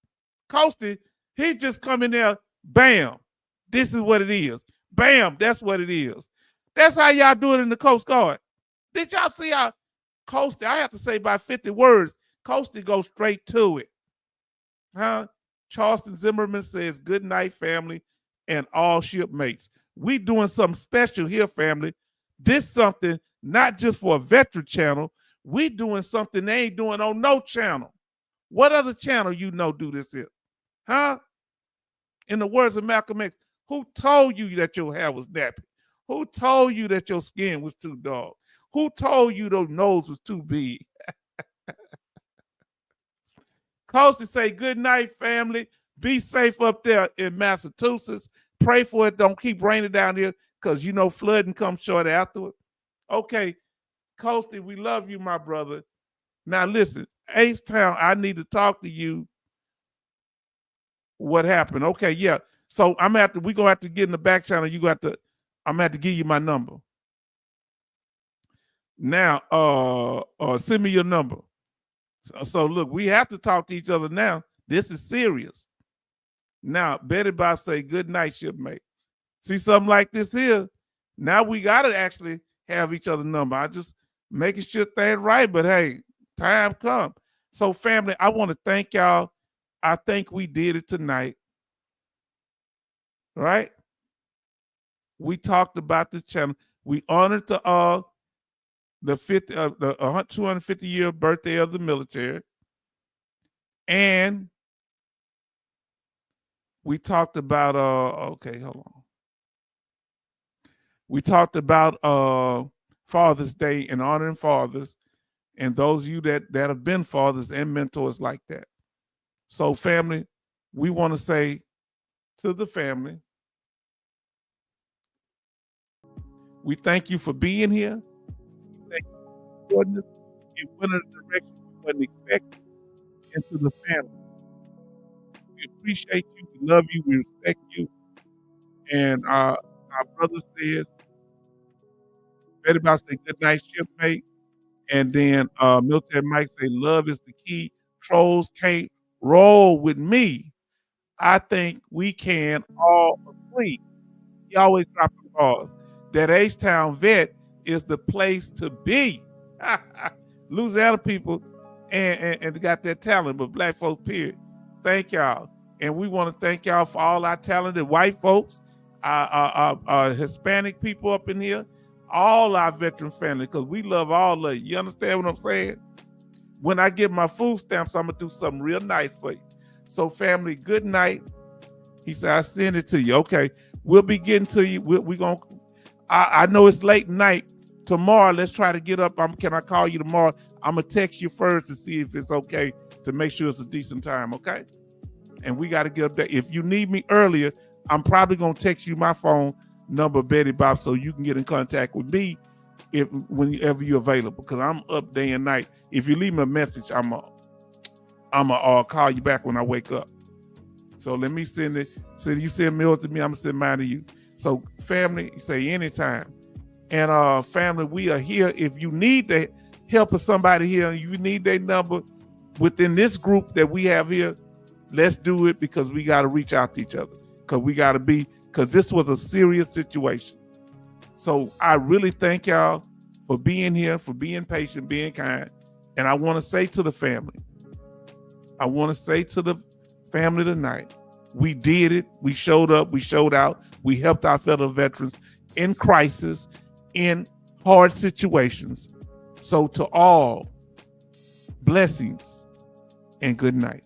S1: Coasty, he just come in there, bam. This is what it is. Bam, that's what it is. That's how y'all do it in the Coast Guard. Did y'all see how Coasty, I have to say by 50 words, Coasty goes straight to it. Huh? Charleston Zimmerman says, good night, family, and all shipmates. We doing something special here, family. This something not just for a veteran channel. We doing something they ain't doing on no channel. What other channel you know do this here? Huh? In the words of Malcolm X, who told you that your hair was nappy? Who told you that your skin was too dark? Who told you your nose was too big? Coasty say, good night, family. Be safe up there in Massachusetts. Pray for it. Don't keep raining down here because you know flooding comes short afterward. Okay, Coasty, we love you, my brother. Now listen, H-Town, I need to talk to you. What happened? Okay, yeah. So we're gonna have to get in the back channel. I'm gonna have to give you my number. Now, send me your number. So look, we have to talk to each other now. This is serious. Now, Betty Bob say, good night, shipmate. See something like this here? Now we gotta actually have each other's number. I just making sure things right, but hey, time come. So family, I want to thank y'all. I think we did it tonight. Right? We talked about the channel. We honored the 250-year birthday of the military. And we talked about okay, hold on. We talked about Father's Day and honoring fathers and those of you that have been fathers and mentors like that. So family, we want to say to the family, we thank you for being here. Thank you for supporting us. You went in a direction we wasn't expecting. And to the family, we appreciate you, we love you, we respect you. And our brother says, Betty Bob say, good night, shipmate. And then Military Mike say, love is the key. Trolls can't roll with me. I think we can all agree. He always dropping balls. That H-Town vet is the place to be. Louisiana people and got that talent, but black folks, period. Thank y'all. And we want to thank y'all for all our talented white folks, our Hispanic people up in here, all our veteran family, because we love all of you. You understand what I'm saying? When I get my food stamps, I'm going to do something real nice for you. So family, good night. He said, I send it to you. Okay. We'll be getting to you. We're going to, I know it's late night. Tomorrow, let's try to get up. Can I call you tomorrow? I'm going to text you first to see if it's okay to make sure it's a decent time, okay? And we got to get up there. If you need me earlier, I'm probably going to text you my phone number, Betty Bob, so you can get in contact with me whenever you're available, because I'm up day and night. If you leave me a message, I'm gonna call you back when I wake up. So let me send it. So you send meals to me, I'm gonna send mine to you. So family, say anytime. And family, we are here. If you need the help of somebody here, you need their number within this group that we have here, let's do it, because we got to reach out to each other, because this was a serious situation. So I really thank y'all for being here, for being patient, being kind. And I want to say to the family, tonight, we did it. We showed up. We showed out. We helped our fellow veterans in crisis, in hard situations. So to all, blessings and good night.